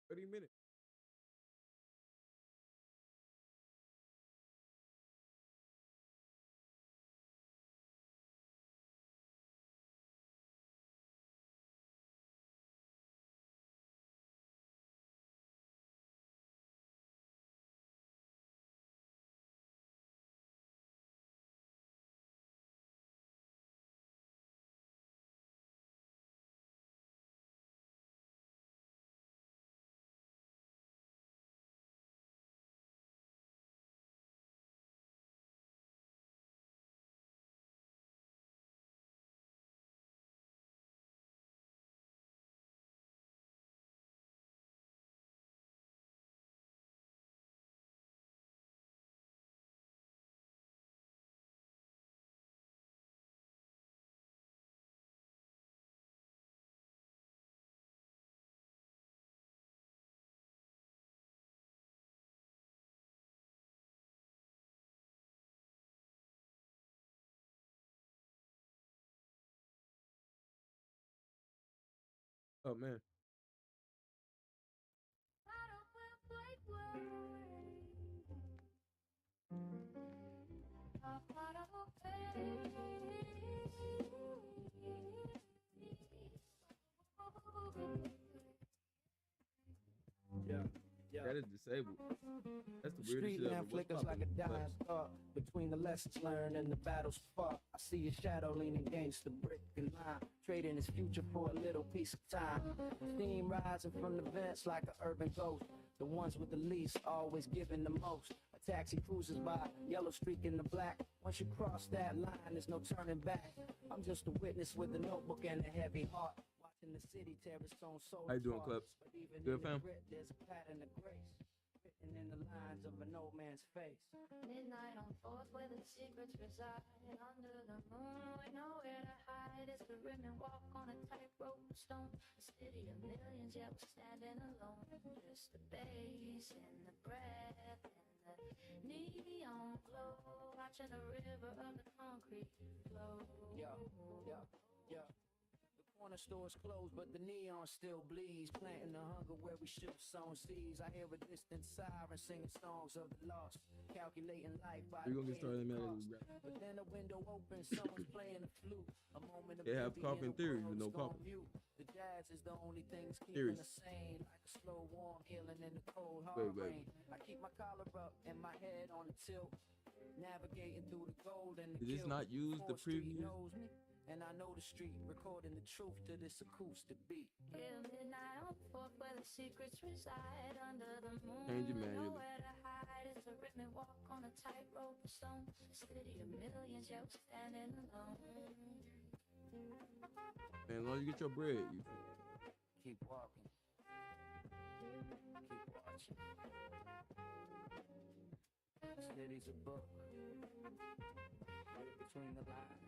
30 minutes. Oh man. Yeah. Yeah. That is disabled. That's the weirdest Street shit ever. lamp What's flickers like popping? a dying star between the lessons learned and the battles fought. I see a shadow leaning against the brick and line, trading his future for a little piece of time. Steam rising from the vents like an urban ghost. The ones with the least always giving the most. A taxi cruises by, yellow streak in the black. Once you cross that line, there's no turning back. I'm just a witness with a notebook and a heavy heart, watching the city tear its own soul How you doing, apart. Clips? But even Good, in the fam? grit, there's a pattern of grace written in the lines of an old man's face. Midnight on 4th where the secrets reside. Under the moon with nowhere to hide. It's the rim and walk on a tightrope of stone. A city of millions yet we're standing alone. Just the bass and the breath and the neon glow. Watching the river of the concrete flow. Yeah, yeah, yeah. The corner store's closed, but the neon still bleeds. Planting the hunger where we should have sown seeds. I hear a distant siren singing songs of the lost. Calculating life by We're the gonna get started in a minute. cost. But then the window opens, someone's playing the flute. A moment of They have beauty coffee in and theory a with no world's gone coffee. mute. The jazz is the only thing that's keeping Theories. us sane. Like a slow, warm healing in the cold, hard Wait. rain. I keep my collar up and my head on a tilt. Navigating through the gold and the Did this guilt. not use the 4th Street previous? knows me, and I know the street, recording the truth to this acoustic beat. Yeah, midnight on 4th where the secrets reside. Under the moon Change it with manually. nowhere to hide. It's a rhythm walk on a tightrope of stone. A city of millions yet we're standing alone. Man, as long as you get your bread, you Keep walking, keep watching. City's a book, read between the lines.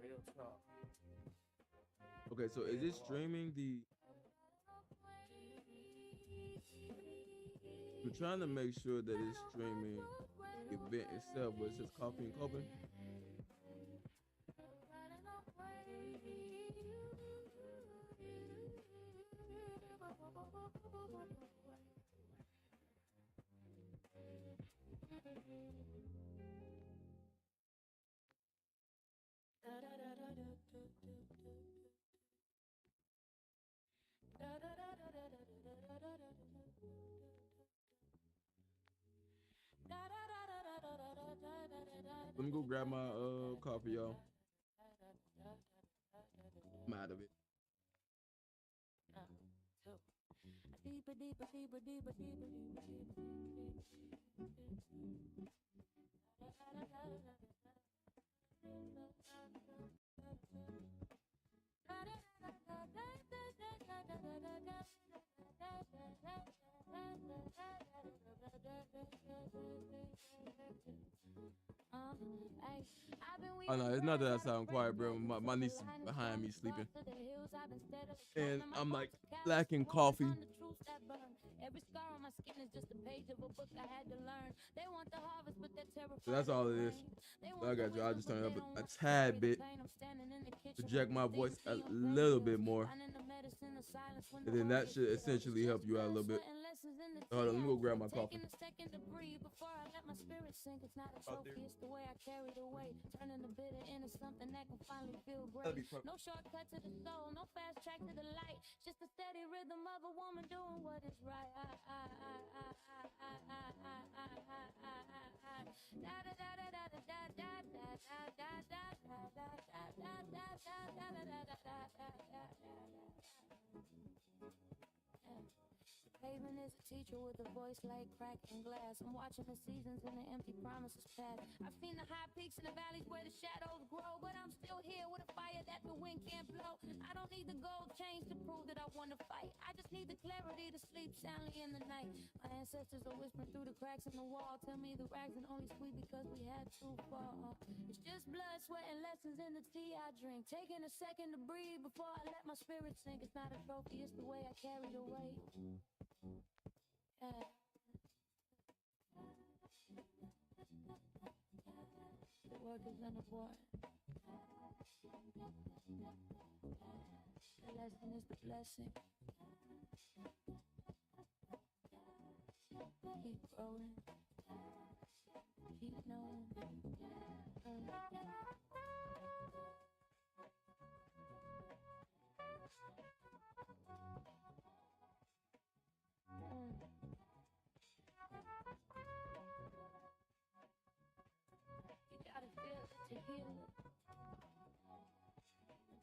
Real talk. okay. So is it streaming the? We're trying to make sure that it's streaming the event itself, where it says coffee and coping. Let me go grab my coffee, y'all. I'm out of it. Deeper, deeper, deeper, deeper, deeper, Oh no, it's not that I sound quiet, bro. My niece is behind me sleeping, and I'm like lacking coffee, Every scar on my skin is just a page of a book I had to learn. They want the harvest, but they're terrified. So that's all it is. So I got you. I'll just turn it up a tad bit. Project my voice a little bit more. And then that should essentially help you out a little bit. Hold on, let me go grab my coffee. It's not a trophy, it's the way I carry the weight. Turning the bitter into something that can finally feel great. No shortcut to the soul, no fast track to the light. Just a steady rhythm of a woman doing what is right. Pavement is a teacher with a voice like cracking glass. I'm watching the seasons and the empty promises pass. I've seen the high peaks and the valleys where the shadows grow, but I'm still here with a fire that the wind can't blow. I don't need the gold chains to prove that I want to fight. I just need the clarity to sleep soundly in the night. My ancestors are whispering through the cracks in the wall. Tell me the rags are only sweet because we had too far. It's just blood, sweat, and lessons in the tea I drink. Taking a second to breathe before I let my spirit sink. It's not a trophy, it's the way I carry the weight. The work is unavoidable. The lesson is the blessing. Keep growing. Keep knowing.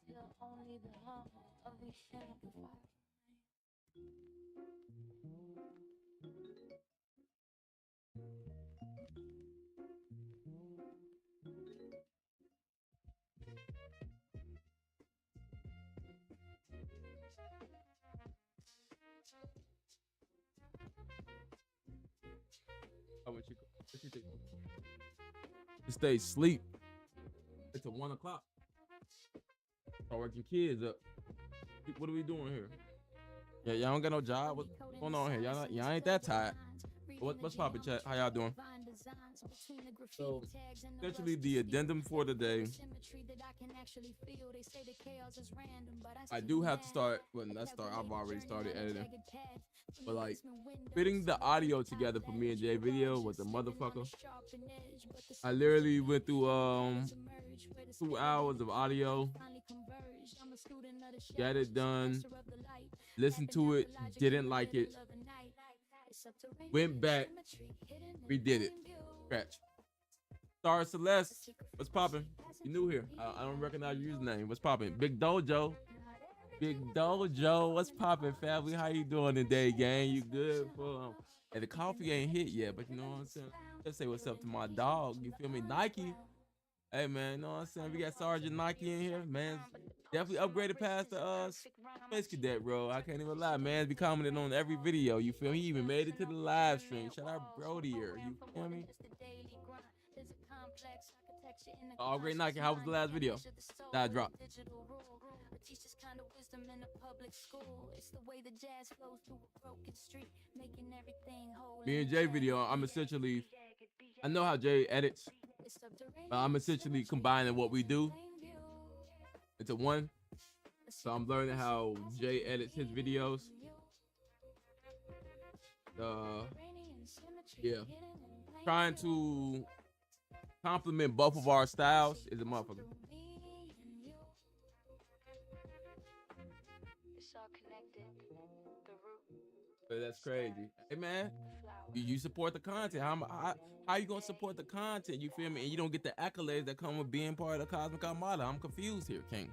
Until only the hum of the amplifier. What you think? You stay asleep. It's 1 o'clock. Start working kids up. What are we doing here? Yeah, y'all don't got no job. What's going on here? Y'all ain't that tired. What's poppin', chat? How y'all doing? So, essentially, the addendum for today. I do have to start. Well, not start. I've already started editing. But like, fitting the audio together for me and Jay video was a motherfucker. I literally went through 2 hours of audio. Got it done. Listened to it. Didn't like it. Went back. Redid it. Scratch. Star Celeste. What's poppin'? You new here. I don't recognize your username. What's poppin'? Big Dojo. Big Dojo. What's poppin', family? How you doing today, gang? You good? And the coffee ain't hit yet, but you know what I'm saying? Just say what's up to my dog. You feel me? Nike. Hey, man, you know what I'm saying? We got Sergeant Nike in here, man. Definitely upgraded past the Space Cadet, bro. I can't even lie, man. Be commenting on every video. You feel me? He even made it to the live stream. Shout out Brody here. You feel me? Oh, great Nike. How was the last video that I dropped? Me and Jay video, I'm essentially, I know how Jay edits, but I'm essentially combining what we do into one. So I'm learning how Jay edits his videos. Yeah. Trying to complement both of our styles is a motherfucker. But that's crazy. Hey, man, you support the content. How you gonna support the content? You feel me? And you don't get the accolades that come with being part of the Cosmic Armada. I'm confused here, King.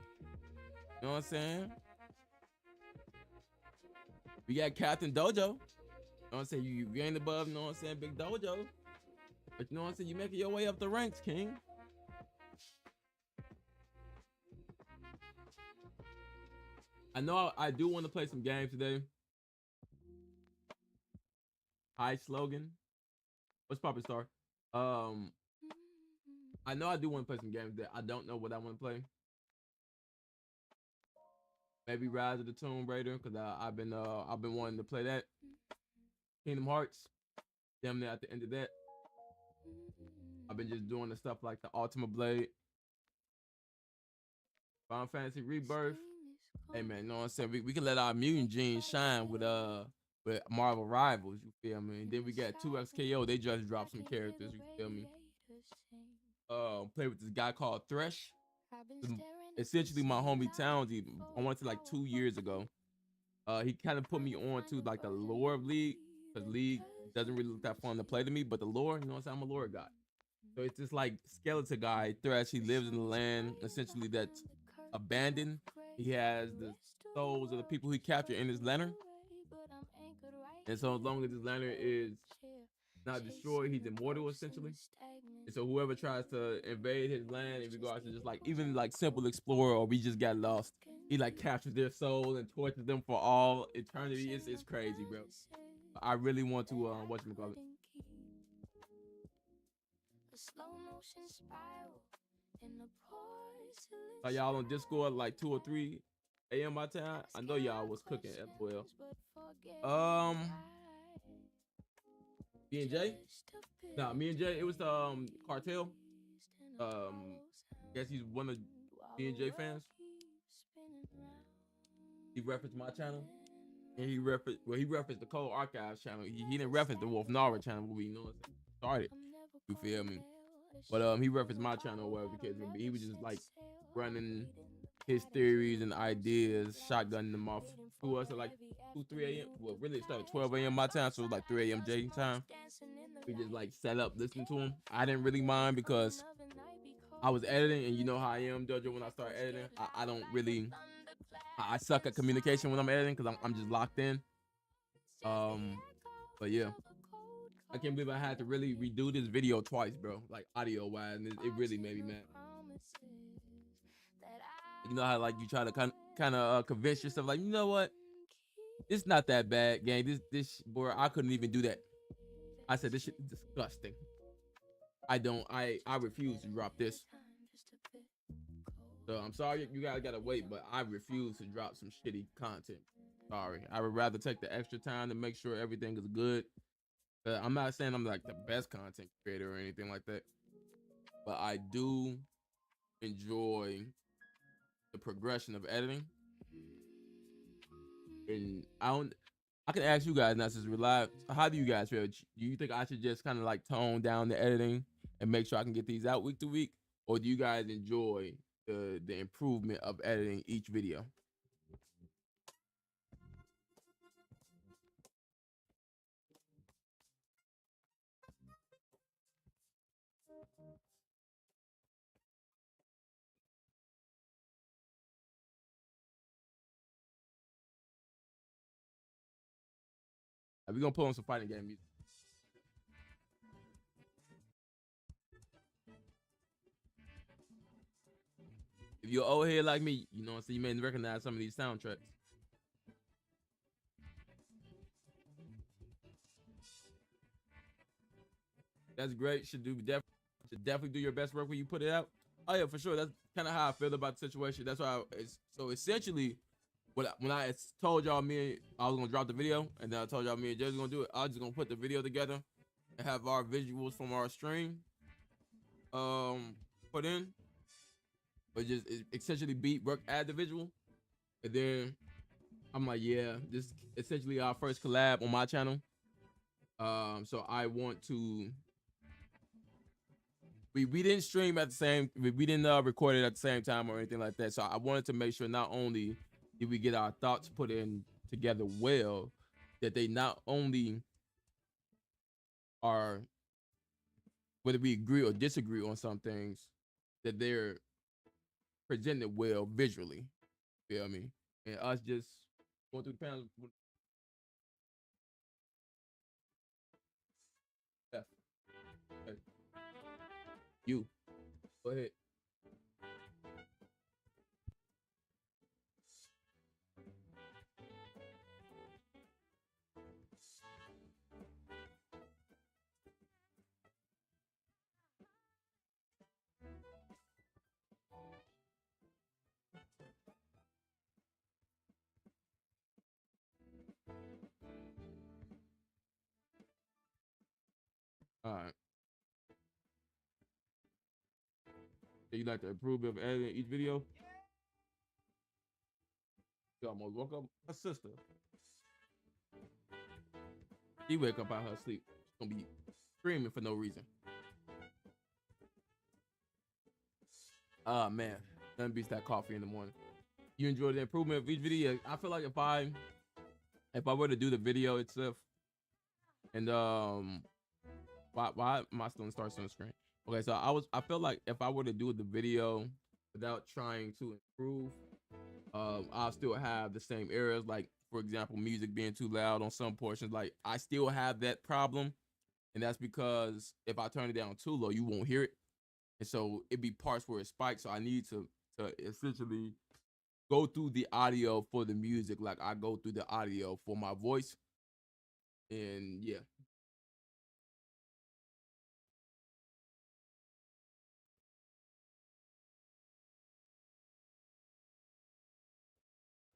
You know what I'm saying? We got Captain Dojo. You know what I'm saying? You ain't above, you know what I'm saying, Big Dojo. But you know what I'm saying? You making your way up the ranks, King. I know I do want to play some games today. Hi, Slogan. What's poppin', Star? I know I do want to play some games that I don't know what I want to play. Maybe Rise of the Tomb Raider, because I've been wanting to play that. Kingdom Hearts. Damn near at the end of that. I've been just doing the stuff like the Ultimate Blade, Final Fantasy Rebirth. Hey man, you know what I'm saying? We can let our mutant genes shine with Marvel Rivals, you feel me? And then we got 2XKO, they just dropped some characters, you feel me? Play with this guy called Thresh. Essentially my homie Townsy, I wanted to like 2 years ago. He kind of put me on to like the lore of League, because League doesn't really look that fun to play to me, but the lore, you know what I'm saying? I'm a lore guy. So it's this like skeleton guy, Thresh. He lives in the land essentially that's abandoned. He has the souls of the people he captured in his lantern. And so as long as his lantern is not destroyed, he's immortal essentially. And so whoever tries to invade his land in regards to just like even like simple explorer or we just got lost, he like captures their soul and tortures them for all eternity. It's crazy, bro. I really want to whatchamacallit. Are y'all on Discord like 2 or 3 a.m. my time? I know y'all was cooking as well. Me and Jay? Nah, me and Jay, it was Cartel. Guess he's one of me and Jay fans. He referenced my channel. And he referenced the K.O.D.E Archives channel. He didn't reference the Wolf Nara channel where we, you know, started. You feel me? But he referenced my channel or whatever the case may be. He was just like running his theories and ideas, shotgunning them off to us at like 2, 3 a.m. Well, really it started 12 a.m. my time, so it was like 3 a.m. J time. We just like set up listening to him. I didn't really mind because I was editing, and you know how I am, Dojo, when I start editing. I don't really, I suck at communication when I'm editing because I'm just locked in. But yeah, I can't believe I had to really redo this video twice, bro. Like audio wise, and it really made me mad. You know how like you try to kind of convince yourself, like, you know what, it's not that bad, gang. This boy, I couldn't even do that. I said this shit is disgusting. I refuse to drop this. So I'm sorry you guys gotta wait, but I refuse to drop some shitty content. Sorry, I would rather take the extra time to make sure everything is good. I'm not saying I'm like the best content creator or anything like that, but I do enjoy the progression of editing. And I can ask you guys not to rely. How do you guys feel? Do you think I should just kind of like tone down the editing and make sure I can get these out week to week, or do you guys enjoy the improvement of editing each video? We're gonna put on some fighting game music. If you're old head like me, you know, so you may recognize some of these soundtracks. That's great. Should definitely do your best work when you put it out. Oh yeah, for sure. That's kind of how I feel about the situation. That's why. So essentially, when I told y'all I was gonna drop the video, and then I told y'all me and Jay was gonna do it, I was just gonna put the video together and have our visuals from our stream put in, but just essentially add the visual, and then I'm like, yeah, this is essentially our first collab on my channel. So I want to. We didn't stream at the same. We didn't record it at the same time or anything like that. So I wanted to make sure not only did we get our thoughts put in together well, that they not only are, whether we agree or disagree on some things, that they're presented well visually. You feel me? And us just going through the panels. Yeah. Okay. You go ahead. All right. So you like to improve of editing each video? You almost woke up my sister. She wake up out her sleep. She's gonna be screaming for no reason. Ah man, nothing beats that coffee in the morning. You enjoy the improvement of each video? I feel like if I were to do the video itself, and why am I still starts on the screen? Okay, so I feel like if I were to do the video without trying to improve, I'll still have the same errors. Like for example, music being too loud on some portions. Like I still have that problem, and that's because if I turn it down too low, you won't hear it, and so it'd be parts where it spikes. So I need to essentially go through the audio for the music, like I go through the audio for my voice, and yeah.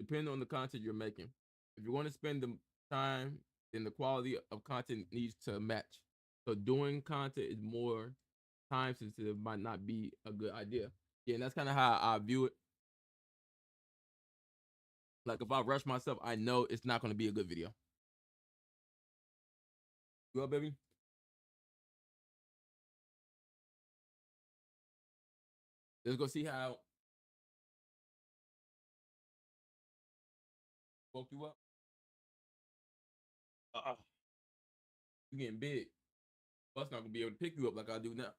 Depending on the content you're making. If you're going to spend the time, then the quality of content needs to match. So doing content is more time sensitive, might not be a good idea. Yeah, and that's kind of how I view it. Like if I rush myself, I know it's not going to be a good video. You up, baby? Let's go see how woke you up. You getting big. Bus not gonna be able to pick you up like I do now.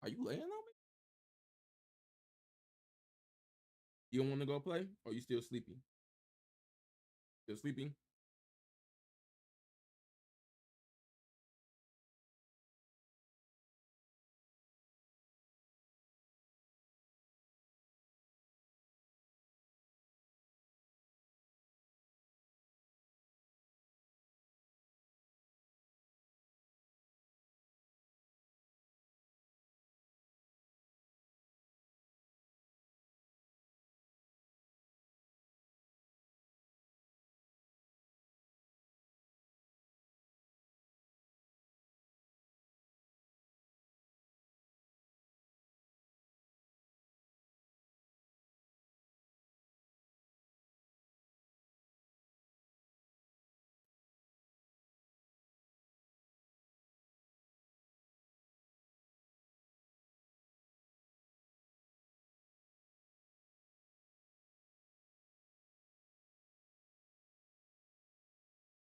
Are you laying on me? You don't want to go play, or you still sleepy? Still sleeping?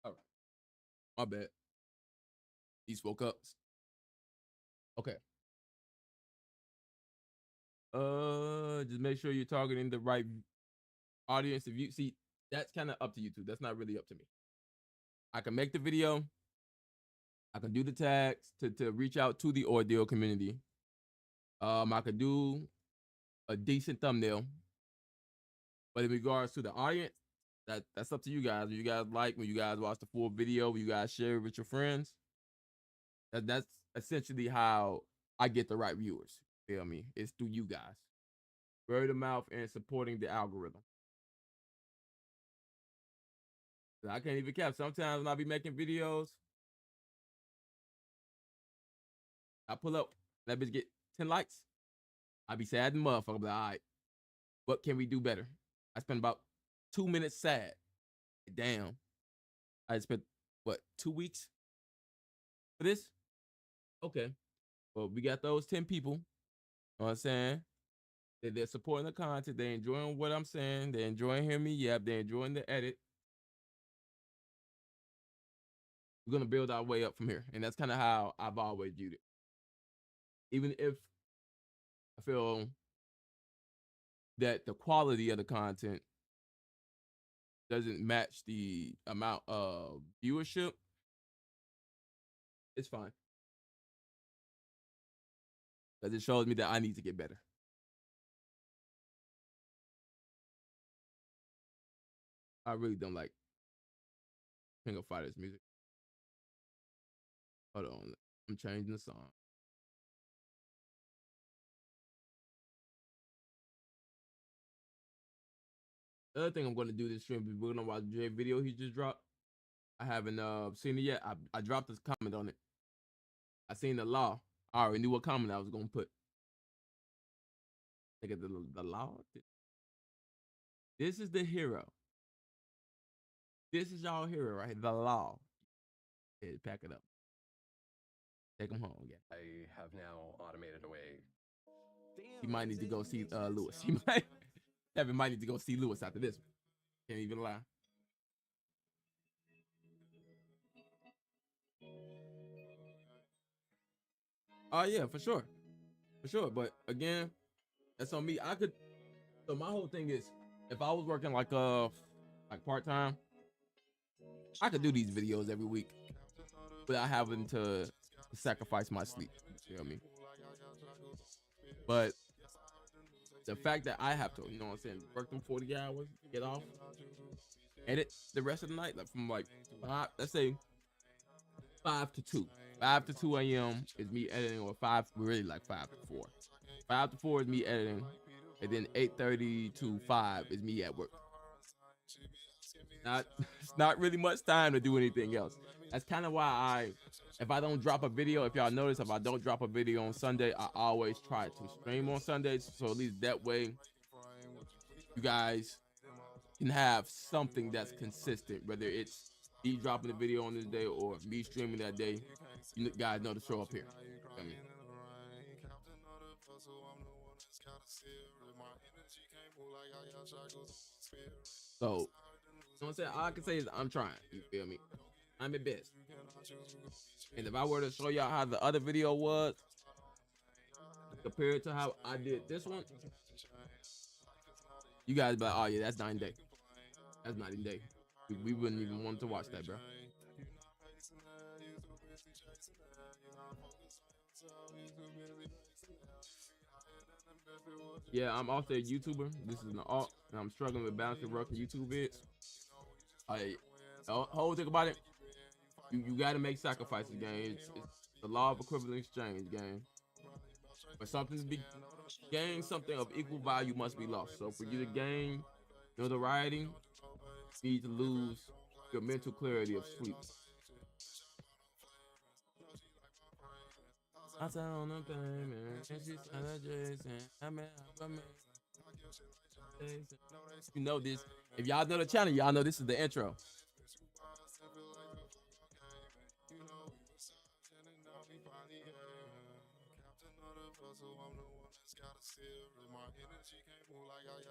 All right, my bad. He woke up. Okay. Just make sure you're targeting the right audience. If you see, that's kind of up to you too. That's not really up to me. I can make the video. I can do the tags to reach out to the Ordeal community. I could do a decent thumbnail, but in regards to the audience, that's up to you guys. When you guys like, when you guys watch the full video, when you guys share it with your friends, that's essentially how I get the right viewers. Feel me? It's through you guys. Word of mouth and supporting the algorithm. I can't even cap. Sometimes when I be making videos, I pull up, that bitch get 10 likes. I be sad and motherfucker. But all right, what can we do better? I spent about 2 minutes sad. Damn. I spent what, 2 weeks for this? Okay. Well, we got those 10 people. You know what I'm saying? They're supporting the content. They're enjoying what I'm saying. They're enjoying hearing me yap. They're enjoying the edit. We're gonna build our way up from here. And that's kind of how I've always viewed it. Even if I feel that the quality of the content doesn't match the amount of viewership, it's fine. Because it shows me that I need to get better. I really don't like King of Fighters music. Hold on. I'm changing the song. The other thing I'm going to do this stream is we're going to watch Jay video he just dropped. I haven't seen it yet. I dropped this comment on it. I seen the law. I already knew what comment I was gonna put. Look at the law. This is the hero. This is y'all hero right here. The law. Yeah, pack it up. Take him home. Yeah. I have now automated away. He might need to go see Lewis. Kevin might need to go see Lewis after this. Can't even lie. Oh yeah, for sure. For sure. But again, that's on me. So my whole thing is, if I was working like part-time, I could do these videos every week without having to sacrifice my sleep. You know what I mean? But the fact that I have to, you know what I'm saying, work them 40 hours, get off, edit the rest of the night, like from like 5, let's say 5 to 2. 5 to 2 a.m. is me editing, or 5, really like 5 to 4. 5 to 4 is me editing, and then 8:30 to 5 is me at work. It's not really much time to do anything else. That's kind of why if I don't drop a video, if y'all notice, if I don't drop a video on Sunday, I always try to stream on Sundays. So at least that way, you guys can have something that's consistent, whether it's me dropping a video on this day or me streaming that day. You guys know to show up here. I mean, so, you know what I'm saying? All I can say is I'm trying. You feel me? I'm at best. And if I were to show y'all how the other video was compared to how I did this one, you guys be like, oh yeah, that's 9 day. That's not even day. We wouldn't even want to watch that, bro. Yeah, I'm also a YouTuber. This is an alt, and I'm struggling with balancing work and YouTube vids. The whole thing about it, you got to make sacrifices, gang. It's the law of equivalent exchange, gang. For something to be gain, something of equal value must be lost. So for you to gain notoriety, you need to lose your mental clarity of sleep. I said on the thing, man. And she said, Jason, you know this. If y'all know the channel, y'all know this is the intro.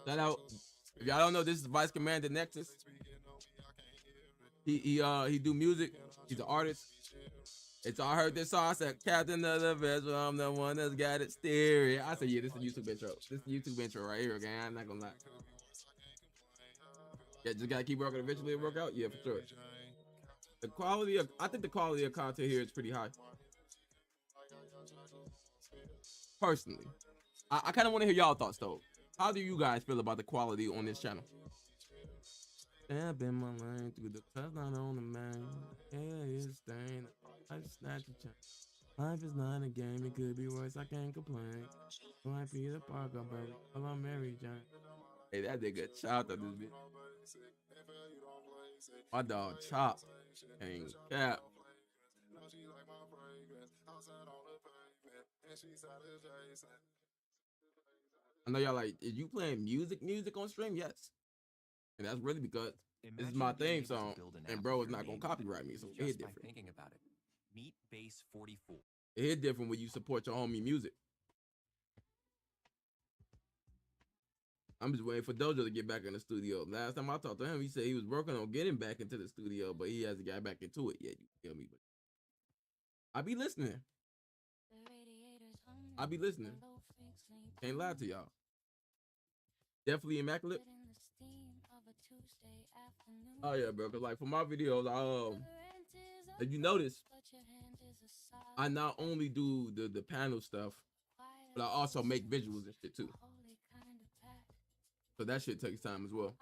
Shout out. If y'all don't know, this is Vice Commander Nexus. He do music. He's an artist. It's I heard this song. I said, Captain of the Vessel, I'm the one that's got it steering. I said, yeah, this is a YouTube intro. This is a YouTube intro right here, gang. I'm not gonna lie. Yeah, just gotta keep working. Eventually it'll work out. Yeah, for sure. I think the quality of content here is pretty high. Personally, I kind of want to hear y'all thoughts though. How do you guys feel about the quality on this channel? Stab in my lane through the class, not on the man. Yeah, it's staying. I just snatched a chance. Life is not a game, it could be worse, I can't complain. Might be the Parker, baby. I'm Mary Jane. Hey, that nigga chopped on this bitch. My dog chopped. Ain't cap. I know y'all like, is you playing music on stream? Yes. And that's really because this is my theme song, and bro is not gonna copyright me, so it hit different. Thinking about it. Meet Base 44. It hit different when you support your homie music. I'm just waiting for Dojo to get back in the studio. Last time I talked to him, he said he was working on getting back into the studio, but he hasn't got back into it yet. You feel me? But I be listening. I be listening. Can't lie to y'all. Definitely immaculate. Oh yeah, bro. Cause like for my videos, if you notice, I not only do the panel stuff, but I also make visuals and shit too. So that shit takes time as well.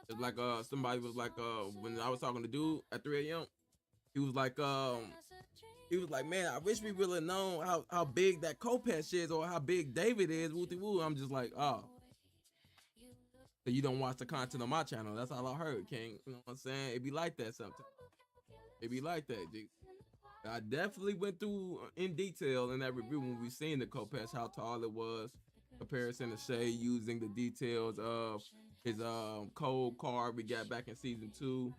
It's like somebody was like when I was talking to dude at 3 a.m. He was like man, I wish we really known how big that K.O.D.E is or how big David is. Wooty woo. I'm just like, oh. So you don't watch the content on my channel. That's all I heard, King. You know what I'm saying? It be like that sometimes. It be like that, G. I definitely went through in detail in that review when we seen the Kopesh, how tall it was, comparison to Shay using the details of his code card we got back in season 2,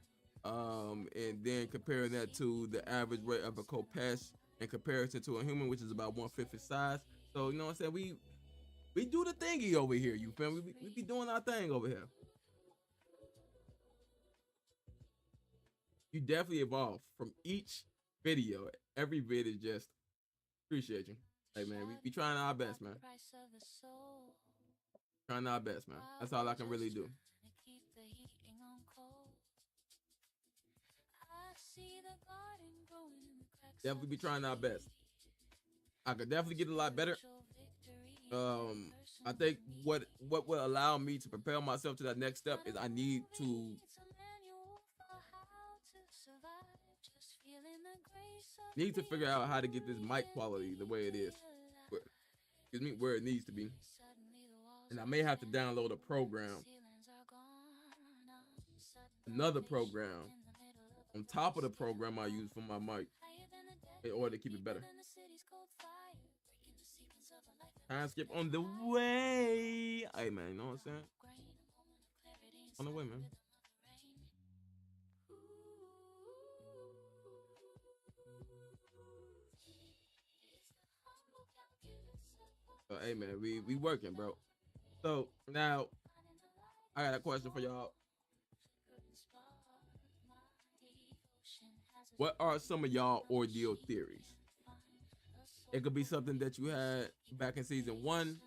and then comparing that to the average weight of a Kopesh in comparison to a human, which is about 1/5 his size. So you know what I'm saying? We do the thingy over here. You feel me? We be doing our thing over here. You definitely evolve from each video. Every vid is just appreciate you. Hey man, we trying our best, man. Trying our best, man. That's all I can really do. Definitely be trying our best. I could definitely get a lot better. I think what will allow me to prepare myself to that next step is I need to figure out how to get this mic quality the way it is. Where it needs to be. And I may have to download a program, another program on top of the program I use for my mic in order to keep it better. Time skip on the way. Hey man, you know what I'm saying? On the way, man. So, hey man, we working, bro. So now I got a question for y'all. What are some of y'all ordeal theories? It could be something that you had back in season 1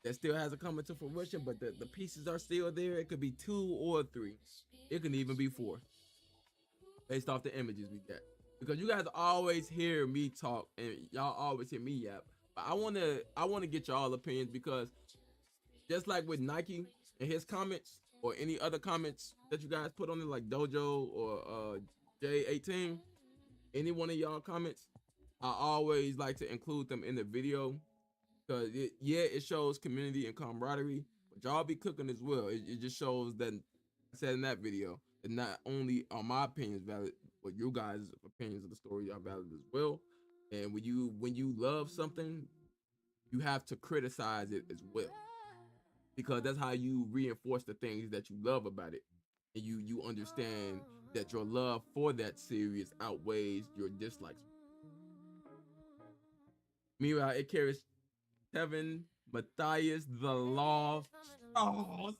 that still hasn't come into fruition, but the pieces are still there. It could be 2 or 3. It can even be 4, based off the images we get. Because you guys always hear me talk and y'all always hear me yap. But I wanna get y'all opinions, because just like with Nike and his comments or any other comments that you guys put on it, like Dojo or J18, any one of y'all comments, I always like to include them in the video, because it shows community and camaraderie, but y'all be cooking as well. It just shows that I said in that video that not only are my opinions valid, but you guys' opinions of the story are valid as well. And when you love something, you have to criticize it as well, because that's how you reinforce the things that you love about it, and you understand that your love for that series outweighs your dislikes. Meanwhile, it carries Kevin, Matthias, the Law. Oh.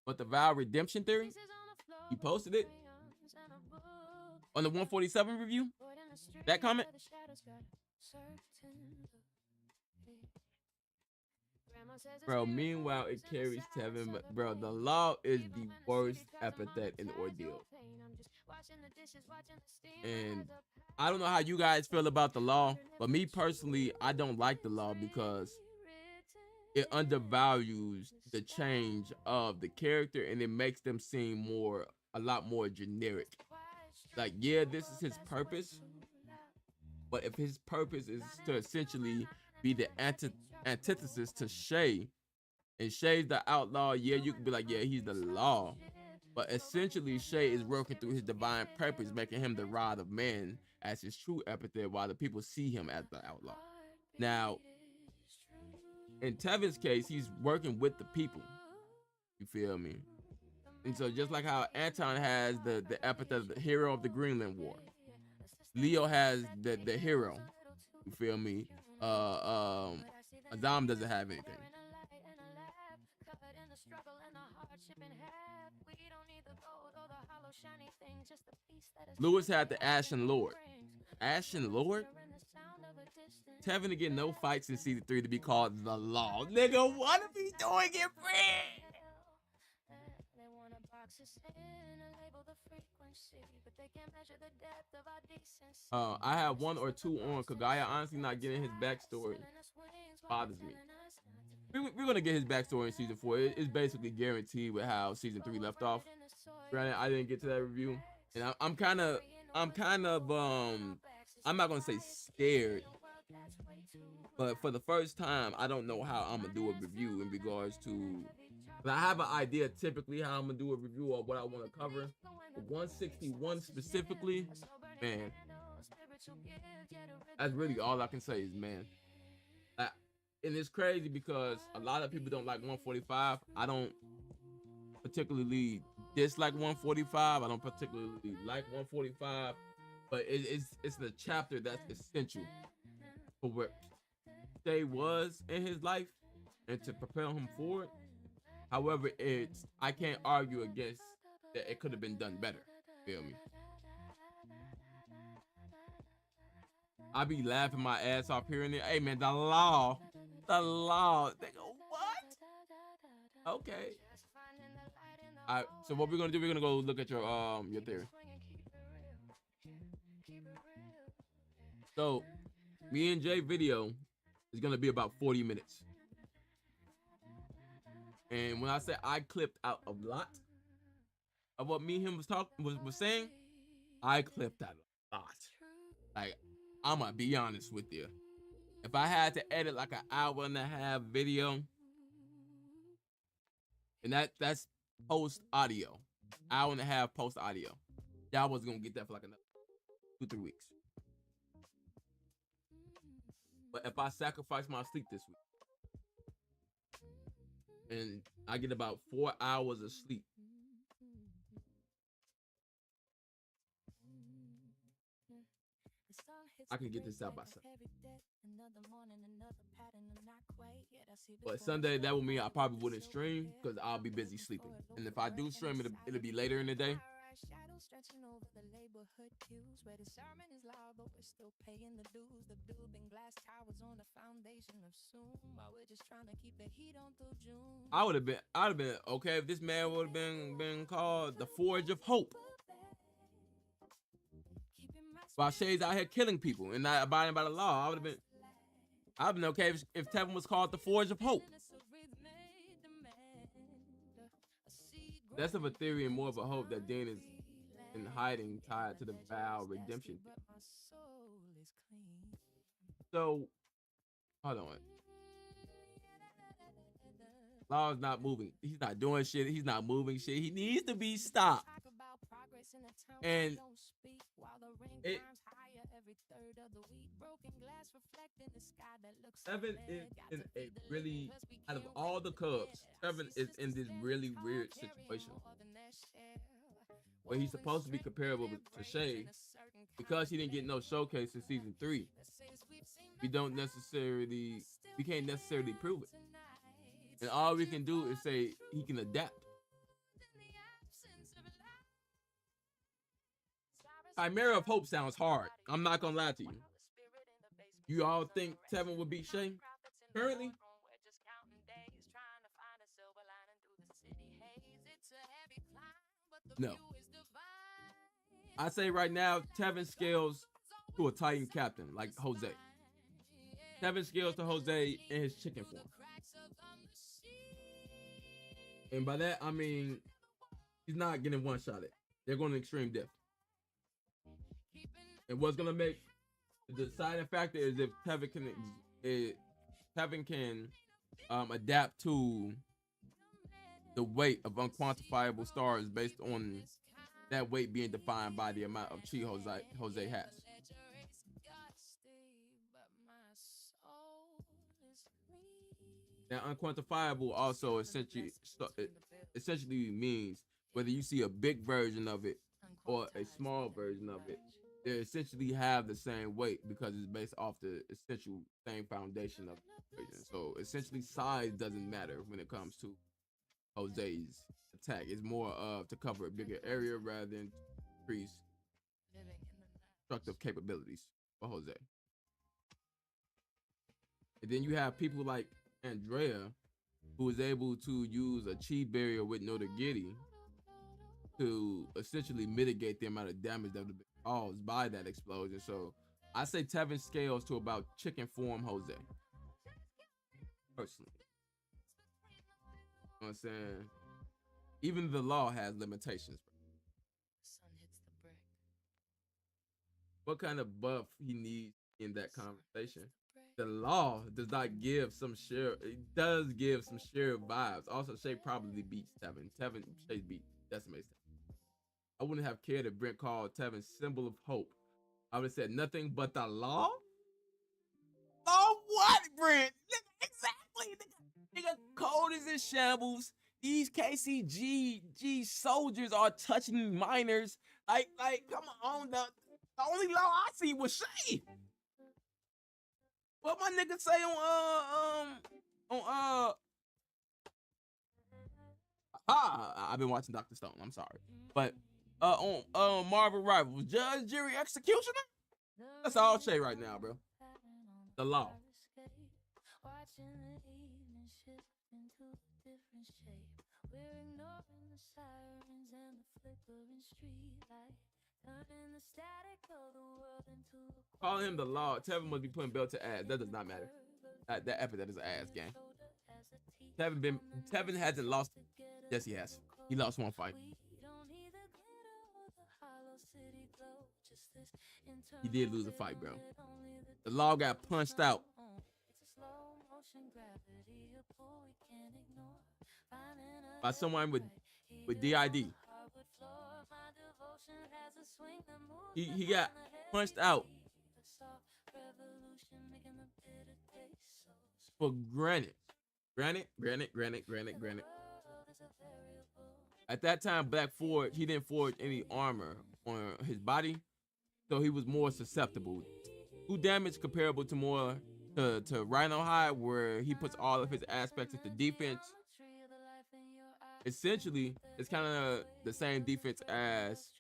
But the Vow Redemption theory, he posted it on the 147 review. That comment. Bro, meanwhile, it carries Tevin. Bro, the Law is the worst epithet in Ordeal. And I don't know how you guys feel about the Law, but me personally, I don't like the Law because it undervalues the change of the character, and it makes them seem a lot more generic. Like, yeah, this is his purpose, but if his purpose is to essentially be the antithesis to Shay, and Shay's the outlaw, yeah, you can be like, yeah, he's the Law, but essentially Shay is working through his divine purpose, making him the rod of man as his true epithet, while the people see him as the outlaw. Now, in Tevin's case, he's working with the people. You feel me? And so just like how Anton has the epithet of the hero of the Greenland War, Leo has the hero. You feel me? Adam doesn't have anything. Lewis had the Ashen Lord. Ashen Lord? Tevin to get no fights in season 3 to be called the Law. Nigga, what if he's doing it free? I have 1 or 2 on Kagaya. Honestly, not getting his backstory bothers me. We're gonna get his backstory in season 4. It's basically guaranteed with how season 3 left off. Granted, I didn't get to that review, and I'm kind of I'm not gonna say scared, but for the first time, I don't know how I'm gonna do a review in regards to. But I have an idea typically how I'm gonna do a review of what I want to cover. But 161 specifically, man, that's really all I can say is man. I, and it's crazy because a lot of people don't like 145. I don't particularly dislike 145. I don't particularly like 145, but it's the chapter that's essential for where Shay was in his life and to propel him forward. However, I can't argue against that it could have been done better. Feel me? I be laughing my ass off here and there. Hey man, the law. They go, what? Okay. All right. So what we're gonna do? We're gonna go look at your theory. So, me and Jay video is gonna be about 40 minutes. And when I say I clipped out a lot of what me and him was saying, I clipped out a lot. Like, I'm gonna be honest with you. If I had to edit like an hour and a half video, and that's post audio, hour and a half post audio, y'all was gonna get that for like another 2-3 weeks. But if I sacrifice my sleep this week, and I get about 4 hours of sleep, I can get this out by Sunday. But Sunday, that will mean I probably wouldn't stream because I'll be busy sleeping. And if I do stream, it'll be later in the day. I'd have been okay if this man would have been called the Forge of Hope. While Shay's out here killing people and not abiding by the law, I'd have been okay if Tevin was called the Forge of Hope. Less of a theory and more of a hope that Dean is in hiding tied to the vow redemption. So, hold on. Law is not moving. He's not doing shit. He's not moving shit. He needs to be stopped. And Tevin is in a really, out of all the Cubs, Tevin is in this really weird situation where he's supposed to be comparable to Shay because he didn't get no showcase in season 3. We can't necessarily prove it. And all we can do is say he can adapt. Chimera of Hope sounds hard. I'm not gonna lie to you. You all think Tevin would beat Shay currently? No. I say right now, Tevin scales to a Titan captain like Jose. Tevin scales to Jose in his chicken form. And by that, I mean, he's not getting one-shotted. They're going to extreme depth. And what's going to make the deciding factor is if Tevin can adapt to the weight of unquantifiable stars based on that weight being defined by the amount of chi Jose has. Now, unquantifiable also essentially means whether you see a big version of it or a small version of it, they essentially have the same weight because it's based off the essential same foundation of the equation. So essentially, size doesn't matter when it comes to Jose's attack. It's more of to cover a bigger area rather than increase destructive capabilities for Jose. And then you have people like Andrea, who is able to use a chi barrier with no gihter to essentially mitigate the amount of damage that would have been caused by that explosion. So I say Tevin scales to about chicken form Jose. Personally. You know what I'm saying? Even the law has limitations. what kind of buff he needs in that conversation. The law does not give some share. It does give some share vibes. Also, Shay probably beats Tevin. Shay beat decimates Tevin. I wouldn't have cared if Brent called Tevin symbol of hope. I would have said nothing but the law. Law what, Brent? Exactly. Nigga, K.O.D.E is in shambles. These KCG soldiers are touching minors. Like, come on. The only law I see was Shay. What my nigga say on I've been watching Dr. Stone. I'm sorry, but on Marvel Rivals, judge, jury, executioner. That's all Shay right now, bro. The law. We're ignoring the sirens and the flickering street light, turning the static of the world into a Calling him the law. Tevin must be putting belt to ass. That does not matter. That epithet is an ass gang. Tevin hasn't lost. Yes, he has. He lost one fight. He did lose a fight, bro. The law got punched out by someone with DID. He got punched out for granted. At that time, Black Forge, he didn't forge any armor on his body, so he was more susceptible. 2 damage comparable to more to Rhino Hide, where he puts all of his aspects into defense. Essentially, it's kind of the same defense as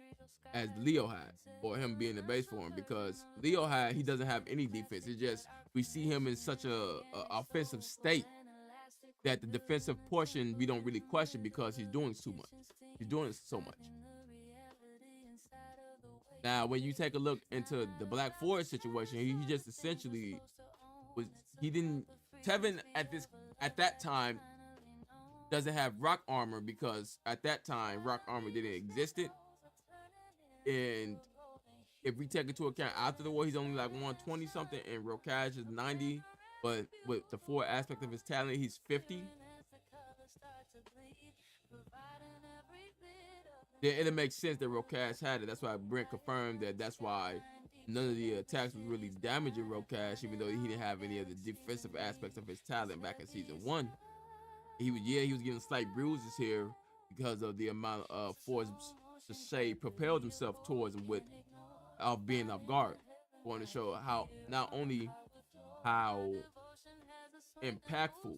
Leo had, or him being the base form, because Leo had, he doesn't have any defense. It's just we see him in such a offensive state that the defensive portion we don't really question because he's doing too much. He's doing so much. Now, when you take a look into the Black Forest situation, he just essentially was, he didn't, Tevin at that time doesn't have rock armor, because at that time rock armor didn't exist. And if we take into account after the war, he's only like 120 something, and Rokash is 90. But with the 4 aspect of his talent, he's 50. Then it makes sense that Rokash had it. That's why Brent confirmed that. That's why none of the attacks was really damaging Rokash, even though he didn't have any of the defensive aspects of his talent back in season 1. He was getting slight bruises here because of the amount of force Shay propelled himself towards him with being off guard. Going to show how not only how impactful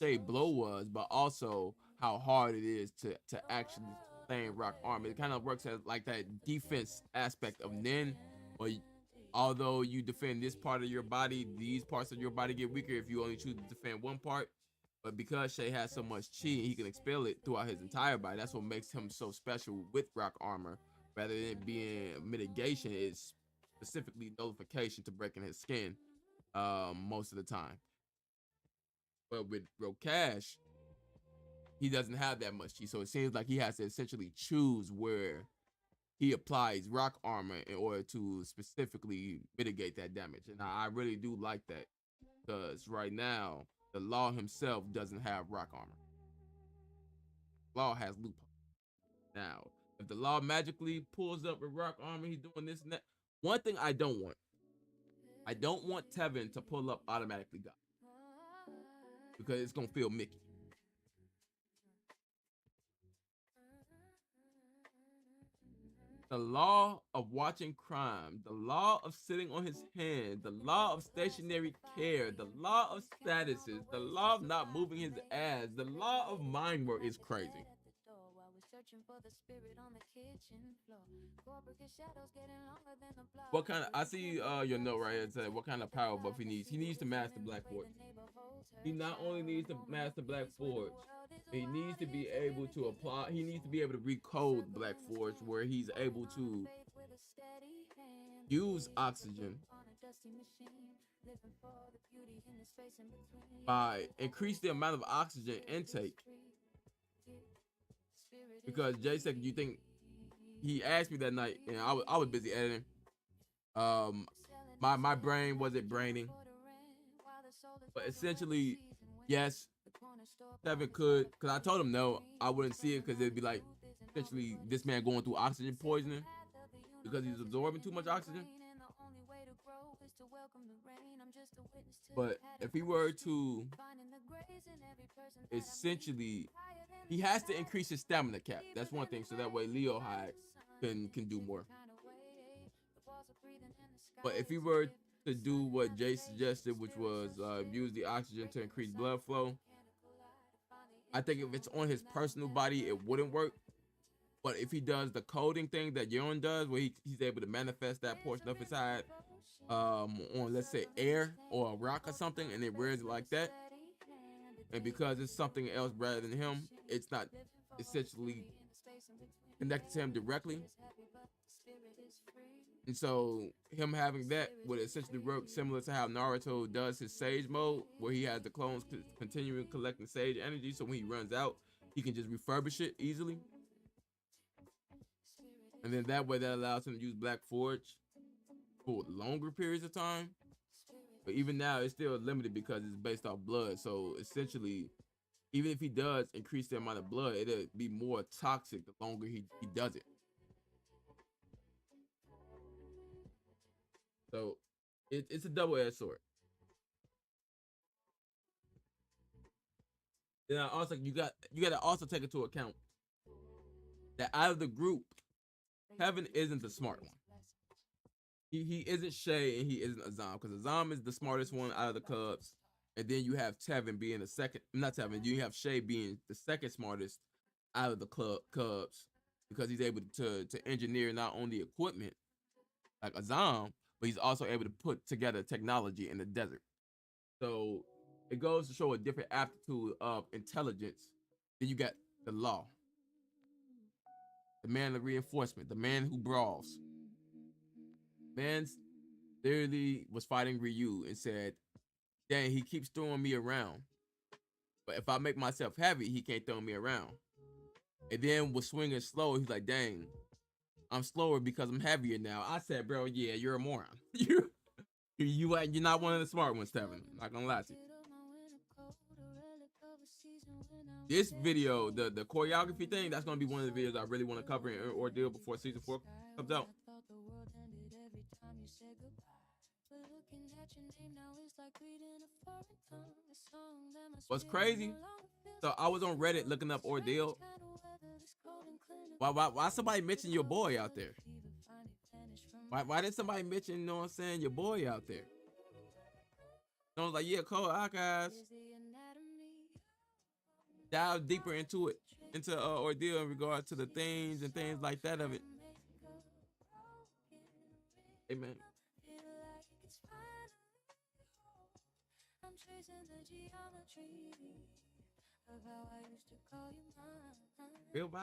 Shay blow was, but also how hard it is to actually sustain rock armor. It kind of works as like that defense aspect of Nin, or although you defend this part of your body, these parts of your body get weaker if you only choose to defend one part. But because Shay has so much chi, he can expel it throughout his entire body. That's what makes him so special with rock armor. Rather than being mitigation, it's specifically nullification to breaking his skin most of the time. But with Rokash, he doesn't have that much chi, so it seems like he has to essentially choose where he applies rock armor in order to specifically mitigate that damage. And I really do like that, because right now the Law himself doesn't have rock armor. Law has loophole. Now, if the Law magically pulls up with rock armor, he's doing this and that. One thing I don't want Tevin to pull up automatically God, because it's gonna feel Mickey. The law of watching crime, the law of sitting on his hand, the law of stationary care, the law of statuses, the law of not moving his ass, the law of mind work is crazy. What kind of, I see your note right here, it said what kind of power buff he needs. He needs to master Black Forge. He not only needs to master Black Forge, he needs to be able to apply, he needs to be able to recode Black Forge, where he's able to use oxygen by increase the amount of oxygen intake because Jay said, "You think?" He asked me that night, and I was busy editing. My brain wasn't braining, but essentially, yes, Seven could. Because I told him no, I wouldn't see it because it'd be like essentially this man going through oxygen poisoning because he's absorbing too much oxygen. But if he were to essentially, he has to increase his stamina cap. That's one thing, so that way Leo High can do more. But if he were to do what Jay suggested, which was use the oxygen to increase blood flow, I think if it's on his personal body, it wouldn't work. But if he does the coding thing that Yeon does, where he's able to manifest that portion of his hide on, let's say, air or a rock or something, and it wears it like that, and because it's something else rather than him, it's not essentially connected to him directly. And so him having that would essentially work similar to how Naruto does his Sage mode, where he has the clones continuing collecting Sage energy, so when he runs out, he can just refurbish it easily. And then that way that allows him to use Black Forge for longer periods of time. But even now, it's still limited because it's based off blood. So essentially, even if he does increase the amount of blood, it'll be more toxic the longer he does it. So it's a double-edged sword. Then also you got to also take into account that out of the group, Kevin isn't the smart one. He isn't Shay and he isn't Azam, because Azam is the smartest one out of the Cubs, and then you have Tevin being the second. Not Tevin. You have Shay being the second smartest out of the Cubs, because he's able to engineer not only equipment like Azam, but he's also able to put together technology in the desert. So it goes to show a different aptitude of intelligence. Then you got the law, the man of reinforcement, the man who brawls. Man literally was fighting Ryu and said, dang, he keeps throwing me around, but if I make myself heavy, he can't throw me around. And then was swinging slow. He's like, dang, I'm slower because I'm heavier now. I said, bro, yeah, you're a moron. You're not one of the smart ones, Tevin. Not gonna lie to you. This video, the choreography thing, that's gonna be one of the videos I really want to cover in Ordeal before season 4 comes out. What's crazy? So I was on Reddit looking up Ordeal. Why somebody mention your boy out there? Why did somebody mention, you know what I'm saying, your boy out there? And I was like, yeah, K.O.D.E, guys. Dive deeper into it, into Ordeal in regard to the themes and things like that of it. Amen. Real vibe.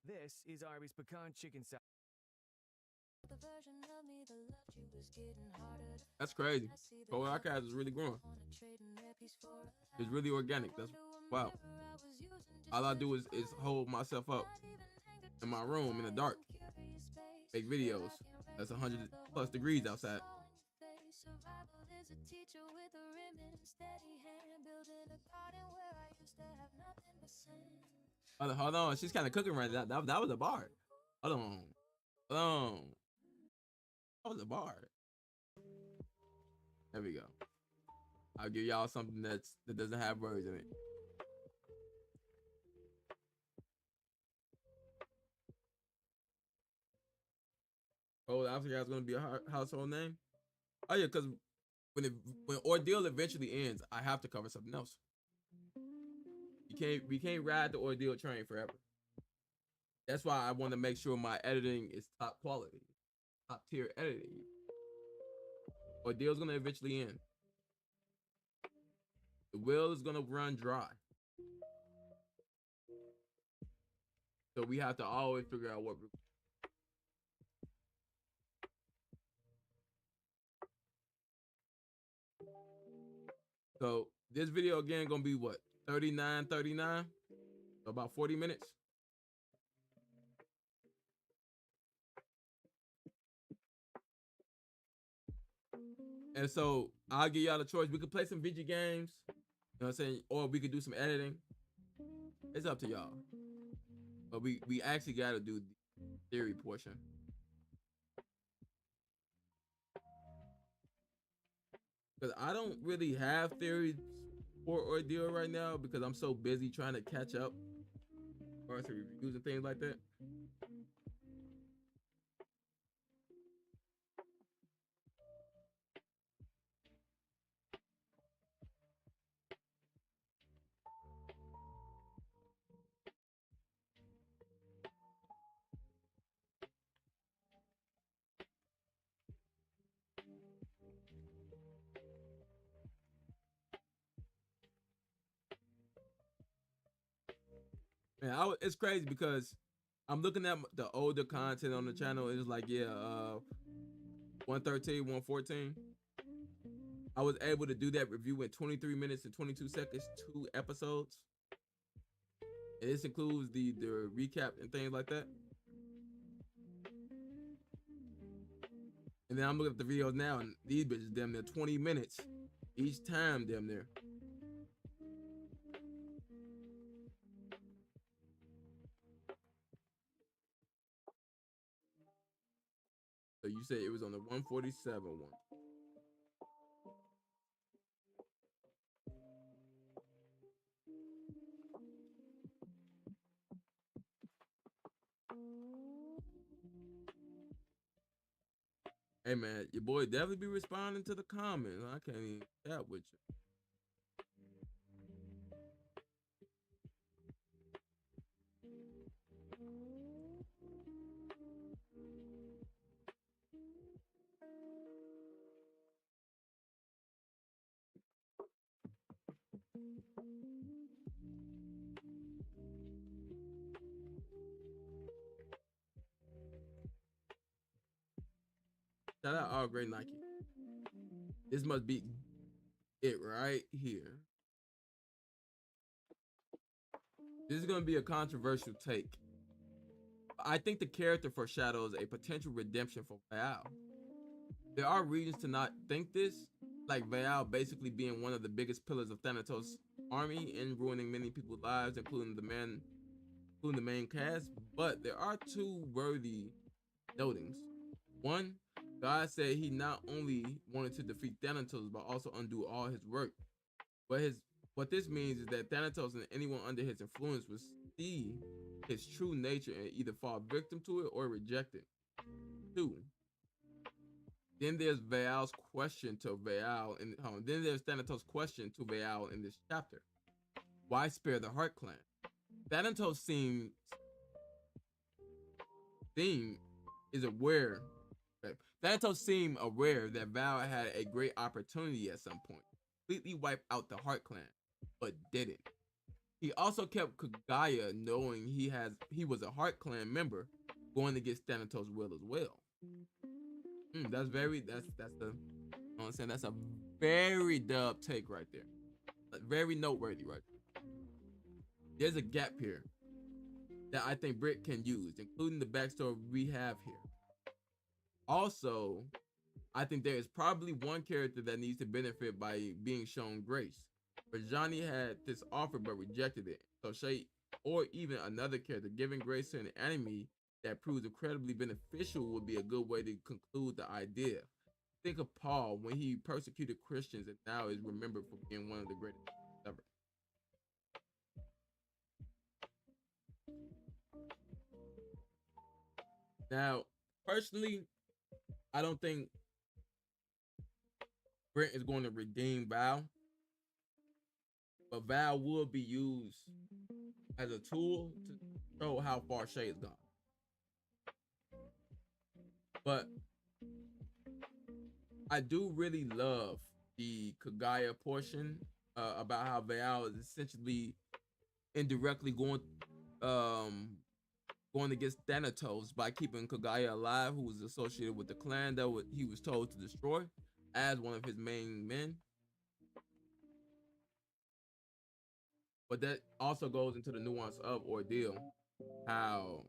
This is Arby's pecan chicken salad. That's crazy. K.O.D.E is really growing. It's really organic. That's wow. All I do is hold myself up in my room in the dark, make videos. That's 100+ degrees outside. Hold on. She's kind of cooking right now. That was a bar. Hold on. That was a bar. There we go. I'll give y'all something that doesn't have words in it. Oh, I forgot it's gonna be a household name. Oh yeah, because when Ordeal eventually ends, I have to cover something else. We can't ride the Ordeal train forever. That's why I want to make sure my editing is top quality, top tier editing. Ordeal's gonna eventually end. The well is gonna run dry. So we have to always figure out what. So this video again gonna be what, 39, so about 40 minutes. And so I'll give y'all the choice. We could play some VG games, you know what I'm saying, or we could do some editing. It's up to y'all. But we actually gotta do the theory portion. Because I don't really have theories for Ordeal right now because I'm so busy trying to catch up or to reviews and things like that. Man, it's crazy because I'm looking at the older content on the channel. It's like, yeah, 113, 114. I was able to do that review in 23 minutes and 22 seconds, 2 episodes. And this includes the recap and things like that. And then I'm looking at the videos now, and these bitches damn near 20 minutes each time, damn near. So you say it was on the 147 one. Hey man, your boy definitely be responding to the comments. I can't even chat with you. Shout out All Great Nike. This must be it right here. This is gonna be a controversial take. I think the character foreshadows a potential redemption for Val. There are reasons to not think this, like Val basically being one of the biggest pillars of Thanatos' army and ruining many people's lives, including the main cast. But there are 2 worthy notings. One, God said he not only wanted to defeat Thanatos, but also undo all his work. What this means is that Thanatos and anyone under his influence will see his true nature and either fall victim to it or reject it. 2, then there's Val's question to Val, and then there's Thanatos' question to Val in this chapter. Why spare the Heart Clan? Thanatos is aware. Thanatos seemed aware that Val had a great opportunity at some point, completely wipe out the Heart Clan, but didn't. He also kept Kagaya knowing he was a Heart Clan member, going against Thanatos' will as well. That's the, you know what I'm saying? That's a very dub take right there. Very noteworthy right there. There's a gap here that I think Britt can use, including the backstory we have here. Also, I think there is probably one character that needs to benefit by being shown grace. But Johnny had this offer but rejected it. So Shay, or even another character, giving grace to an enemy that proves incredibly beneficial would be a good way to conclude the idea. Think of Paul when he persecuted Christians and now is remembered for being one of the greatest ever. Now, personally, I don't think Brent is going to redeem Val, but Val will be used as a tool to show how far Shay has gone. But I do really love the Kagaya portion about how Val is essentially indirectly going going against Thanatos by keeping Kogaya alive, who was associated with the clan that he was told to destroy as one of his main men. But that also goes into the nuance of Ordeal, how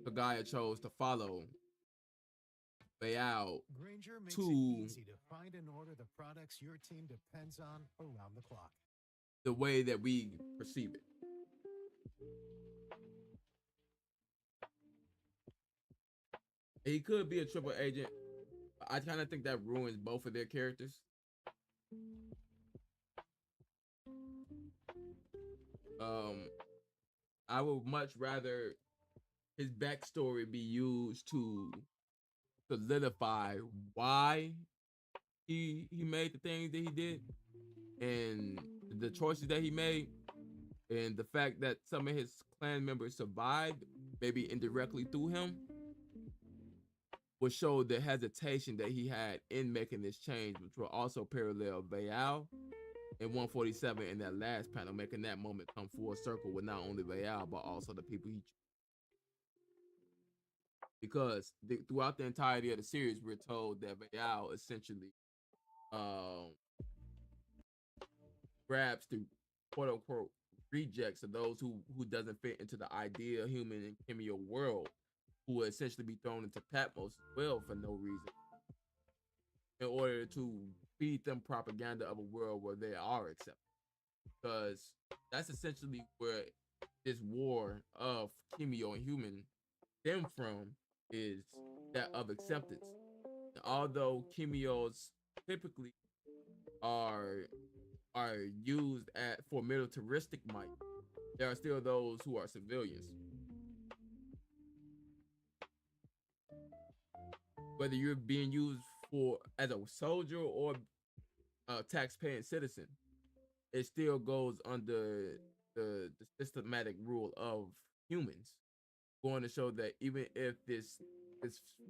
Kogaya chose to follow Bayao Granger makes to it easy to find and order the products your team depends on around the clock. the way that we perceive it. He could be a triple agent. I kind of think that ruins both of their characters. I would much rather his backstory be used to solidify why he made the things that he did and the choices that he made, and the fact that some of his clan members survived, maybe indirectly through him, would show the hesitation that he had in making this change, which will also parallel Bayal in 147 in that last panel, making that moment come full circle with not only Bayal but also the people he chose. Because throughout the entirety of the series, we're told that Bayal essentially grabs the quote unquote rejects of those who doesn't fit into the ideal human and Kimyo world, who will essentially be thrown into Patmos as well for no reason, in order to feed them propaganda of a world where they are accepted. Because that's essentially where this war of Kimyo and human stem from, is that of acceptance. And although Kimyos typically are used for militaristic might, there are still those who are civilians. Whether you're being used for as a soldier or a tax-paying citizen, it still goes under the systematic rule of humans. Going to show that even if this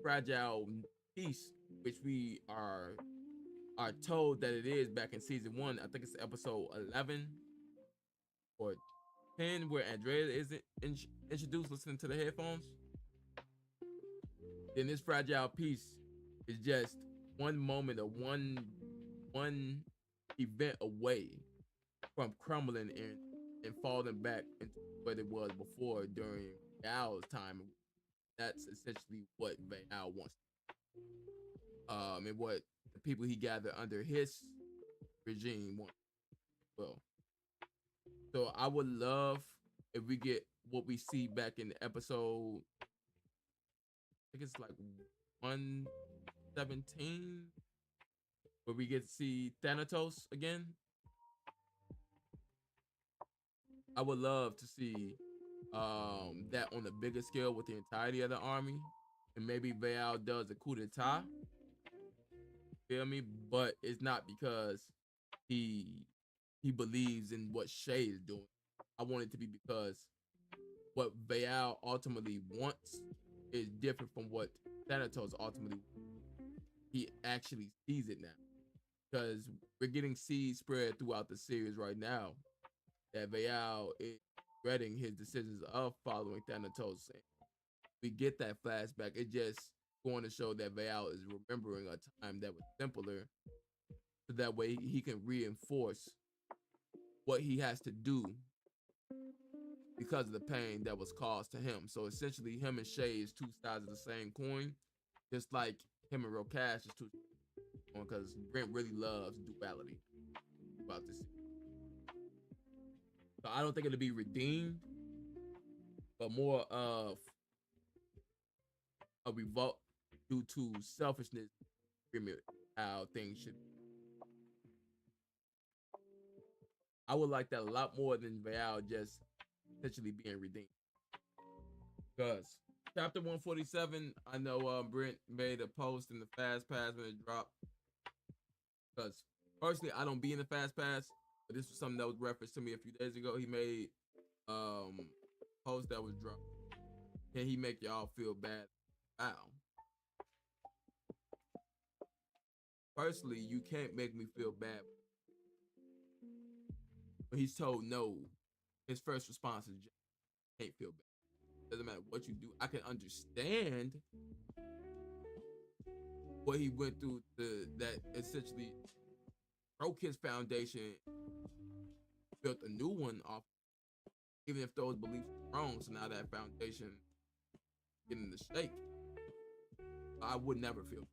fragile piece, which we are told that it is back in season 1, I think it's episode 11 or 10, where Andrea isn't introduced listening to the headphones, then this fragile piece is just one moment or one event away from crumbling and falling back into what it was before during Val's time. That's essentially what Val wants. And what the people he gathered under his regime want. Well, so I would love if we get what we see back in the episode, I think it's like 117, where we get to see Thanatos again. I would love to see that on a bigger scale with the entirety of the army, and maybe Val does a coup d'etat. Feel me? But it's not because he believes in what Shay is doing. I want it to be because what Val ultimately wants is different from what Thanatos ultimately wants. He actually sees it now, because we're getting seeds spread throughout the series right now that Val is regretting his decisions of following Thanatos. We get that flashback. It just going to show that Val is remembering a time that was simpler, so that way he can reinforce what he has to do because of the pain that was caused to him. So essentially, him and Shay is two sides of the same coin, just like him and Rokash is two. Because Brent really loves duality about this. So I don't think it'll be redeemed, but more of a revolt due to selfishness, how things should be. I would like that a lot more than Val just essentially being redeemed. Because chapter 147, I know Brent made a post in the fast pass when it dropped. Because personally, I don't be in the fast pass, but this was something that was referenced to me a few days ago. He made a post that was dropped. Can he make y'all feel bad? Wow. Personally, you can't make me feel bad. When he's told no, his first response is just, can't feel bad. doesn't matter what you do. I can understand what he went through that essentially broke his foundation, built a new one off, even if those beliefs were wrong. So now that foundation getting the stake. I would never feel.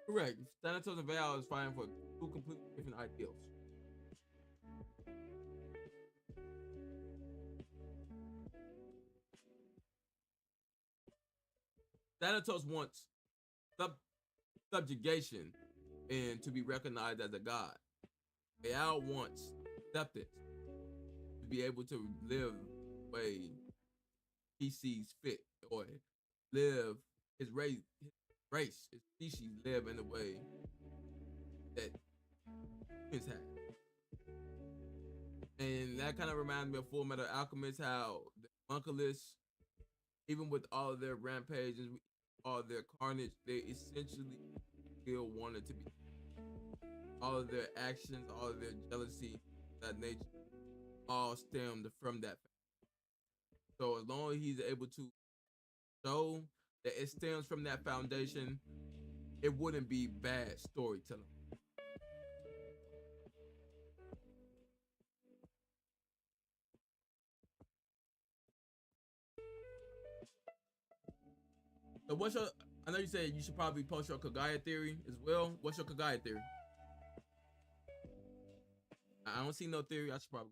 Correct. Thanatos and Val is fighting for two completely different ideals. Thanatos wants subjugation and to be recognized as a god. Val wants acceptance, to be able to live the way he sees fit, or live his race, his species live in the way that humans have. And that kind of reminds me of Full Metal Alchemist, how the Monkelis, even with all of their rampages, all their carnage, they essentially still wanted to be. All of their actions, all of their jealousy, that nature, all stemmed from that. So as long as he's able to show that it stems from that foundation, it wouldn't be bad storytelling. So what's your, I know you said you should probably post your K.O.D.E theory as well. What's your K.O.D.E theory? I don't see no theory. I should probably.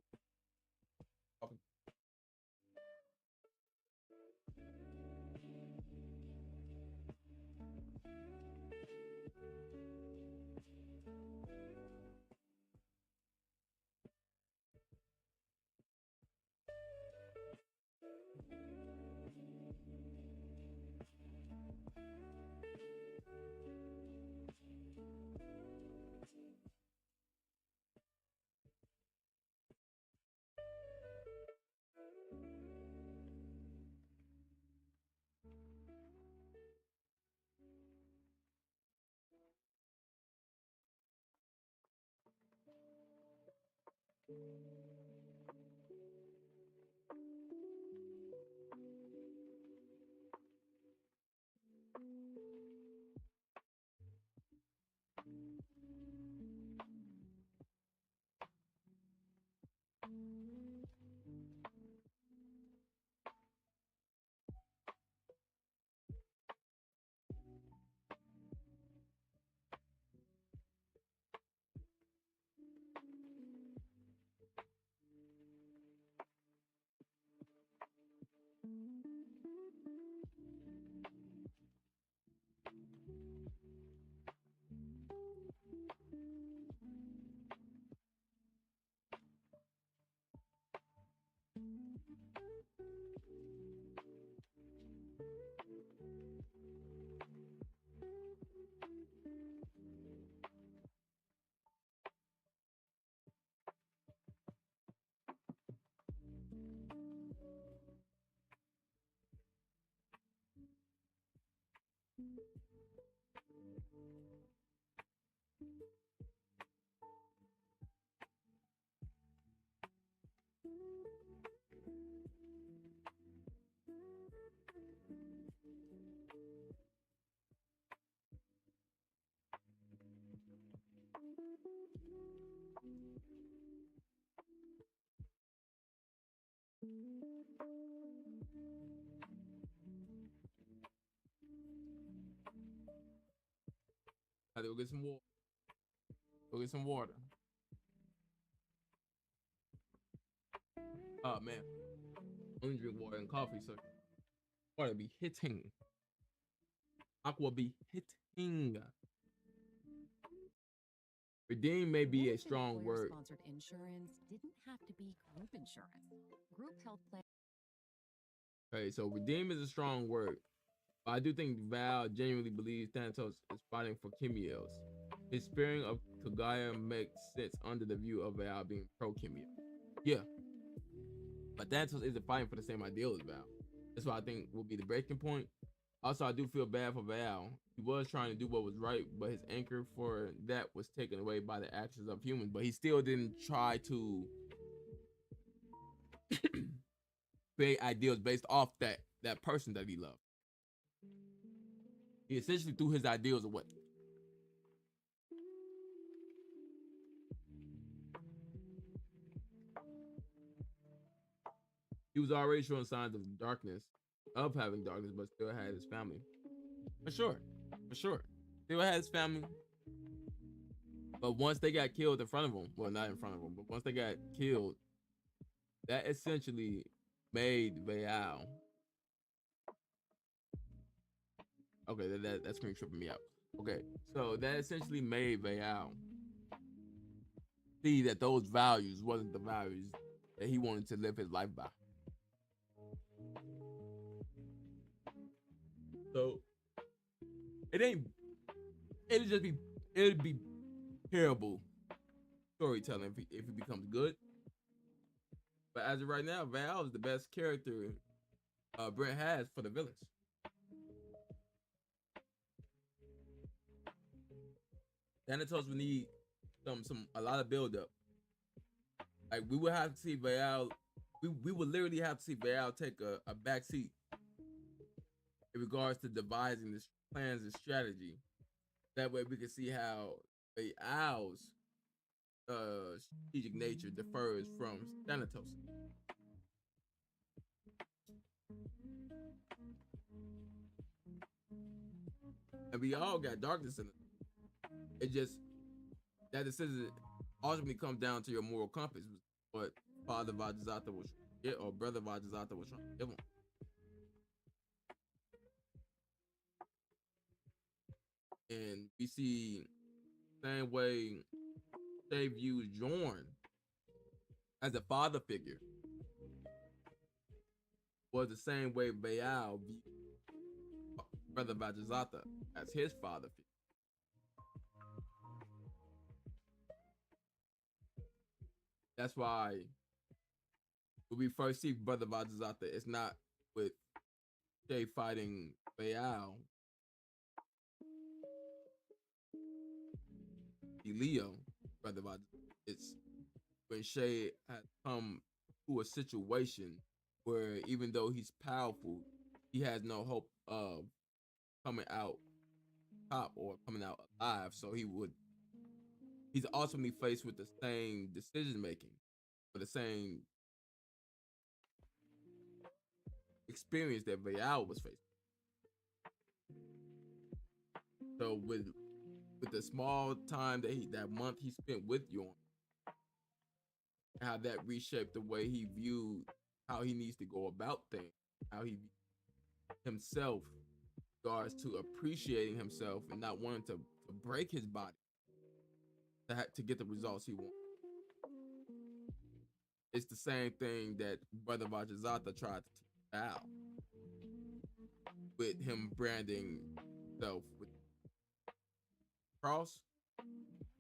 I had to go get some water. Go get some water. Oh man, only drink water and coffee, so water be hitting. Aqua be hitting. Redeem may be a strong word. Sponsored insurance didn't have to be group insurance. Group health plan. Okay, so redeem is a strong word. But I do think Val genuinely believes Thanatos is fighting for Kimyos. His sparing of K.O.D.E makes sense under the view of Val being pro Kimyo. Yeah. But Thanatos isn't fighting for the same ideal as Val. That's what I think will be the breaking point. Also, I do feel bad for Val. He was trying to do what was right, but his anchor for that was taken away by the actions of humans. But he still didn't try to create ideals based off that person that he loved. He essentially threw his ideals away. He was already showing signs of darkness, of having darkness, but still had his family. For sure. For sure. Still had his family. But once they got killed in front of him, well, not in front of him, but once they got killed, that essentially made Val. Okay, that screen tripping me out. Okay, so that essentially made Val see that those values wasn't the values that he wanted to live his life by. So it'd be terrible storytelling if it becomes good. But as of right now, Val is the best character Brent has for the villains. Thanatos would need a lot of build up. Like we would have to see Val. We would literally have to see Val take a back seat in regards to devising this plans and strategy. That way we can see how Val's strategic nature differs from Thanatos. And we all got darkness in it. It just that decision ultimately comes down to your moral compass. What Father Vajazata was trying to get, or Brother Vajazata was trying to give him. And we see the same way they views Jorn as a father figure was the same way Baal viewed Brother Vajazata as his father figure. That's why when we first see Brother Vajazata, it's not with Shay fighting Baal. Leo, Brother Vajazata. It's when Shay has come to a situation where even though he's powerful, he has no hope of coming out top or coming out alive. So he's ultimately faced with the same decision making, or the same experience that Baal was facing. So with the small time that month he spent with Yorn, how that reshaped the way he viewed how he needs to go about things, how he himself regards to appreciating himself and not wanting to break his body to get the results he wants. It's the same thing that Brother Vajazata tried to teach Val, with him branding himself with cross,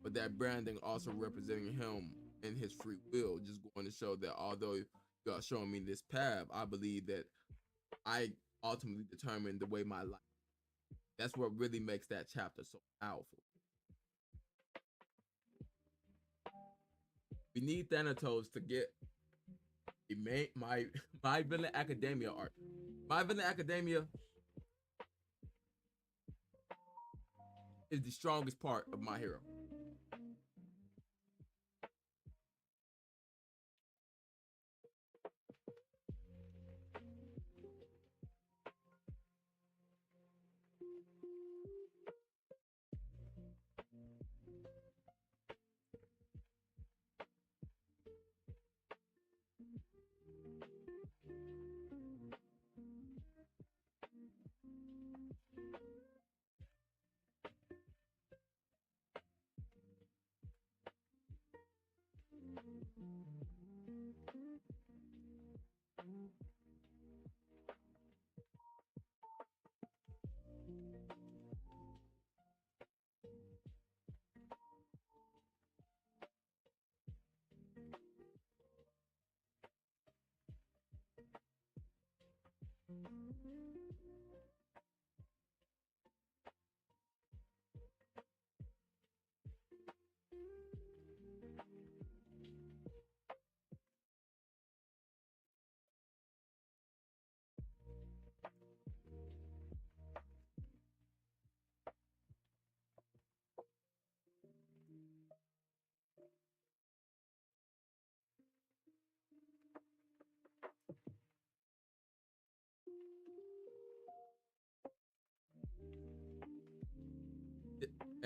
but that branding also representing him in his free will, just going to show that although you are showing me this path, I believe that I ultimately determine the way my life. That's what really makes that chapter so powerful. We need Thanatos to get my Villain Academia art. My Villain Academia is the strongest part of my hero.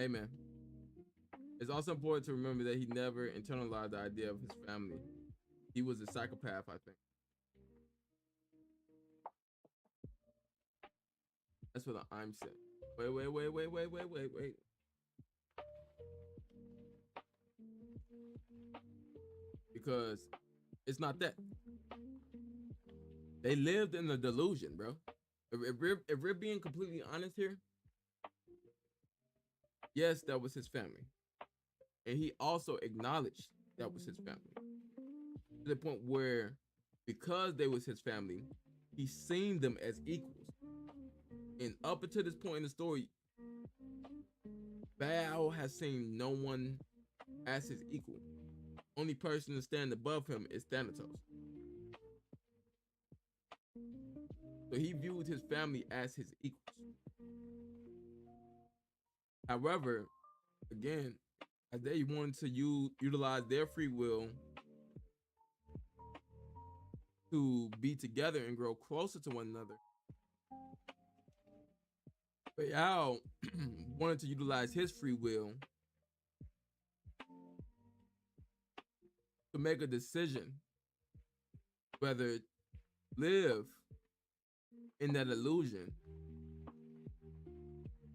Amen. It's also important to remember that he never internalized the idea of his family. He was a psychopath, I think. That's what I'm saying. Wait. Because it's not that. They lived in a delusion, bro. If we're being completely honest here, yes, that was his family. And he also acknowledged that was his family. To the point where, because they was his family, he seen them as equals. And up until this point in the story, Val has seen no one as his equal. Only person to stand above him is Thanatos. So he viewed his family as his equals. However, again, as they wanted to utilize their free will to be together and grow closer to one another, Bayal wanted to utilize his free will to make a decision whether live in that illusion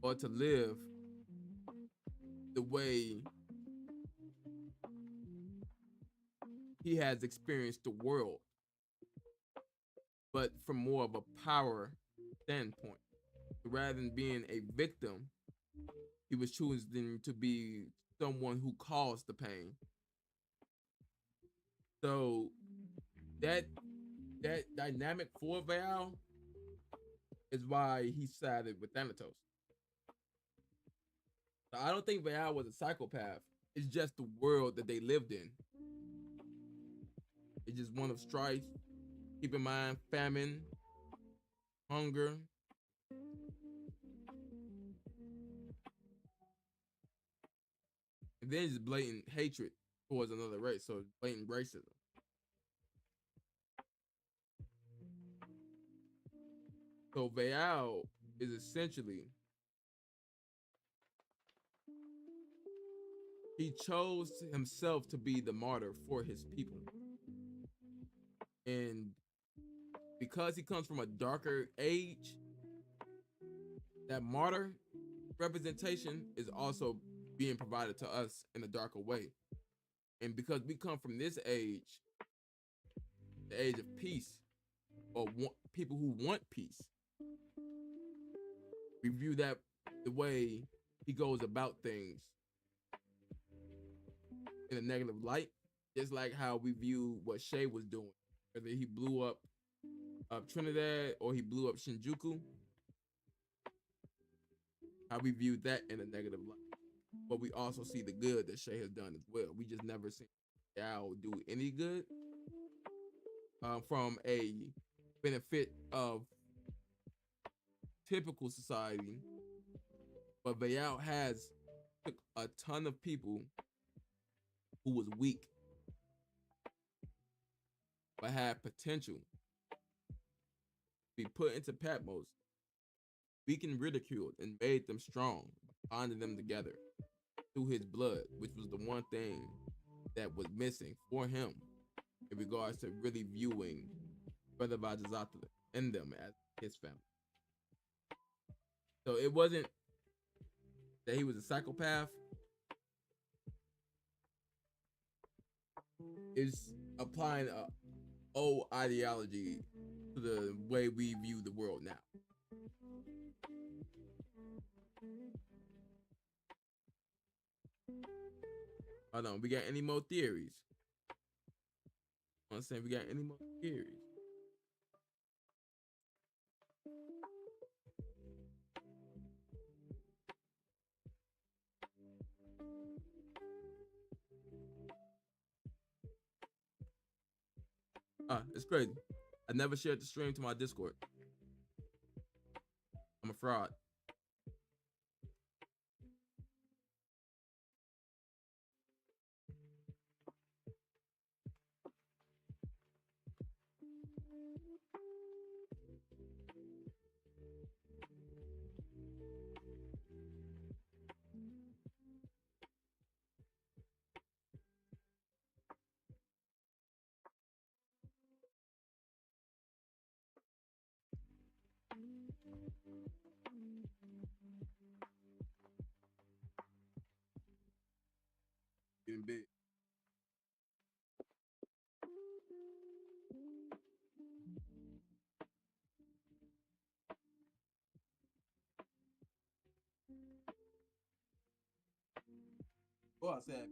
or to live the way he has experienced the world, but from more of a power standpoint. Rather than being a victim, he was choosing to be someone who caused the pain. So that dynamic for Val is why he sided with Thanatos. So I don't think Val was a psychopath. It's just the world that they lived in. It's just one of strife. Keep in mind, famine, hunger. And then just blatant hatred towards another race. So blatant racism. So Val is essentially, he chose himself to be the martyr for his people. And because he comes from a darker age, that martyr representation is also being provided to us in a darker way. And because we come from this age, the age of peace, or people who want peace, we view that the way he goes about things in a negative light, just like how we view what Shay was doing, whether he blew up Trinidad or he blew up Shinjuku, how we view that in a negative light. But we also see the good that Shay has done as well. We just never seen Yao do any good from a benefit of typical society. But Bayal has took a ton of people who was weak but had potential to be put into Patmos, weak and ridiculed, and made them strong, bonding them together through his blood, which was the one thing that was missing for him in regards to really viewing Brother Vajazata and them as his family. So it wasn't that he was a psychopath. It's applying a old ideology to the way we view the world now. Hold on, we got any more theories? I'm saying we got any more theories? It's crazy. I never shared the stream to my Discord. I'm a fraud. Getting big. Go outside.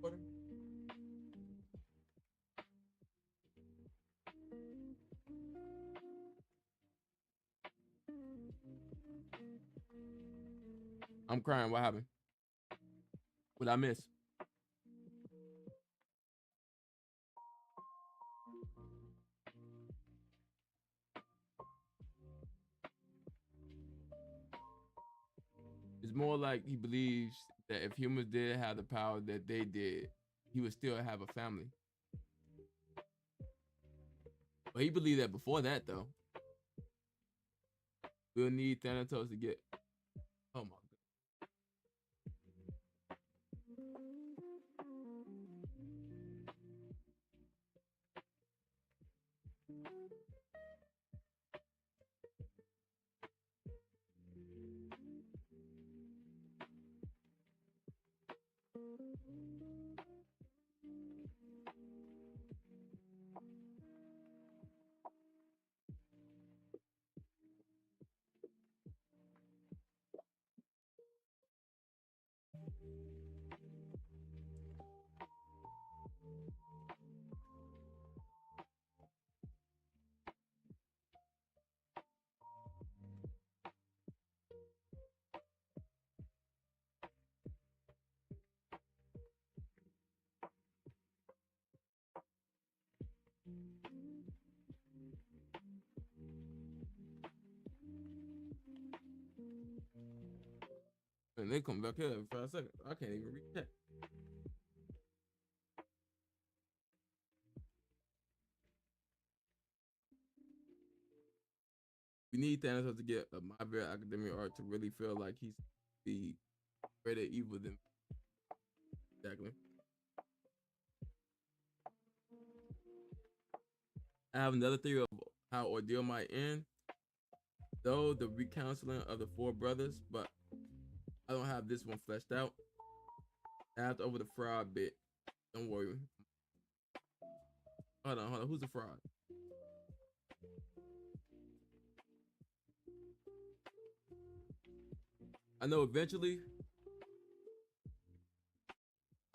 Water. I'm crying. What happened? What I miss? It's more like he believes that if humans did have the power that they did, he would still have a family. But he believed that before that, though. We'll need Thanatos to get. Oh my God. And they come back here every 5 seconds. I can't even read that. We need Thanatos to get a My Hero Academia art to really feel like he's the greater evil than exactly. I have another theory of how Ordeal might end, though the recounseling of the 4 brothers, but I don't have this one fleshed out. I have to over the fraud bit. Don't worry. Hold on. Who's the fraud? I know eventually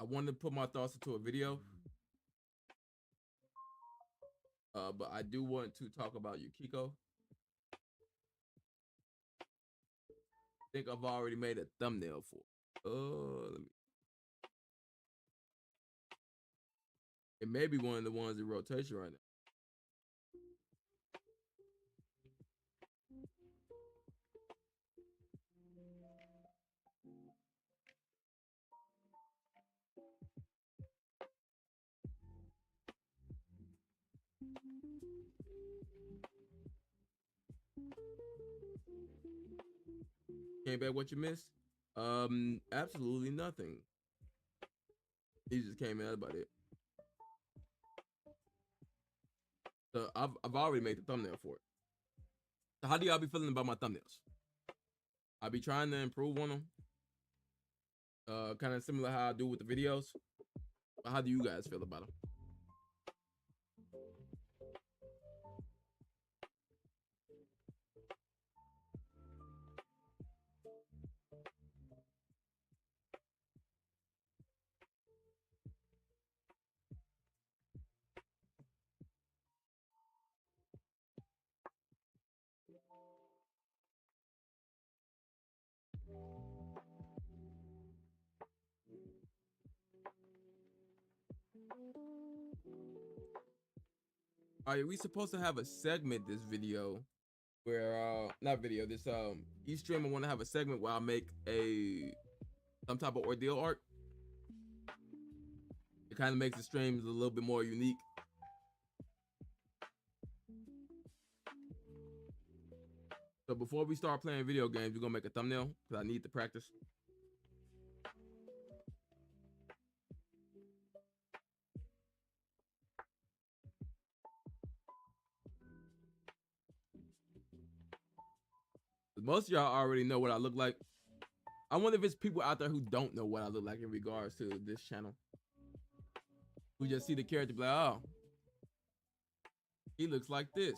I wanted to put my thoughts into a video. But I do want to talk about Yukiko. I think I've already made a thumbnail for it. Let me. It may be one of the ones in rotation right now. Came back, what you missed? Absolutely nothing. He just came in, that's about it. So I've already made the thumbnail for it. So how do y'all be feeling about my thumbnails? I be trying to improve on them. Kind of similar how I do with the videos. But how do you guys feel about them? All right, we supposed to have a segment this video where not video, this each stream I want to have a segment where I make a some type of ordeal art. It kind of makes the streams a little bit more unique. So before we start playing video games, we're gonna make a thumbnail because I need to practice. Most of y'all already know what I look like. I wonder if it's people out there who don't know what I look like in regards to this channel. Who just see the character be like, oh, he looks like this.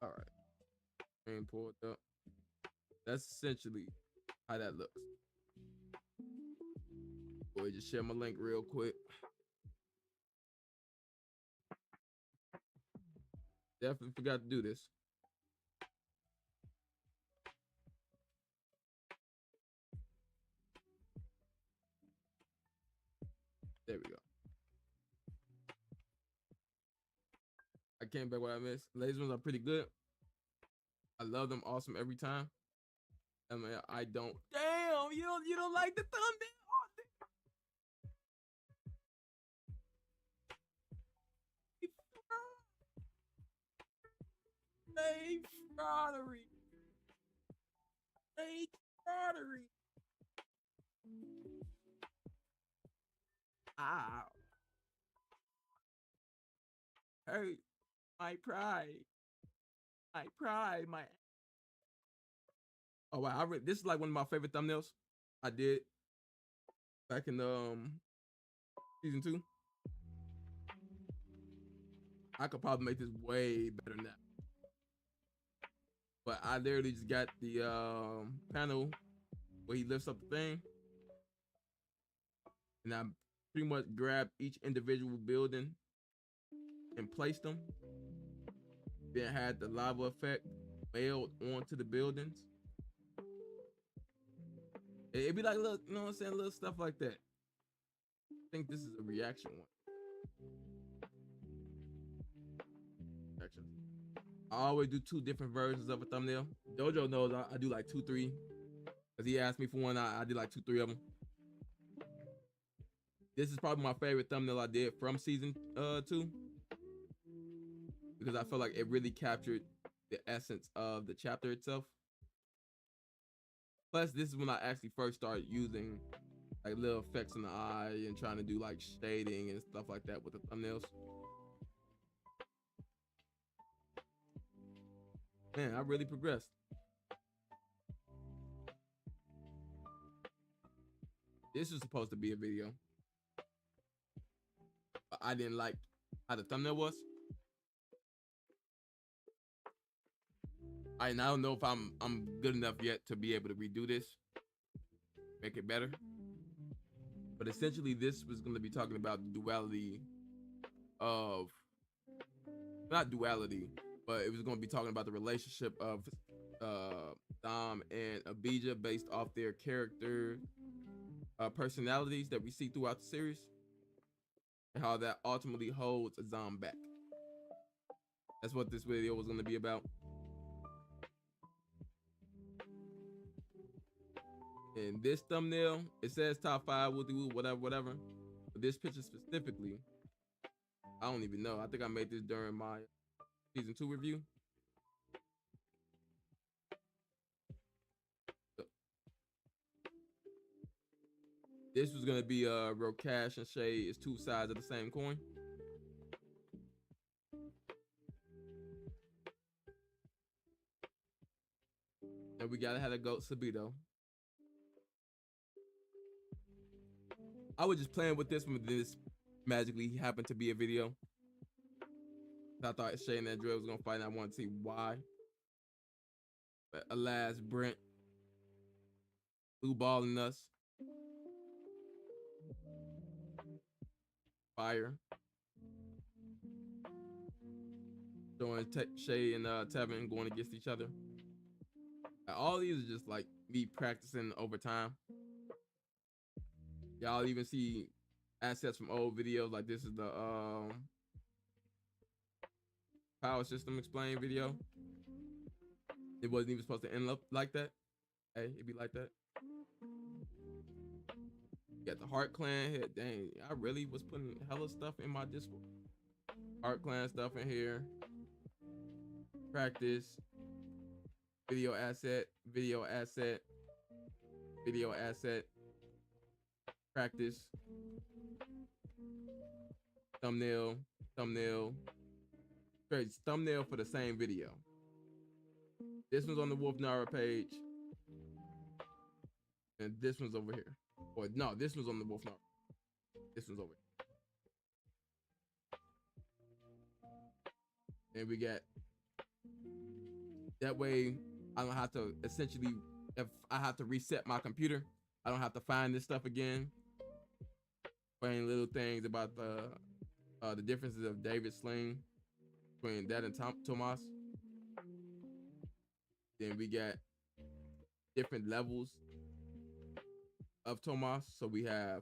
All right, and pull it up. That's essentially how that looks. Boy, just share my link real quick. Definitely forgot to do this. There we go. I came back what I missed. Laser ones are pretty good. I love them. Awesome every time. I mean, I don't. Damn, you don't like the thumbnail? Hey, fraudery. Hey, fraudery. Ow. Hey, my pride. My pride. My. Oh wow! This is like one of my favorite thumbnails I did back in season 2. I could probably make this way better now. But I literally just got the panel where he lifts up the thing, and I pretty much grabbed each individual building and placed them. Then had the lava effect mailed onto the buildings. It'd be like, look, you know what I'm saying, little stuff like that. I think this is a reaction one. I always do 2 different versions of a thumbnail. Dojo knows I do like 2, 3. Cause he asked me for one, I did like 2, 3 of them. This is probably my favorite thumbnail I did from season 2. Because I feel like it really captured the essence of the chapter itself. Plus, this is when I actually first started using like little effects in the eye and trying to do like shading and stuff like that with the thumbnails. Man, I really progressed. This was supposed to be a video, but I didn't like how the thumbnail was. I don't know if I'm good enough yet to be able to redo this, make it better. But essentially, this was going to be talking about the duality of, not duality, but it was going to be talking about the relationship of Dom and Abijah based off their character personalities that we see throughout the series, and how that ultimately holds Azam back. That's what this video was going to be about. In this thumbnail, it says top 5, woo whatever. But this picture specifically, I don't even know. I think I made this during my season 2 review. This was gonna be real cash and shade is 2 sides of the same coin. And we gotta have a goat Sabito. I was just playing with this when this magically happened to be a video. I thought Shay and Andrea was gonna fight, and I wanted to see why. But alas, Brent blue balling us. Fire. showing Shay and Tevin going against each other. All these are just like me practicing over time. Y'all even see assets from old videos. Like this is the power system explain video. It wasn't even supposed to end up like that. Hey, it'd be like that. You got the Heart Clan here. Dang, I really was putting hella stuff in my Discord. Heart Clan stuff in here. Practice. Video asset. Video asset. Video asset. Practice. Thumbnail. Thumbnail. Straight thumbnail for the same video. This one's on the Wolf Nara page. And this one's over here. Or no, this one's on the Wolf Nara. This one's over here. And we got that way I don't have to essentially, if I have to reset my computer, I don't have to find this stuff again. Find little things about the differences of David Sling between that and Tomas. Then we got different levels of Tomas. So we have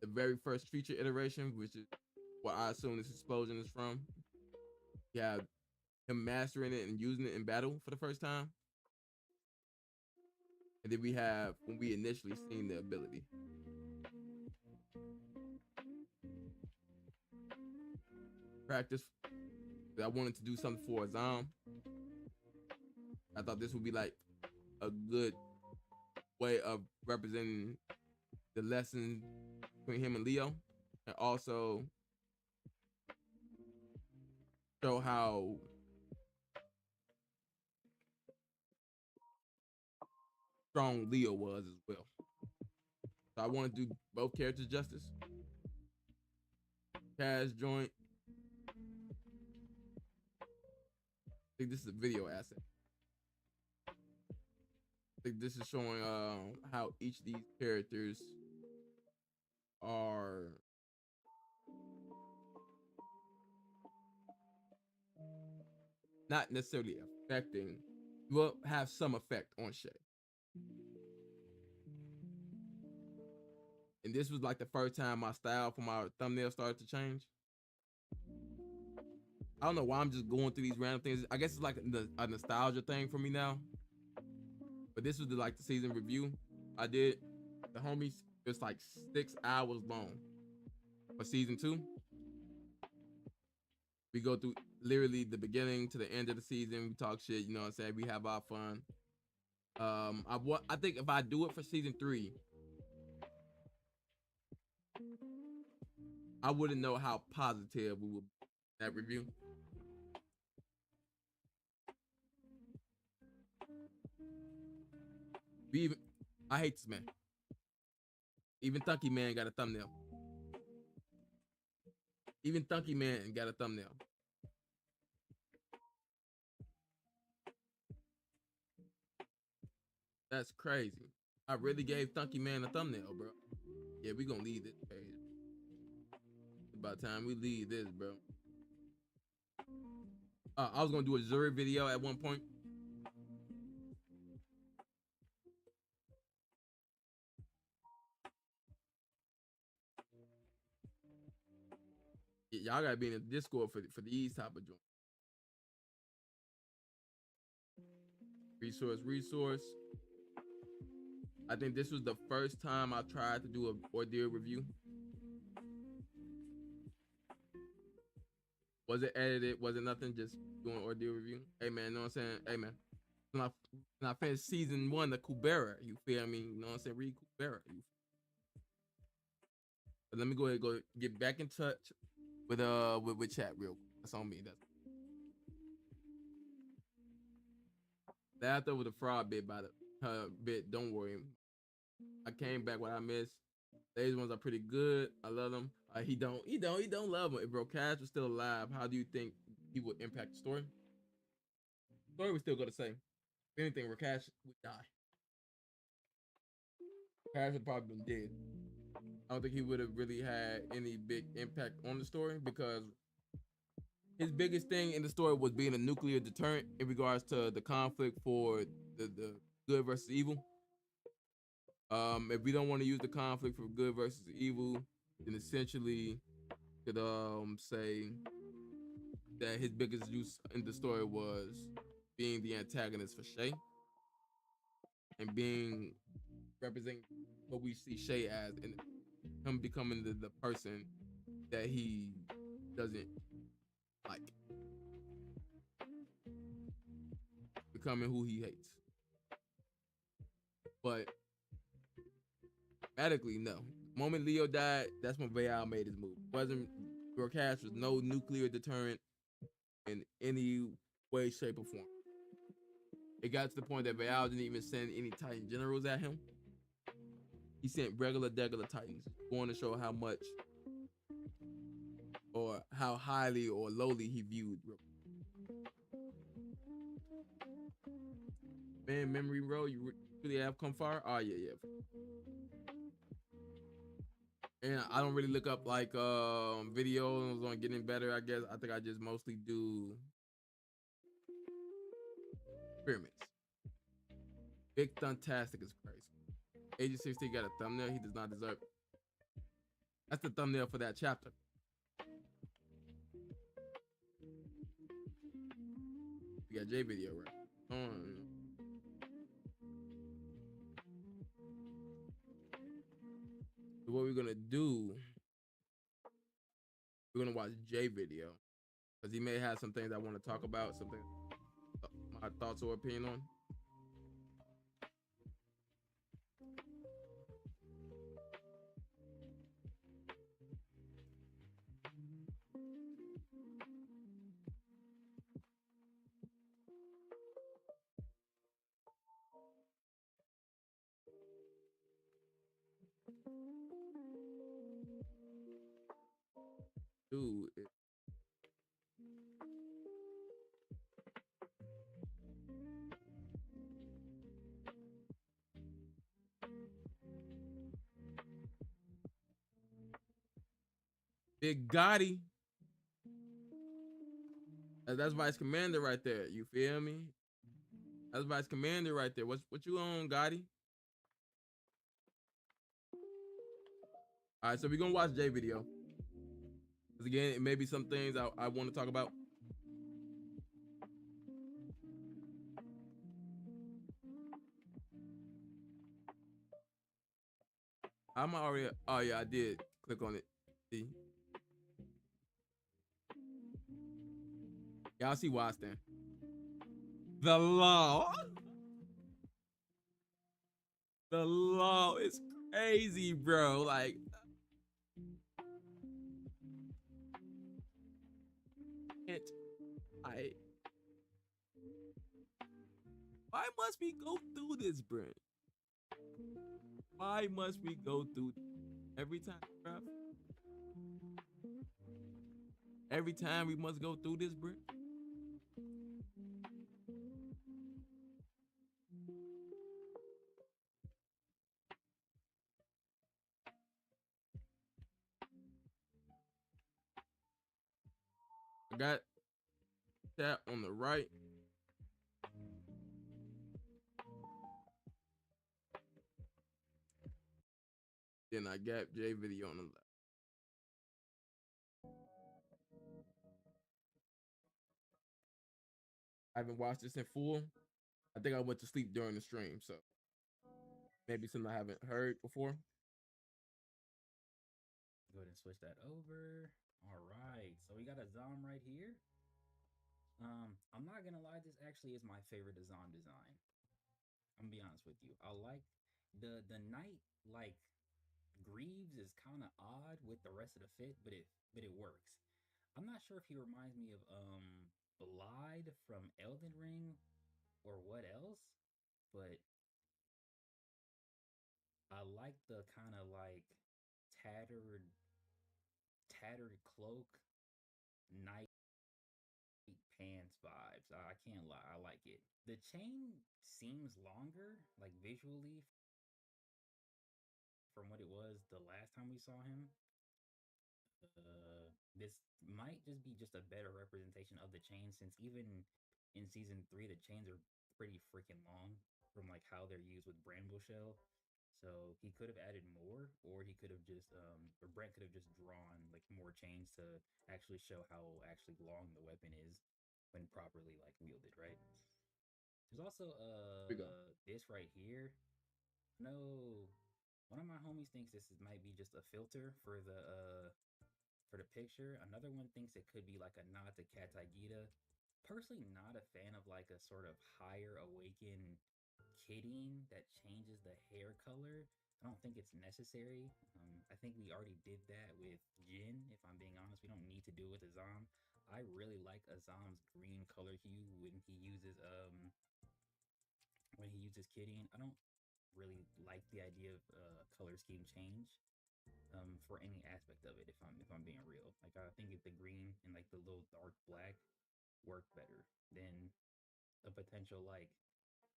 the very first feature iteration, which is what I assume this explosion is from. You have him mastering it and using it in battle for the first time. And then we have when we initially seen the ability. Practice. I wanted to do something for Azam. I thought this would be like a good way of representing the lesson between him and Leo, and also show how strong Leo was as well. So I want to do both characters justice. Cash joint. I think this is a video asset. I think this is showing how each of these characters are not necessarily affecting, will have some effect on Shay. And this was like the first time my style for my thumbnail started to change. I don't know why I'm just going through these random things. I guess it's like a nostalgia thing for me now. But this was the season review I did. The homies, it's like 6 hours long for season 2. We go through literally the beginning to the end of the season. We talk shit, you know what I'm saying? We have our fun. I think if I do it for season 3, I wouldn't know how positive we would be in that review. I hate this man. Even Thunky Man got a thumbnail. Even Thunky Man got a thumbnail. That's crazy. I really gave Thunky Man a thumbnail, bro. Yeah, we gonna leave this page. It's about time we leave this, bro. I was gonna do a Zuri video at one point. Y'all gotta be in the Discord for these type of joints. Resource. I think this was the first time I tried to do an Ordeal review. Was it edited? Was it nothing? Just doing Ordeal review? Hey man, you know what I'm saying? Hey man. When I finished season 1 of Kubera, you feel me? You know what I'm saying? Read Kubera. But let me go ahead and go get back in touch with chat real quick. That's on me. Laughed over the fraud bit by the bit. Don't worry. I came back what I missed. These ones are pretty good. I love them. He don't love them. If Bro Cash was still alive, how do you think he would impact the story? The story was still gonna say. If anything, Cash would die. Cash would probably been dead. I don't think he would have really had any big impact on the story because his biggest thing in the story was being a nuclear deterrent in regards to the conflict for the good versus evil. If we don't want to use the conflict for good versus evil, then essentially could say that his biggest use in the story was being the antagonist for Shay and being representing what we see Shay as, and him becoming the person that he doesn't like, becoming who he hates. But medically, no. The moment Leo died, that's when Bayal made his move. Wasn't Gorkash was no nuclear deterrent in any way, shape, or form. It got to the point that Bayal didn't even send any Titan generals at him. He sent regular Titans, going to show how much or how highly or lowly he viewed. Man, memory roll, you really have come far? Oh yeah. And I don't really look up like videos on getting better. I guess I think I just mostly do pyramids. Big Thuntastic is crazy. Agent 60 got a thumbnail he does not deserve. That's the thumbnail for that chapter. We got J video right. So what we're gonna do? We're gonna watch J video because he may have some things I want to talk about, something my thoughts or opinion on. Dude, Big Gotti. That's Vice Commander right there. You feel me? That's Vice Commander right there. What you on, Gotti? All right, so we're gonna watch J video. Because again, it may be some things I want to talk about. I'm already. Oh yeah, I did click on it. See, y'all see why I stand. The law. The law is crazy, bro. Like, why must we go through this, bro? Why must we go through every time, bro? Every time we must go through this, bro. I got that on the right. Then I got J video on the left. I haven't watched this in full. I think I went to sleep during the stream, so maybe something I haven't heard before. Go ahead and switch that over. All right, so we got a Zom right here. I'm not gonna lie, this actually is my favorite Zom design. I'm gonna be honest with you. I like the knight, like Greaves is kind of odd with the rest of the fit, but it works. I'm not sure if he reminds me of Blide from Elden Ring or what else, but I like the kind of like tattered cloak, knight pants vibes. I can't lie, I like it. The chain seems longer, like visually, from what it was the last time we saw him. this might just be just a better representation of the chain, since even in season 3 the chains are pretty freaking long from like how they're used with Bramble Shell. So he could have added more, or he could have just or Brent could have just drawn like more chains to actually show how actually long the weapon is when properly like wielded, right? There's also Here we go. this right here. No, one of my homies thinks this might be just a filter for the picture. Another one thinks it could be like a nod to K.O.D.E. Personally, not a fan of like a sort of higher awakened kitting that changes the hair color. I don't think it's necessary. I think we already did that with Jin. If I'm being honest, we don't need to do it with Azam. I really like Azam's green color hue when he uses kitting. I don't really like the idea of color scheme change for any aspect of it. If I'm being real, like I think if the green and like the little dark black work better than a potential like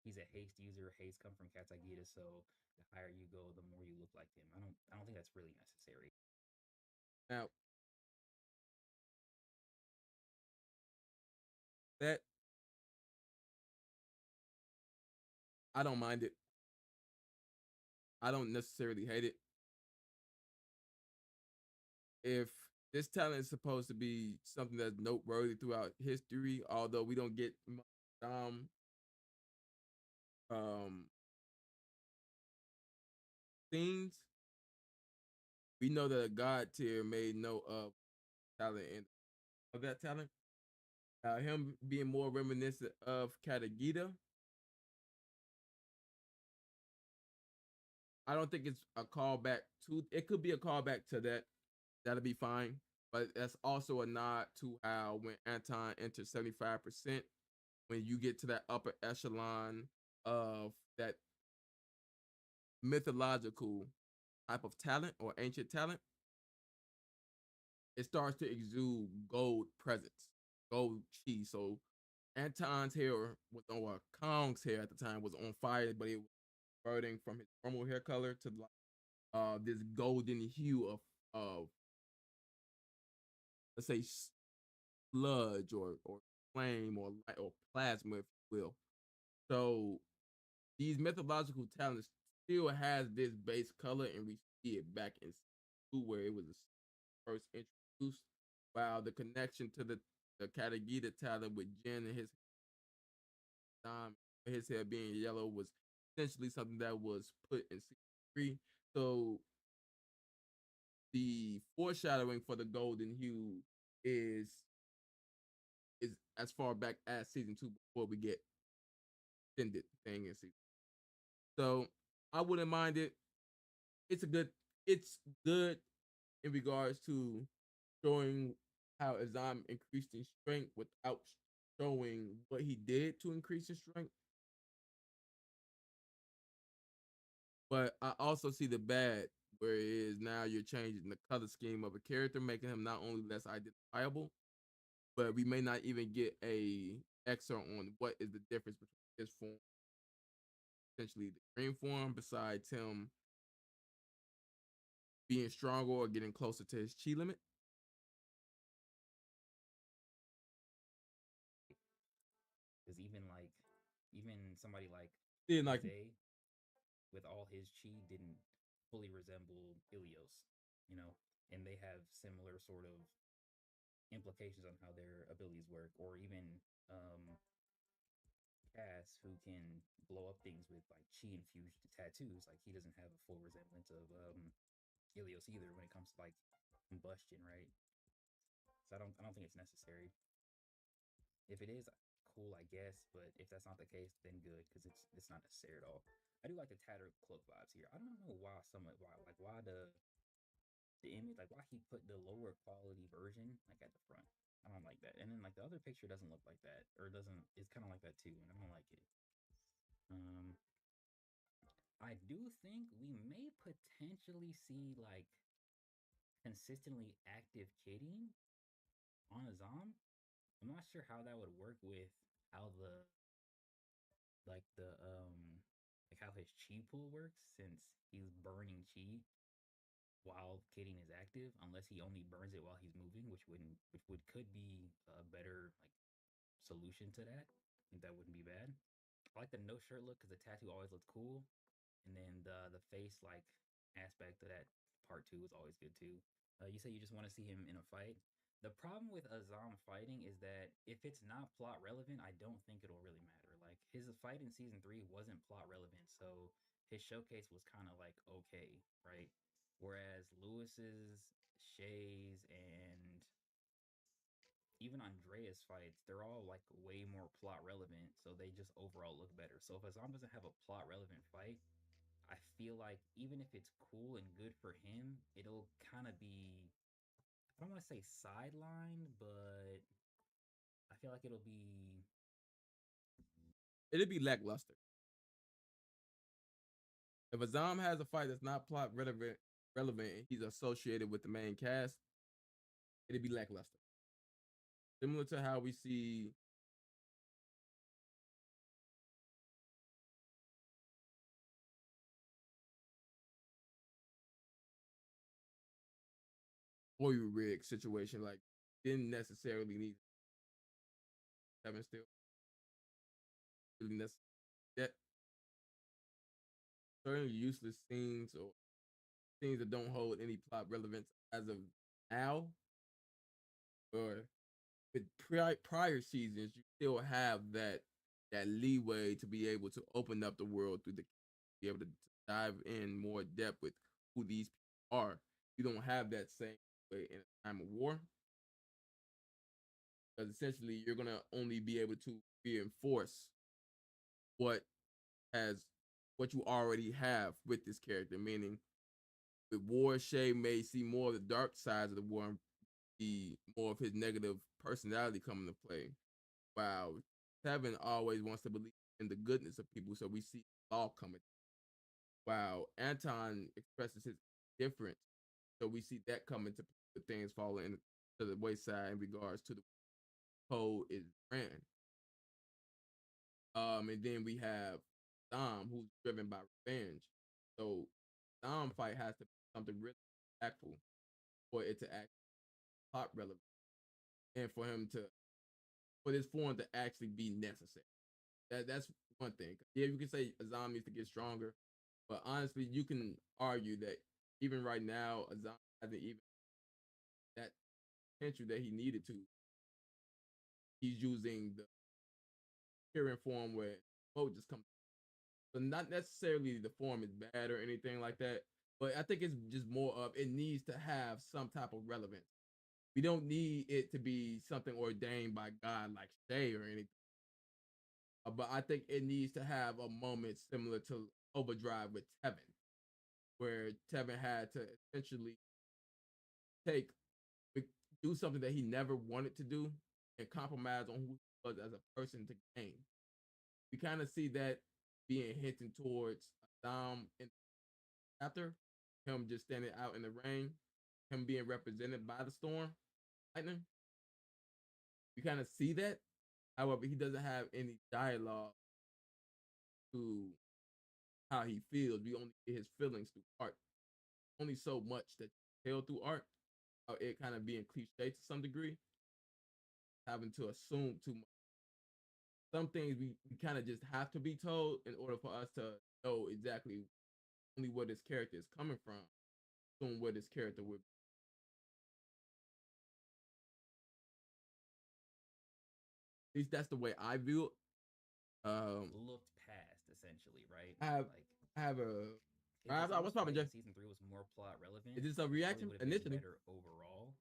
he's a haste user. Haste come from K.O.D.E, so the higher you go, the more you look like him. I don't think that's really necessary. Now that I don't mind it. I don't necessarily hate it. If this talent is supposed to be something that's noteworthy throughout history, although we don't get much um scenes, we know that a god tier made note of talent and of that talent. Him being more reminiscent of Katagita, I don't think it's a callback to. It could be a callback to that. That'll be fine. But that's also a nod to how when Anton enters 75%, when you get to that upper echelon of that mythological type of talent or ancient talent, it starts to exude gold presence, gold chi. So Anton's hair was on, or Kong's hair at the time was on fire, but it was burning from his normal hair color to this golden hue of let's say sludge or flame or light or plasma, if you will. So these mythological talents still has this base color, and we see it back in where it was first introduced. While the connection to the Katagita talent with Jin and his hair being yellow was essentially something that was put in season 3. So the foreshadowing for the golden hue is is as far back as season 2 before we get extended thing in season. So I wouldn't mind it. It's a good. It's good in regards to showing how Azam increased in strength without showing what he did to increase his strength. But I also see the bad, where it is now you're changing the color scheme of a character, making him not only less identifiable, but we may not even get a extra on what is the difference between his form, essentially the green form, besides him being stronger or getting closer to his chi limit. Because even somebody like Yeah, like Jose with all his chi didn't fully resemble Ilios, you know, and they have similar sort of implications on how their abilities work, or even Cass, who can blow up things with like chi infused tattoos. Like he doesn't have a full resemblance of Ilios either when it comes to like combustion, right? So I don't think it's necessary. If it is, cool, I guess. But if that's not the case, then good, because it's not necessary at all. I do like the tattered cloak vibes here. I don't know why the image, like why he put the lower quality version like at the front. I don't like that. And then like the other picture doesn't look like that, or doesn't. It's kind of like that too, and I don't like it. Um, I do think we may potentially see like consistently active kitting on Azam. I'm not sure how that would work with how the like the like how his chi pool works, since he's burning chi. while kitting is active, unless he only burns it while he's moving, which could be a better like solution to that. I think that wouldn't be bad. I like the no shirt look because the tattoo always looks cool, and then the face like aspect of that part two is always good too. You say you just want to see him in a fight. The problem with Azam fighting is that if it's not plot relevant, I don't think it'll really matter. Like his fight in season 3 wasn't plot relevant, so his showcase was kind of like okay, right? Whereas Lewis's, Shay's, and even Andrea's fights, they're all like way more plot relevant, so they just overall look better. So if Azam doesn't have a plot relevant fight, I feel like even if it's cool and good for him, it'll kind of be, I don't want to say sidelined, but I feel like It'd be lackluster. If Azam has a fight that's not plot relevant, and he's associated with the main cast, it'd be lackluster. Similar to how we see oil rig situation, like didn't necessarily need Kevin still really necessary that certain useless scenes or scenes that don't hold any plot relevance as of now, or with prior seasons, you still have that leeway to be able to open up the world through the be able to dive in more depth with who these people are. You don't have that same way in a time of war because essentially you're gonna only be able to reinforce what has what you already have with this character. Meaning, with war, Shay may see more of the dark sides of the war and be more of his negative personality coming to play. While Kevin always wants to believe in the goodness of people, so we see all coming. While Anton expresses his difference, so we see that coming to the things falling to the wayside in regards to the K.O.D.E is ran. And then we have Dom, who's driven by revenge. So Dom fight has to be something really impactful for it to act plot relevant, and for this form to actually be necessary. That's one thing. Yeah, you can say Azam needs to get stronger, but honestly, you can argue that even right now, Azam hasn't even that potential that he needed to. He's using the hearing form where quote just comes. So not necessarily the form is bad or anything like that, but I think it's just more of it needs to have some type of relevance. We don't need it to be something ordained by God like Shay or anything. But I think it needs to have a moment similar to Overdrive with Tevin, where Tevin had to essentially take do something that he never wanted to do and compromise on who he was as a person to gain. We kind of see that being hinting towards Dom in the chapter, him just standing out in the rain, him being represented by the storm, lightning. We kind of see that. However, he doesn't have any dialogue to how he feels. We only get his feelings through art. Only so much that you tell through art. It kind of being cliche to some degree, having to assume too much. Some things we kind of just have to be told in order for us to know exactly only where this character is coming from, assume where this character would be. At least that's the way I view it. looked past essentially, right? I have Like I have a if what's popping, Jay? season 3 was more plot relevant, Is this a it probably reaction would have been initially? better overall.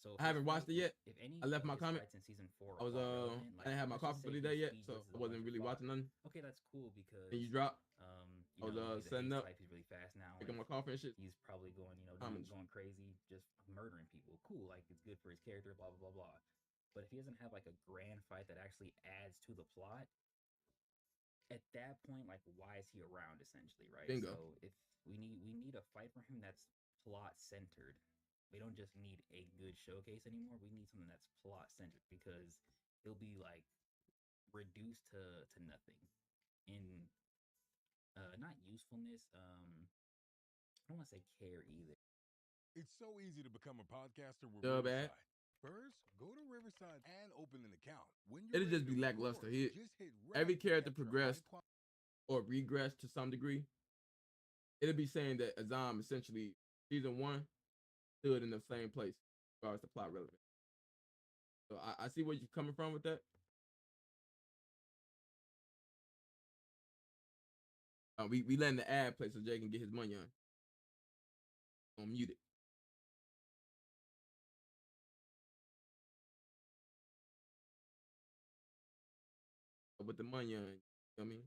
So I haven't watched it yet. if any I left of my his comment. fights in season 4 I are was plot relevant, I didn't have my let's just coffee for say the his day yet, speed so blitzes I a bunch wasn't of really plot. watching nothing. Okay, that's cool because And you drop. you I was know, he's a setting haste up, type, he's really fast now. making Like my coffee and shit. he's probably going, you know, Comments. going crazy, just murdering people. Cool, like it's good for his character, blah blah blah blah. But if he doesn't have like a grand fight that actually adds to the plot, at that point, like why is he around essentially, right? Bingo. So if we need a fight from him that's plot centered. We don't just need a good showcase anymore. We need something that's plot centered because he'll be like reduced to nothing in not usefulness. I don't want to say care either. It's so easy to become a podcaster with Dub ad. Riverside. First, go to Riverside and open an account. When you're It'll ready just be to lackluster. record, just hit Every rec character and capture progressed high or regressed to some degree. It'll be saying that Azam essentially season 1 stood in the same place as far as the plot relevance. So I see where you're coming from with that. We letting the ad play so Jay can get his money on. I'm mute it. With the money on, you know what I mean?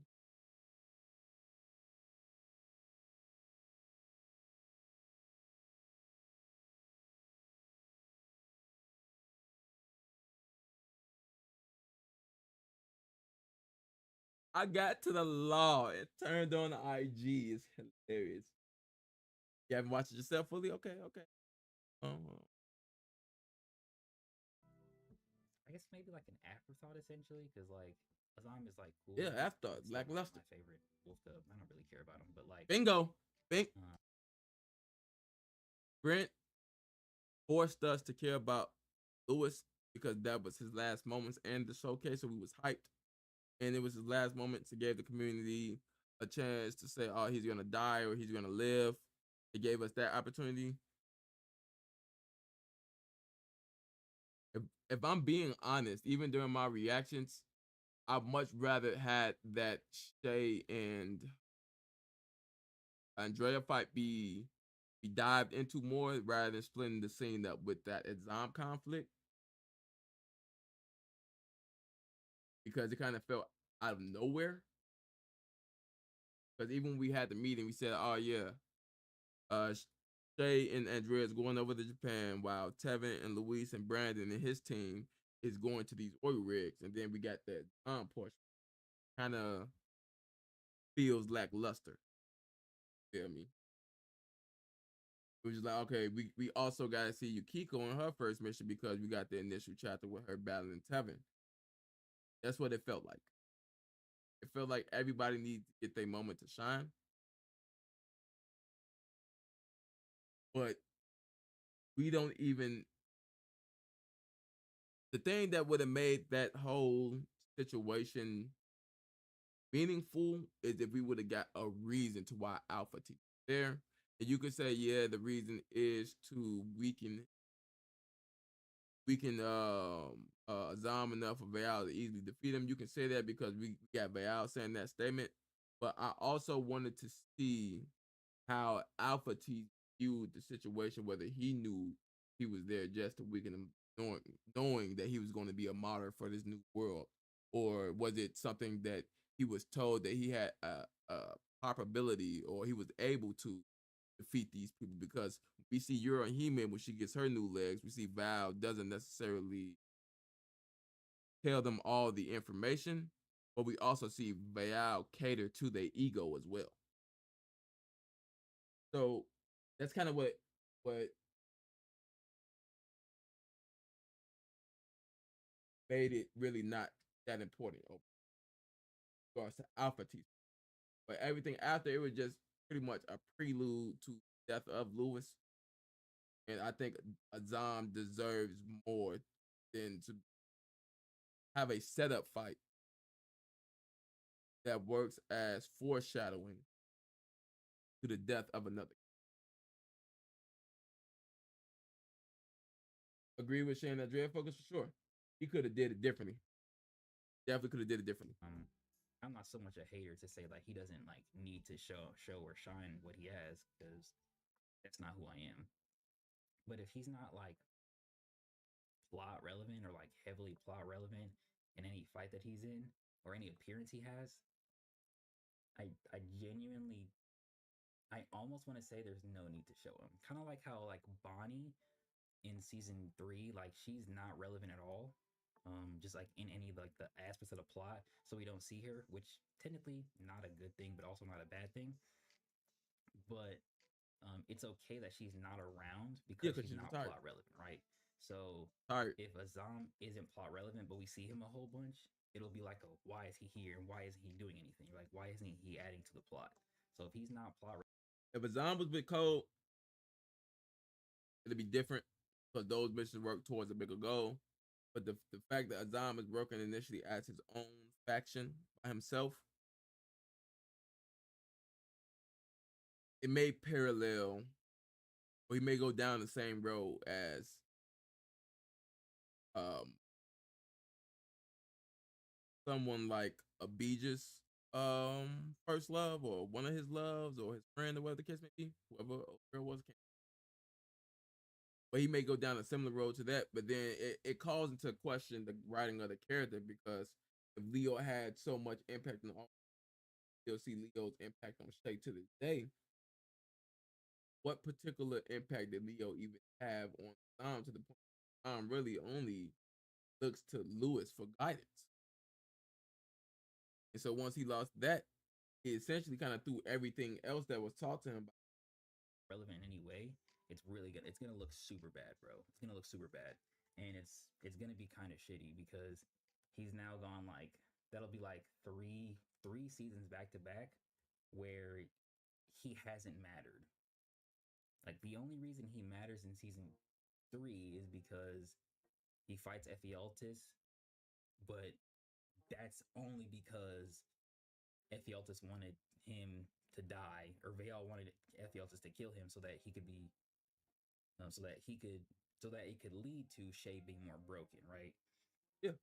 I got to the law and turned on the IG. It's hilarious. You haven't watched it yourself fully? Okay. I guess maybe like an afterthought essentially, because like Azam is like cool. Yeah, afterthought, It's still lackluster. my favorite wolf dub. I don't really care about him, but like Bingo. Brent forced us to care about Lewis because that was his last moments and the showcase, so we was hyped. And it was his last moments. It gave the community a chance to say, oh, he's gonna die or he's gonna live. It gave us that opportunity. If I'm being honest, even during my reactions, I'd much rather had that Shay and Andrea fight be dived into more rather than splitting the scene up with that Azam conflict, because it kind of felt out of nowhere. Because even when we had the meeting, we said, "Oh yeah, Shay and Andrea is going over to Japan, while Tevin and Luis and Brandon and his team is going to these oil rigs," and then we got that portion. Kind of feels lackluster. Feel me? It was just like, okay, we also got to see Yukiko on her first mission because we got the initial chapter with her battling Tevin. That's what it felt like. It felt like everybody needs to get their moment to shine. But we don't even. The thing that would have made that whole situation meaningful is if we would have got a reason to why Alpha T there. And you could say, yeah, the reason is to weaken Zom enough for Val to easily defeat him. You can say that because we got Val saying that statement. But I also wanted to see how Alpha T viewed the situation, whether he knew he was there just to weaken him, knowing that he was going to be a martyr for this new world, or was it something that he was told that he had a probability or he was able to defeat these people? Because we see Yura and He-Man when she gets her new legs, we see Val doesn't necessarily tell them all the information, but we also see Val cater to their ego as well. So that's kind of what made it really not that important in regards to Alpha T. But everything after, it was just pretty much a prelude to the death of Lewis. And I think Azam deserves more than to have a setup fight that works as foreshadowing to the death of another. Agree with Shane that Dread Focus for sure. He could have did it differently. Definitely could have did it differently. I'm not so much a hater to say like he doesn't like need to show or shine what he has, because that's not who I am. But if he's not like plot relevant or like heavily plot relevant in any fight that he's in or any appearance he has, I genuinely, I almost want to say there's no need to show him. Kind of like how like Bonnie in season 3, like she's not relevant at all. Just like in any like the aspects of the plot, so we don't see her, which technically not a good thing, but also not a bad thing. But it's okay that she's not around because she's not plot relevant, right? So if Azam isn't plot relevant, but we see him a whole bunch, it'll be like, why is he here and why isn't he doing anything? Like, why isn't he adding to the plot? So if he's not plot, if Azam was with K.O.D.E, it'll be different because those missions work towards a bigger goal. But the fact that Azam is working initially as his own faction by himself, it may parallel, or he may go down the same road as someone like Abijah's first love, or one of his loves, or his friend, or whatever the case may be, whoever girl was. But he may go down a similar road to that, but then it calls into question the writing of the character, because if Leo had so much impact on all, you'll see Leo's impact on Shay to this day. What particular impact did Leo even have on Tom, to the point Tom really only looks to Lewis for guidance? And so once he lost that, he essentially kind of threw everything else that was taught to him. Relevant in any way, it's really good. It's gonna look super bad, bro. It's gonna look super bad, and it's gonna be kind of shitty because he's now gone like that'll be like three seasons back to back where he hasn't mattered. Like the only reason he matters in season 3 is because he fights Ephialtes, but that's only because Ephialtes wanted him to die, or they all wanted Ephialtes to kill him so that he could be, so that it could lead to Shay being more broken, right? Yeah.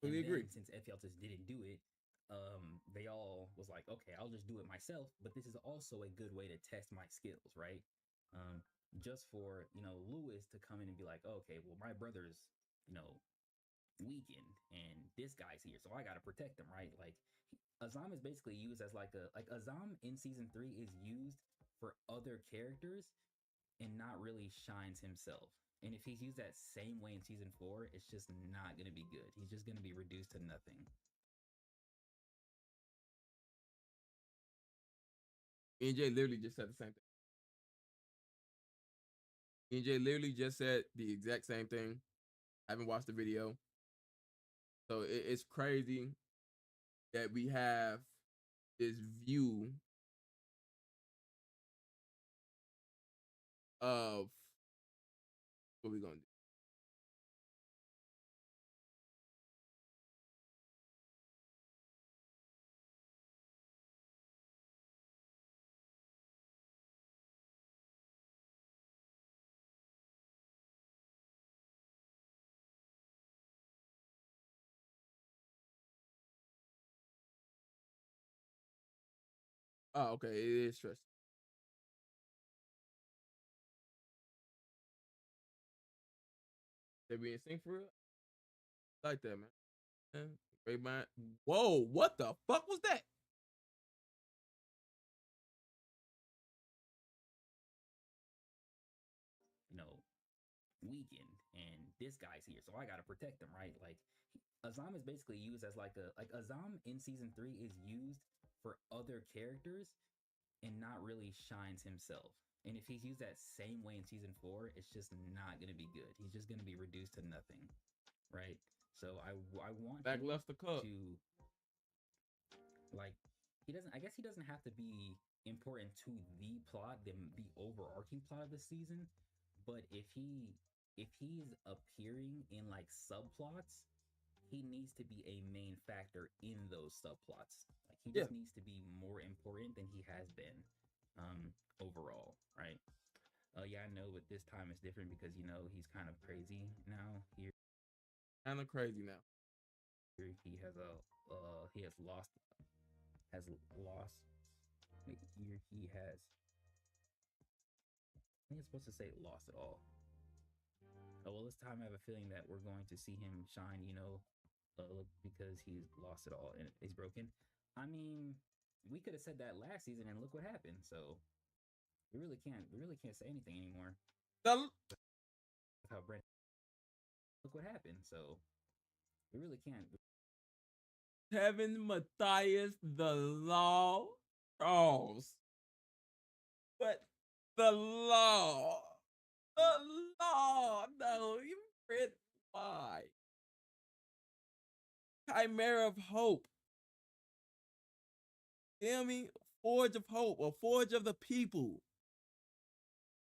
Fully agree. Since Ephialtes didn't do it, they all was like, okay, I'll just do it myself. But this is also a good way to test my skills, right? Just for Lewis to come in and be like, okay, well, my brother's weakened, and this guy's here, so I gotta protect him, right? Like Azam is basically used as like Azam in season 3 is used for other characters and not really shines himself. And if he's used that same way in season 4, it's just not gonna be good. He's just gonna be reduced to nothing. NJ literally just said the same thing. NJ literally just said the exact same thing. I haven't watched the video. So it's crazy that we have this view of what we're gonna do. Oh, okay, it is stressful. They be in sync for real? Like that, man. Great mind. Whoa, what the fuck was that? Weakened, and this guy's here, so I gotta protect him, right? Like Azam is basically used as like Azam in season 3 is used for other characters and not really shines himself. And if he's used that same way in season 4, it's just not gonna be good. He's just gonna be reduced to nothing, right? So I want Back left the cup to like he doesn't. I guess he doesn't have to be important to the plot, the overarching plot of the season. But if he's appearing in like subplots, he needs to be a main factor in those subplots. Like he just needs to be more important than he has been overall, right? Yeah, I know, but this time it's different because he's kind of crazy now. Here, kind of crazy now. Here he has lost. Wait, here he has. I think it's supposed to say lost it all. Oh, well, this time I have a feeling that we're going to see him shine, because he's lost it all and he's broken. I mean, we could have said that last season and look what happened. So we really can't say anything anymore. That's how Brent. Look what happened. So we really can't. Kevin Matthias, the law, Charles. But the law. No, you read why. Chimera of Hope. Feel me? Forge of Hope, or Forge of the People.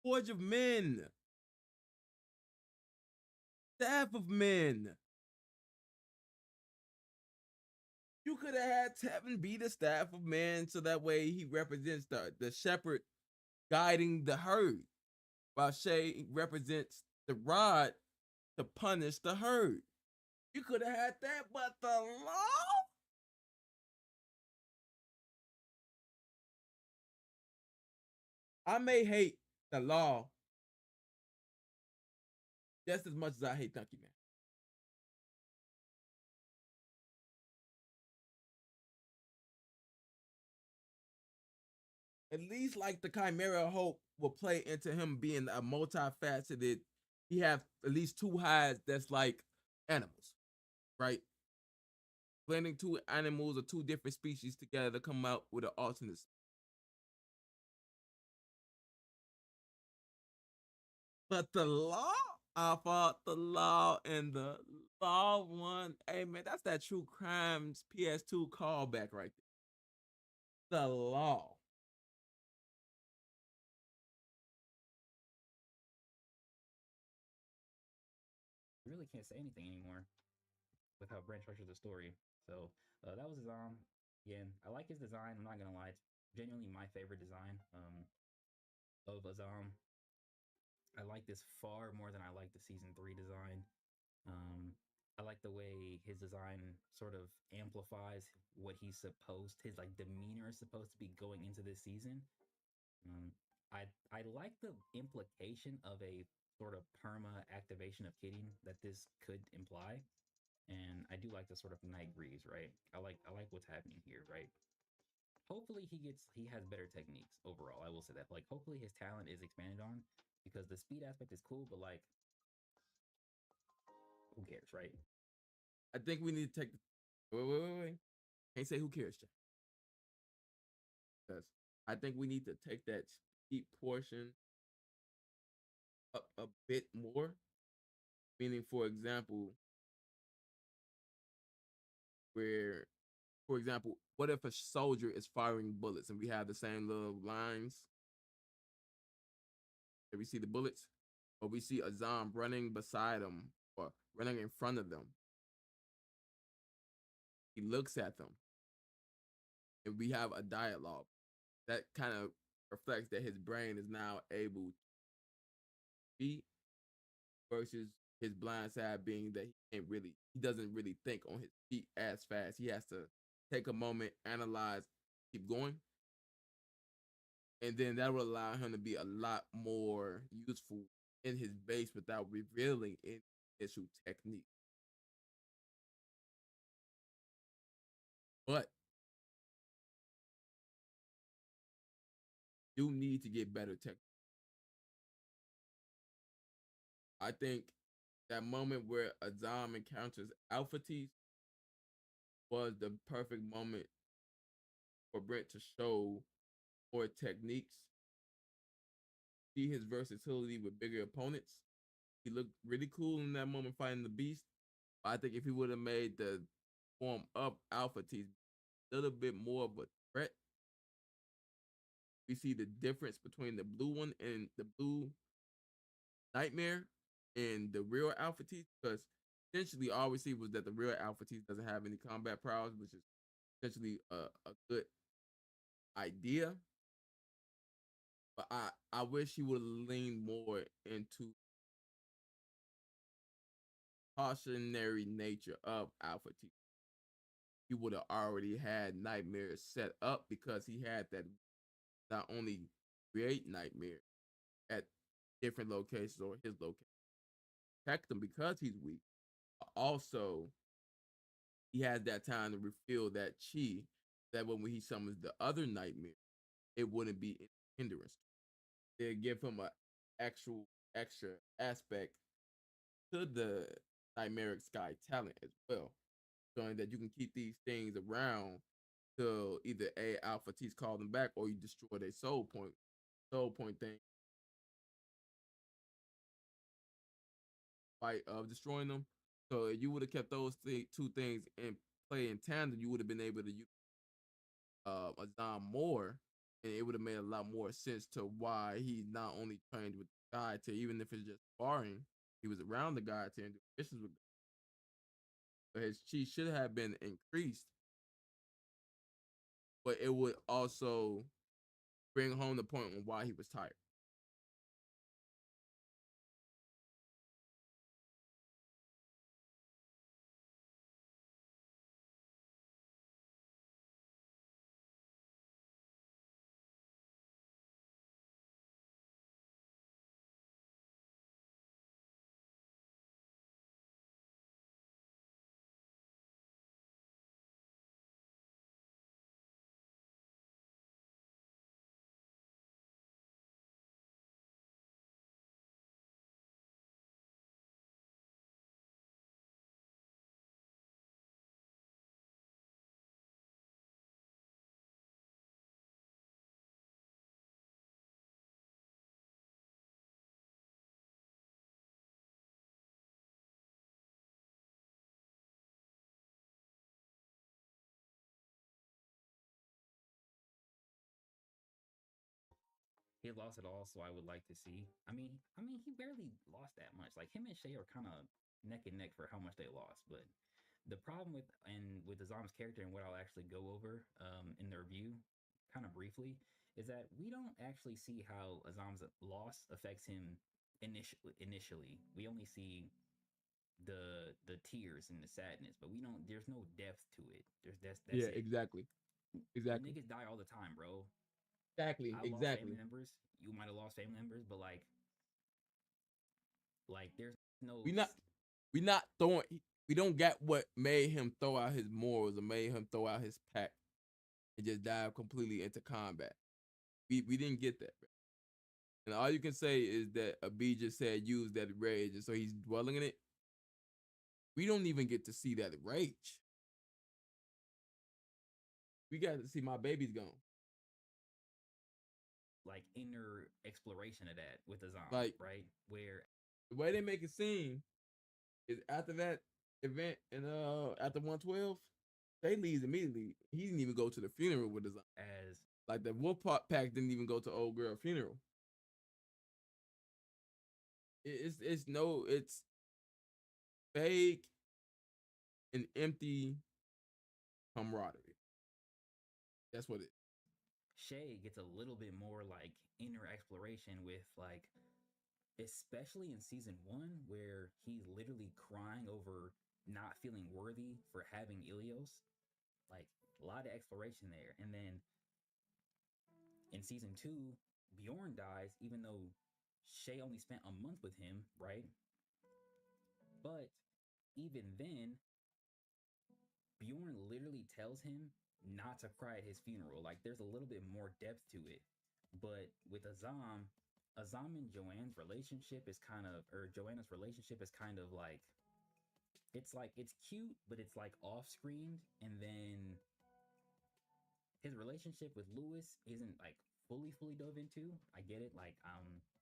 Forge of Men. staff of men. You could have had Tevin be the staff of men so that way he represents the shepherd guiding the herd, while Shay represents the rod to punish the herd. You could have had that, but the law? I may hate the law just as much as I hate Dunky Man. At least like the Chimera Hope will play into him being a multifaceted. He have at least two hides that's like animals, right? Blending two animals or two different species together to come out with an alternate. But the law, I fought the law and the law won. Hey man, that's that True Crimes PS2 callback right there. The law. You really can't say anything anymore with how Brent structures the story. So that was Azam. Again, I like his design. I'm not gonna lie, it's genuinely my favorite design of Azam. I like this far more than I like the season 3 design. Um, I like the way his design sort of amplifies what he's supposed, his like demeanor is supposed to be going into this season. Um, I like the implication of a sort of perma activation of kidding that this could imply, and I do like the sort of night breeze, right? I like what's happening here, right? Hopefully he has better techniques overall. I will say that. Like hopefully his talent is expanded on because the speed aspect is cool, but like who cares, right? I think we need to take. Wait. Can't say who cares, Jack. Because I think we need to take that speed portion up a bit more. Meaning, for example, where, for example, what if a soldier is firing bullets and we have the same little lines? And we see the bullets, or we see a zombie running beside them or running in front of them. He looks at them, and we have a dialogue that kind of reflects that his brain is now able to be versus his blind side being that he doesn't really think on his feet as fast. He has to take a moment, analyze, keep going, and then that will allow him to be a lot more useful in his base without revealing any issue technique. But you need to get better technique. I think that moment where Azam encounters Alpha Teeth was the perfect moment for Brent to show more techniques, see his versatility with bigger opponents. He looked really cool in that moment fighting the Beast. But I think if he would have made the form of Alpha Teeth a little bit more of a threat, we see the difference between the blue one and the blue Nightmare and the real Alpha Teeth. Because essentially all we see was that the real Alpha Teeth doesn't have any combat prowess, which is essentially a good idea. But I wish he would have leaned more into cautionary nature of Alpha Teeth. He would have already had nightmares set up because he had that not only create nightmares at different locations or his location, protect him because he's weak, but also he has that time to refill that chi that when he summons the other nightmare, it wouldn't be a hindrance. They give him a actual extra aspect to the Nightmaric Sky talent as well, showing that you can keep these things around till either A Alpha T's call them back or you destroy their soul point thing. Fight of destroying them. So if you would have kept those two things in play in tandem, you would have been able to use Azam more, and it would have made a lot more sense to why he not only trained with the guy to even if it's just sparring, He was around the god tier and doing missions with, but his chi should have been increased. But it would also bring home the point on why he was tired. He lost it all, so I would like to see. He barely lost that much. Like him and Shay are kind of neck and neck for how much they lost. But the problem with Azam's character and what I'll actually go over in the review, kind of briefly, is that we don't actually see how Azam's loss affects him initially. We only see the tears and the sadness, but we don't. There's no depth to it. That's Yeah, it. exactly. Exactly. Niggas die all the time, bro. Exactly. I lost Exactly. family members. You might have lost family members, but there's no. We not throwing. We don't get what made him throw out his morals or made him throw out his pack and just dive completely into combat. We didn't get that, bro. And all you can say is that a B just said use that rage, and so he's dwelling in it. We don't even get to see that rage. We got to see my baby's gone. Like inner exploration of that with Azam, Like, right? Where the way they make it seem is after that event and after 112, they leaves immediately. He didn't even go to the funeral with Azam. As like the Wolf Pack didn't even go to old girl funeral. It's fake and empty camaraderie. That's what it is. Shay gets a little bit more like inner exploration with like, especially in season 1, where he's literally crying over not feeling worthy for having Ilios. Like a lot of exploration there. And then in season 2, Bjorn dies, even though Shay only spent a month with him, right? But even then, Bjorn literally tells him not to cry at his funeral. Like there's a little bit more depth to it. But with Azam and Joanne's relationship is kind of, or Joanna's relationship is kind of like it's cute, but it's like off screen. And then his relationship with Lewis isn't like fully dove into. I get it. Like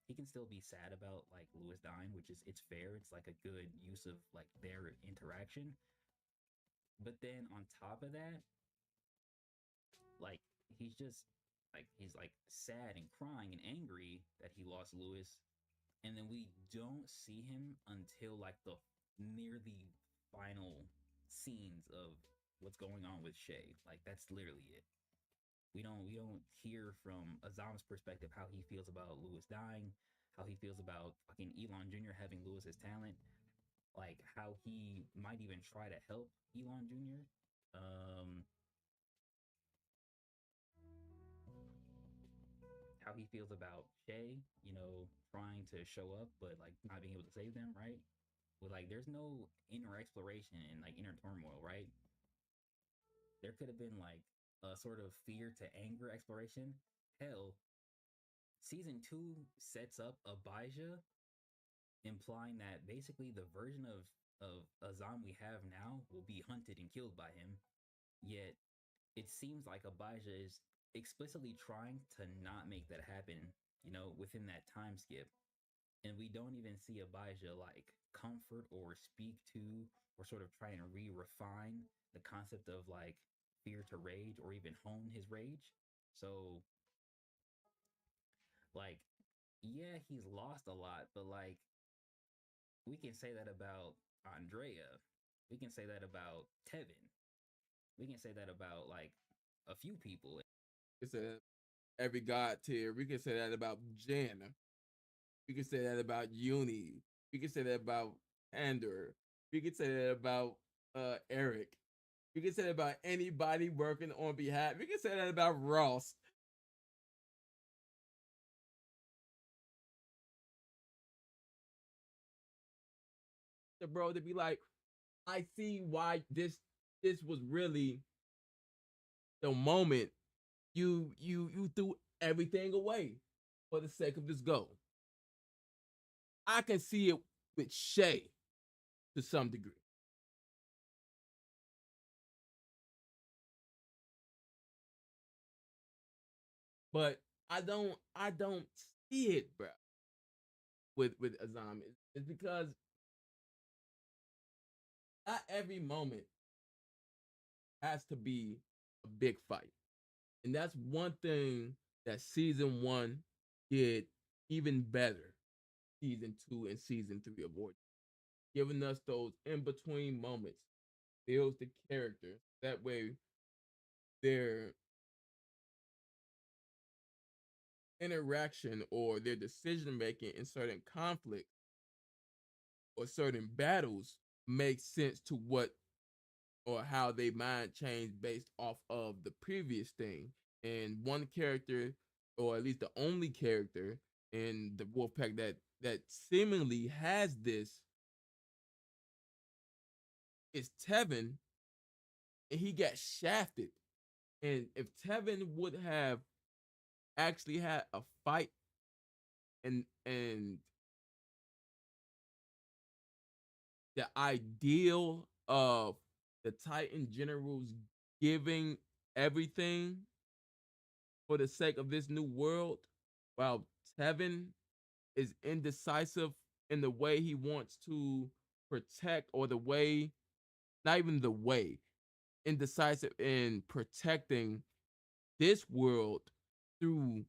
he can still be sad about like Lewis dying, which is it's fair. It's like a good use of like their interaction. But then on top of that, like he's like sad and crying and angry that he lost Lewis, and then we don't see him until like the near the final scenes of what's going on with Shay. Like that's literally it. We don't hear from Azam's perspective how he feels about Lewis dying, how he feels about fucking Elon Jr. having Lewis's talent, like how he might even try to help Elon Jr. How he feels about Shay, trying to show up but like not being able to save them, right? But like there's no inner exploration and like inner turmoil, right? There could have been like a sort of fear to anger exploration. Hell, season 2 sets up Abijah, implying that basically the version of Azam we have now will be hunted and killed by him. Yet it seems like Abijah is explicitly trying to not make that happen, within that time skip. And we don't even see Abijah like comfort or speak to or sort of try and refine the concept of like fear to rage or even hone his rage. So like, yeah, he's lost a lot, but like We can say that about Andrea. We can say that about Tevin. We can say that about like a few people. We can say that every god tier. We can say that about Jen. We can say that about Uni. We can say that about Ander. We can say that about Eric. We can say that about anybody working on behalf. We can say that about Ross. The bro to be like, I see why this was really the moment you threw everything away for the sake of this goal. I can see it with Shay to some degree. But I don't see it, bro. With Azam, it's because not every moment has to be a big fight, and that's one thing that season one did even better. Season two and season three of Ordeal, giving us those in between moments, builds the character. That way, their interaction or their decision making in certain conflicts or certain battles makes sense to what or how they mind change based off of the previous thing. And one character, or at least the only character in the Wolfpack that seemingly has this is Tevin, and he got shafted. And if Tevin would have actually had a fight and the ideal of the Titan generals giving everything for the sake of this new world, while Tevin is indecisive in the way he wants to protect, or the way, not even the way, indecisive in protecting this world through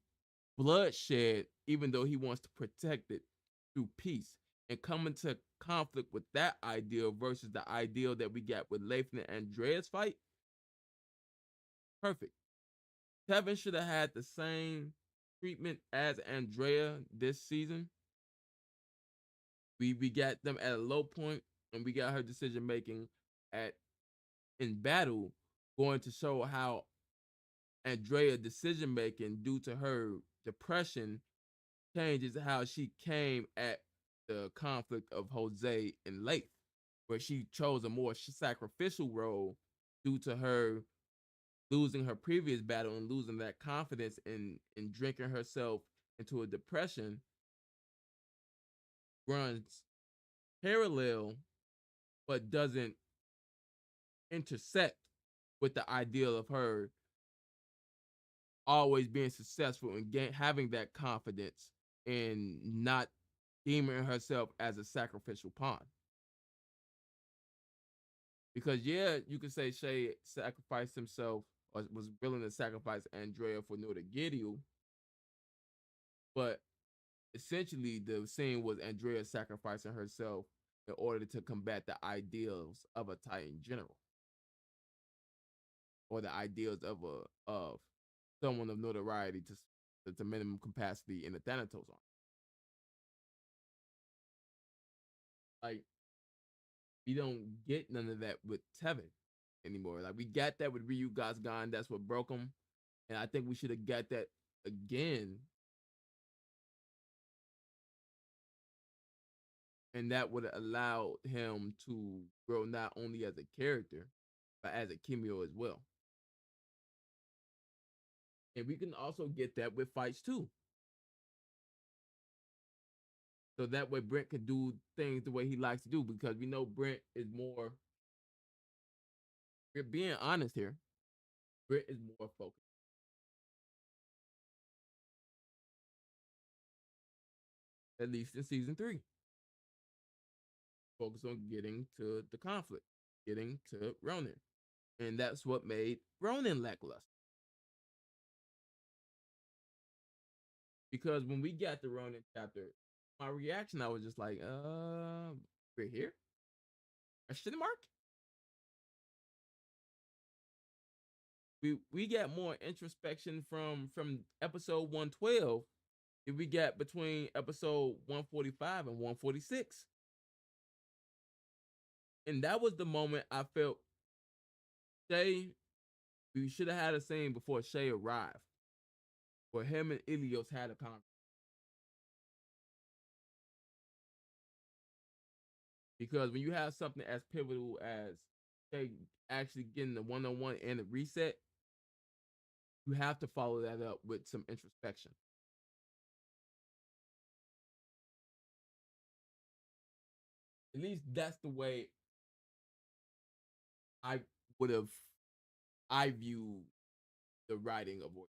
bloodshed, even though he wants to protect it through peace, and come into conflict with that ideal versus the ideal that we got with Lathan and Andrea's fight. Perfect. Tevin should have had the same treatment as Andrea this season. We got them at a low point, and we got her decision making at in battle, going to show how Andrea decision making due to her depression changes how she came at the conflict of Jose and Leif, where she chose a more sacrificial role due to her losing her previous battle and losing that confidence in drinking herself into a depression. Runs parallel but doesn't intersect with the ideal of her always being successful and having that confidence and not deeming herself as a sacrificial pawn. Because yeah, you could say Shay sacrificed himself or was willing to sacrifice Andrea for Nora Gideon, but essentially the scene was Andrea sacrificing herself in order to combat the ideals of a Titan general, or the ideals of someone of notoriety to minimum capacity in the Thanatos arm. Like, we don't get none of that with Tevin anymore. Like, we got that with Ryu Gazgan. That's what broke him. And I think we should have got that again. And that would have allowed him to grow not only as a character, but as a Kimyo as well. And we can also get that with fights too. So that way Brent can do things the way he likes to do, because we know Brent is more, we're being honest here, Brent is more focused. At least in season 3. Focus on getting to the conflict, getting to Ronin. And that's what made Ronin lackluster. Because when we got the Ronin chapter, my reaction, I was just like, we're here? Question mark? We got more introspection from episode 112 than we got between episode 145 and 146. And that was the moment I felt Shay, we should have had a scene before Shay arrived, where him and Ilios had a conversation. Because when you have something as pivotal as Shay actually getting the one-on-one and the reset, you have to follow that up with some introspection. At least that's the way I would have I view the writing of Ordeal.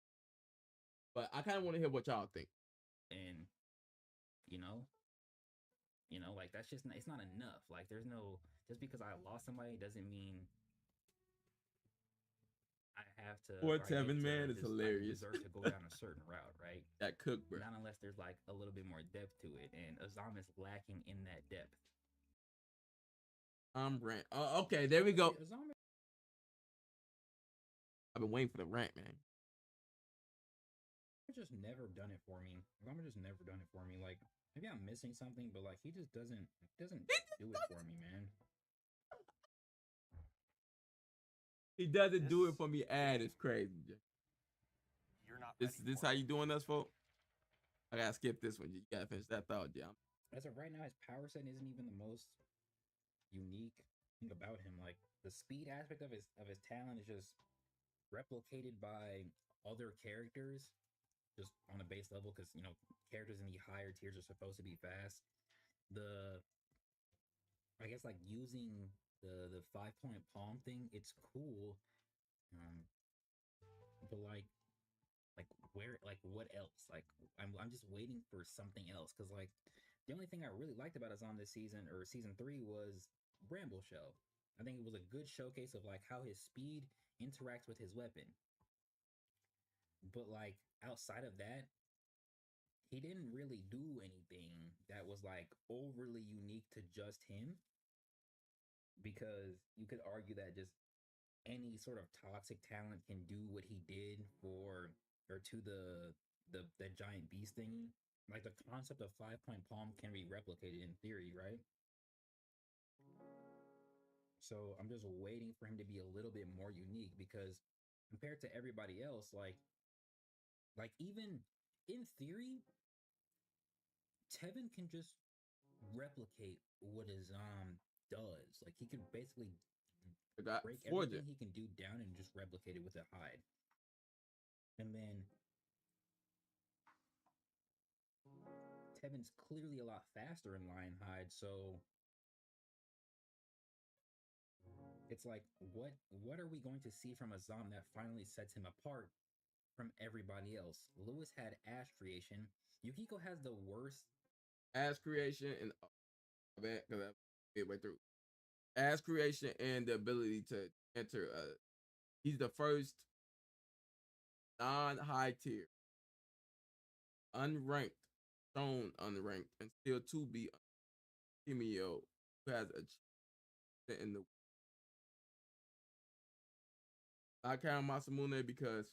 But I kind of want to hear what y'all think. And you know, like that's just it's not enough. Like there's no just because I lost somebody doesn't mean I have to. Poor or I get Tevin, to man, it's just, hilarious. Like, deserve to go down a certain route, right? That cook, bro. Not unless there's like a little bit more depth to it, and Azam is lacking in that depth. I'm rant. Okay, there we go. Azam I've been waiting for the rant, man. just never done it for me. Azam just never done it for me. Like maybe I'm missing something, but like he just doesn't do it for me, man. He doesn't do it for me. It's crazy. You're not This how you doing us, folks? I gotta skip this one. You gotta finish that thought, yeah. As of right now, his power set isn't even the most unique thing about him. Like the speed aspect of his talent is just replicated by other characters, just on a base level, because characters in the higher tiers are supposed to be fast. I guess like using the 5-point palm thing, it's cool. But like where, like what else? Like I'm just waiting for something else, because like the only thing I really liked about Azam this season or season 3 was Bramble Show. I think it was a good showcase of like how his speed interacts with his weapon. But like outside of that, he didn't really do anything that was like overly unique to just him. Because you could argue that just any sort of toxic talent can do what he did for or to the giant beast thingy. Like the concept of 5-point palm can be replicated in theory, right? So I'm just waiting for him to be a little bit more unique, because compared to everybody else, like even in theory, Tevin can just replicate what Azam does. Like he could basically break everything he can do down and just replicate it with a hide. And then Tevin's clearly a lot faster in Lion Hide, so it's like what are we going to see from Azam that finally sets him apart from everybody else? Lewis had Ash creation. Yukiko has the worst Ash creation and because I midway through. Ash creation and the ability to enter. He's the first non-high tier, unranked, shown unranked, and still to be Kimyo, who has a in the. I count Masamune because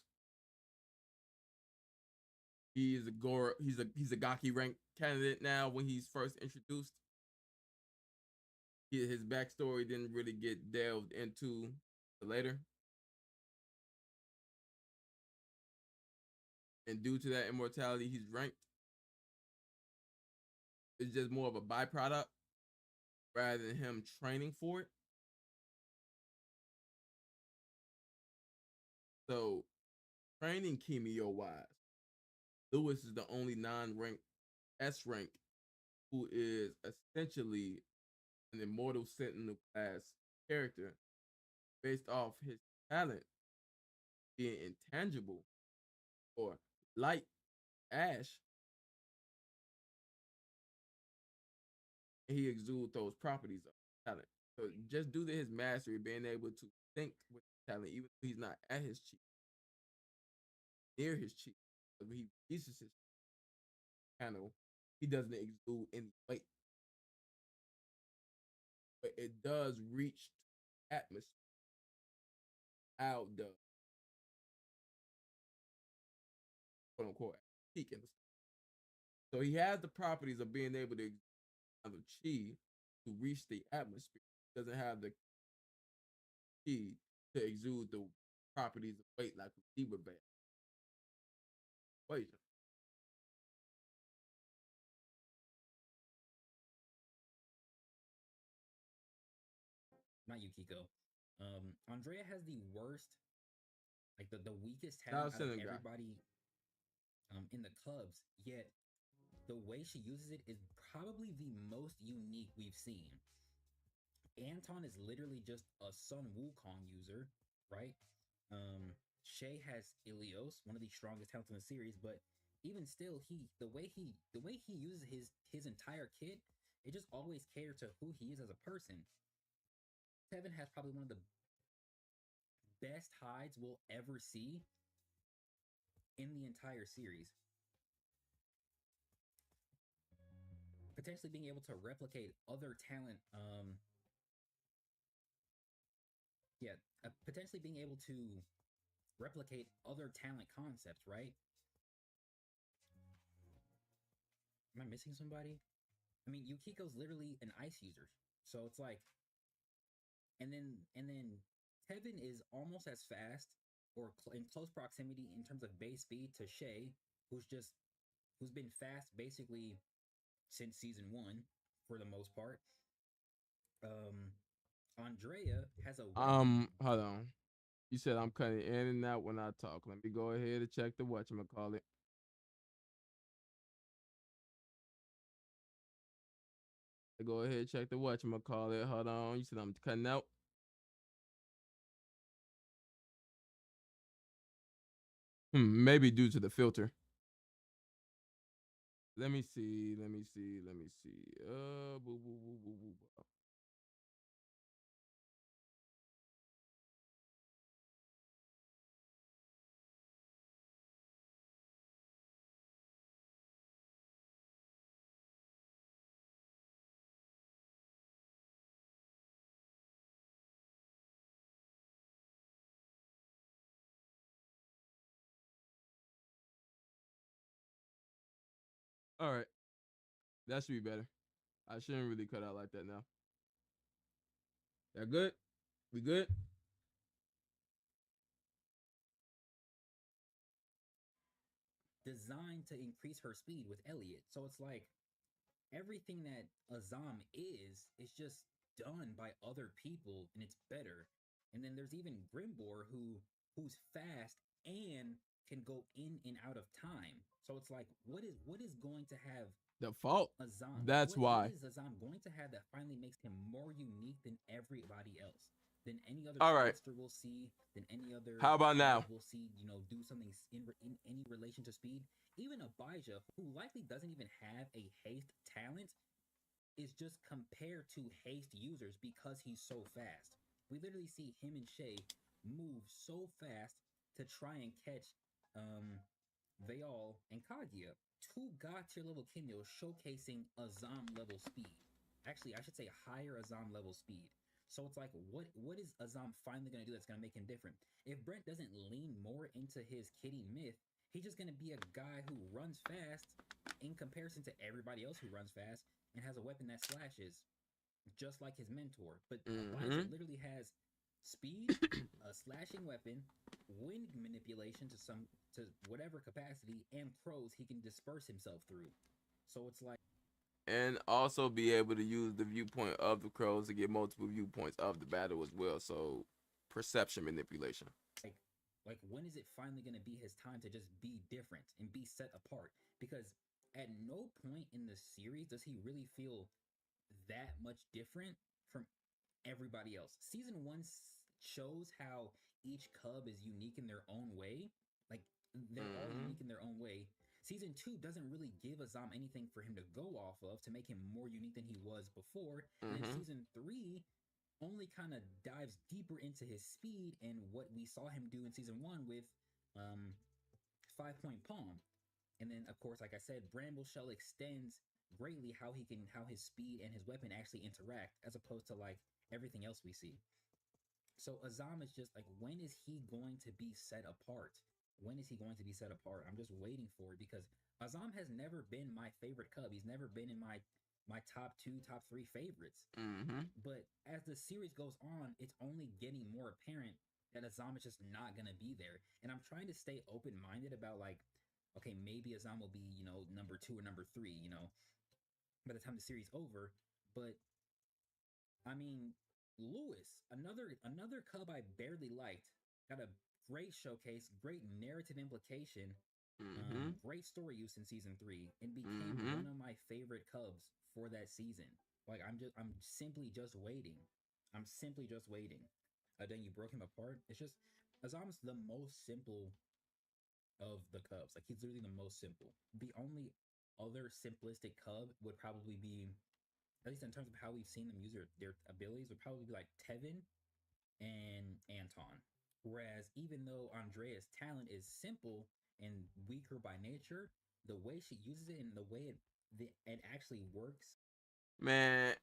he is a Goro. He's a Gaki rank candidate now. When he's first introduced, his backstory didn't really get delved into later. And due to that immortality, he's ranked. It's just more of a byproduct rather than him training for it. So, training Kimyo wise, Lewis is the only non-ranked S rank who is essentially an immortal sentinel class character based off his talent being intangible or light Ash. And he exudes those properties of talent. So just due to his mastery, being able to think with talent, even though he's not at his cheek, near his cheek, when he releases his channel, he doesn't exude any weight. But it does reach atmosphere out the quote unquote peak in the sun. So he has the properties of being able to have the chi to reach the atmosphere. He doesn't have the chi to exude the properties of weight like a zebra bear. Wait. Not Yukiko. Andrea has the worst, like the weakest talent out of everybody in the Cubs, yet the way she uses it is probably the most unique we've seen. Anton is literally just a Sun Wukong user, right? Shay has Ilios, one of the strongest talents in the series, but even still, the way he uses his entire kit, it just always caters to who he is as a person. Kevin has probably one of the best hides we'll ever see in the entire series. Potentially being able to replicate other talent, potentially being able to replicate other talent concepts, right? Am I missing somebody? I mean, Yukiko's literally an ice user, so it's like, and then Kevin is almost as fast or in close proximity in terms of base speed to Shay, who's been fast basically since season 1 for the most part. Andrea has a weapon. Hold on. You said I'm cutting in and out when I talk. Let me go ahead and check the whatchamacallit. Go ahead and check the whatchamacallit. Hold on. You said I'm cutting out. Maybe due to the filter. Let me see. Boo, boo, boo, boo, boo. All right. That should be better. I shouldn't really cut out like that now. That good? We good? Designed to increase her speed with Elliot. So it's like everything that Azam is just done by other people and it's better. And then there's even Grimbor who's fast and can go in and out of time. So it's like what is going to have the fault Azam? That's why. What is Azam going to have that finally makes him more unique than everybody else? Than any other monster we'll see, than any other. How about now? We'll see, do something in any relation to speed. Even Abijah, who likely doesn't even have a haste talent, is just compared to haste users because he's so fast. We literally see him and Shay move so fast to try and catch Veal and Kaguya. 2 God tier level Kimyo showcasing Azam level speed. Actually, I should say higher Azam level speed. So it's like, what is Azam finally going to do that's going to make him different? If Brent doesn't lean more into his kitty myth, he's just going to be a guy who runs fast in comparison to everybody else who runs fast and has a weapon that slashes, just like his mentor. But Abijah literally has speed, a slashing weapon, wind manipulation to whatever capacity, and crows he can disperse himself through. So it's like, and also be able to use the viewpoint of the crows to get multiple viewpoints of the battle as well. So perception manipulation. Like when is it finally going to be his time to just be different and be set apart? Because at no point in the series does he really feel that much different from everybody else. Season 1 shows how each cub is unique in their own way. Like they're all unique in their own way. Season 2 doesn't really give Azam anything for him to go off of to make him more unique than he was before. And then season 3 only kind of dives deeper into his speed and what we saw him do in season 1 with 5-point palm. And then, of course, like I said, Bramble Shell extends greatly how his speed and his weapon actually interact, as opposed to like everything else we see. So Azam is just like, when is he going to be set apart? When is he going to be set apart? I'm just waiting for it, because Azam has never been my favorite Cub. He's never been in my top 2, top 3 favorites. Mm-hmm. But as the series goes on, it's only getting more apparent that Azam is just not gonna be there. And I'm trying to stay open-minded about like, okay, maybe Azam will be, number 2 or number 3, by the time the series over. But I mean, Lewis, another Cub I barely liked, got a great showcase, great narrative implication, Mm-hmm. great story use in season 3, and became Mm-hmm. one of my favorite Cubs for that season. Like, I'm simply just waiting. I'm simply just waiting. Then you broke him apart. It's just, Azam's the most simple of the Cubs. Like, he's literally the most simple. The only other simplistic Cub would probably be, at least in terms of how we've seen them use their abilities, would probably be like Tevin and Anton. Whereas even though Andrea's talent is simple and weaker by nature, the way she uses it and the way it actually works. Man,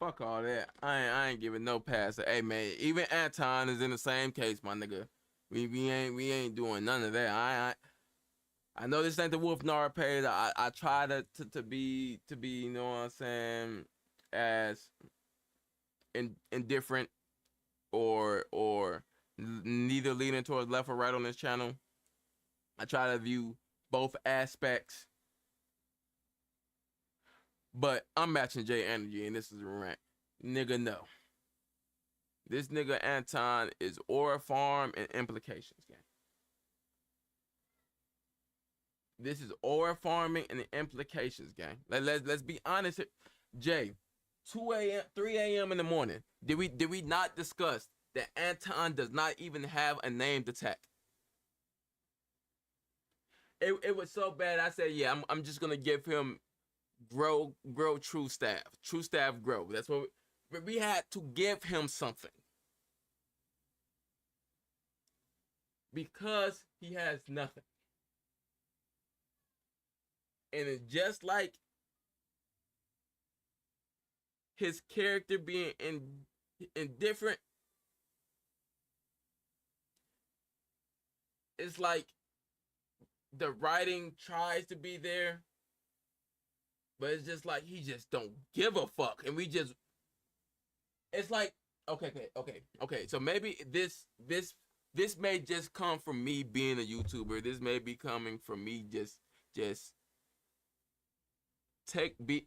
fuck all that. I ain't giving no pass. Hey man, even Anton is in the same case, my nigga. We ain't doing none of that. I know this ain't the Wolf Nara page. I try to be, you know what I'm saying, as indifferent or neither leaning towards left or right on this channel. I try to view both aspects. But I'm matching J energy, and this is a rant. Nigga, no. This nigga Anton is aura farm and implications game. This is aura farming and the implications game. Let's be honest. Jay, 2 a.m., 3 a.m. in the morning. Did we not discuss that Anton does not even have a named attack? It was so bad. I said, yeah, I'm just gonna give him grow true staff. True staff grow. That's what we had to give him something. Because he has nothing. And it's just like his character being indifferent. It's like the writing tries to be there, but it's just like he just don't give a fuck. And it's like, okay. So maybe this may just come from me being a YouTuber. This may be coming from me just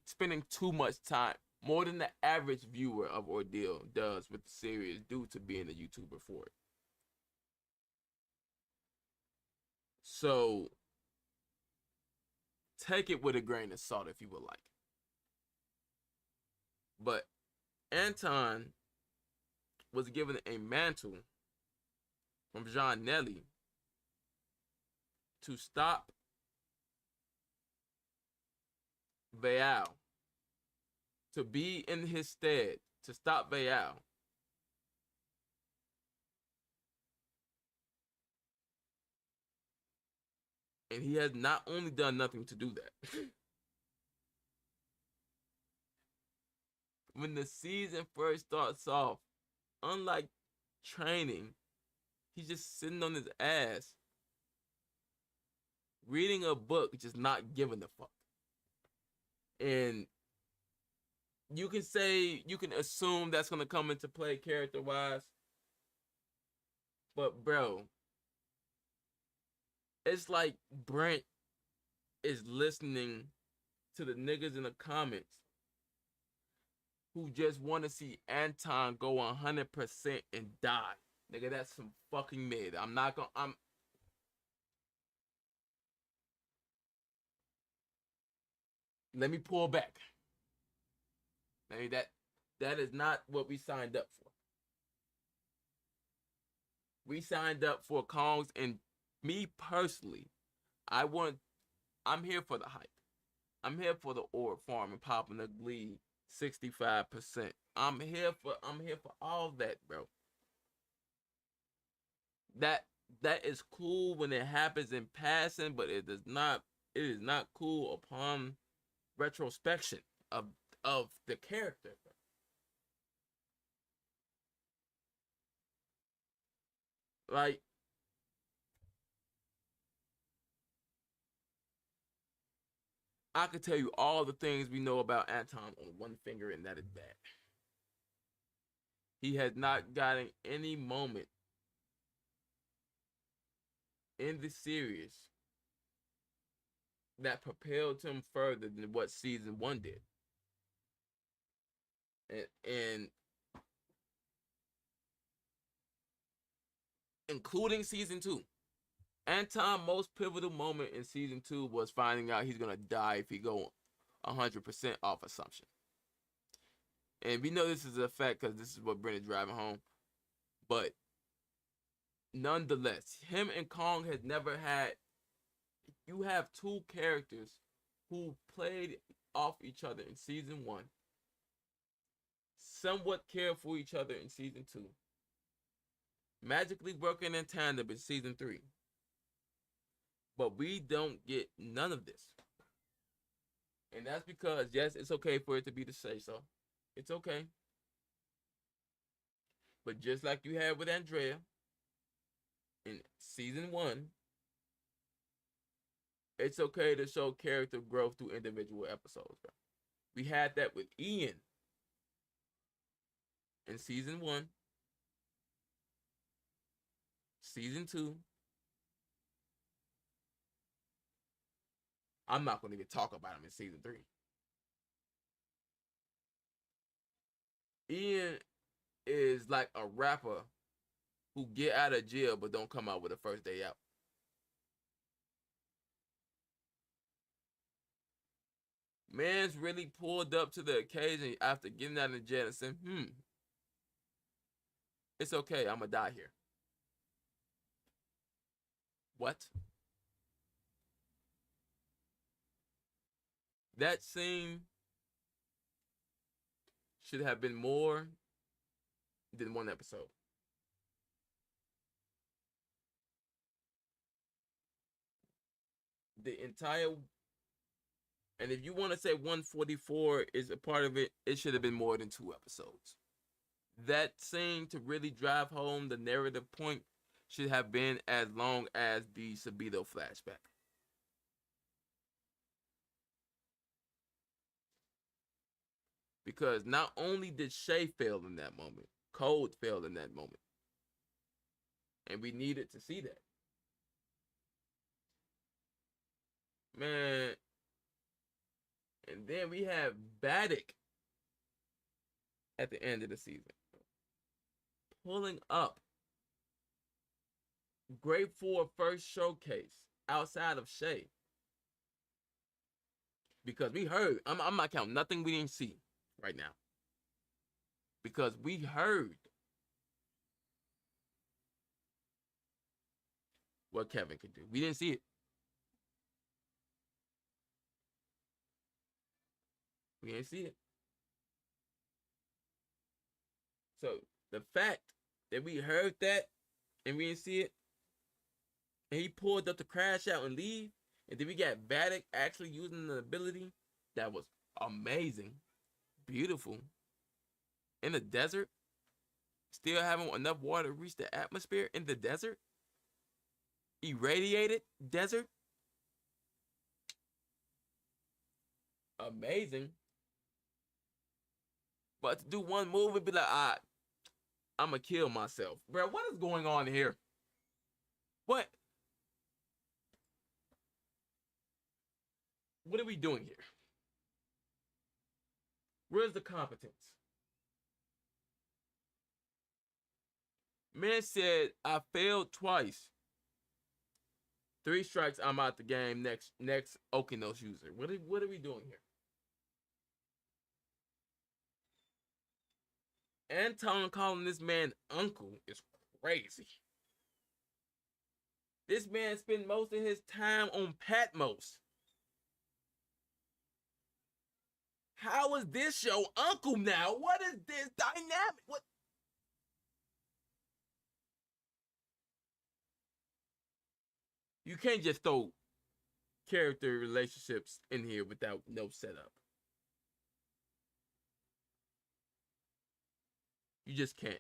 spending too much time, more than the average viewer of Ordeal does with the series, due to being a YouTuber for it. So take it with a grain of salt if you would like. But Anton was given a mantle from Jean Nelly to stop Veal, to be in his stead, to stop Veal. And he has not only done nothing to do that. When the season first starts off, unlike training, he's just sitting on his ass, reading a book, just not giving a fuck. And you can assume that's gonna come into play character-wise. But bro, it's like Brent is listening to the niggas in the comments who just want to see Anton go 100% and die. Nigga, that's some fucking mid. Let me pull back. Maybe that is not what we signed up for. We signed up for Kongs, and me personally, I'm here for the hype. I'm here for the orb farm and popping the glee 65%. I'm here for all that, bro. That is cool when it happens in passing, but it is not cool upon retrospection of the character. Like, I could tell you all the things we know about Anton on one finger, and that is bad. He has not gotten any moment in the series that propelled him further than what season 1 did. And including season 2. Anton's most pivotal moment in season 2 was finding out he's gonna die if he go 100% off assumption. And we know this is a fact because this is what Brent is driving home. But nonetheless, him and Kong has never had. You have two characters who played off each other in season 1, somewhat cared for each other in season 2, magically working in tandem in season 3. But we don't get none of this. And that's because, yes, it's okay for it to be the say-so. It's okay. But just like you had with Andrea in season 1, it's okay to show character growth through individual episodes, bro. We had that with Ian in season 1, season 2. I'm not going to even talk about him in season 3. Ian is like a rapper who get out of jail but don't come out with a first day out. Man's really pulled up to the occasion after getting out of jail and said, it's okay, I'm gonna die here. What? That scene should have been more than one episode. The entire, and if you want to say 144 is a part of it, it should have been more than 2 episodes. That scene to really drive home the narrative point should have been as long as the Sabito flashback. Because not only did Shay fail in that moment, K.O.D.E failed in that moment. And we needed to see that. Man. And then we have Baddock at the end of the season. Pulling up. Great for a first showcase outside of Shay. Because we heard, I'm not counting nothing we didn't see right now. Because we heard what Kevin could do. We didn't see it. We didn't see it. So the fact that we heard that and we didn't see it, and he pulled up to crash out and leave, and then we got Baddock actually using an ability that was amazing, beautiful, in the desert, still having enough water to reach the atmosphere in the desert, irradiated desert, amazing. But to do one move and be like, I'm gonna kill myself. Bro, what is going on here? What are we doing here? Where's the competence? Man said, I failed twice. 3 strikes, I'm out the game. Next Okinos user. What are we doing here? Anton calling this man uncle is crazy. This man spent most of his time on Patmos. How is this your uncle now? What is this dynamic? What? You can't just throw character relationships in here without no setup. You just can't.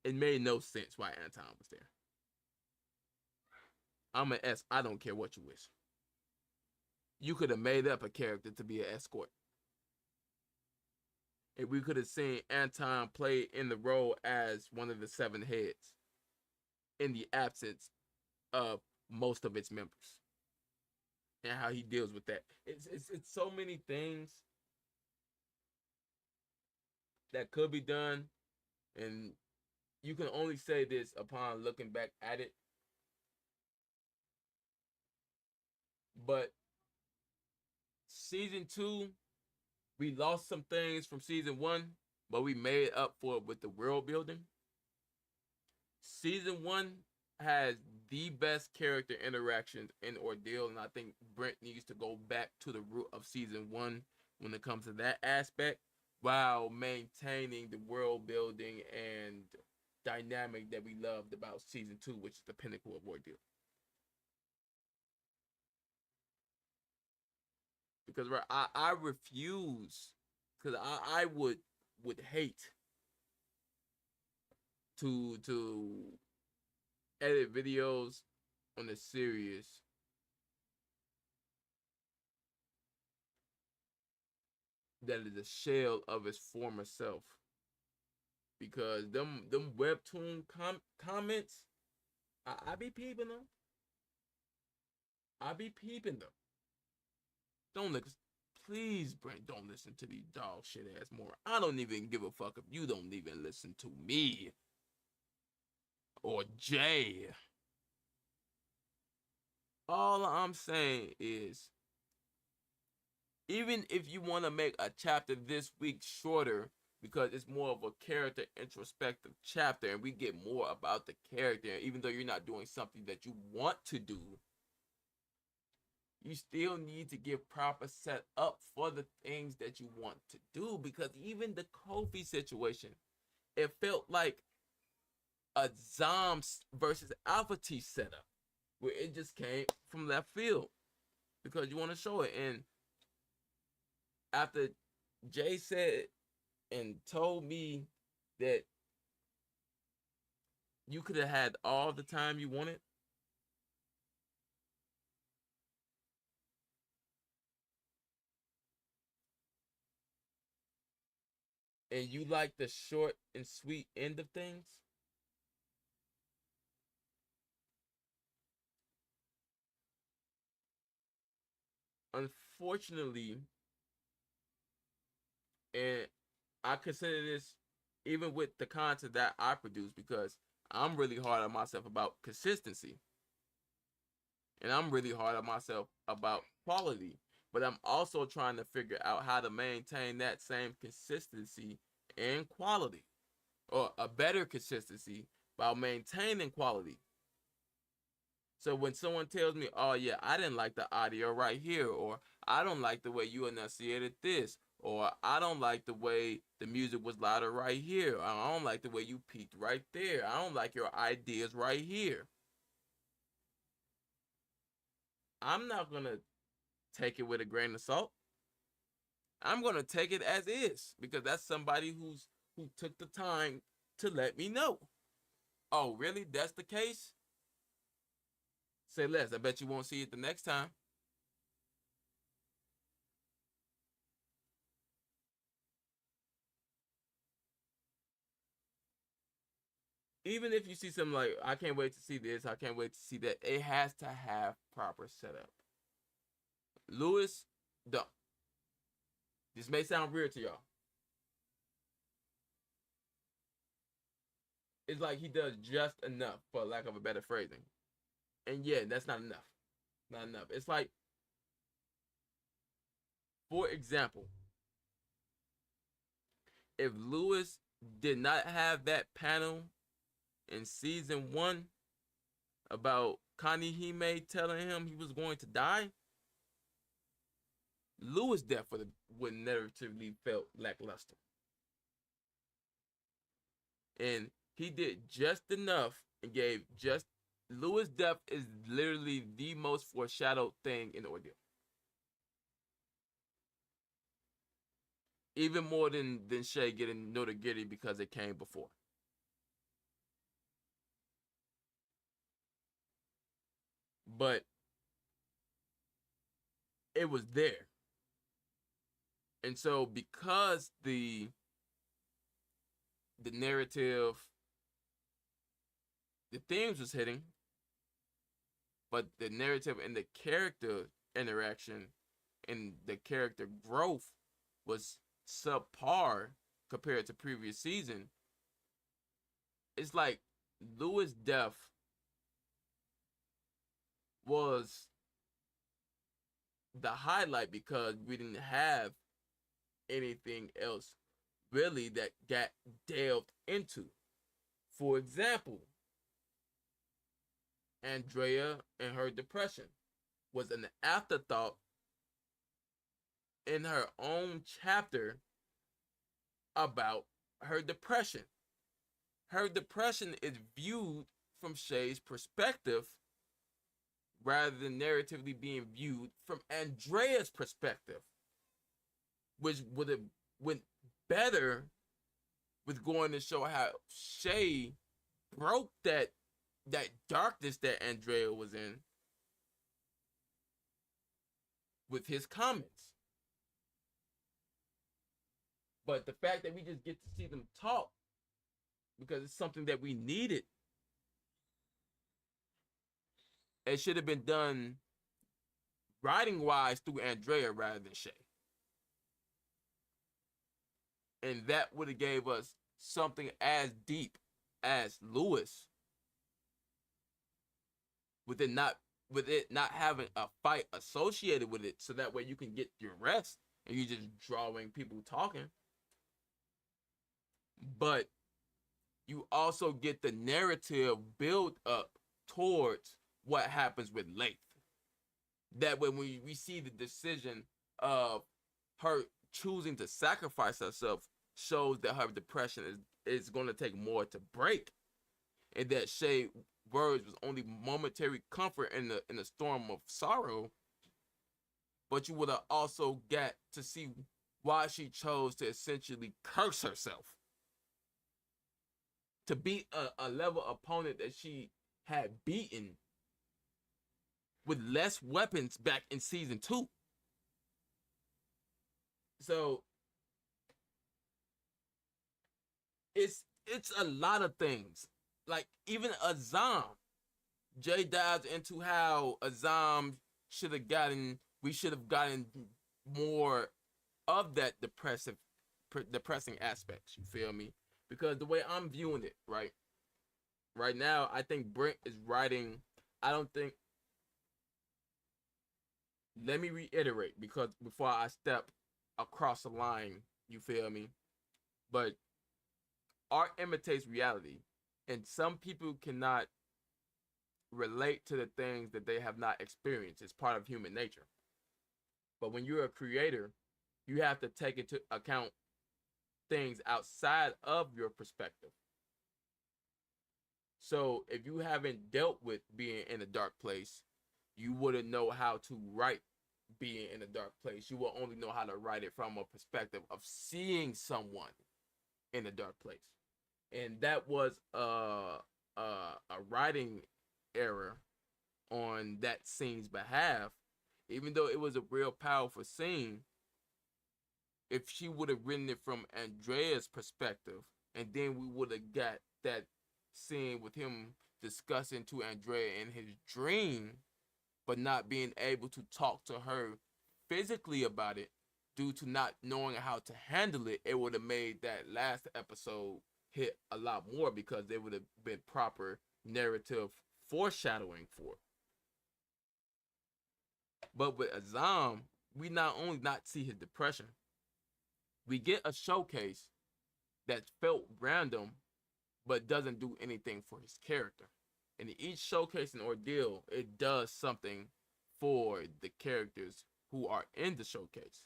It made no sense why Anton was there. I'm an S. I don't care what you wish. You could have made up a character to be an escort. And we could have seen Anton play in the role as one of the 7 heads in the absence of most of its members. And how he deals with that. It's so many things that could be done. And you can only say this upon looking back at it. But season 2, we lost some things from season 1, but we made up for it with the world building. Season 1 has the best character interactions in Ordeal, and I think Brent needs to go back to the root of season 1 when it comes to that aspect, while maintaining the world building and dynamic that we loved about season 2, which is the pinnacle of Ordeal. Because I refuse, because I would hate to edit videos on a series that is a shell of its former self. Because them webtoon comments, I be peeping them. I be peeping them. Don't look. Please, Brent, don't listen to these dog shit ass more. I don't even give a fuck if you don't even listen to me. Or Jay. All I'm saying is, even if you want to make a chapter this week shorter, because it's more of a character introspective chapter, and we get more about the character, even though you're not doing something that you want to do, you still need to give proper set up for the things that you want to do. Because even the Kofi situation, it felt like a Zoms versus Alpha T setup, where it just came from left field because you want to show it. And after Jay said and told me that you could have had all the time you wanted, and you like the short and sweet end of things, unfortunately, and I consider this even with the content that I produce, because I'm really hard on myself about consistency. And I'm really hard on myself about quality. But I'm also trying to figure out how to maintain that same consistency and quality. Or a better consistency while maintaining quality. So when someone tells me, oh yeah, I didn't like the audio right here, or I don't like the way you enunciated this, or I don't like the way the music was louder right here, or I don't like the way you peaked right there, I don't like your ideas right here, I'm not going to take it with a grain of salt. I'm going to take it as is, because that's somebody who took the time to let me know. Oh, really? That's the case? Say less. I bet you won't see it the next time. Even if you see something like, I can't wait to see this, I can't wait to see that, it has to have proper setup. Lewis, this may sound weird to y'all. It's like he does just enough, for lack of a better phrasing. And yeah, that's not enough. Not enough. It's like, for example, if Lewis did not have that panel in season 1 about Kanehime telling him he was going to die, Lewis' death would narratively felt lackluster. And he did just enough and gave just Lewis' death is literally the most foreshadowed thing in Ordeal. Even more than Shay getting notoriety because it came before. But it was there. And so because the narrative, the themes was hitting, but the narrative and the character interaction and the character growth was subpar compared to previous season. It's like Lewis' death was the highlight because we didn't have anything else really that got delved into. For example, Andrea and her depression was an afterthought in her own chapter about her depression. Her depression is viewed from Shay's perspective rather than narratively being viewed from Andrea's perspective, which would have went better with going to show how Shay broke that darkness that Andrea was in with his comments. But the fact that we just get to see them talk because it's something that we needed, it should have been done writing wise through Andrea rather than Shay. And that would have gave us something as deep as Lewis with it not having a fight associated with it, so that way you can get your rest and you just drawing people talking. But you also get the narrative build up towards what happens with Lath. That when we see the decision of her choosing to sacrifice herself shows that her depression is going to take more to break, and that Shay words was only momentary comfort in the storm of sorrow. But you would have also got to see why she chose to essentially curse herself to beat a level opponent that she had beaten with less weapons back in season 2. So it's a lot of things. Like even Azam, Jay dives into how Azam we should have gotten more of that depressing aspects. You feel me? Because the way I'm viewing it, right now, I think Brent is writing. Let me reiterate, because before I step across the line, you feel me? But art imitates reality, and some people cannot relate to the things that they have not experienced. It's part of human nature. But when you're a creator, you have to take into account things outside of your perspective. So if you haven't dealt with being in a dark place, you wouldn't know how to write being in a dark place. You will only know how to write it from a perspective of seeing someone in a dark place. And that was a writing error on that scene's behalf. Even though it was a real powerful scene, if she would have written it from Andrea's perspective, and then we would have got that scene with him discussing to Andrea in his dream, but not being able to talk to her physically about it due to not knowing how to handle it, it would have made that last episode hit a lot more, because there would have been proper narrative foreshadowing for it. But with Azam, we not only not see his depression, we get a showcase that felt random but doesn't do anything for his character. And each showcase and ordeal, it does something for the characters who are in the showcase.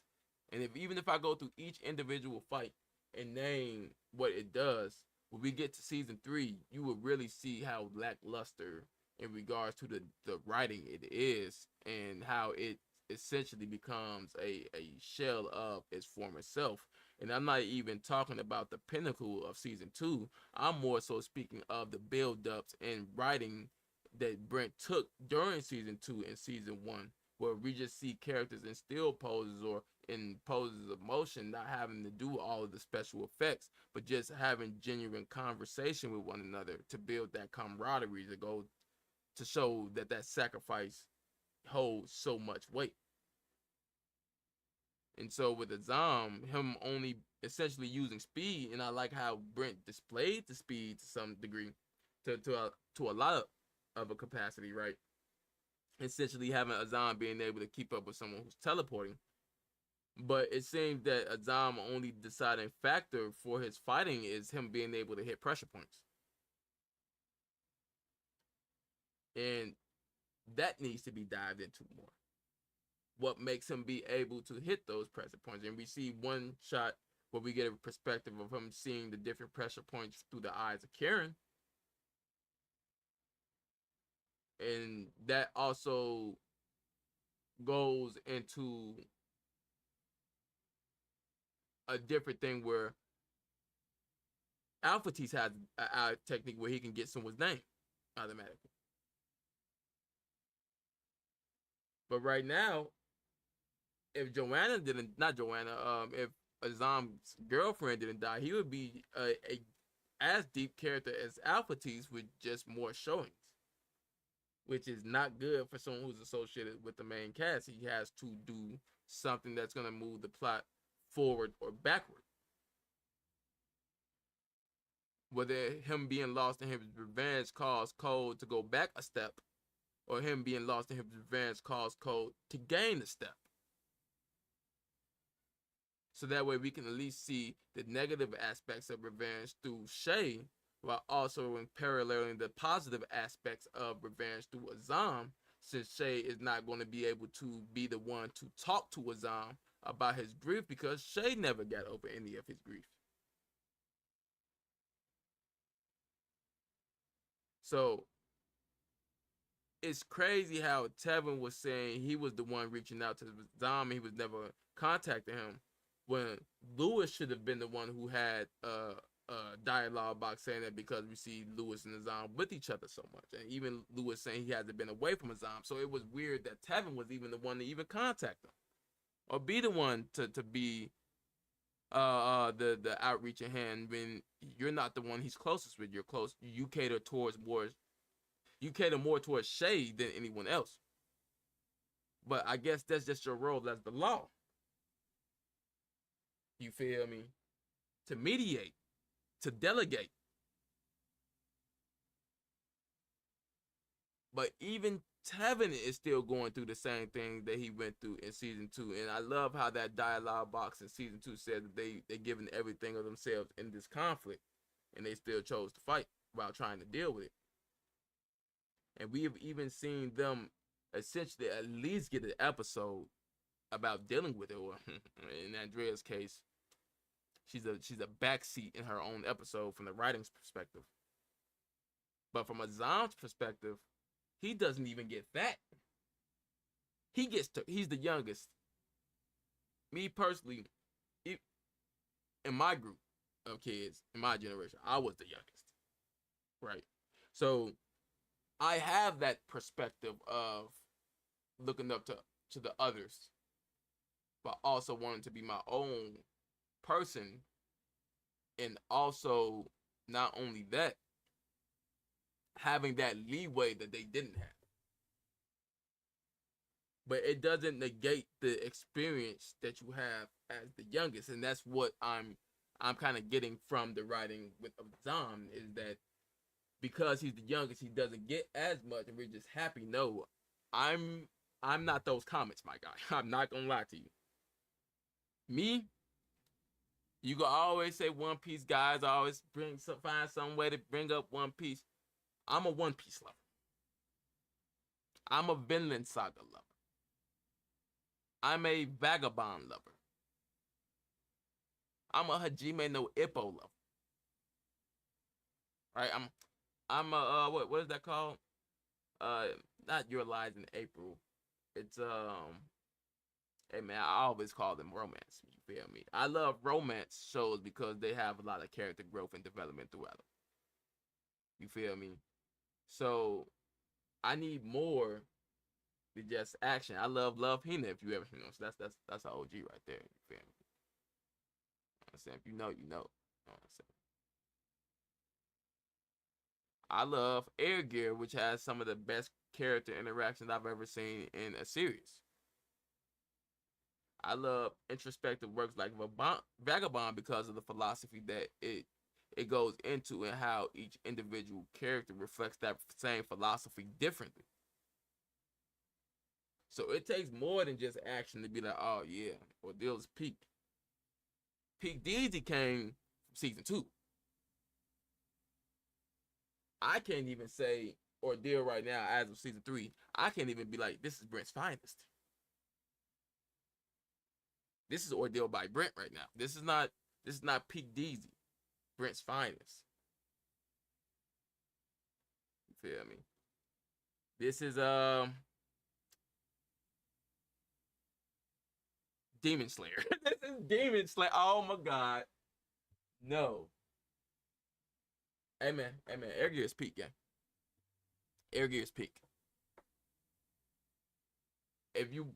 And even if I go through each individual fight and name what it does, when we get to season 3, you will really see how lackluster in regards to the writing it is, and how it essentially becomes a shell of its former self. And I'm not even talking about the pinnacle of season 2. I'm more so speaking of the build-ups and writing that Brent took during season 2 and season 1, where we just see characters in still poses or in poses of motion, not having to do all of the special effects, but just having genuine conversation with one another to build that camaraderie, to go to show that that sacrifice holds so much weight. And so with Azam, him only essentially using speed, and I like how Brent displayed the speed to some degree, to a lot of a capacity, right? Essentially having Azam being able to keep up with someone who's teleporting. But it seems that Azam only deciding factor for his fighting is him being able to hit pressure points. And that needs to be dived into more. What makes him be able to hit those pressure points? And we see one shot where we get a perspective of him seeing the different pressure points through the eyes of Karen. And that also goes into a different thing where Alpha Tease has a technique where he can get someone's name automatically. But right now, if Joanna didn't, not Joanna, if Azam's girlfriend didn't die, he would be a as deep character as Alpha Tease with just more showings, which is not good for someone who's associated with the main cast. He has to do something that's going to move the plot forward or backward. Whether him being lost in his revenge caused K.O.D.E to go back a step, or him being lost in his revenge caused K.O.D.E to gain a step. So that way we can at least see the negative aspects of revenge through Shay, while also paralleling the positive aspects of revenge through Azam, since Shay is not going to be able to be the one to talk to Azam about his grief, because Shay never got over any of his grief. So it's crazy how Tevin was saying he was the one reaching out to Azam and he was never contacting him, when Lewis should have been the one who had a dialogue box saying that, because we see Lewis and Azam with each other so much, and even Lewis saying he hasn't been away from Azam. So it was weird that Tevin was even the one to even contact him or be the one to be the outreaching hand, when you're not the one he's closest with. You're close. You cater more towards Shay than anyone else. But I guess that's just your role. That's the law. You feel me? To mediate, to delegate. But even Tevin is still going through the same thing that he went through in season 2. And I love how that dialogue box in season 2 said that they're giving everything of themselves in this conflict, and they still chose to fight while trying to deal with it. And we have even seen them essentially at least get an episode about dealing with it. Or in Andrea's case, she's a backseat in her own episode from the writing's perspective. But from Azam's perspective, he doesn't even get that. He's the youngest. Me personally, in my group of kids, in my generation, I was the youngest. Right? So I have that perspective of looking up to the others, but also wanting to be my own person. And also, not only that, having that leeway that they didn't have. But it doesn't negate the experience that you have as the youngest. And that's what I'm kind of getting from the writing with Azam, is that because he's the youngest, he doesn't get as much, and we're just happy. No, I'm not those comments, my guy. I'm not gonna lie to you. Me, you can always say One Piece guys always find some way to bring up One Piece. I'm a One Piece lover. I'm a Vinland Saga lover. I'm a Vagabond lover. I'm a Hajime no Ippo lover. Right? I'm a what is that called? not Your Lies in April. It's hey man, I always call them romance. You feel me? I love romance shows because they have a lot of character growth and development throughout them. You feel me? So I need more than just action. I love Hina if you ever so that's an OG right there. You feel me? I'm saying if you know, you know. You know what I'm saying? I love Air Gear, which has some of the best character interactions I've ever seen in a series. I love introspective works like Vagabond because of the philosophy that it goes into and how each individual character reflects that same philosophy differently. So it takes more than just action to be like, oh yeah, Ordeal is peak. Peak DZ came from season 2. I can't even say Ordeal right now as of season 3. I can't even be like, this is Brent's finest. This is Ordeal by Brent right now. This is not peak DZ. Brent's finest. You feel me? This is Demon Slayer. This is Demon Slayer. Oh my god. No. Hey man, Air Gear is peak, yeah. Air Gear is peak. If you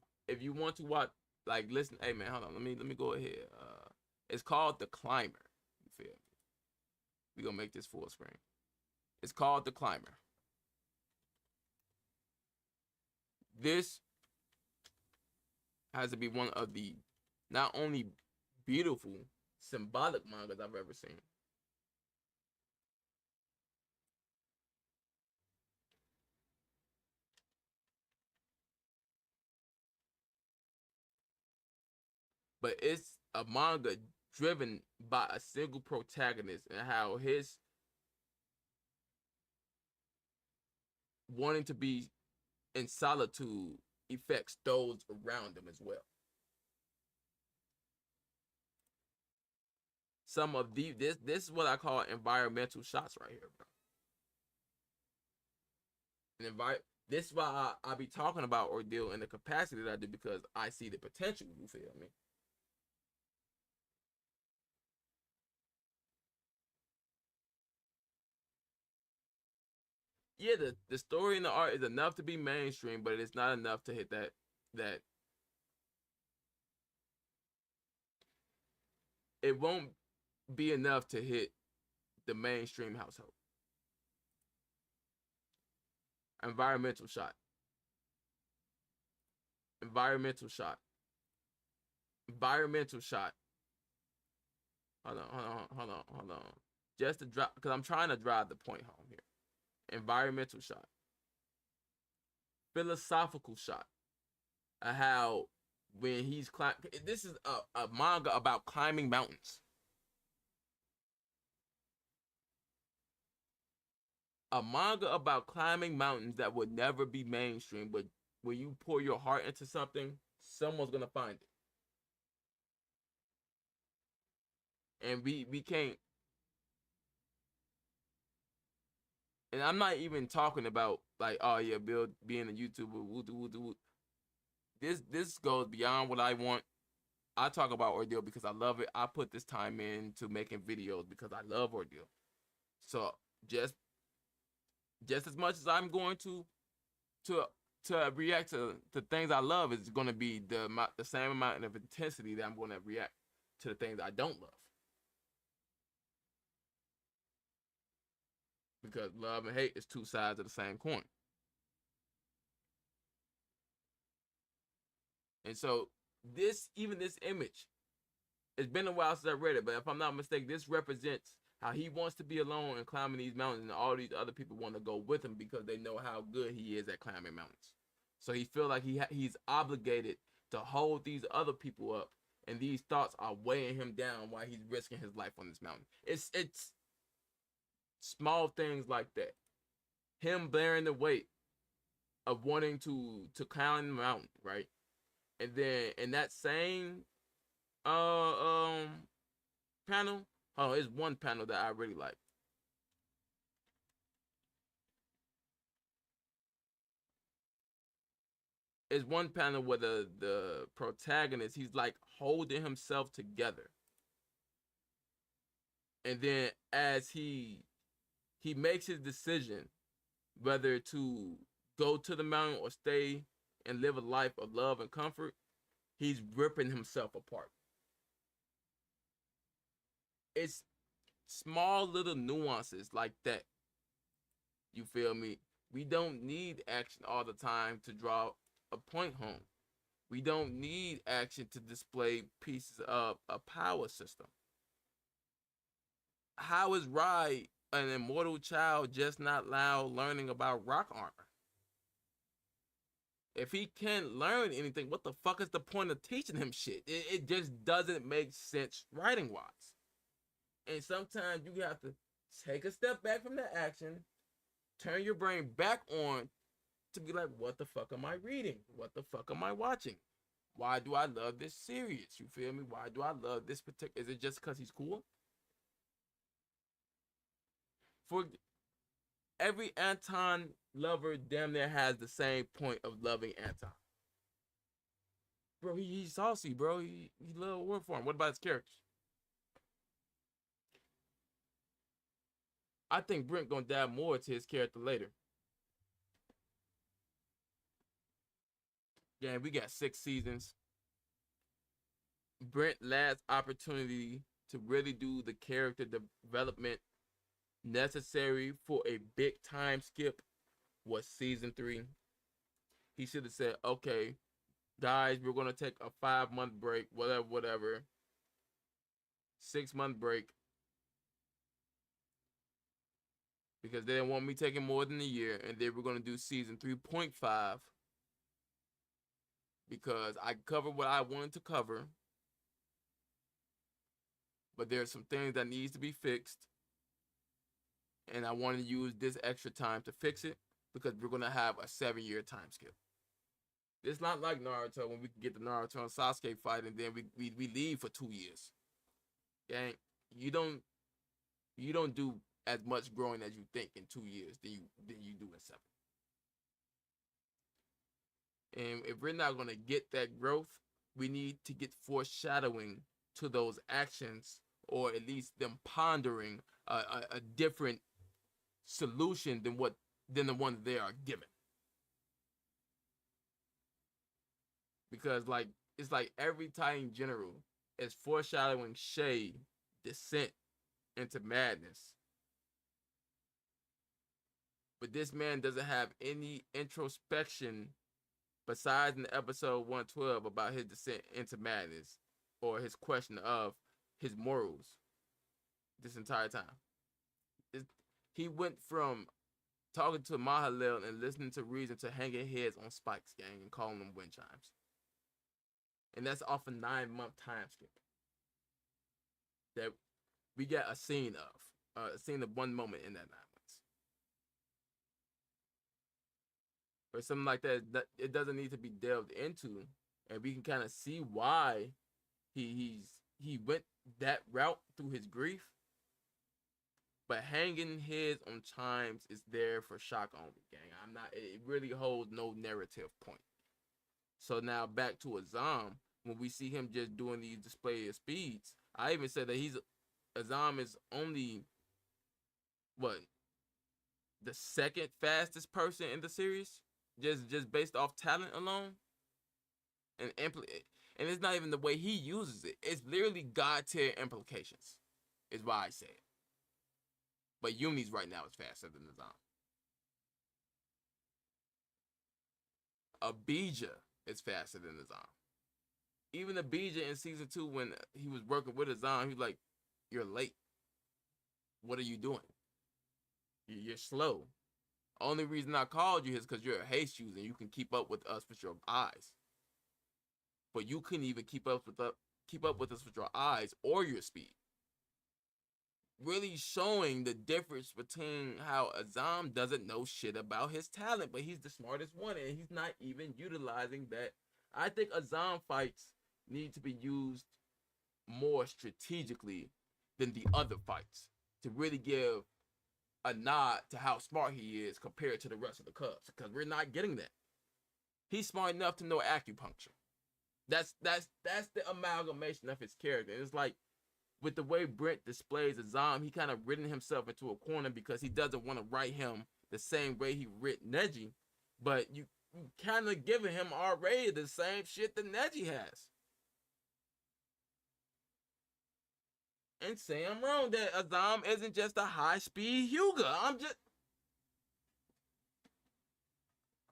want to watch, like, listen, hey man, hold on, let me go ahead. It's called The Climber. You feel me? We gonna make this full screen. It's called The Climber. This has to be one of the not only beautiful, symbolic mangas I've ever seen. But it's a manga driven by a single protagonist and how his wanting to be in solitude affects those around him as well. Some of this is what I call environmental shots right here, bro. This is why I be talking about Ordeal in the capacity that I do, because I see the potential. You feel me? Yeah, the story and the art is enough to be mainstream, but it's not enough to hit that it won't be enough to hit the mainstream household. Environmental shot. Environmental shot. Environmental shot. Hold on. Just to drop, because I'm trying to drive the point home here. Environmental shot. Philosophical shot. How when he's this is a manga about climbing mountains. A manga about climbing mountains that would never be mainstream, but when you pour your heart into something, someone's gonna find it. And we can't. And I'm not even talking about like, oh yeah, Bill being a YouTuber. Woo. This goes beyond what I want. I talk about Ordeal because I love it. I put this time into making videos because I love Ordeal. So just as much as I'm going to react to things I love, is going to be the same amount of intensity that I'm going to react to the things I don't love. Because love and hate is two sides of the same coin. And so this image, it's been a while since I read it, but if I'm not mistaken, this represents how he wants to be alone and climbing these mountains, and all these other people want to go with him because they know how good he is at climbing mountains. So he feel like he's obligated to hold these other people up, and these thoughts are weighing him down while he's risking his life on this mountain. It's small things like that. Him bearing the weight of wanting to climb the mountain, right? And then in that same panel, oh, it's one panel that I really like. It's one panel where the protagonist, he's like holding himself together. And then as he makes his decision whether to go to the mountain or stay and live a life of love and comfort, he's ripping himself apart. It's small little nuances like that. You feel me? We don't need action all the time to draw a point home. We don't need action to display pieces of a power system. How is Rai an immortal child just not now learning about rock armor? If he can't learn anything, what the fuck is the point of teaching him shit? It just doesn't make sense writing wise. And sometimes you have to take a step back from the action, turn your brain back on to be like, what the fuck am I reading? What the fuck am I watching? Why do I love this series? You feel me? Why do I love this particular? Is it just because he's cool? For every Anton lover damn near has the same point of loving Anton. Bro, he's saucy, bro. He little word for him. What about his characters? I think Brent gonna dive more to his character later. Yeah, we got 6 seasons. Brent last opportunity to really do the character development necessary for a big time skip was season 3. He should have said, okay, guys, we're gonna take a 5-month break, whatever. 6-month break. Because they didn't want me taking more than a year, and then we're gonna do season 3.5. Because I covered what I wanted to cover. But there's some things that needs to be fixed. And I want to use this extra time to fix it because we're going to have a 7-year time skip. It's not like Naruto when we can get the Naruto and Sasuke fight and then we leave for 2 years. Gang, you don't do as much growing as you think in 2 years than you do in 7. And if we're not going to get that growth, we need to get foreshadowing to those actions, or at least them pondering a different solution than the one they are given. Because like it's like every Titan general is foreshadowing Shay descent into madness. But this man doesn't have any introspection besides in episode 112 about his descent into madness or his question of his morals this entire time. He went from talking to Mahalil and listening to reason to hanging heads on spikes, gang, and calling them wind chimes. And that's off a 9-month time skip that we got a scene of one moment in that 9 months. Or something like that, it doesn't need to be delved into, and we can kind of see why he went that route through his grief. But hanging heads on chimes is there for shock only, gang. It really holds no narrative point. So now back to Azam, when we see him just doing these display of speeds, I even said that Azam is only the second fastest person in the series, just based off talent alone. And it's not even the way he uses it. It's literally God tier implications, is why I say it. But Yumi's right now is faster than Azam. Abija is faster than Azam. Even Abija in season 2, when he was working with Azam, he was like, "You're late. What are you doing? You're slow. Only reason I called you is because you're a haste user and you can keep up with us with your eyes. But you couldn't even keep up with us with your eyes or your speed." Really showing the difference between how Azam doesn't know shit about his talent, but he's the smartest one, and he's not even utilizing that. I think Azam fights need to be used more strategically than the other fights to really give a nod to how smart he is compared to the rest of the Cubs, because we're not getting that. He's smart enough to know acupuncture. That's the amalgamation of his character. It's like with the way Brent displays Azam, he kind of written himself into a corner because he doesn't want to write him the same way he writ Neji, but you kind of giving him already the same shit that Neji has. And say I'm wrong that Azam isn't just a high-speed Hyuga.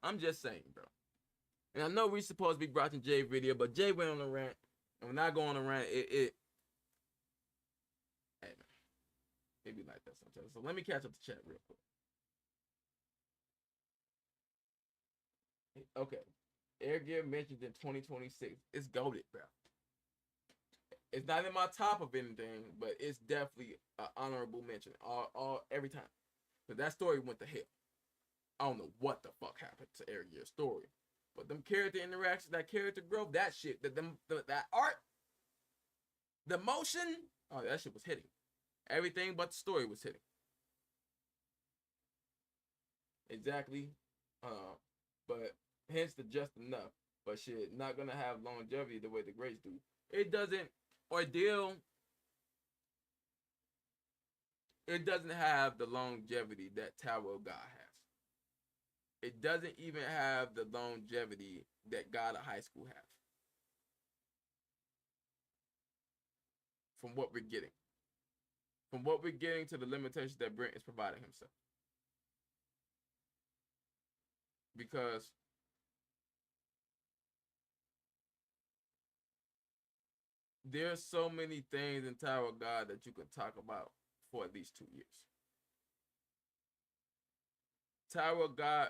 I'm just saying, bro. And I know we're supposed to be watching Jay video, but Jay went on a rant. And when I go on a rant, hey man, it be like that sometimes. So let me catch up the chat real quick. Okay. Air Gear mentioned in 2026. It's goated, bro. It's not in my top of anything, but it's definitely an honorable mention every time. But that story went to hell. I don't know what the fuck happened to Air Gear's story. But them character interactions, that character growth, that shit, that art, the motion, oh, that shit was hitting. Everything but the story was hitting. Exactly. But hence the just enough. But shit, not gonna have longevity the way the greats do. It doesn't. Ordeal. It doesn't have the longevity that Tower of God has. It doesn't even have the longevity that God of High School has. From what we're getting. From what we're getting to the limitations that Brent is providing himself. Because there's so many things in Tower of God that you can talk about for at least 2 years. Tower of God,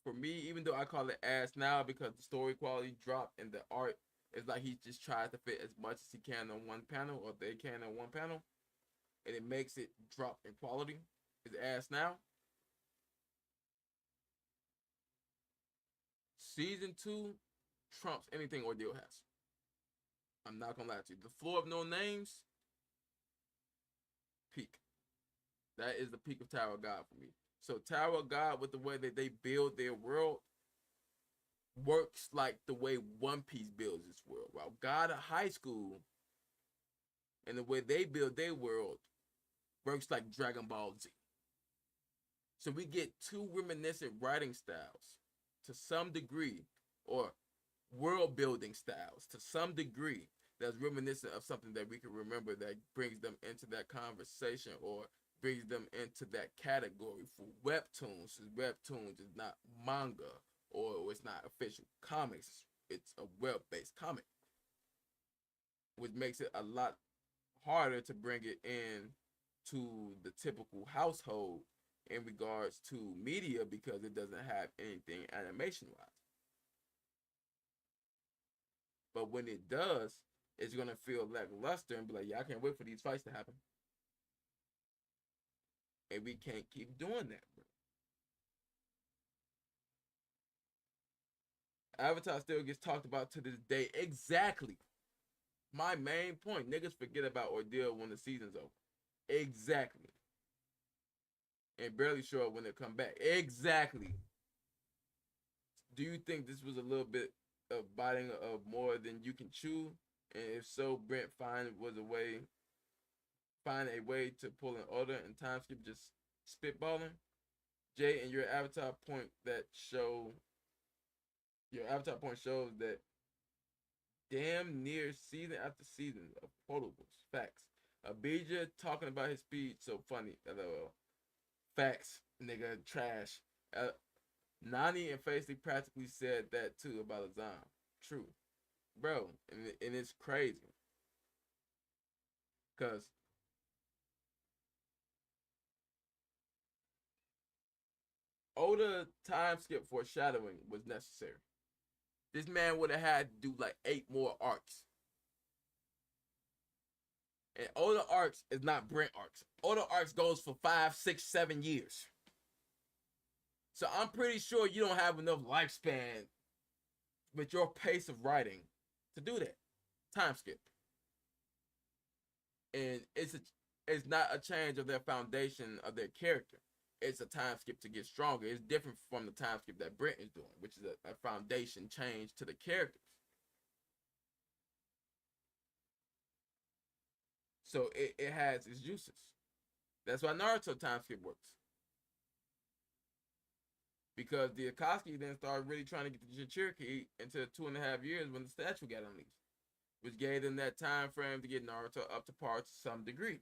for me, even though I call it ass now because the story quality dropped and the art is like he just tries to fit as much as he can on one panel, or they can on one panel, and it makes it drop in quality. Is ass now. Season 2 trumps anything Ordeal has. I'm not gonna lie to you. The Floor of No Names, peak. That is the peak of Tower of God for me. So Tower of God, with the way that they build their world, works like the way One Piece builds its world. While God of High School and the way they build their world works like Dragon Ball Z. So we get two reminiscent writing styles to some degree, or world building styles to some degree, that's reminiscent of something that we can remember that brings them into that conversation or brings them into that category for webtoons. Webtoons is not manga or it's not official comics. It's a web-based comic, which makes it a lot harder to bring it in to the typical household in regards to media because it doesn't have anything animation-wise. But when it does, it's going to feel lackluster and be like, yeah, I can't wait for these fights to happen. And we can't keep doing that, bro. Avatar still gets talked about to this day. Exactly. My main point. Niggas forget about Ordeal when the season's over. Exactly. And barely show up when they come back. Exactly. Do you think this was a little bit of biting of more than you can chew? And if so, Brent find a way to pull an order and time skip just spitballing. Jay, and your avatar point shows that damn near season after season of quotables. Facts. Abijah talking about his speed so funny. LOL. Facts, nigga, trash. Nani and Facey practically said that too about Azam. True. Bro, and it's crazy. Because Oda time skip foreshadowing was necessary. This man would have had to do like 8 more arcs. And Oda arcs is not Brent arcs. Oda arcs goes for 5, 6, 7 years. So I'm pretty sure you don't have enough lifespan with your pace of writing to do that. Time skip. And it's not a change of their foundation of their character. it's a time skip to get stronger. It's different from the time skip that Brent is doing, which is a foundation change to the characters. So it has its uses. That's why Naruto time skip works. Because the Akatsuki then started really trying to get the Jinchuriki into 2.5 years when the statue got unleashed, which gave them that time frame to get Naruto up to par to some degree.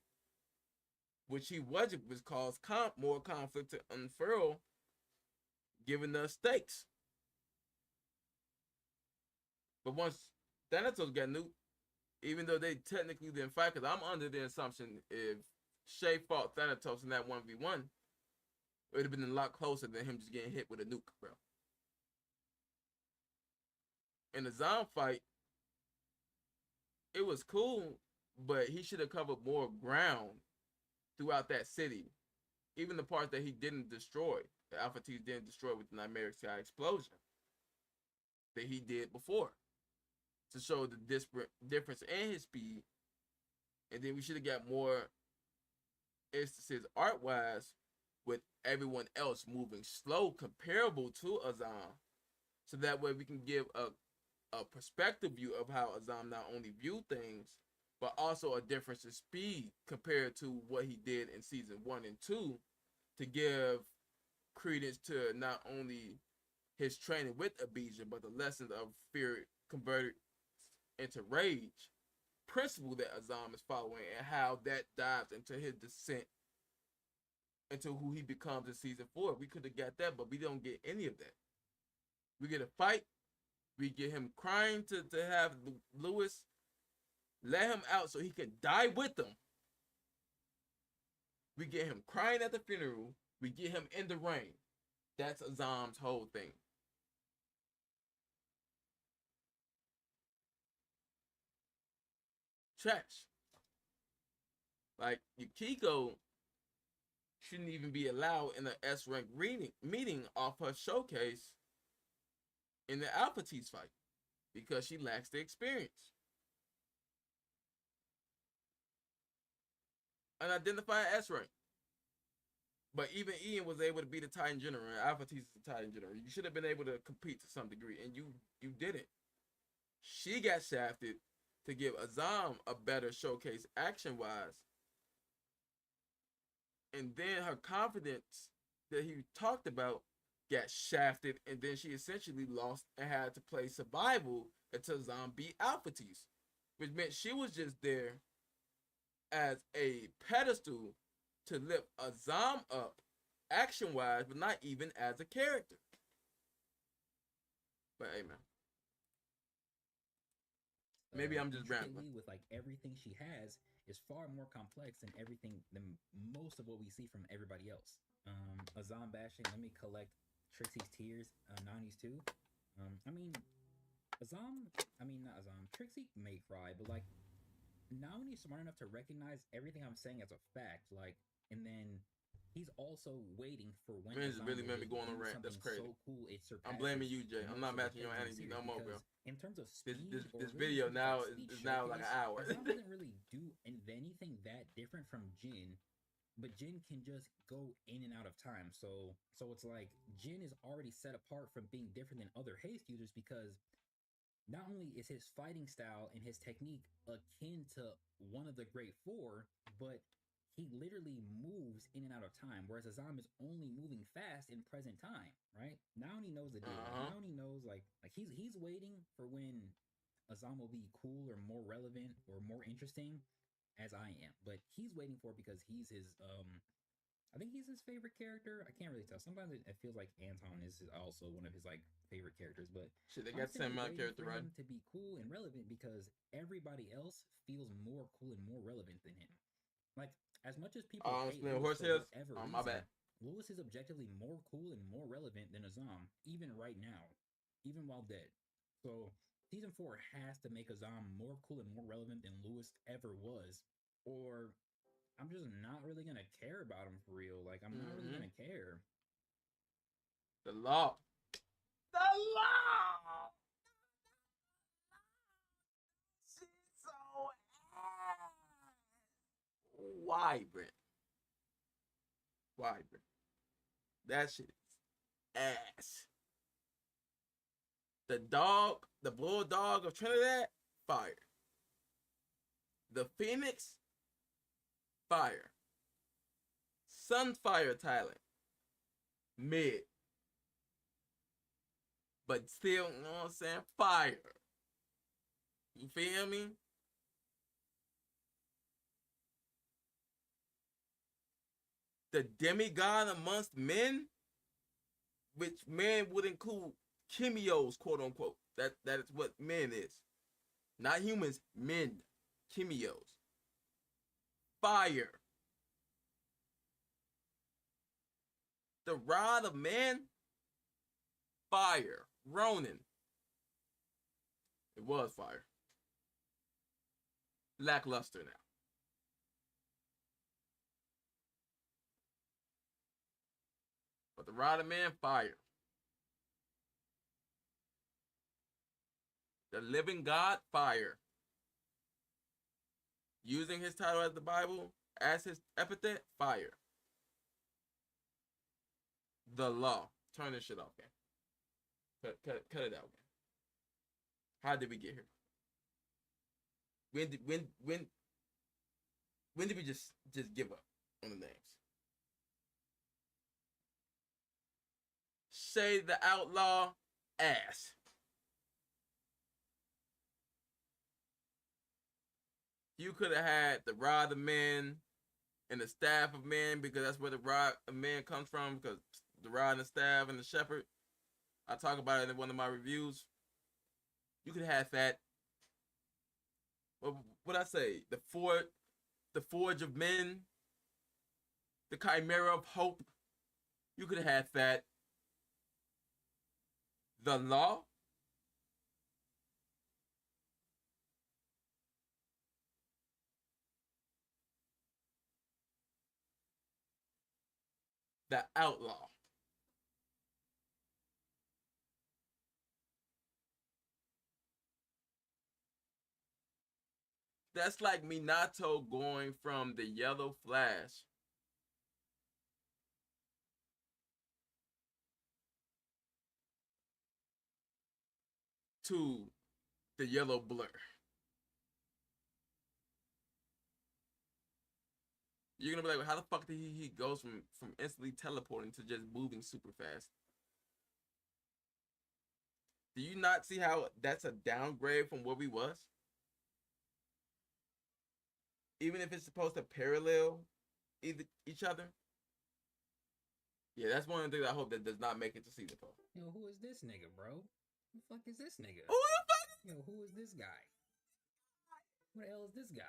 Which he was caused more conflict to unfurl, given the stakes. But once Thanatos got nuked, even though they technically didn't fight, because I'm under the assumption if Shay fought Thanatos in that 1v1, it would have been a lot closer than him just getting hit with a nuke, bro. In the Zom fight, it was cool, but he should have covered more ground throughout that city. Even the parts that he didn't destroy, the Alpha T's didn't destroy with the Nightmare Sky explosion that he did before, to show the difference in his speed. And then we should have got more instances art-wise with everyone else moving slow comparable to Azam, so that way we can give a perspective view of how Azam not only viewed things, but also a difference in speed compared to what he did in season 1 and 2, to give credence to not only his training with Abijah, but the lessons of fear converted into rage principle that Azam is following, and how that dives into his descent into who he becomes in season 4. We could have got that, but we don't get any of that. We get a fight, we get him crying to have Lewis let him out so he can die with them. We get him crying at the funeral, we get him in the rain. That's Azam's whole thing. Trash. Like, Yukiko shouldn't even be allowed in an S-rank meeting off her showcase in the Alpha T's fight, because she lacks the experience. Unidentified S-rank. But even Ian was able to be the Titan General, and Alpha T's the Titan General. You should have been able to compete to some degree, and you didn't. She got shafted to give Azam a better showcase action-wise. And then her confidence that he talked about got shafted, and then she essentially lost and had to play survival until Azam beat Alpha T's, which meant she was just there as a pedestal to lift Azam up action-wise, but not even as a character. But hey, man. Maybe I'm just rambling. With like everything she has is far more complex than most of what we see from everybody else. Azam bashing. Let me collect Trixie's tears. 90s too. Trixie may cry, but like Naoni's smart enough to recognize everything I'm saying as a fact. Like, and then he's also waiting for when. This really made me go on a rant. That's crazy. So cool, I'm blaming you, Jay. I'm not matching your energy no more, bro. In terms of speed, this video now is now like an hour. Azam doesn't really do anything that different from Jin, but Jin can just go in and out of time. So it's like Jin is already set apart from being different than other haste users, because not only is his fighting style and his technique akin to one of the Great Four, but he literally moves in and out of time, whereas Azam is only moving fast in present time, right? Now he knows the deal. Now he knows like he's waiting for when Azam will be cool or more relevant or more interesting, as I am. But he's waiting for it because he's his I think he's his favorite character. I can't really tell. Sometimes it feels like Anton is also one of his like favorite characters, but shit, they got semi character right to be cool and relevant because everybody else feels more cool and more relevant than him. Like, as much as people hate Lewis for whatever reason, my bad. Lewis is objectively more cool and more relevant than Azam, even right now, even while dead. So season 4 has to make Azam more cool and more relevant than Lewis ever was, or I'm just not really gonna care about him for real. Like, I'm not really gonna care. The law. The law. She's so ass. Why, Brent? Why, Brent? That shit is ass. The dog, the bulldog of Trinidad, fire. The Phoenix, fire. Sunfire Thailand, mid. But still, you know what I'm saying? Fire. You feel me? The demigod amongst men, which men would include Kimyos, quote unquote. That is what men is. Not humans, men. Kimyos. Fire. The rod of man, fire. Ronin. It was fire. Lackluster now. But the rod of man, fire. The living God, fire. Using his title as the Bible as his epithet, fire. The law. Turn this shit off, man. Cut it out, man. How did we get here? When did we just give up on the names? Say the outlaw, ass. You could have had the rod of men and the staff of men, because that's where the rod of men comes from, because the rod and the staff and the shepherd. I talk about it in one of my reviews. You could have that. What I say? The forge of men, the chimera of hope. You could have had that. The law. The outlaw. That's like Minato going from the Yellow Flash to the Yellow Blur. You're gonna be like, well, how the fuck did he goes from instantly teleporting to just moving super fast? Do you not see how that's a downgrade from where we was? Even if it's supposed to parallel each other. Yeah, that's one of the things I hope that does not make it to season 4. Yo, who is this nigga, bro? Who the fuck is this nigga? Who the fuck? Yo, who is this guy? Who the hell is this guy?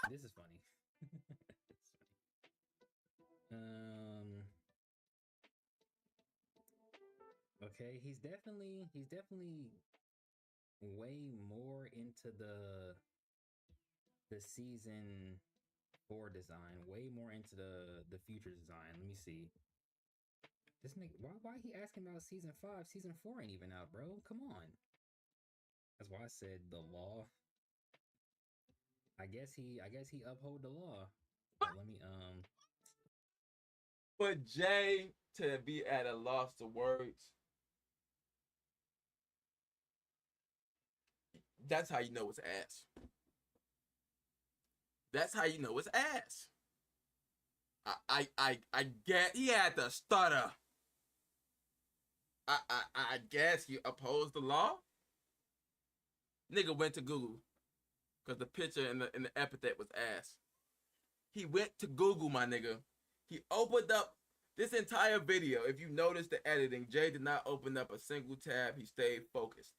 This is funny. Okay, he's definitely way more into the season 4 design, way more into the future design. Let me see. This nigga, why he asking about season 5? Season 4 ain't even out, bro. Come on. That's why I said the law. I guess he uphold the law. But let me For Jay to be at a loss of words, that's how you know it's ass. That's how you know it's ass. I get he had to stutter. I guess he opposed the law. Nigga went to Google because the picture and the epithet was ass. He went to Google, my nigga. He opened up this entire video. If you notice the editing, Jay did not open up a single tab. He stayed focused.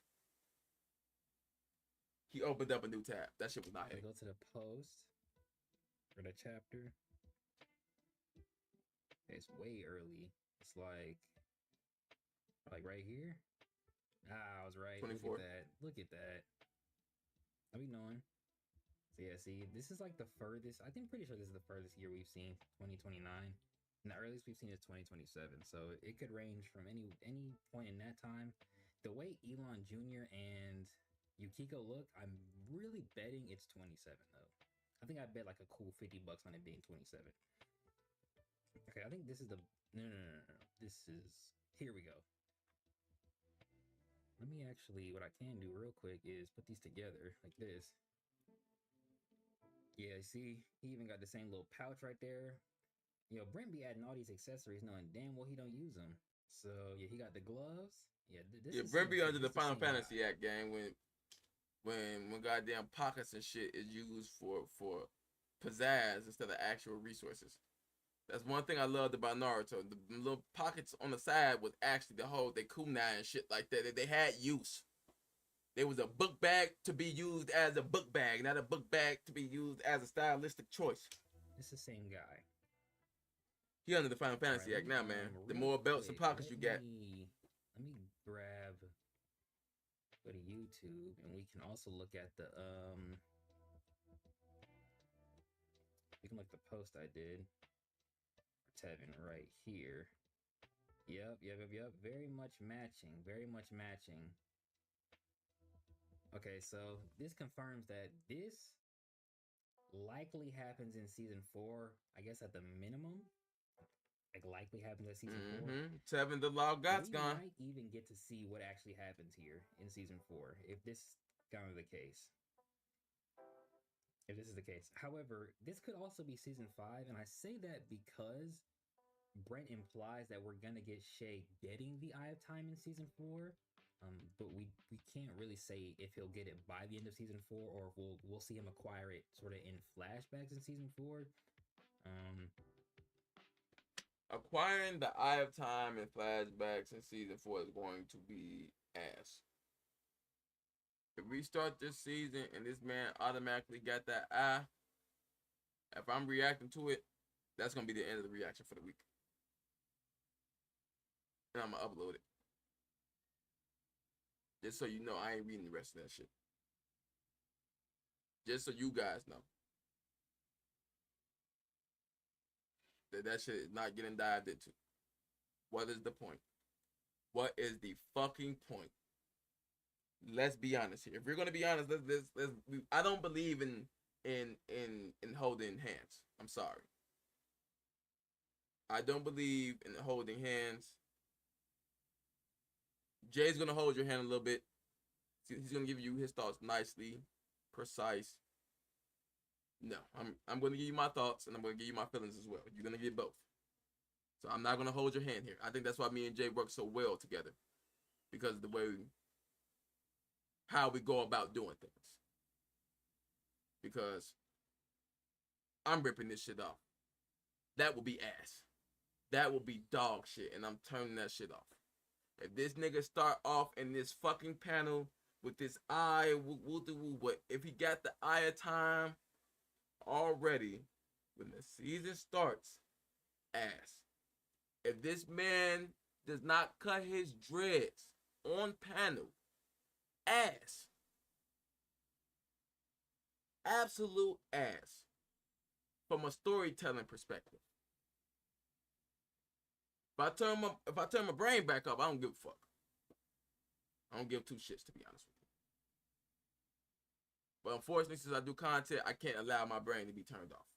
He opened up a new tab. That shit was not hitting. Go to the post for the chapter. It's way early. It's like right here. I was right. 24. Look at that. How we knowing? So yeah, see, this is like the furthest. I'm pretty sure this is the furthest year we've seen, 2029. And the earliest we've seen is 2027. So it could range from any point in that time. The way Elon Jr. and Yukiko look, I'm really betting it's 27 though. I think I bet like a cool $50 on it being 27. Okay, I think this is the no. This is here we go. Let me actually what I can do real quick is put these together like this. Yeah, see, he even got the same little pouch right there. Yo, Brent be adding all these accessories knowing damn well he don't use them. So yeah, he got the gloves. Yeah, this is Brent be under the this Final same Fantasy guy. Act gang when goddamn pockets and shit is used for pizzazz instead of actual resources. That's one thing I loved about Naruto. The little pockets on the side was actually the whole they kunai and shit like that. They had use. There was a book bag to be used as a book bag, not a book bag to be used as a stylistic choice. It's the same guy. He under the Final Fantasy Right, Act now, man. The real more belts and quick, pockets you get. let me grab go to YouTube and we can also look at the we can look at the post I did. Tevin right here. Yep. Very much matching. Very much matching. Okay, so this confirms that this likely happens in season 4. I guess at the minimum. Like likely happens at season 4. Tevin the Law God's we gone. might even get to see what actually happens here in season 4 if this is kind of the case. If this is the case. However, this could also be season 5, and I say that because Brent implies that we're gonna get Shay getting the Eye of Time in season 4. But we can't really say if he'll get it by the end of season 4 or if we'll see him acquire it sort of in flashbacks in season 4. Acquiring the Eye of Time in flashbacks in season 4 is going to be ass. If we start this season and this man automatically got that eye, if I'm reacting to it, that's gonna be the end of the reaction for the week. And I'm gonna upload it. Just so you know, I ain't reading the rest of that shit. Just so you guys know. That shit is not getting dived into. What is the point? What is the fucking point? Let's be honest here. If we're gonna be honest, I don't believe in holding hands. I'm sorry. I don't believe in holding hands. Jay's gonna hold your hand a little bit. He's gonna give you his thoughts nicely, precise. No, I'm gonna give you my thoughts and I'm gonna give you my feelings as well. You're gonna get both. So I'm not gonna hold your hand here. I think that's why me and Jay work so well together, because of the way how we go about doing things. Because I'm ripping this shit off. That will be ass. That will be dog shit, and I'm turning that shit off. If this nigga start off in this fucking panel with this eye, but if he got the Eye of Time already when the season starts, ass. If this man does not cut his dreads on panel, ass. Absolute ass. From a storytelling perspective. If I turn my brain back up, I don't give a fuck. I don't give two shits, to be honest with you. But unfortunately, since I do content, I can't allow my brain to be turned off.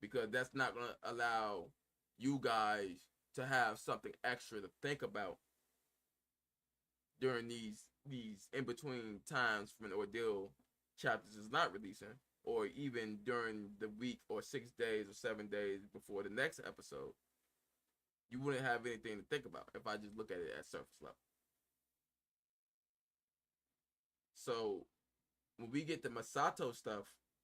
Because that's not going to allow you guys to have something extra to think about during these in-between times when Ordeal chapters is not releasing, or even during the week or 6 days or 7 days before the next episode. You wouldn't have anything to think about if I just look at it at surface level. So when we get the Masato stuff,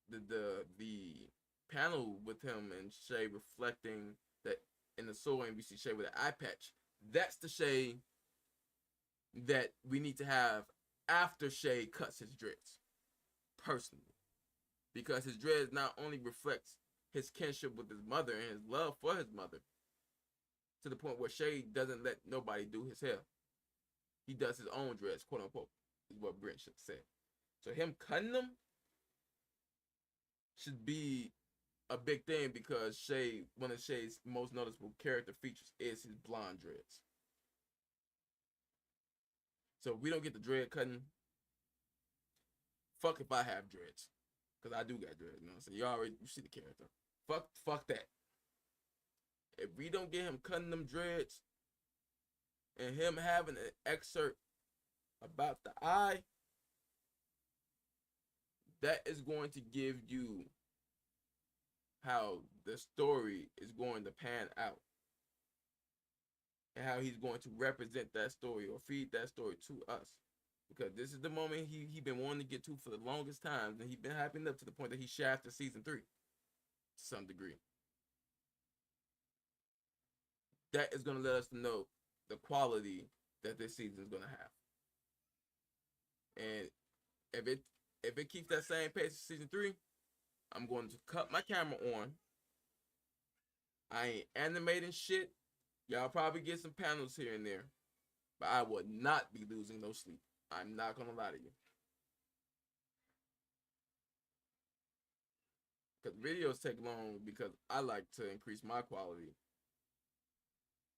the panel with him and Shay reflecting that in the soul, and we see Shay with an eye patch, that's the Shay that we need to have after Shay cuts his dreads, personally. Because his dreads not only reflects his kinship with his mother and his love for his mother, to the point where Shay doesn't let nobody do his hair. He does his own dreads, quote unquote, is what Brent should say. So him cutting them should be a big thing, because Shay, one of Shay's most noticeable character features is his blonde dreads. So if we don't get the dread cutting, fuck if I have dreads. Because I do got dreads, you know what I'm saying? You see the character. Fuck that. if we don't get him cutting them dreads and him having an excerpt about the eye, that is going to give you how the story is going to pan out and how he's going to represent that story or feed that story to us. Because this is the moment he been wanting to get to for the longest time, and he's been hyping up to the point that he shafted season 3 to some degree. That is going to let us know the quality that this season is going to have. And if it keeps that same pace as season 3, I'm going to cut my camera on. I ain't animating shit. Y'all probably get some panels here and there, but I would not be losing no sleep. I'm not gonna lie to you. Because videos take long because I like to increase my quality.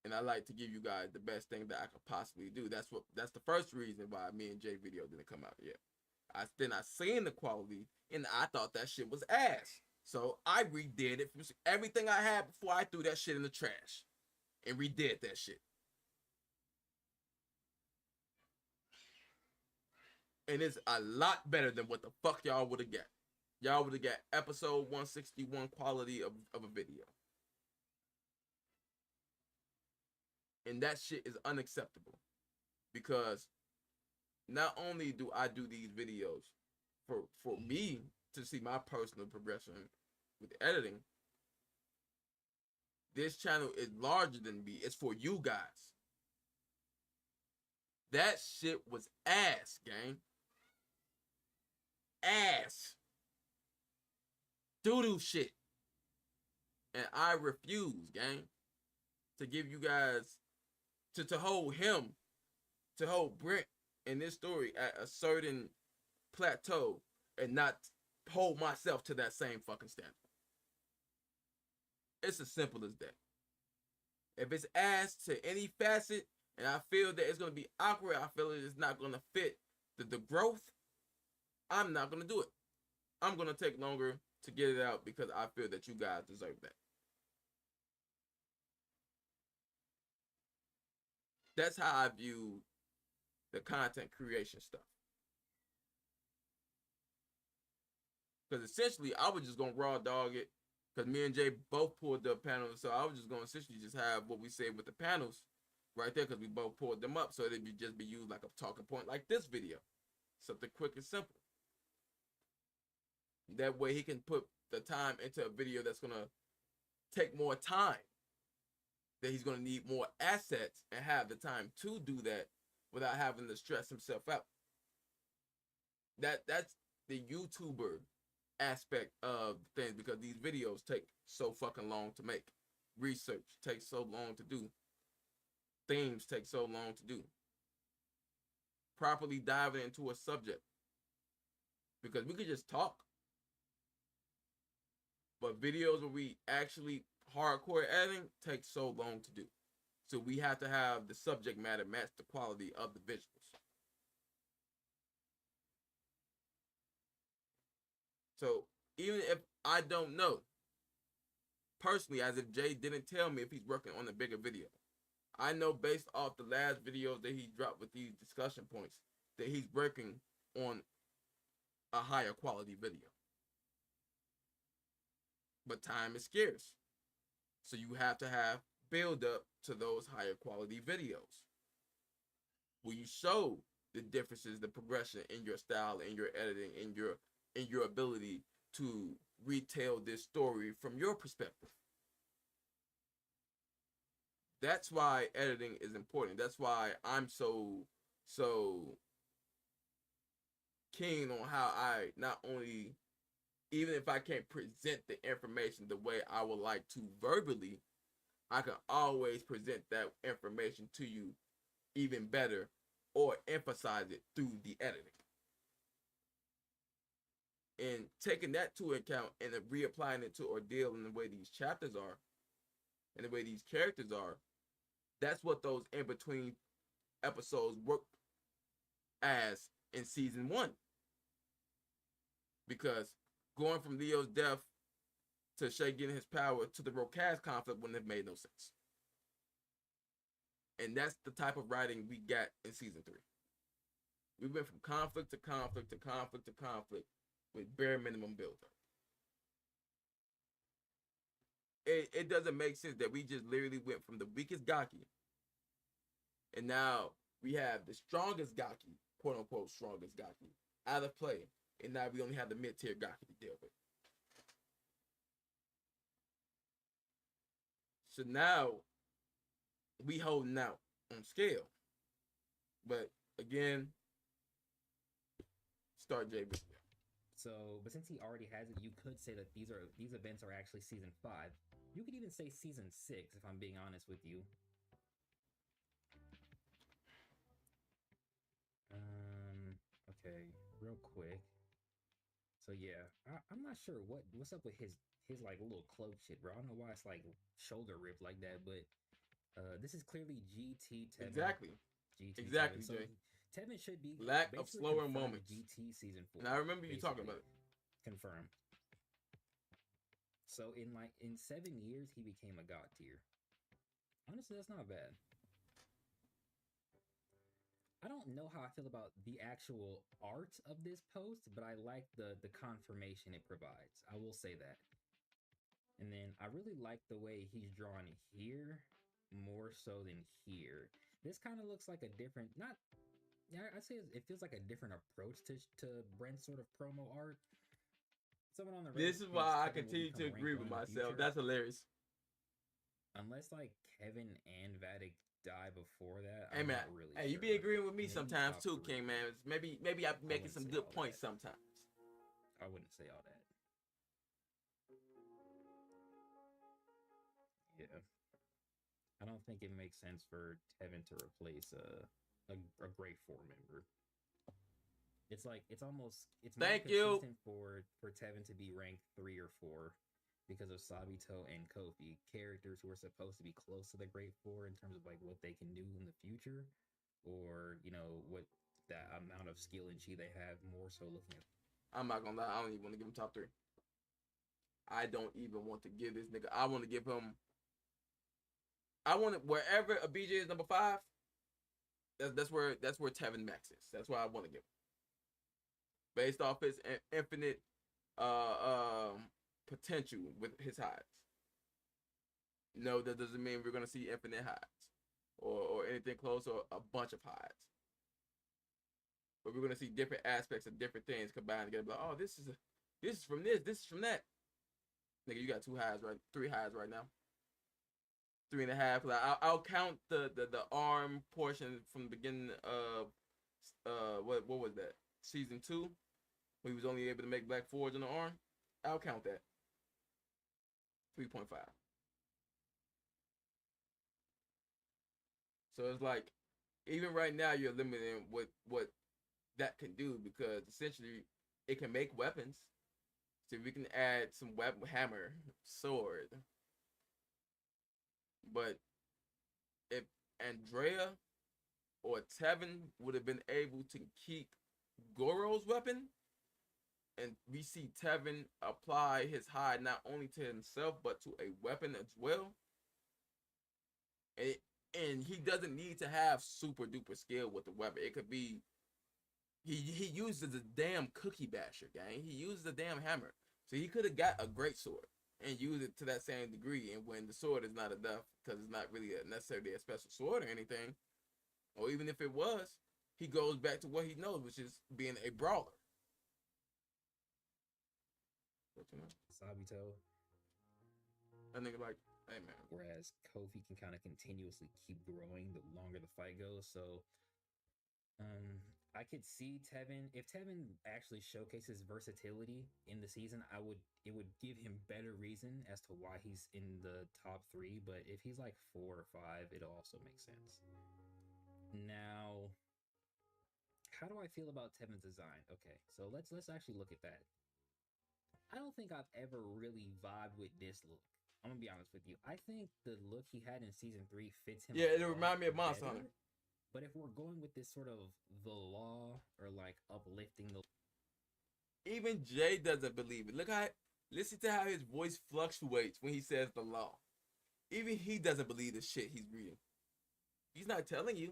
And I like to give you guys the best thing that I could possibly do. That's the first reason why me and Jay video didn't come out yet. I seen the quality and I thought that shit was ass. So I redid it from everything I had before I threw that shit in the trash. And redid that shit. And it's a lot better than what the fuck y'all would have got. Y'all would have got episode 161 quality of a video. And that shit is unacceptable. Because not only do I do these videos for me to see my personal progression with editing, this channel is larger than me. It's for you guys. That shit was ass, gang. Ass. Doo-doo shit. And I refuse, gang, to give you guys, to hold him, to hold Brent in this story at a certain plateau and not hold myself to that same fucking standard. It's as simple as that. If it's ass to any facet and I feel that it's going to be awkward, I feel it's not going to fit the growth, I'm not going to do it. I'm going to take longer to get it out because I feel that you guys deserve that. That's how I view the content creation stuff. Because essentially, I was just going to raw dog it because me and Jay both pulled the panels. So I was just going to essentially just have what we said with the panels right there because we both pulled them up. So it'd just be used like a talking point like this video. Something quick and simple. That way he can put the time into a video that's going to take more time. That he's going to need more assets and have the time to do that without having to stress himself out. That's the YouTuber aspect of things because these videos take so fucking long to make. Research takes so long to do. Themes take so long to do. Properly diving into a subject. Because we could just talk. But videos where we actually hardcore editing takes so long to do. So we have to have the subject matter match the quality of the visuals. So even if I don't know, personally, as if Jay didn't tell me if he's working on a bigger video, I know based off the last videos that he dropped with these discussion points that he's working on a higher quality video. But time is scarce. So you have to have build up to those higher quality videos where you show the differences, the progression in your style, in your editing, in your ability to retell this story from your perspective. That's why editing is important. That's why I'm so keen on how I not only, even if I can't present the information the way I would like to verbally, I can always present that information to you even better or emphasize it through the editing. And taking that to account and then reapplying it to Ordeal and the way these chapters are and the way these characters are, that's what those in-between episodes work as in season 1. Because going from Leo's death to Shay getting his power to the Rokaz conflict when it made no sense. And that's the type of writing we got in season 3. We went from conflict to conflict to conflict to conflict with bare minimum build-up. It doesn't make sense that we just literally went from the weakest Gaki, and now we have the strongest Gaki, quote unquote strongest Gaki, out of play, and now we only have the mid-tier Gaki to deal with. So now we holding out on scale. But again, start JB. So, but since he already has it, you could say that these events are actually season 5. You could even say season 6 if I'm being honest with you. Okay, real quick. So yeah, I'm not sure what's up with his like little cloak shit, bro. I don't know why it's like shoulder ripped like that, but this is clearly GT Tevin. Exactly. GT exactly, Tevin. So Jay. Tevin should be Lack of slower confirmed moments. GT season 4. And I remember you talking about it. Confirmed. So in 7 years, he became a god tier. Honestly, that's not bad. I don't know how I feel about the actual art of this post, but I like the confirmation it provides. I will say that. And then I really like the way he's drawn here more so than here. This kind of looks like a different, I'd say it feels like a different approach to Brent's sort of promo art. Someone on the This is why I continue to agree with myself. That's hilarious. Unless like Kevin and Vatic die before that. Hey I'm man, not really hey, you sure. be agreeing with me Maybe sometimes top too, 3. King man. Maybe I'm making some good points sometimes. I wouldn't say all that. Yeah, I don't think it makes sense for Tevin to replace a Great 4 member. It's like it's more consistent for Tevin to be ranked 3 or 4 because of Sabito and Kofi, characters who are supposed to be close to the Great 4 in terms of like what they can do in the future, or what that amount of skill and chi they have. More so looking at. I'm not gonna lie, I don't even want to give him top 3. I don't even want to give this nigga. I want to give him. I want it wherever a BJ is number 5. That's where Tevin Max is. That's where I want to give him. Based off his infinite potential with his hides. No, that doesn't mean we're gonna see infinite hides or anything close or a bunch of hides. But we're gonna see different aspects of different things combined together. Like, oh, this is from this is from that. Nigga, you got 2 hides, right? 3 hides right now. 3.5. Like, I'll count the arm portion from the beginning of what was that? Season 2, when he was only able to make Black Forge on the arm. I'll count that. 3.5. So it's like, even right now, you're limiting what that can do, because essentially it can make weapons. So we can add some weapon, hammer, sword. But if Andrea or Tevin would have been able to keep Goro's weapon, and we see Tevin apply his hide not only to himself but to a weapon as well, and he doesn't need to have super duper skill with the weapon. It could be he uses the damn cookie basher, gang. He uses the damn hammer, so he could have got a great sword and use it to that same degree. And when the sword is not enough, because it's not really necessarily a special sword or anything, or even if it was, he goes back to what he knows, which is being a brawler. Sabito. That nigga like, hey man. Whereas Kofi can kind of continuously keep growing the longer the fight goes. So I could see Tevin, if Tevin actually showcases versatility in the season, it would give him better reason as to why he's in the top 3. But if he's like 4 or 5, it'll also make sense. Now, how do I feel about Tevin's design? Okay, so let's actually look at that. I don't think I've ever really vibed with this look. I'm gonna be honest with you. I think the look he had in season 3 fits him. Yeah, it remind me of Monster Hunter. But if we're going with this sort of the law or like uplifting the, even Jay doesn't believe it. Look how Listen to how his voice fluctuates when he says the law. Even he doesn't believe the shit he's reading. He's not telling you.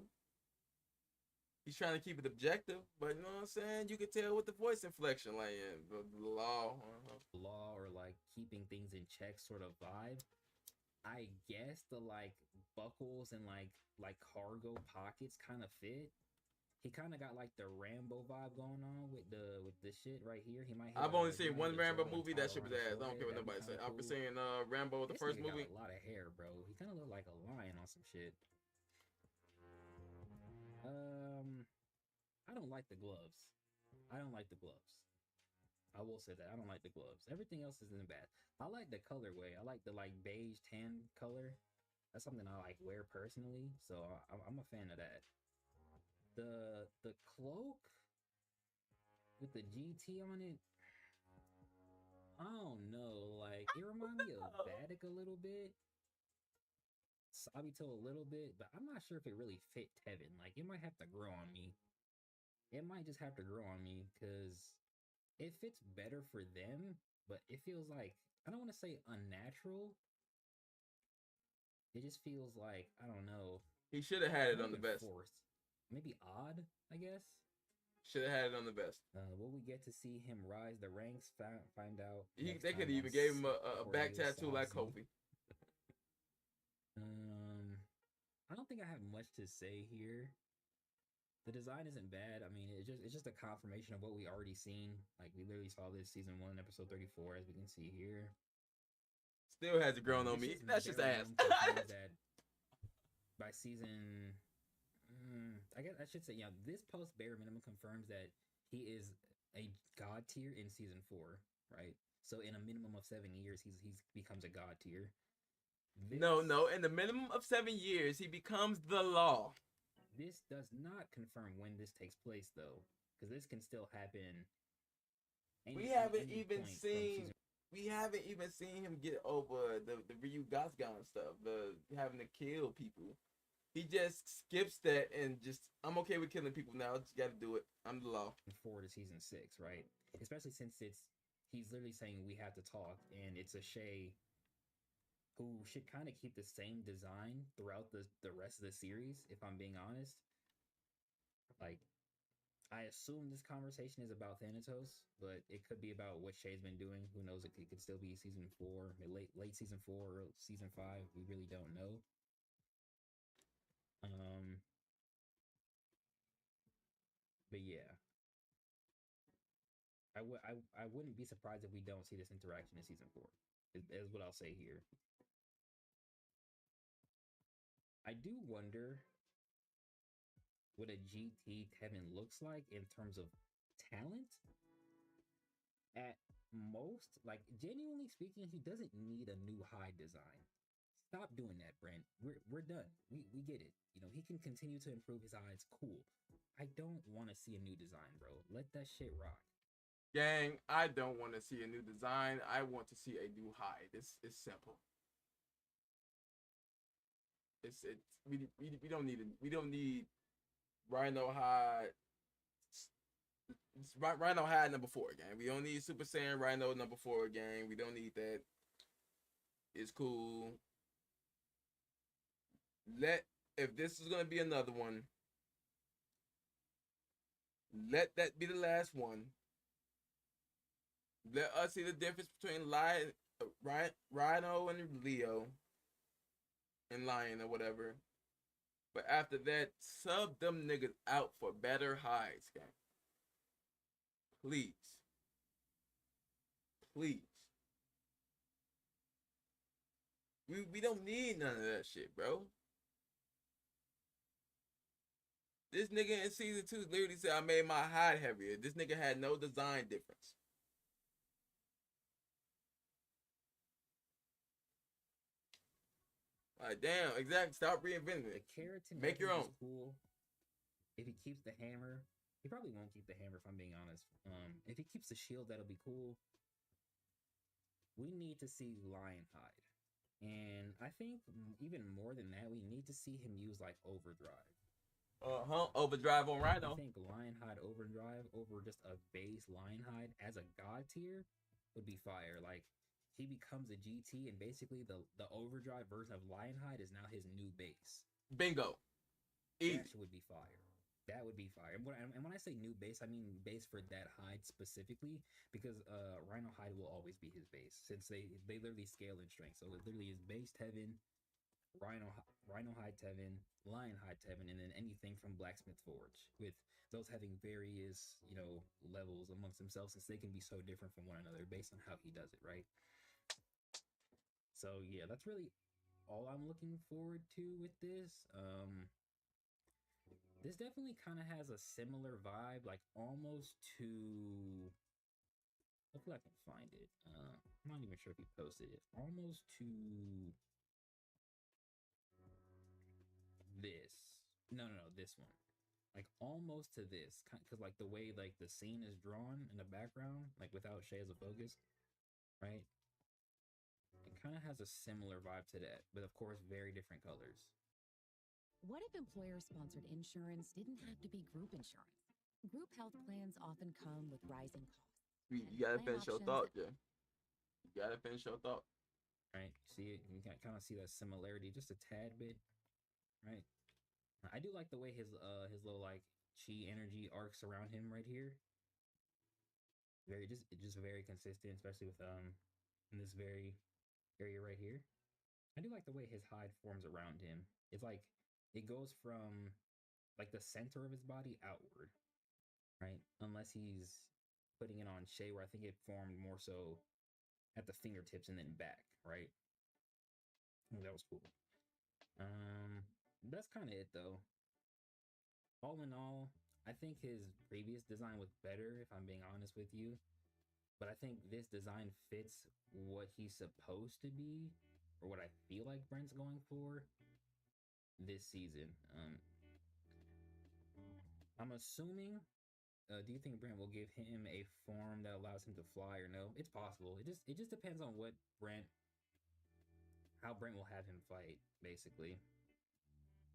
He's trying to keep it objective, but you know what I'm saying? You can tell with the voice inflection, like the law. Law or like keeping things in check sort of vibe. I guess the like buckles and like cargo pockets kind of fit. He kind of got like the Rambo vibe going on with the shit right here. He might. I've only seen one Rambo movie. That shit was ass. I don't care what nobody say. I've been cool. seeing Rambo, the This first nigga movie. got a lot of hair, bro. He kind of looked like a lion on some shit. I don't like the gloves. I don't like the gloves. I will say that I don't like the gloves. Everything else isn't bad. I like the colorway. I like the like beige tan color. That's something I like wear personally, so I'm a fan of that. The cloak with the GT on it, I don't know. Like it reminds me of Vatic a little bit. Sabito a little bit, but I'm not sure if it really fit Tevin. Like it might have to grow on me. It might just have to grow on me because it fits better for them, but it feels like I don't want to say unnatural. It just feels like I don't know. He should have had it on the best. Forced. Maybe odd, I guess. Should have had it on the best. Will we get to see him rise the ranks? Find out. They could even gave him a back tattoo like Kobe. I don't think I have much to say here. The design isn't bad. I mean, it's just a confirmation of what we already seen. Like we literally saw this season 1, episode 34, as we can see here. Still hasn't grown on me. That's just ass. That by season, I guess I should say, yeah. This post bare minimum confirms that he is a god tier in season 4, right? So in a minimum of 7 years, he's becomes a god tier. No. In the minimum of 7 years, he becomes the law. This does not confirm when this takes place, though, because this can still happen. We haven't even seen him get over the Ryu Gasgan stuff, the having to kill people. He just skips that and just, I'm okay with killing people now. Just got to do it. I'm the law. Forward to season 6, right? Especially since he's literally saying we have to talk, and it's a Shay who should kind of keep the same design throughout the rest of the series, if I'm being honest. Like, I assume this conversation is about Thanatos, but it could be about what Shay's been doing. Who knows? It could still be season 4, late season 4 or season 5. We really don't know. But yeah, I wouldn't be surprised if we don't see this interaction in season 4. Is what I'll say here. I do wonder what a GT Tevin looks like in terms of talent. At most, like genuinely speaking, he doesn't need a new hide design. Stop doing that, Brent. We're done. We get it. You know, he can continue to improve his eyes. Cool. I don't want to see a new design, bro. Let that shit rock. Gang, I don't want to see a new design. I want to see a new hide. It's simple. We don't need Rhino hide. Rhino hide number 4 gang. We don't need Super Saiyan Rhino number 4 gang. We don't need that. It's cool. If this is gonna be another one, let that be the last one. Let us see the difference between Rhino and Leo and Lion or whatever. But after that, sub them niggas out for better hides, gang. Please. Please. We don't need none of that shit, bro. This nigga in season 2 literally said I made my hide heavier. This nigga had no design difference. Like, damn, exactly. Stop reinventing it. The keratin Make your own. is cool. If he keeps the hammer, he probably won't keep the hammer, if I'm being honest. If he keeps the shield, that'll be cool. We need to see Lionhide. And I think even more than that, we need to see him use like Overdrive. Overdrive on Rhino. I think Lionhide Overdrive over just a base Lionhide as a god tier would be fire. Like he becomes a GT, and basically the overdrive version of Lionhide is now his new base. Bingo. Easy. That shit would be fire. That would be fire. And when I say new base, I mean base for that hide specifically, because Rhino hide will always be his base, since they literally scale in strength. So it literally is base Tevin, Rhino hide Tevin, Lion hide Tevin, and then anything from Blacksmith Forge, with those having various, you know, levels amongst themselves, since they can be so different from one another based on how he does it, right? So yeah, that's really all I'm looking forward to with this. This definitely kind of has a similar vibe, like almost to. Hopefully, I can find it. I'm not even sure if he posted it. Almost to this. No, this one. Like almost to this, because like the way like the scene is drawn in the background, like without Shay as a focus, right? It kind of has a similar vibe to that, but of course, very different colors. What if employer-sponsored insurance didn't have to be group insurance? Group health plans often come with rising costs. You gotta finish your thought, Jay. You gotta finish your thought. Right? See it? You can kind of see that similarity just a tad bit, right? I do like the way his little like chi energy arcs around him right here. Very just very consistent, especially with in this very area right here. I do like the way his hide forms around him. It's like it goes from like the center of his body outward, right? Unless he's putting it on Shay, where I think it formed more so at the fingertips and then back, right? Oh, that was cool. That's kind of it though. All in all, I think his previous design was better, if I'm being honest with you. But I think this design fits what he's supposed to be, or what I feel like Brent's going for this season. I'm assuming. Do you think Brent will give him a form that allows him to fly, or no? It's possible. It just depends on how Brent will have him fight, basically.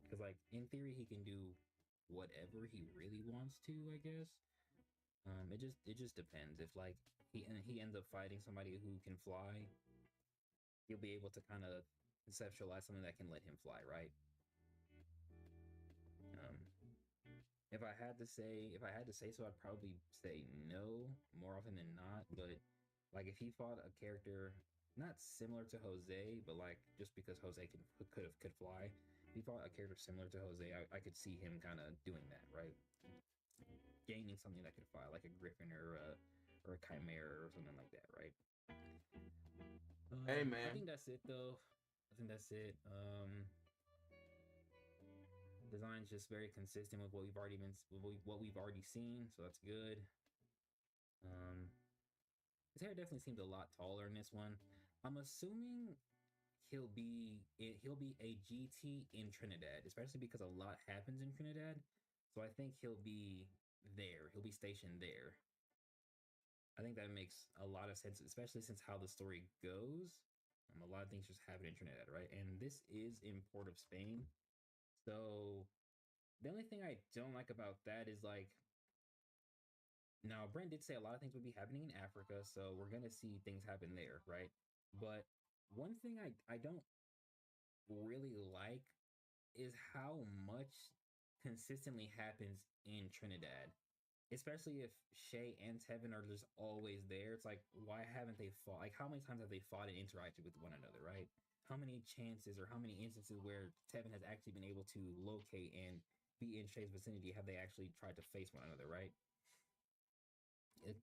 Because like in theory, he can do whatever he really wants to, I guess. It just depends. If like he ends up fighting somebody who can fly, he'll be able to kind of conceptualize something that can let him fly, right? If I had to say so, I'd probably say no more often than not. But like if he fought a character not similar to Jose, but like just because Jose could fly, if he fought a character similar to Jose, I could see him kind of doing that, right? Gaining something that could fly, like a Griffin or a Chimera or something like that, right? Hey man, I think that's it though. I think that's it. Design's just very consistent with what we've already seen, so that's good. His hair definitely seems a lot taller in this one. I'm assuming he'll be a GT in Trinidad, especially because a lot happens in Trinidad. So I think he'll be there. He'll be stationed there. I think that makes a lot of sense, especially since how the story goes. A lot of things just happen in Trinidad, right? And this is in Port of Spain. So the only thing I don't like about that is like, now Brent did say a lot of things would be happening in Africa, so we're gonna see things happen there, right? But one thing I don't really like is how much consistently happens in Trinidad. Especially if Shay and Tevin are just always there. It's like, why haven't they fought? Like, how many times have they fought and interacted with one another, right? How many chances or how many instances where Tevin has actually been able to locate and be in Shay's vicinity have they actually tried to face one another, right?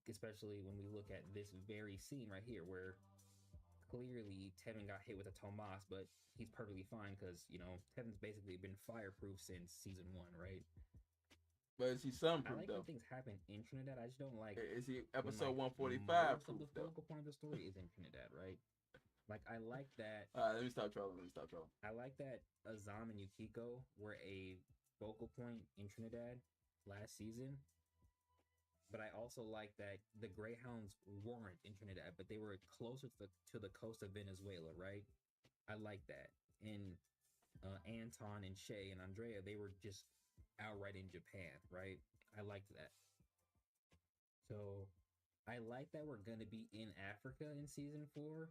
Especially when we look at this very scene right here, where clearly Tevin got hit with a Tomas, but he's perfectly fine because, you know, Tevin's basically been fireproof since season 1, right? But is he sunproof I like though? when things happen in Trinidad. I just don't like. Is he episode when, like, 145 most of proof the though? focal point of the story is in Trinidad, right? Like I like that. Let me stop trolling. I like that Azam and Yukiko were a focal point in Trinidad last season. But I also like that the Greyhounds weren't in Trinidad, but they were closer to the coast of Venezuela, right? I like that. And Anton and Shay and Andrea, they were just outright in Japan, right? I liked that. So I like that we're gonna be in Africa in season 4,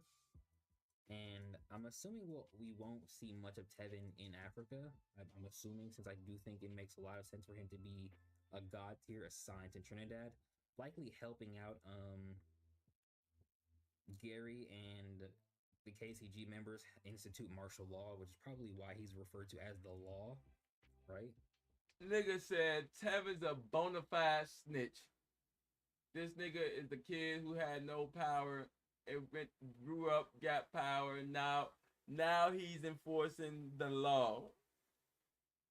and I'm assuming we won't see much of Tevin in Africa. I'm assuming, since I do think it makes a lot of sense for him to be a god tier assigned to Trinidad, likely helping out Gary and the KCG members institute martial law, which is probably why he's referred to as the law, right? Nigga said Tevin's a bona fide snitch. This nigga is the kid who had no power and grew up, got power, and now he's enforcing the law.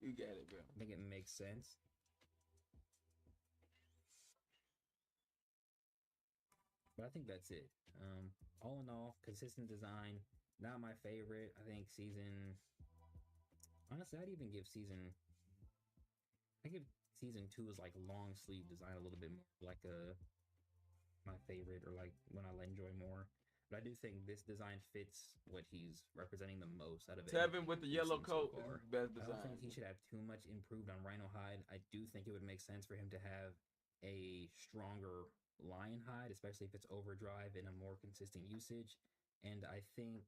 You get it, bro. I think it makes sense. But I think that's it. All in all, consistent design. Not my favorite. I think honestly, I'd even give I give season 2's like long sleeve design a little bit more like my favorite, or like one I'll enjoy more. But I do think this design fits what he's representing the most out of it. Tevin with the yellow coat is his best I design. don't think he should have too much improved on Rhino hide. I do think it would make sense for him to have a stronger lion hide, especially if it's overdrive and a more consistent usage. And I think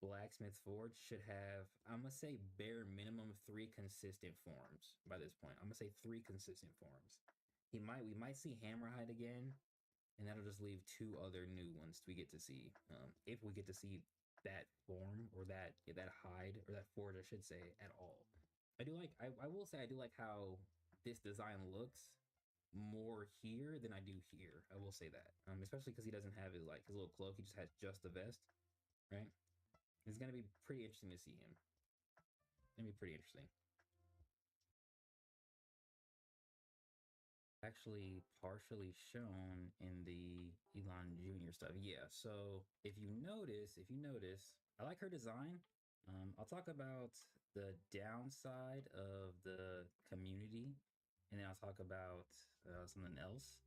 Blacksmith Forge should have, I'm gonna say bare minimum 3 consistent forms by this point. I'm gonna say 3 consistent forms. We might see Hammerhide again, and that'll just leave 2 other new ones we get to see. If we get to see that form or that hide or that forge, I should say, at all. I will say I do like how this design looks more here than I do here. I will say that. Especially because he doesn't have his little cloak. He just has just the vest, right? It's gonna be pretty interesting to see him. It's gonna be pretty interesting. Actually partially shown in the Elon Jr. stuff. Yeah, so if you notice, I like her design. I'll talk about the downside of the community, and then I'll talk about something else,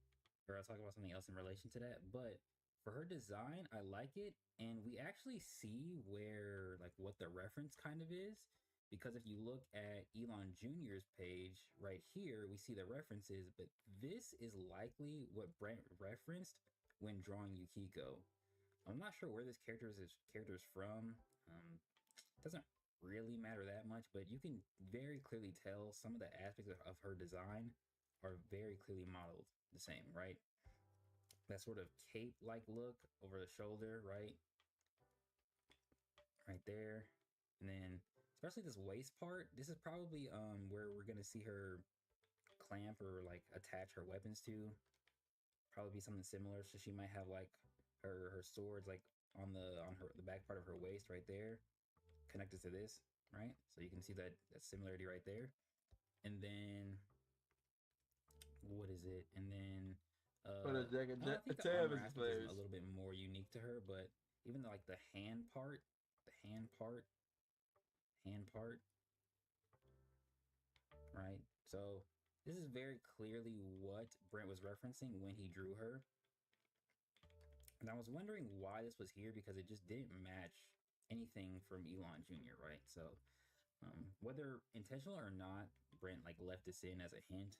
or I'll talk about something else in relation to that. But for her design, I like it, and we actually see where, like, what the reference kind of is. Because if you look at Elon Jr.'s page right here, we see the references, but this is likely what Brent referenced when drawing Yukiko. I'm not sure where this character's from. Doesn't really matter that much, but you can very clearly tell some of the aspects of her design are very clearly modeled the same, right? That sort of cape-like look over the shoulder, right? Right there. And then especially this waist part, this is probably where we're gonna see her clamp or like attach her weapons to. Probably be something similar. So she might have like her swords like on the back part of her waist right there, connected to this, right? So you can see that similarity right there. And then what is it? And then I think the armor aspect is a little bit more unique to her, but even though, like the hand part, right? So this is very clearly what Brent was referencing when he drew her. And I was wondering why this was here, because it just didn't match anything from Elon Jr., right? So whether intentional or not, Brent like left this in as a hint.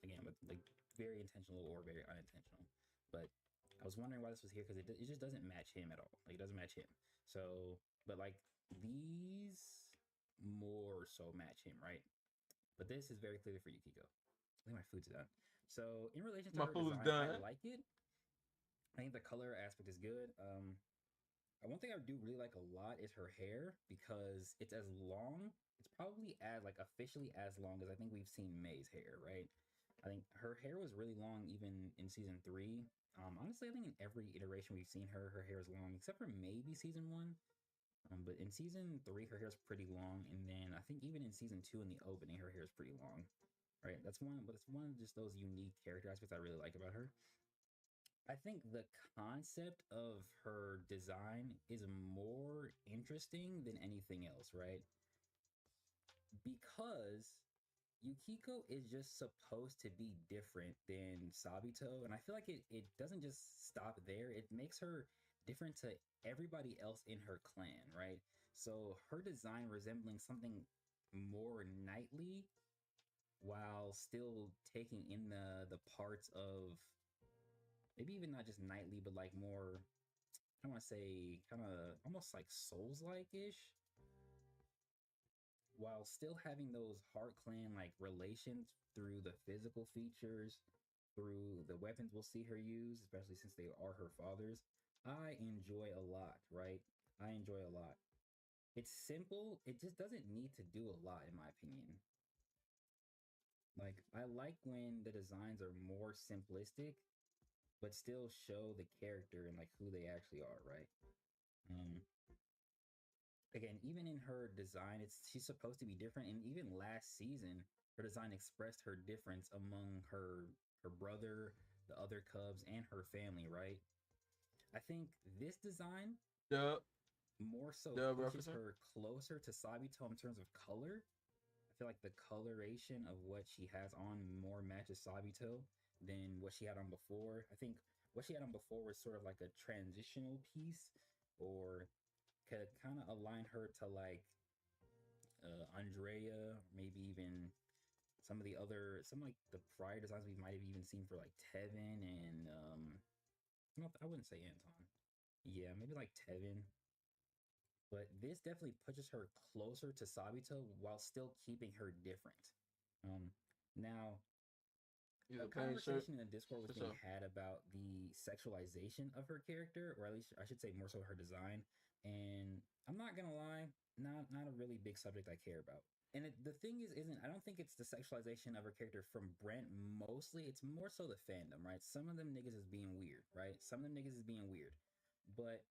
Again, with like very intentional or very unintentional. But I was wondering why this was here, because it just doesn't match him at all. Like, it doesn't match him. So, but like these more so match him, right? But this is very clearly for Yukiko. I think my food's done. So in relation to her design, I like it. I think the color aspect is good. One thing I do really like a lot is her hair, because it's as long. It's probably like officially as long as I think we've seen May's hair, right? I think her hair was really long even in season 3. Honestly, I think in every iteration we've seen her hair is long, except for maybe season 1. But in season 3, her hair is pretty long, and then I think even in season 2 in the opening, her hair is pretty long, right? But it's one of just those unique character aspects I really like about her. I think the concept of her design is more interesting than anything else, right? Because Yukiko is just supposed to be different than Sabito, and I feel like it doesn't just stop there. It makes her different to everybody else in her clan, right? So her design resembling something more knightly while still taking in the parts of maybe even not just knightly, but like more, I want to say kind of almost like Souls-like ish, while still having those Heart Clan like relations through the physical features, through the weapons we'll see her use, especially since they are her father's. I enjoy a lot, right? I enjoy a lot. It's simple, it just doesn't need to do a lot, in my opinion. Like, I like when the designs are more simplistic, but still show the character and like who they actually are, right? Um, Again, even in her design, she's supposed to be different. And even last season, her design expressed her difference among her brother, the other cubs, and her family, right? I think this design Dub, more so dub pushes referencing. her closer to Sabito in terms of color. I feel like the coloration of what she has on more matches Sabito than what she had on before. I think what she had on before was sort of like a transitional piece, or could kind of align her to like Andrea, maybe even some like the prior designs we might have even seen for like Tevin and I wouldn't say Anton. Yeah, maybe like Tevin. But this definitely pushes her closer to Sabito while still keeping her different. Now, He's a a plain shirt conversation in the Discord was for being sure. had about the sexualization of her character, or at least I should say more so her design. And I'm not gonna lie, not a really big subject I care about. And the thing is, isn't I don't think it's the sexualization of her character from Brent mostly. It's more so the fandom, right? Some of them niggas is being weird, right? Some of them niggas is being weird, but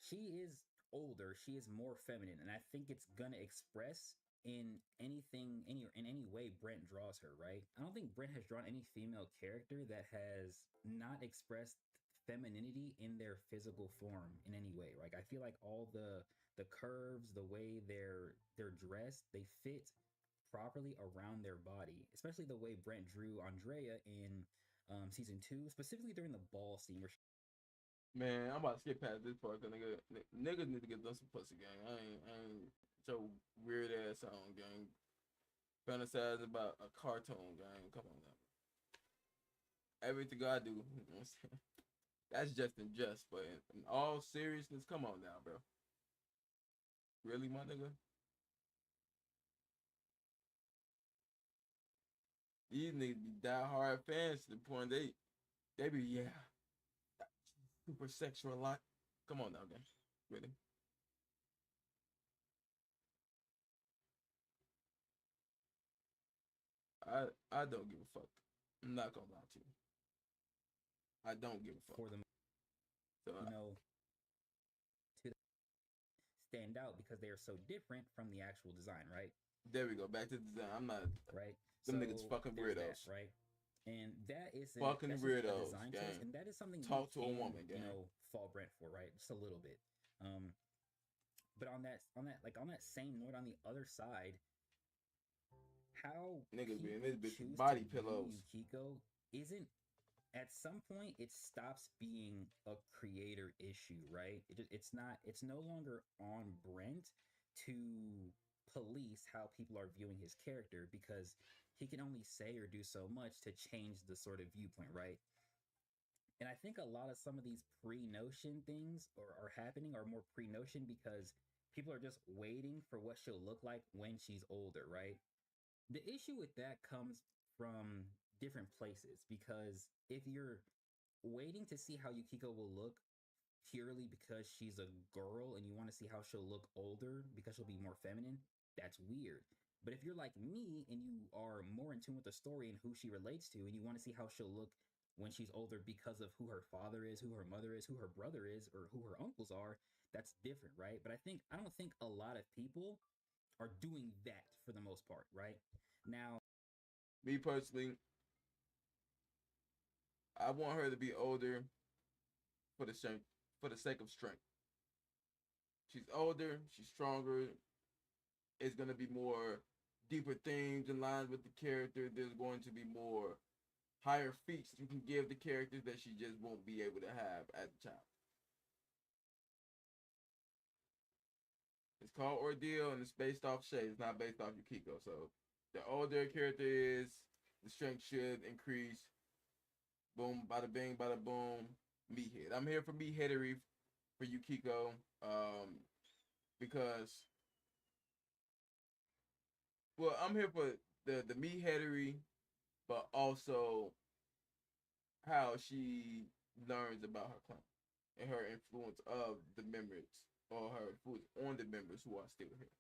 she is older, she is more feminine, and I think it's gonna express in anything, in any way Brent draws her, right? I don't think Brent has drawn any female character that has not expressed femininity in their physical form in any way. Like, I feel like all the curves, the way they're dressed, they fit properly around their body, especially the way Brent drew Andrea in season 2, specifically during the ball scene where Man, I'm about to skip past this part because niggas need to get done some pussy gang. I ain't your weird ass on gang. Fantasizing about a cartoon gang. Come on now. Everything I do, you know what I'm saying? That's just in jest, but in all seriousness, come on now, bro. Really, my nigga? These niggas be die-hard fans to the point they be, yeah, super sexual a lot. Come on now, gang. Really? I don't give a fuck. I'm not gonna lie to you. I don't give a fuck. for the So, you know to stand out because they are so different from the actual design, right? there we go. Back to the design. I'm not. Right. Them So niggas fucking there's weirdos. that, right? And Fucking that's just a weirdos, design choice, gang. and that is something you Talk to a can, woman, gang. fall Brent for, right? Just a little bit. Um, but on that same note, on the other side, how Niggas be in people this bitch choose to body view pillows. Yukiko isn't, at some point it stops being a creator issue, right? It's no longer on Brent to police how people are viewing his character, because he can only say or do so much to change the sort of viewpoint, right? And I think a lot of some of these pre-notion things are happening, are more pre-notion because people are just waiting for what she'll look like when she's older, right? The issue with that comes from different places, because if you're waiting to see how Yukiko will look purely because she's a girl and you want to see how she'll look older because she'll be more feminine, that's weird. But if you're like me and you are more in tune with the story and who she relates to, and you want to see how she'll look when she's older because of who her father is, who her mother is, who her brother is, or who her uncles are, that's different, right? But I don't think a lot of people are doing that for the most part, right? Now, Me personally, I want her to be older for the sake of strength. She's older, she's stronger. It's gonna be more deeper themes in line with the character. There's going to be more higher feats you can give the character that she just won't be able to have as a child. It's called Ordeal and it's based off Shay. It's not based off Yukiko. So the older a character is, the strength should increase. Boom, bada bing, bada boom. Meathead. I'm here for meatheadery for you, Kiko. Because well, I'm here for the meatheadery, but also how she learns about her clan and her influence of the members or her influence on the members who are still here.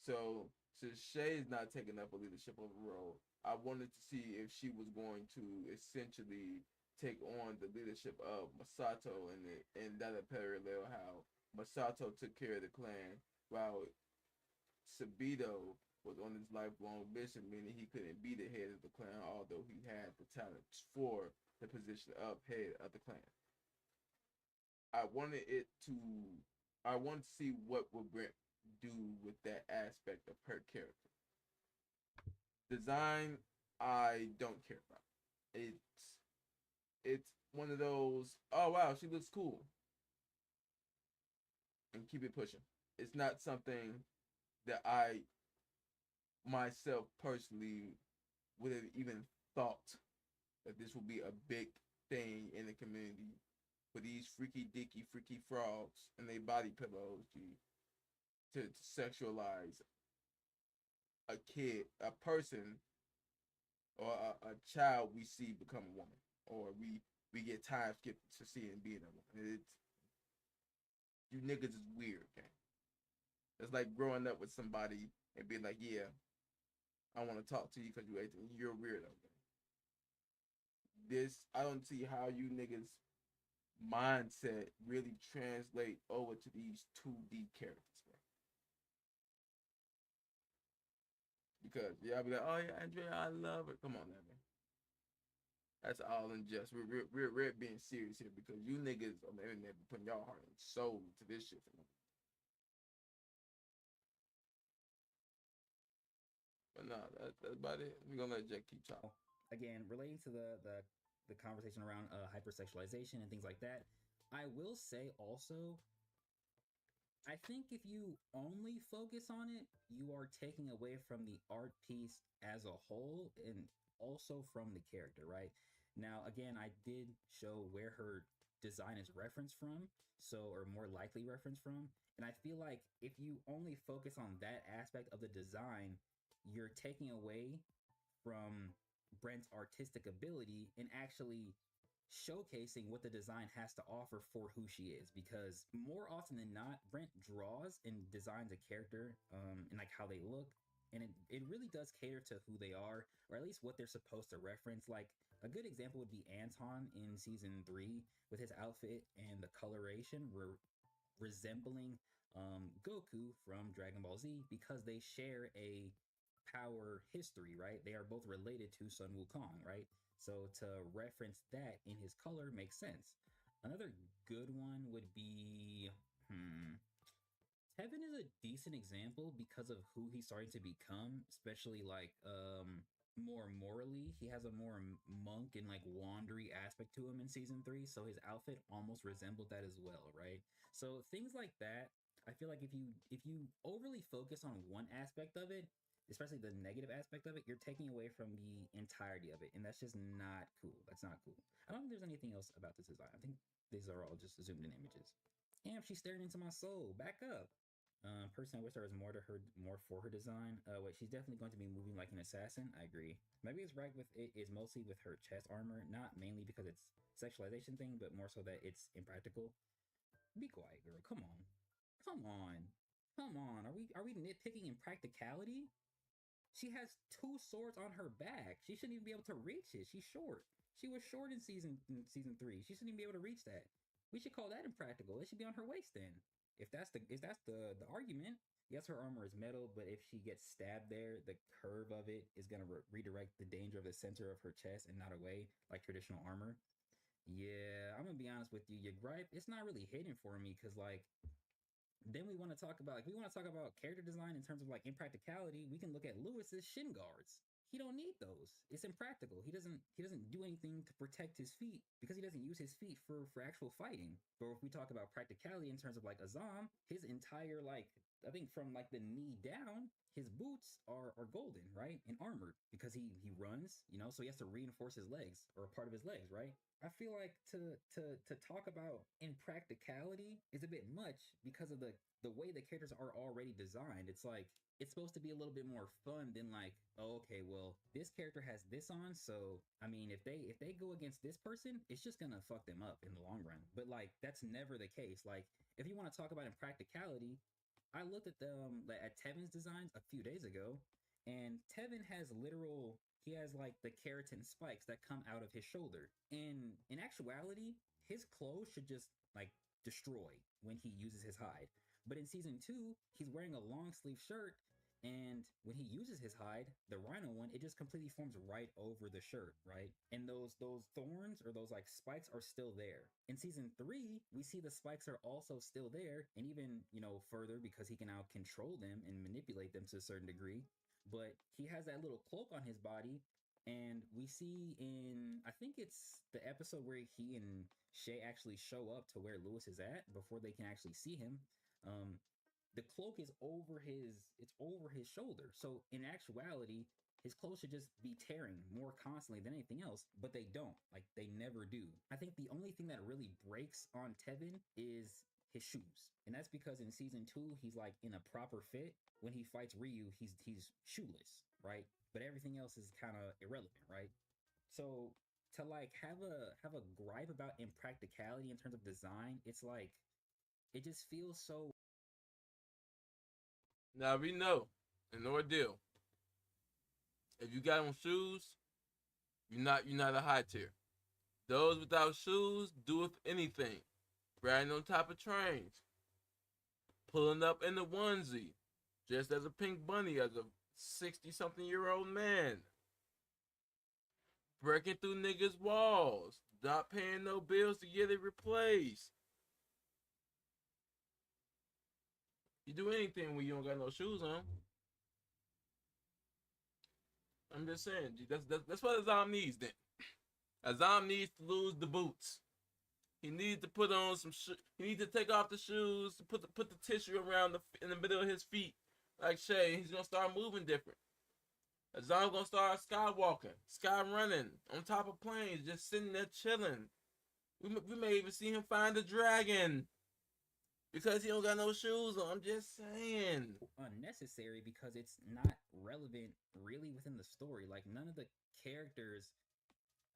So since Shay is not taking up a leadership overall, I wanted to see if she was going to essentially take on the leadership of Masato and that parallel how Masato took care of the clan while Sabito was on his lifelong mission, meaning he couldn't be the head of the clan, although he had the talents for the position of head of the clan. I wanted it to, I wanted to see what would Brent do with that aspect of her character. Design, I don't care about. It's one of those. Oh wow, she looks cool, and keep it pushing. It's not something that I myself personally would have even thought that this would be a big thing in the community for these freaky dicky freaky frogs and they body pillows to sexualize a kid, a person, or a child we see become a woman, or we get time skipped to seeing being a woman. It's you niggas is weird, okay? It's like growing up with somebody and being like, yeah, I want to talk to you because you're weird, okay? This I don't see how you niggas mindset really translate over to these 2D characters, bro. Because yeah, I'll be like, oh yeah, Andrea, I love her. Come on, now, man. That's all in jest. We're being serious here because you niggas on the internet be putting y'all heart and soul to this shit. But no, that's about it. We're gonna let Jack keep talking. Again, relating to the conversation around hypersexualization and things like that, I will say also, I think if you only focus on it, you are taking away from the art piece as a whole and also from the character, right? Now, again, I did show where her design is referenced from, so, or more likely referenced from. And I feel like if you only focus on that aspect of the design, you're taking away from Brent's artistic ability and actually showcasing what the design has to offer for who she is, because more often than not Brent draws and designs a character and like how they look, and it really does cater to who they are, or at least what they're supposed to reference. Like a good example would be Anton in season 3 with his outfit and the coloration resembling Goku from Dragon Ball Z, because they share a power history, right? They are both related to Sun Wukong, right? So to reference that in his color makes sense. Another good one would be, Tevin is a decent example because of who he's starting to become, especially like more morally. He has a more monk and like wandery aspect to him in season 3, so his outfit almost resembled that as well, right? So things like that, I feel like if you overly focus on one aspect of it, especially the negative aspect of it, you're taking away from the entirety of it, and that's just not cool. That's not cool. I don't think there's anything else about this design. I think these are all just zoomed in images. Damn, she's staring into my soul. Back up. Personally, I wish there was more for her design. Wait, she's definitely going to be moving like an assassin. I agree. Maybe it's right with it is mostly with her chest armor, not mainly because it's sexualization thing, but more so that it's impractical. Be quiet, girl. Come on, come on, come on. Are we nitpicking in practicality? She has 2 swords on her back. She shouldn't even be able to reach it. She's short. She was short in season 3. She shouldn't even be able to reach that. We should call that impractical. It should be on her waist then. If that's the argument. Yes, her armor is metal, but if she gets stabbed there, the curve of it is gonna redirect the danger of the center of her chest and not away like traditional armor. Yeah, I'm gonna be honest with you. Your gripe, it's not really hitting for me because like then we want to talk about, if we want to talk about character design in terms of like impracticality, we can look at Lewis's shin guards. He don't need those. It's impractical. He doesn't do anything to protect his feet because he doesn't use his feet for actual fighting. But if we talk about practicality in terms of like Azam, his entire like I think from like the knee down, his boots are golden, right? And armored because he runs, you know, so he has to reinforce his legs or a part of his legs, right? I feel like to talk about impracticality is a bit much because of the way the characters are already designed. It's like it's supposed to be a little bit more fun than like, oh, okay, well, this character has this on, so I mean, if they go against this person, it's just gonna fuck them up in the long run. But like that's never the case. Like if you want to talk about impracticality, I looked at at Tevin's designs a few days ago, and Tevin has literal. He has like the keratin spikes that come out of his shoulder. In actuality, his clothes should just like destroy when he uses his hide. But in season 2, he's wearing a long sleeve shirt, and when he uses his hide, the rhino one, it just completely forms right over the shirt, right? And those thorns or those like spikes are still there. In season 3, we see the spikes are also still there, and even, you know, further because he can now control them and manipulate them to a certain degree. But he has that little cloak on his body, and we see in I think it's the episode where he and Shay actually show up to where Lewis is at before they can actually see him. Um, the cloak is over his shoulder. So in actuality, his clothes should just be tearing more constantly than anything else, but they don't. Like they never do. I think the only thing that really breaks on Tevin is his shoes. And that's because in season 2, he's like in a proper fit. When he fights Ryu, he's shoeless, right? But everything else is kind of irrelevant, right? So to like have a gripe about impracticality in terms of design, it's like it just feels so. Now we know in Ordeal, if you got on shoes, you're not a high tier. Those without shoes doeth anything. Riding on top of trains, pulling up in the onesie, just as a pink bunny as a 60-something-year-old man, breaking through niggas' walls, not paying no bills to get it replaced. You do anything when you don't got no shoes on. I'm just saying, that's what Azam needs then. Azam needs to lose the boots. He needs to put on some he needs to take off the shoes, to put the tissue around in the middle of his feet, like Shay. He's gonna start moving different. Azam gonna start skywalking, sky running on top of planes, just sitting there chilling. We may even see him find a dragon because he don't got no shoes on. I'm just saying. Unnecessary because it's not relevant really within the story. Like none of the characters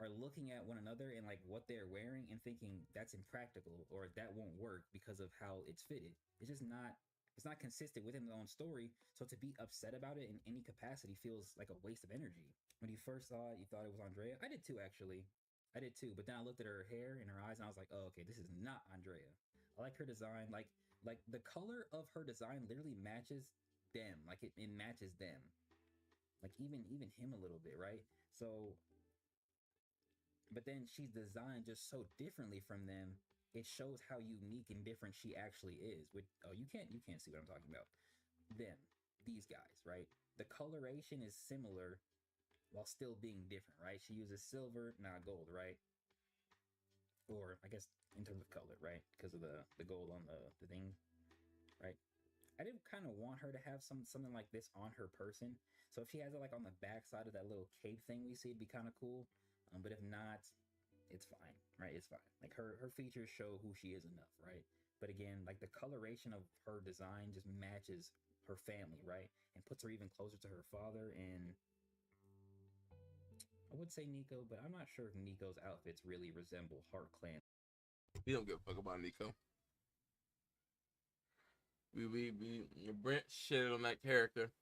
are looking at one another and like what they're wearing and thinking that's impractical or that won't work because of how it's fitted. It's not consistent within their own story. So to be upset about it in any capacity feels like a waste of energy. When you first saw it, you thought it was Andrea. I did too, actually. I did too. But then I looked at her hair and her eyes and I was like, oh, okay, this is not Andrea. I like her design. Like the color of her design literally matches them. Like it matches them. Like even him a little bit, right? So but then she's designed just so differently from them. It shows how unique and different she actually is. With you can't see what I'm talking about. These guys, right? The coloration is similar while still being different, right? She uses silver, not gold, right? Or I guess in terms of color, right? Because of the gold on the thing, right? I did kind of want her to have something like this on her person. So if she has it like on the back side of that little cape thing we see, it'd be kind of cool. But if not, it's fine, right? It's fine. Like her features show who she is enough, right? But again, like the coloration of her design just matches her family, right? And puts her even closer to her father. And I would say Nico, but I'm not sure if Nico's outfits really resemble Heart Clan. We don't give a fuck about Nico. Brent shitted on that character.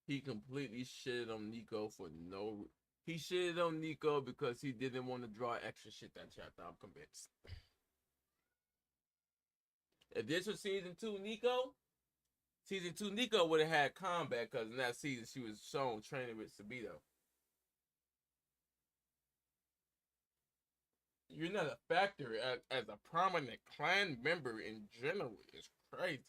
He completely shitted on Nico for no. He shitted on Nico because he didn't want to draw extra shit that chapter. I'm convinced. If this was season 2 Nico would have had combat because in that season she was shown training with Sabito. You're not a factor as a prominent clan member in general. It's crazy.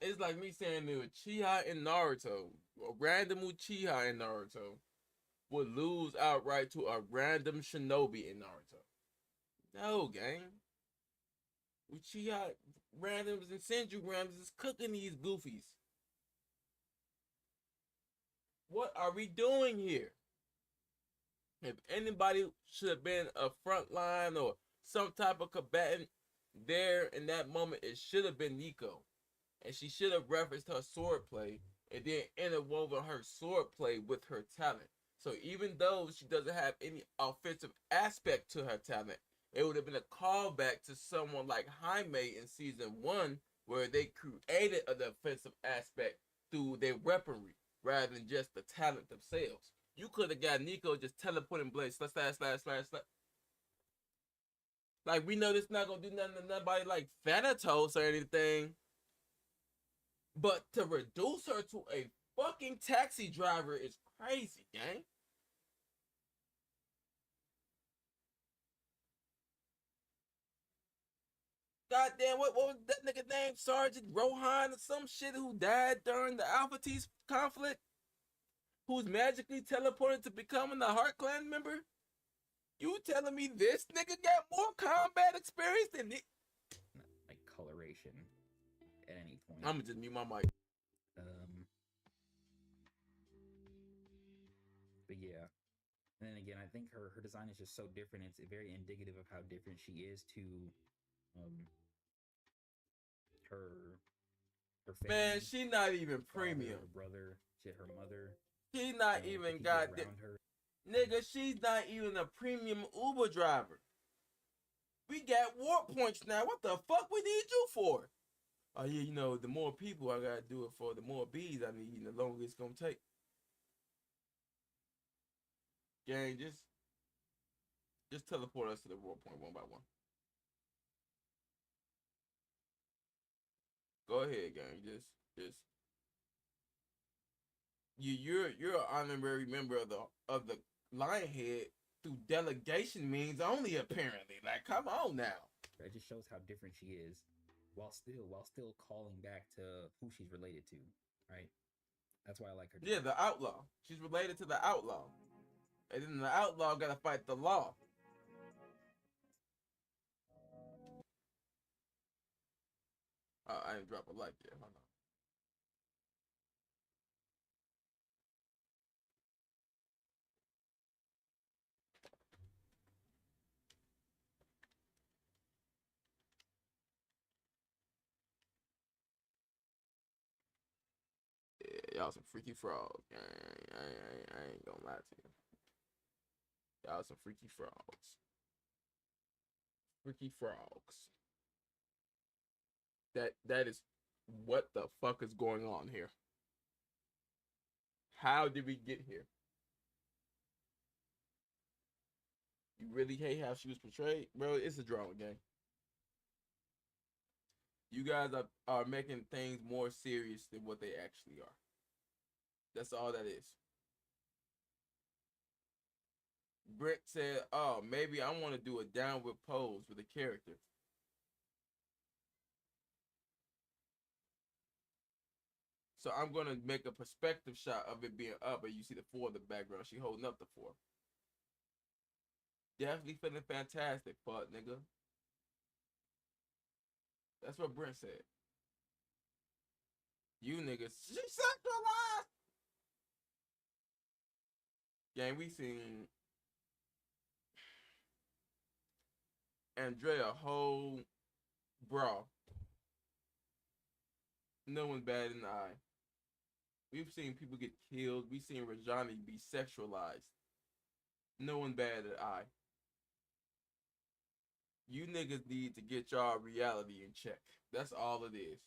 It's like me saying that Uchiha in Naruto, a random Uchiha in Naruto, would lose outright to a random shinobi in Naruto. No, gang. Uchiha randoms and Senju randoms is cooking these goofies. What are we doing here? If anybody should have been a front line or some type of combatant there in that moment, it should have been Nico. And she should have referenced her sword play and then interwoven her sword play with her talent. So even though she doesn't have any offensive aspect to her talent, it would have been a callback to someone like Jaime in season 1, where they created an offensive aspect through their weaponry rather than just the talent themselves. You could have got Nico just teleporting blades, slash. Like, we know this not gonna do nothing to nobody like Thanatos or anything. But to reduce her to a fucking taxi driver is crazy, gang. Goddamn, what was that nigga name? Sergeant Rohan or some shit who died during the Alpha Tees conflict? Who's magically teleported to becoming a Heart Clan member? You telling me this nigga got more combat experience than me? Like coloration at any point. I'ma just mute my mic. But yeah. And then again, I think her design is just so different. It's very indicative of how different she is to her family. Man, she not even premium. Her brother, shit, her mother. She not even goddamn. Nigga, she's not even a premium Uber driver. We got warp points now. What the fuck we need you for? Oh yeah, you know, the more people I gotta do it for, the more bees I need, and the longer it's gonna take. Gang, just teleport us to the warp point one by one. Go ahead, gang. Just. You're an honorary member of the Lionhead through delegation means only, apparently. Like, come on now. It just shows how different she is, while still calling back to who she's related to, right? That's why I like her. Yeah, the outlaw. She's related to the outlaw, and then the outlaw gotta fight the law. I didn't drop a like yet. Hold on. Y'all some freaky frogs. I ain't gonna lie to you. Y'all some freaky frogs. Freaky frogs. That is what the fuck is going on here. How did we get here? You really hate how she was portrayed? Bro, it's a drama game. You guys are making things more serious than what they actually are. That's all that is. Brent said, oh, maybe I want to do a downward pose with a character. So I'm going to make a perspective shot of it being up, and you see the 4 in the background. She holding up the 4. Definitely feeling fantastic, fuck nigga. That's what Brent said. You niggas, she sexualized. Gang, we seen Andrea whole bra. No one's bad in the eye. We've seen people get killed. We've seen Rajani be sexualized. No one bad in the eye. You niggas need to get y'all reality in check. That's all it is.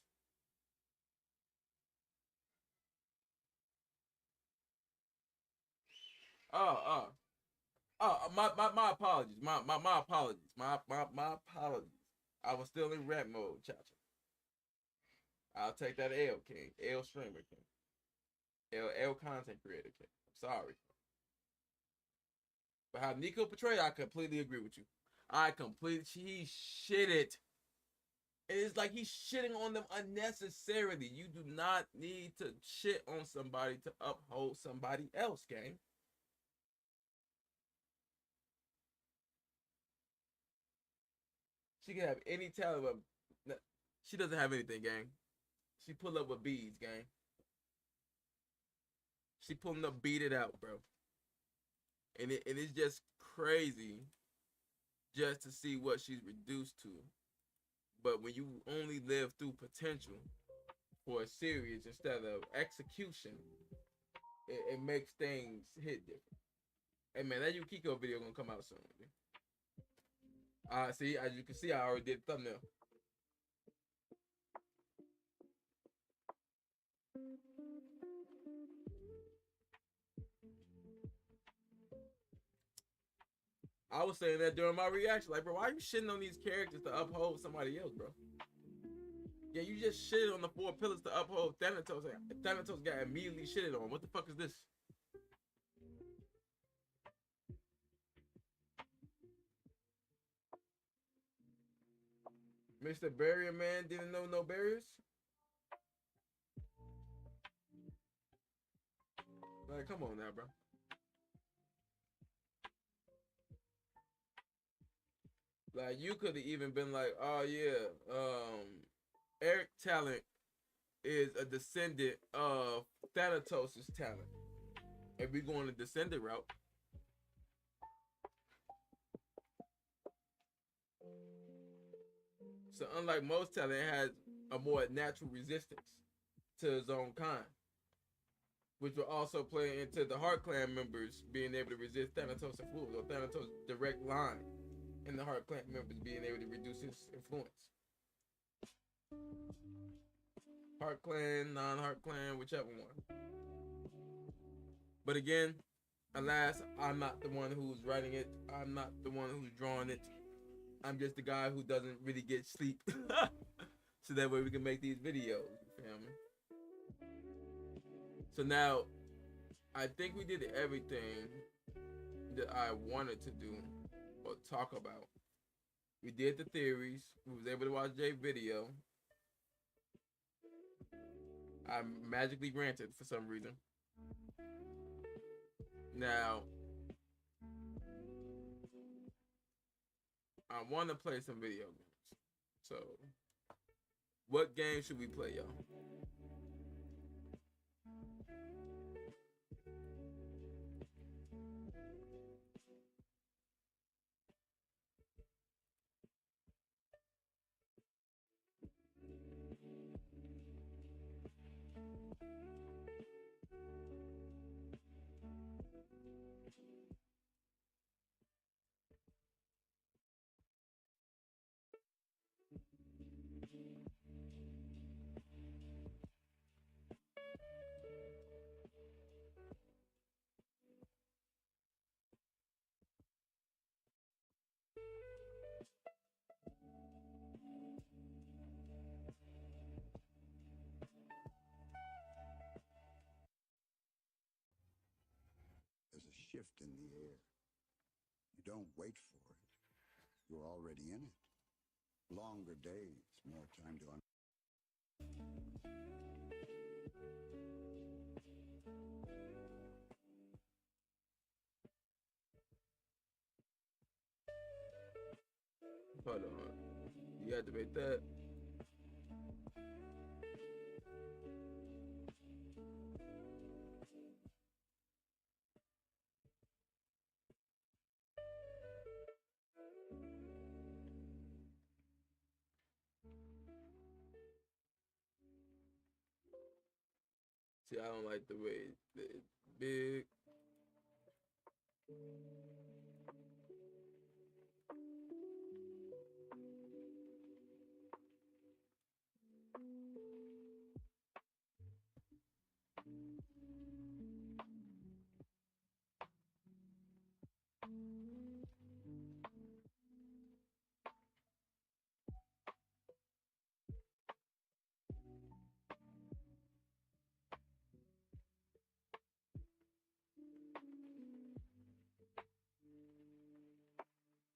My apologies. My apologies. My apologies. I was still in rap mode, Chacha. I'll take that L, King. L streamer, King. L content creator, King. I'm sorry. But how Nico portrayed, I completely agree with you. He shitted. It's like he's shitting on them unnecessarily. You do not need to shit on somebody to uphold somebody else, gang. She can have any talent, but She doesn't have anything, gang. She pull up with beads, gang. She pulling up, beat it out, bro. And it's just crazy just to see what she's reduced to. But when you only live through potential for a series instead of execution, it makes things hit different. Hey man, that Yukiko video gonna come out soon. See, as you can see, I already did the thumbnail. I was saying that during my reaction, like, bro, why are you shitting on these characters to uphold somebody else, bro? Yeah, you just shitted on the 4 pillars to uphold Thanatos. Thanatos got immediately shitted on. What the fuck is this? Mr. Barrier Man didn't know no barriers? Like, come on now, bro. Like, you could have even been like, oh yeah, Eric Talent is a descendant of Thanatos' talent. If we go on the descendant route, so unlike most talent, it has a more natural resistance to his own kind, which will also play into the Heart Clan members being able to resist Thanatos' influence, or Thanatos' direct line in the Heart Clan members being able to reduce his influence. Heart Clan, non-Heart Clan, whichever one. But again, alas, I'm not the one who's writing it. I'm not the one who's drawing it. I'm just the guy who doesn't really get sleep. So that way we can make these videos, you feel me? So now, I think we did everything that I wanted to do or talk about. We did the theories. We was able to watch Jay's video. I magically granted for some reason. Now, I want to play some video games. So, what game should we play, y'all? There's a shift in the air. You don't wait for it. You're already in it. Longer days, more time to Hold on. You activate that. See, I don't like the way it's big.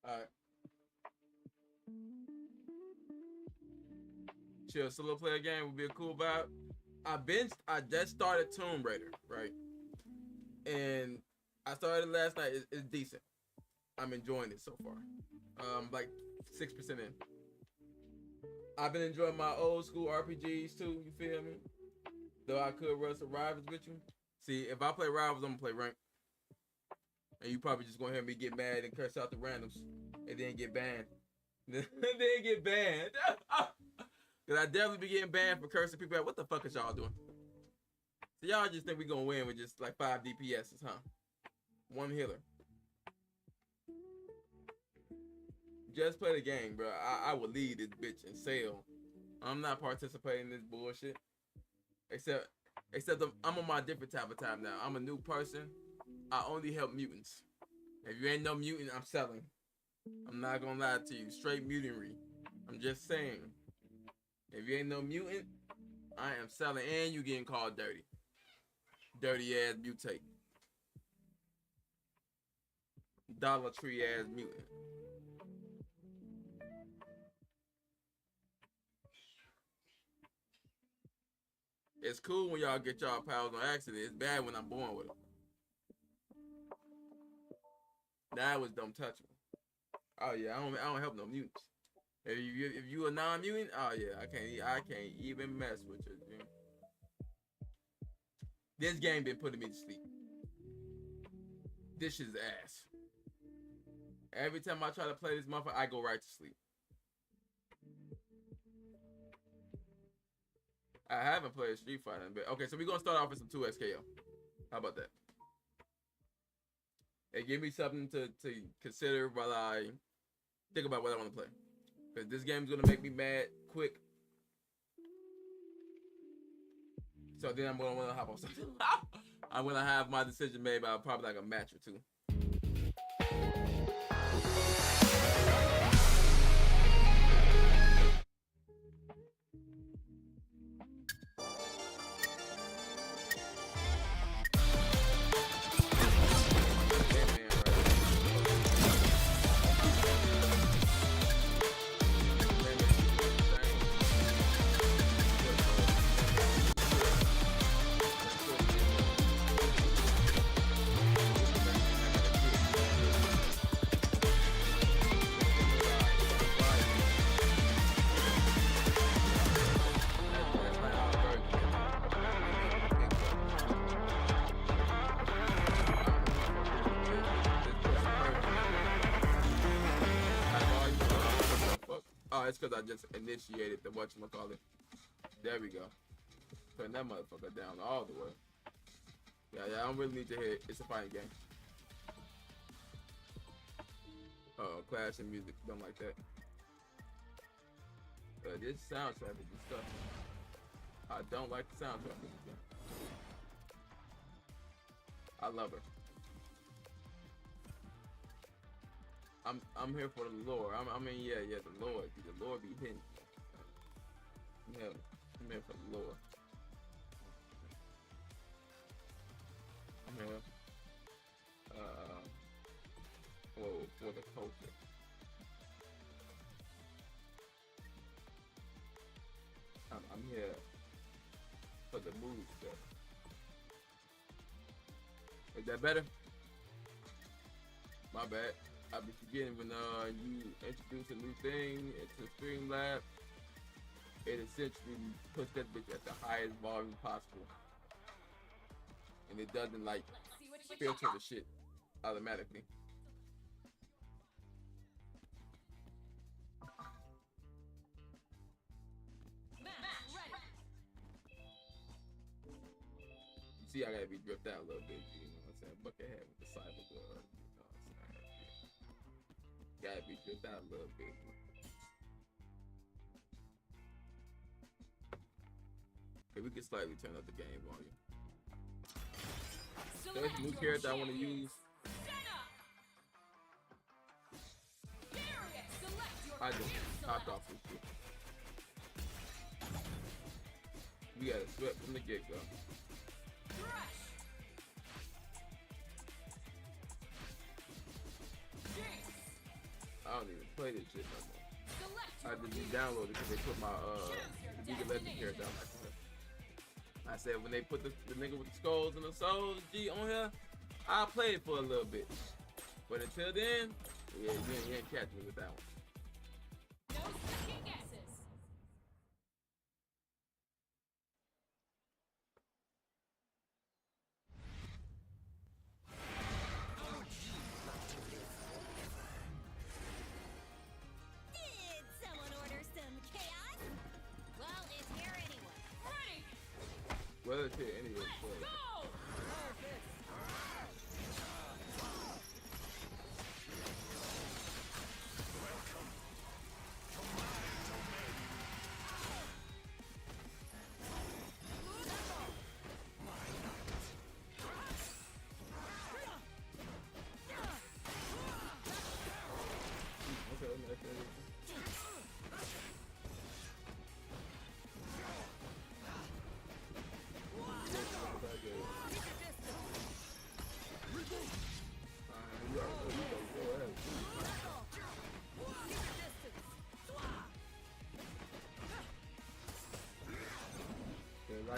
Alright. Chill, solo player game would be a cool vibe. I just started Tomb Raider, right? And I started last night. It's decent. I'm enjoying it so far. Like 6% in. I've been enjoying my old school RPGs too. You feel me? Though I could run some rivals with you. See, if I play rivals, I'm gonna play rank. And you probably just gonna hear me get mad and curse out the randoms, and then get banned. Then get banned. Cause I definitely be getting banned for cursing people out. What the fuck is y'all doing? So y'all just think we gonna win with just like 5 DPSs, huh? 1 healer. Just play the game, bro. I would lead this bitch and sell. I'm not participating in this bullshit. Except I'm on my different type of time now. I'm a new person. I only help mutants. If you ain't no mutant, I'm selling. I'm not gonna lie to you. Straight mutantry. I'm just saying. If you ain't no mutant, I am selling, and you getting called dirty. Dirty ass mutate. Dollar Tree ass mutant. It's cool when y'all get y'all powers on accident. It's bad when I'm born with them. That was don't touch me. Oh yeah, I don't help no mutants. If you a non-mutant, oh yeah, I can't even mess with you. Dude. This game been putting me to sleep. This is ass. Every time I try to play this motherfucker, I go right to sleep. I haven't played Street Fighter, but okay, so we're gonna start off with some 2x KO. How about that? It give me something to consider while I think about what I want to play. Because this game's gonna make me mad quick. So then I'm gonna want to hop on something. I'm gonna have my decision made by probably like a match or two. It's because I just initiated the whatchamacallit. There we go. Putting that motherfucker down all the way. Yeah, I don't really need to hit. It's a fighting game. Oh, clash and music. Don't like that. This soundtrack is disgusting. I don't like the soundtrack of this game. I love it. I'm here for the lore. I mean, yeah, the lore. The lore be hidden. Yeah, I'm here for the lore. I'm here. For the culture. I'm here for the mood stuff. Is that better? My bad. I be forgetting when you introduce a new thing into Streamlab, it essentially puts that bitch at the highest volume possible. And it doesn't like filter the shit automatically. You see, I gotta be dripped out a little bit, you know what I'm saying? Buckethead with the cyber guard. Gotta be dripped out a little bit. Okay, we can slightly turn up the game volume. There's a new character I want to use. I just hopped off this shit. We gotta sweat from the get-go. I don't even play this shit no more. I just downloaded it because they put my League of Legends character on my computer. I said when they put the nigga with the skulls and the souls G on here, I'll play it for a little bit. But until then, yeah, you ain't catch me with that one. No second guesses. first hit anyway. So.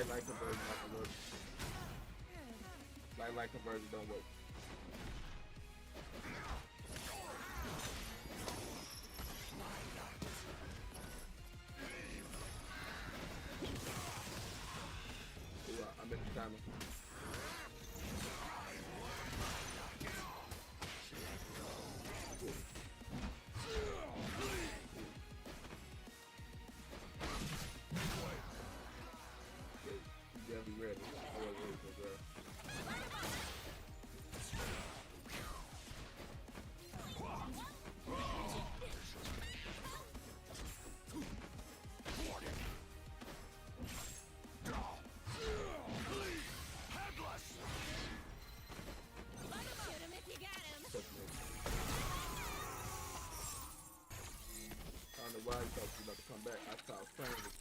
Light conversion not work. Light conversion don't work. Ooh, I missed the timer. Ready. I wasn't ready for that. I don't know why he thought he was about to come back. I thought I was playing with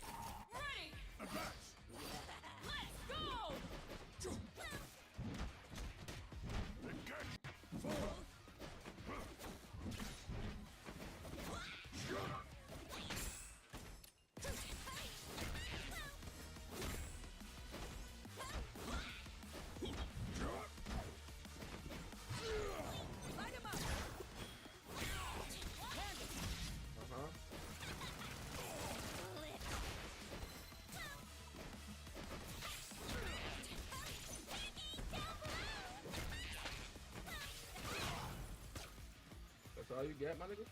That's all you get, my nigga?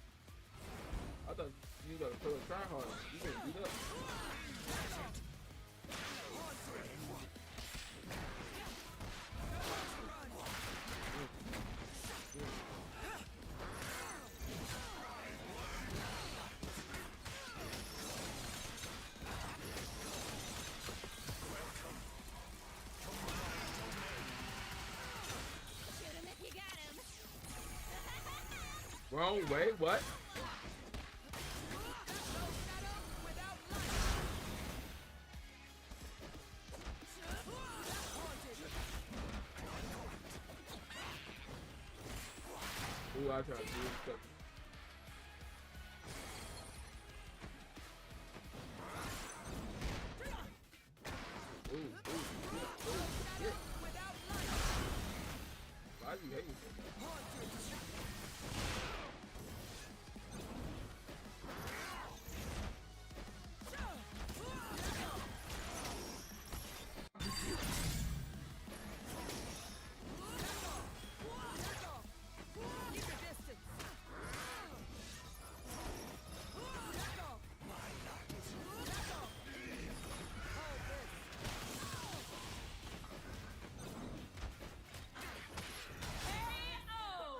I thought you gotta throw a try hard. You getting beat up. Wrong way, what? Ooh, I tried to do stuff. Why do you hate me so much?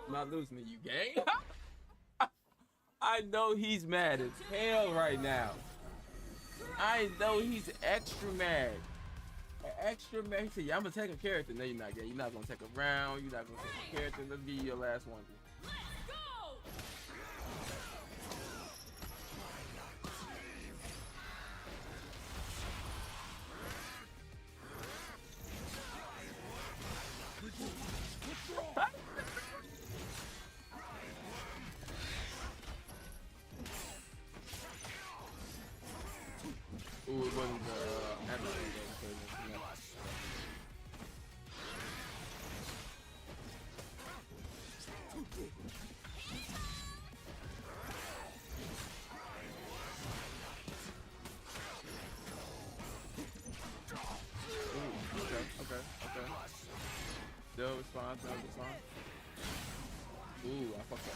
Not losing to you, gang. I know he's mad as hell right now. I know he's extra mad. Extra mad. He said, yeah, I'm gonna take a character. No, you're not, gang. You're not gonna take a round. You're not gonna take a character. Let's give you your last one. Ooh, it wasn't okay. Still response, no response. Ooh, I fucked up.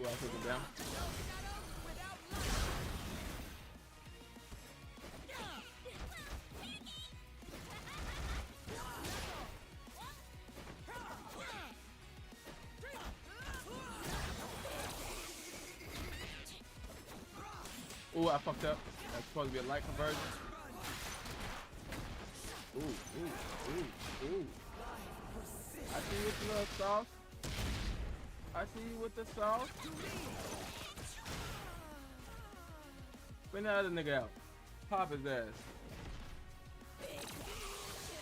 Y'all put them down. Ooh, I fucked up. That's supposed to be a light conversion. Ooh, ooh, ooh, ooh. I see you with the little sauce. I see you with the sauce. Bring that other nigga out. Pop his ass.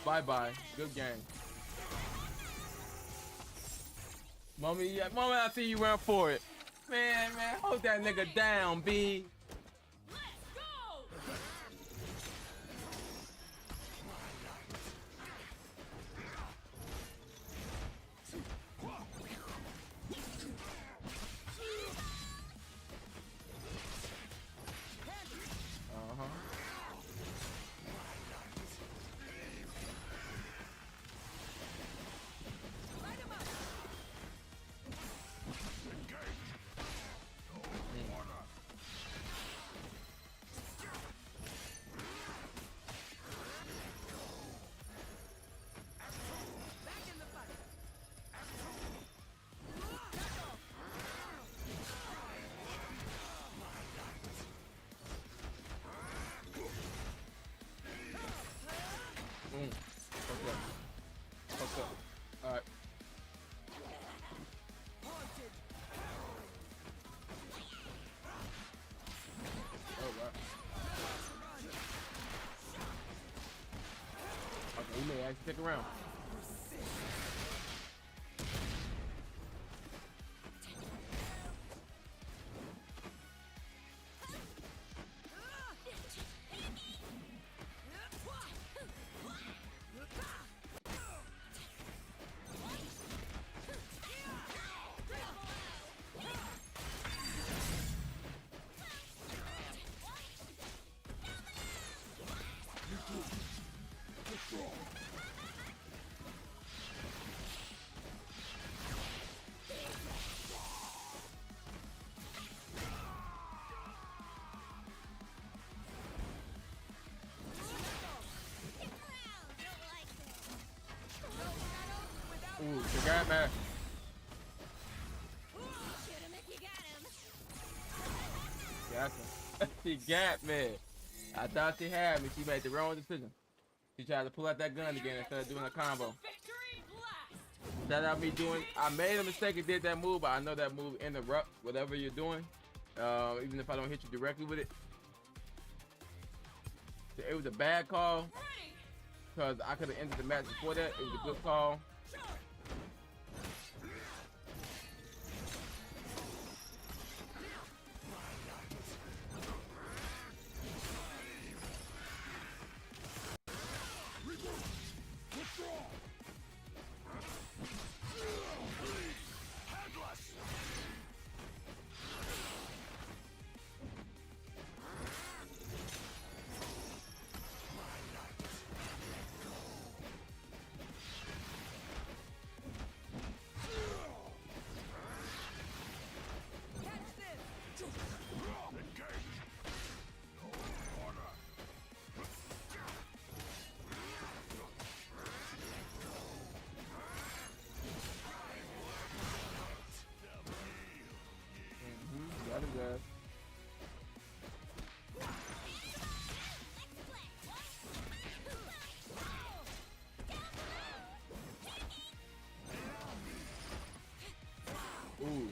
Bye-bye. Good game. Mommy, yeah, moment I see you run for it. Man, hold that nigga down, B. Okay. All right. Oh, wow. Okay, you may actually stick around. Ooh, she got me. Gotcha. She got me. I thought she had me. She made the wrong decision. She tried to pull out that gun again instead of doing a combo. That I be doing. I made a mistake and did that move, but I know that move interrupts whatever you're doing. Even if I don't hit you directly with it. It was a bad call. Because I could have ended the match before that. It was a good call. Good. Ooh.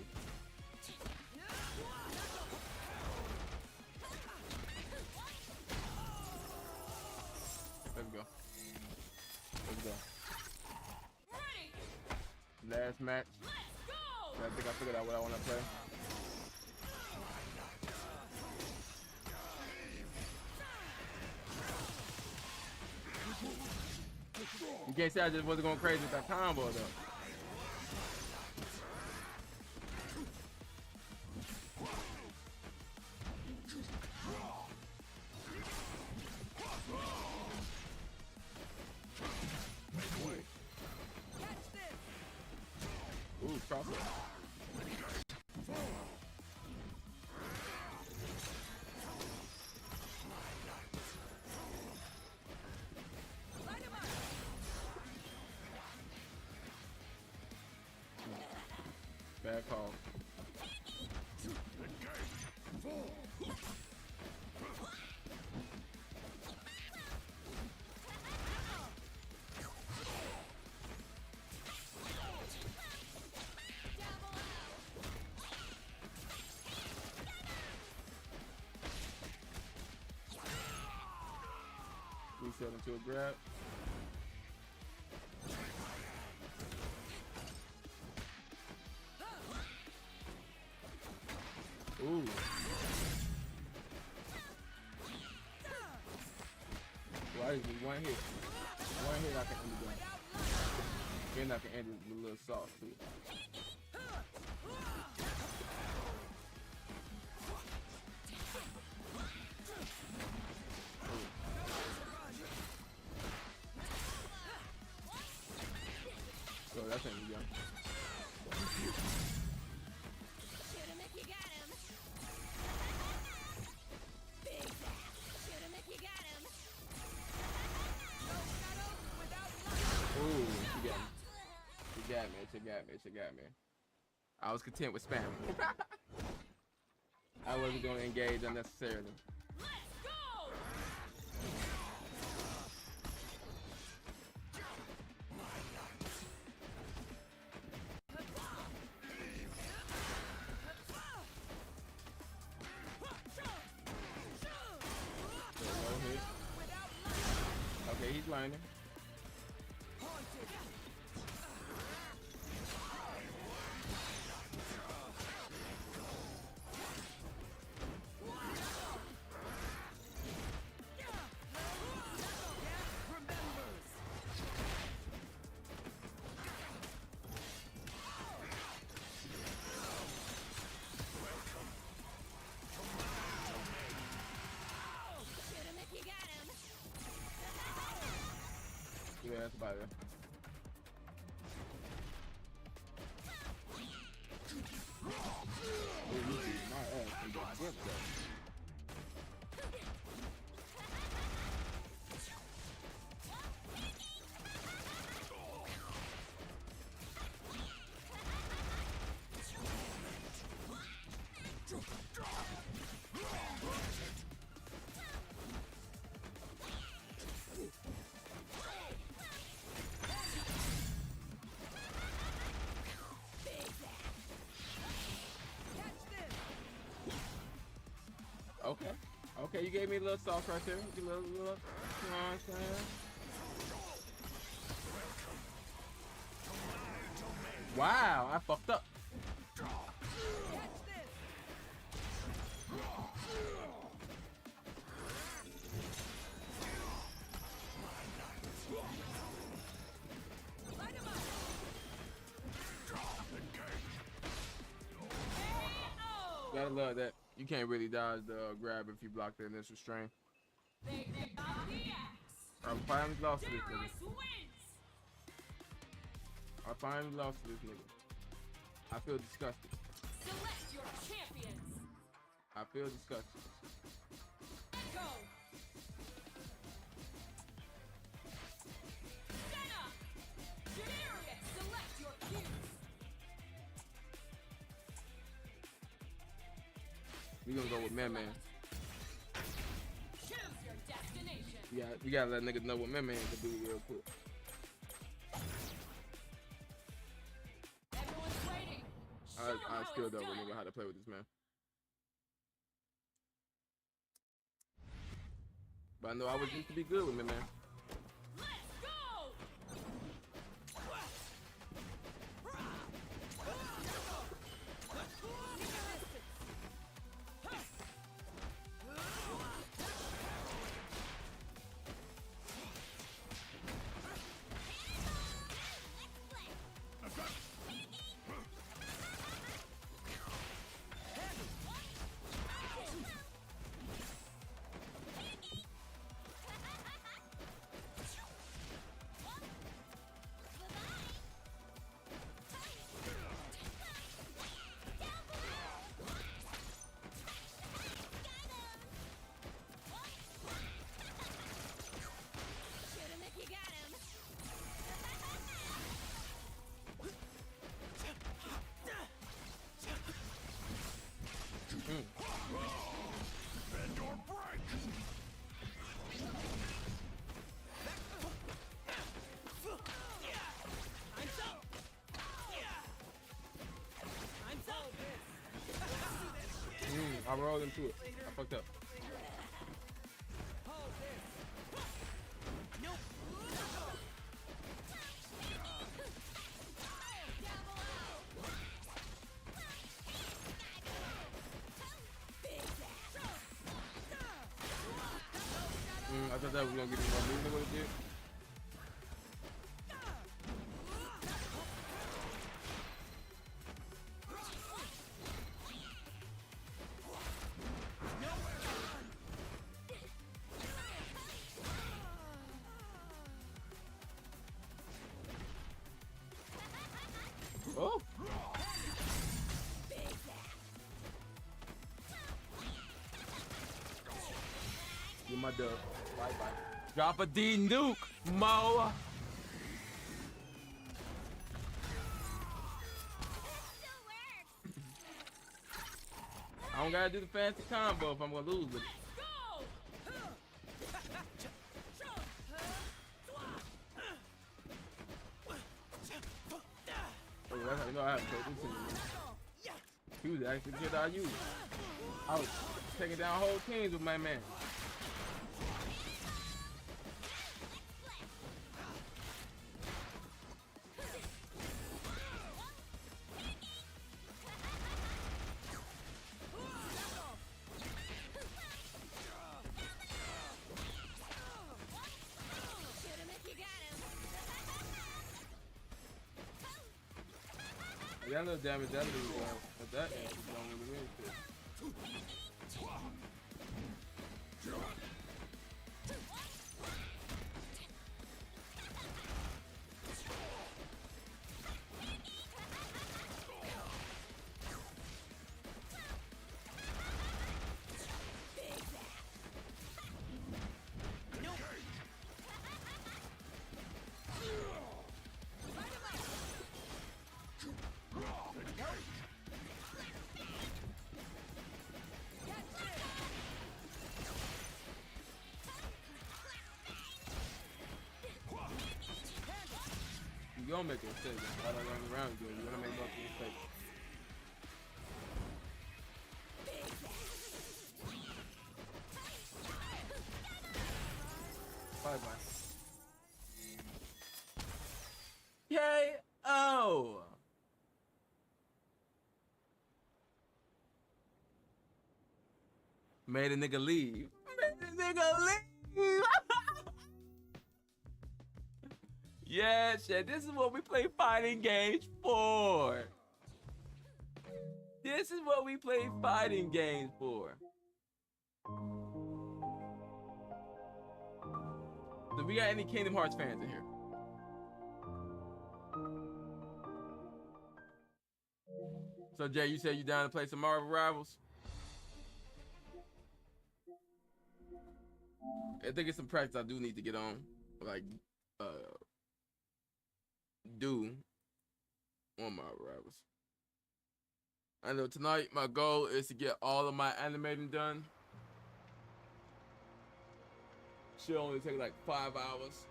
Let's go. Let's go. Last match. I think I figured out what I want to play. You can't say I just wasn't going crazy with that combo though. Ooh, crossover. Bad call. Reset into a grab. Ooh. Why is it one hit? One hit I can end the game. And I can end it with a little sauce too. So that's ain't young. Shoot him if you got him. Big zap. Shoot him if you got him. Ooh, she got me. She got me. She got me. She got me. I was content with spamming. I wasn't going to engage unnecessarily. Let's go! Okay, he's learning. Yeah, that's about it. Oh, you see my ass in the whip though. Okay. Okay, you gave me a little sauce right there. You know what I'm saying? Wow, I fucked up. Gotta love that. You can't really dodge the grab if you block the initial strain. I finally lost to this nigga. I finally lost to this nigga. I feel disgusted. Select your champions. I feel disgusted. Go. Senna. Juniorius, select your cues. We gonna go with Man. Choose your destination. We gotta let niggas know what Man can do real quick. Everyone's waiting. I still don't remember how to play with this man. But I know I was used to be good with Man. Let's go. I rolled into it. I fucked up. I thought that was gonna get me more movement than what it did. Oh! Get my dub. Bye bye. Drop a D nuke, Mo. I don't gotta do the fancy combo if I'm gonna lose with it. Oh, that's how you know I have to take this in. He was actually good I used. I was taking down whole teams with my man. That little damage that dude does, but that actually don't really mean shit. You gonna make a mistake. I don't run around you. You're gonna make multiple mistakes. Bye bye. K.O. Made a nigga leave. Made a nigga leave. Yeah, shit. This is what we play fighting games for. This is what we play fighting games for. So we got any Kingdom Hearts fans in here? So Jay, you said you down to play some Marvel Rivals? I think it's some practice I do need to get on. Like, do on Marvel Rivals. I know tonight my goal is to get all of my animating done. Should only take like 5 hours.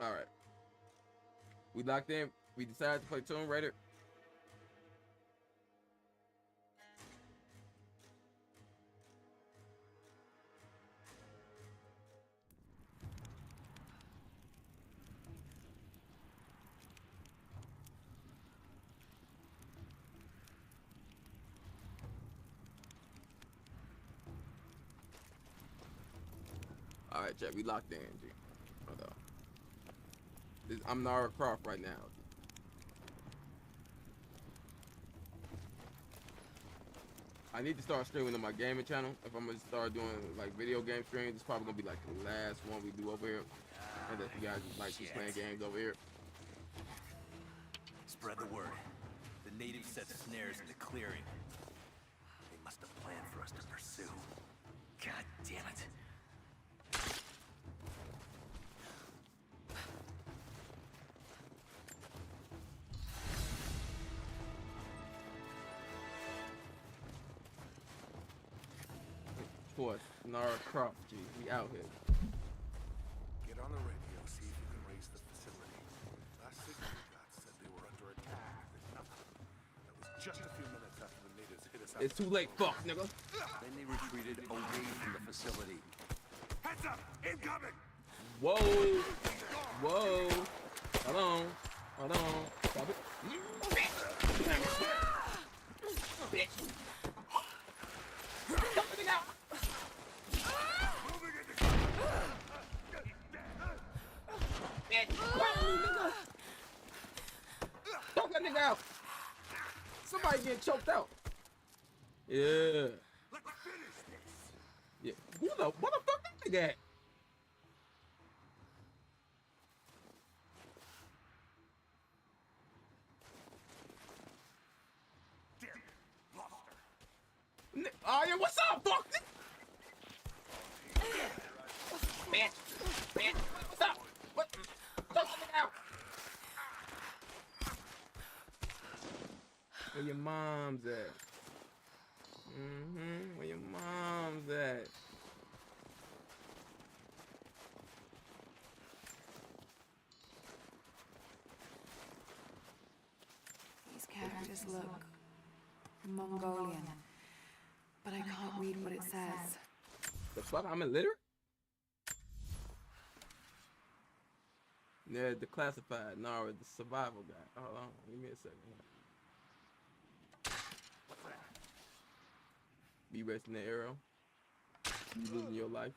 All right. We locked in. We decided to play Tomb Raider. All right, chat. We locked in, G. Hold on. I'm Nara Croft right now. I need to start streaming on my gaming channel. If I'm gonna start doing like video game streams, it's probably gonna be like the last one we do over here. And if you guys like just playing games over here. Spread the word. The natives set snares in the clearing. They must have planned for us to pursue. God damn it. course. Nara Croft, G. We out here. Get on the radio, see if you can raise the facility. Last signal we got said they were under attack. Nothing. That was just a few minutes after the natives hit us out. It's too late, fuck, nigga. Then they retreated away from the facility. Heads up! Incoming! Whoa. Whoa. Hold on. Hold on. Stop it. Bitch. Something out. Choke that nigga out. Somebody getting choked out. Yeah. Yeah. Who the what the fuck that nigga at? Oh yeah, what's up, fuck? Man, what's up? What? Choke that nigga out. Where your mom's at? Where your mom's at? These characters look Mongolian, but I can't read what it says. The fuck? I'm illiterate? Yeah, the classified. Nara, the survival guy. Hold on, give me a second. Be resting the arrow. You losing your life.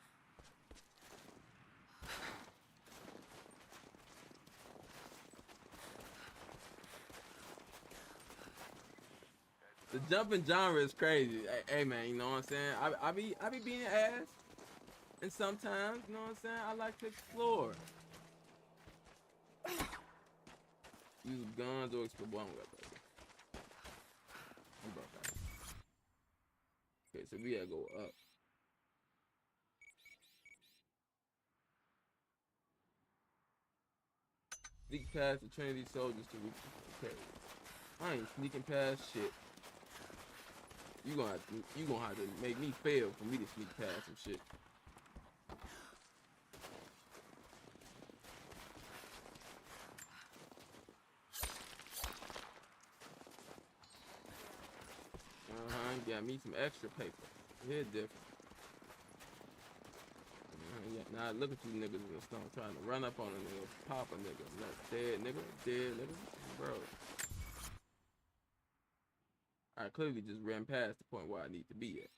The jumping genre is crazy. Hey man, you know what I'm saying? I be being ass. And sometimes, you know what I'm saying, I like to explore. Use guns or explore. Well, okay, so we gotta go up. Sneak past the Trinity soldiers to reach the carriers. I ain't sneaking past shit. You gonna have to make me fail for me to sneak past some shit. Got me some extra paper. Here different. Yeah, now look at you niggas in the stone trying to run up on a nigga, pop a nigga, dead nigga, bro. I clearly just ran past the point where I need to be at.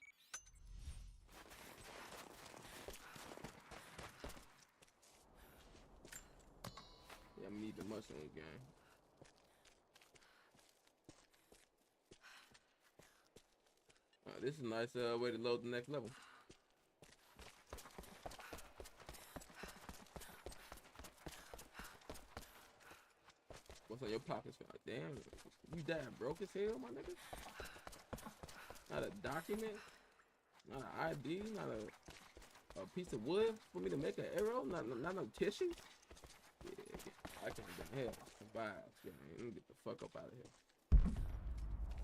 Yeah, I'm gonna need the mushrooms, gang. This is a nice way to load the next level. What's on your pockets? Damn, you died broke as hell, my nigga. Not a document, not an ID, not a piece of wood for me to make an arrow, not no tissue. Yeah, I can't do hell. Survive. Yeah, let me get the fuck up out of here.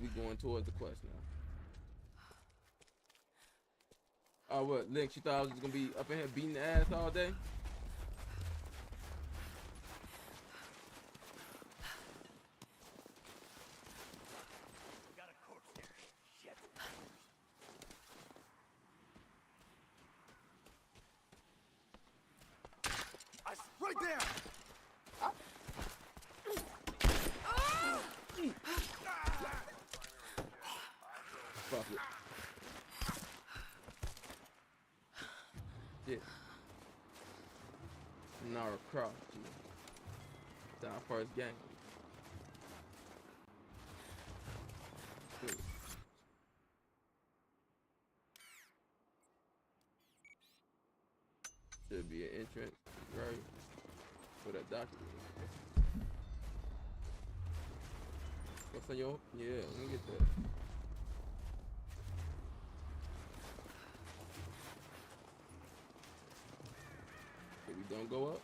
We going towards the quest now. Oh, what, Lynx, you thought I was just gonna be up in here beating the ass all day? Got a corpse there. Shit. Right there! Fuck it. Shit. Nara Croft. It's our first game. Good. Should be an entrance, right? For that document. What's on your? Yeah, let me get that. Don't go up.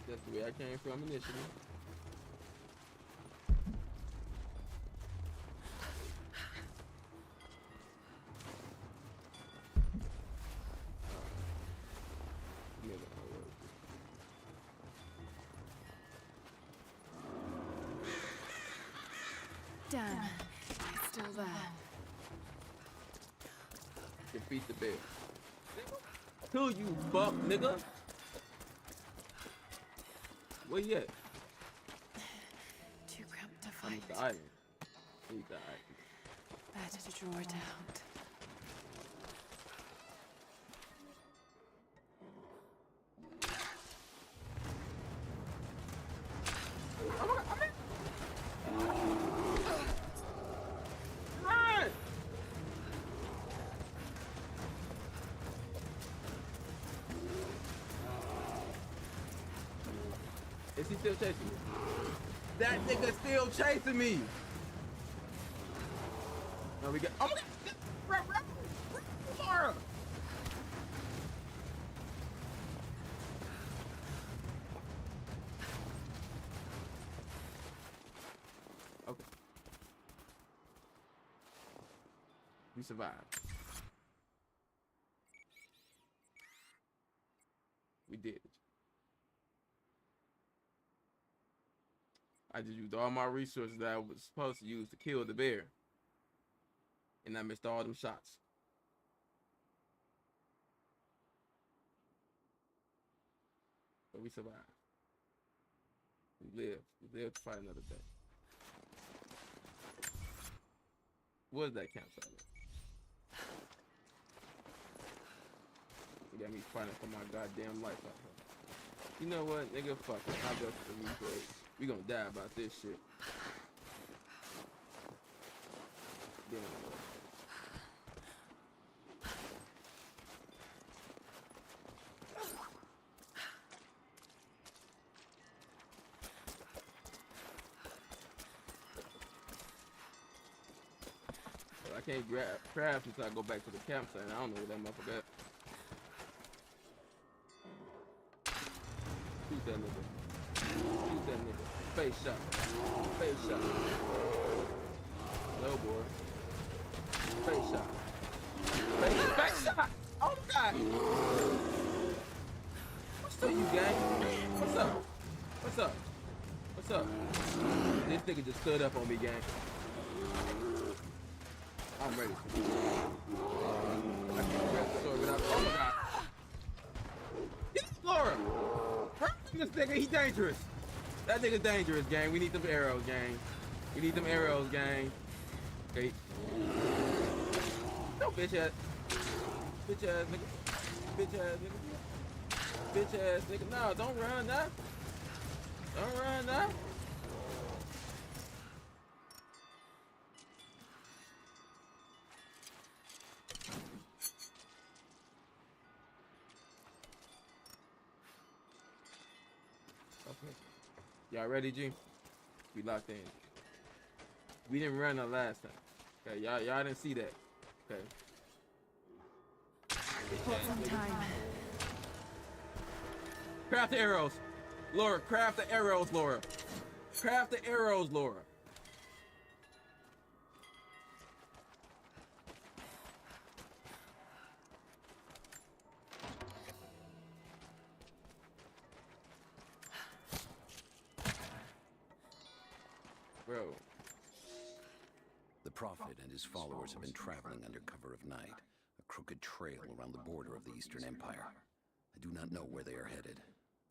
That's the way I came from initially. Damn, it's still there. Defeat the bear. Who you fuck, nigga? Where you at? Too cramped to I'm fight. at the island. He's the island. Better to draw it out. Run! Is he still chasing me? That nigga still chasing me. No, we got. Oh my God! Run, Laura! Okay. We survived. We did it. I just used all my resources that I was supposed to use to kill the bear. And I missed all them shots. But we survived. We lived. We lived to fight another day. Where's that campsite at? You got me fighting for my goddamn life out here. You know what, nigga? Fuck it. I'll go for the replay. We gonna die about this shit. Damn. I can't craft until I go back to the campsite. I don't know where that motherfucker at. Shoot that nigga. Shoot that nigga. Face shot. Face shot. No, boy. Face shot. Face shot! Oh my God! What's to you, gang? What's up? What's up? What's up? This nigga just stood up on me, gang. I'm ready. I can't grab the sword without. Oh my God! Get Laura! Run from this nigga, he dangerous. That nigga's dangerous, gang. We need them arrows, gang. We need them arrows, gang. Okay. No, bitch ass. Bitch ass nigga. Bitch ass nigga. Bitch ass nigga. No, don't run now. Don't run now. Okay. Y'all ready, G? We locked in. We didn't run the last time. Okay, y'all didn't see that. Okay. Some time. Craft the arrows. Laura, craft the arrows, Laura. Craft the arrows, Laura. Bro. The Prophet and his followers have been traveling under cover of night, a crooked trail around the border of the Eastern Empire. I do not know where they are headed,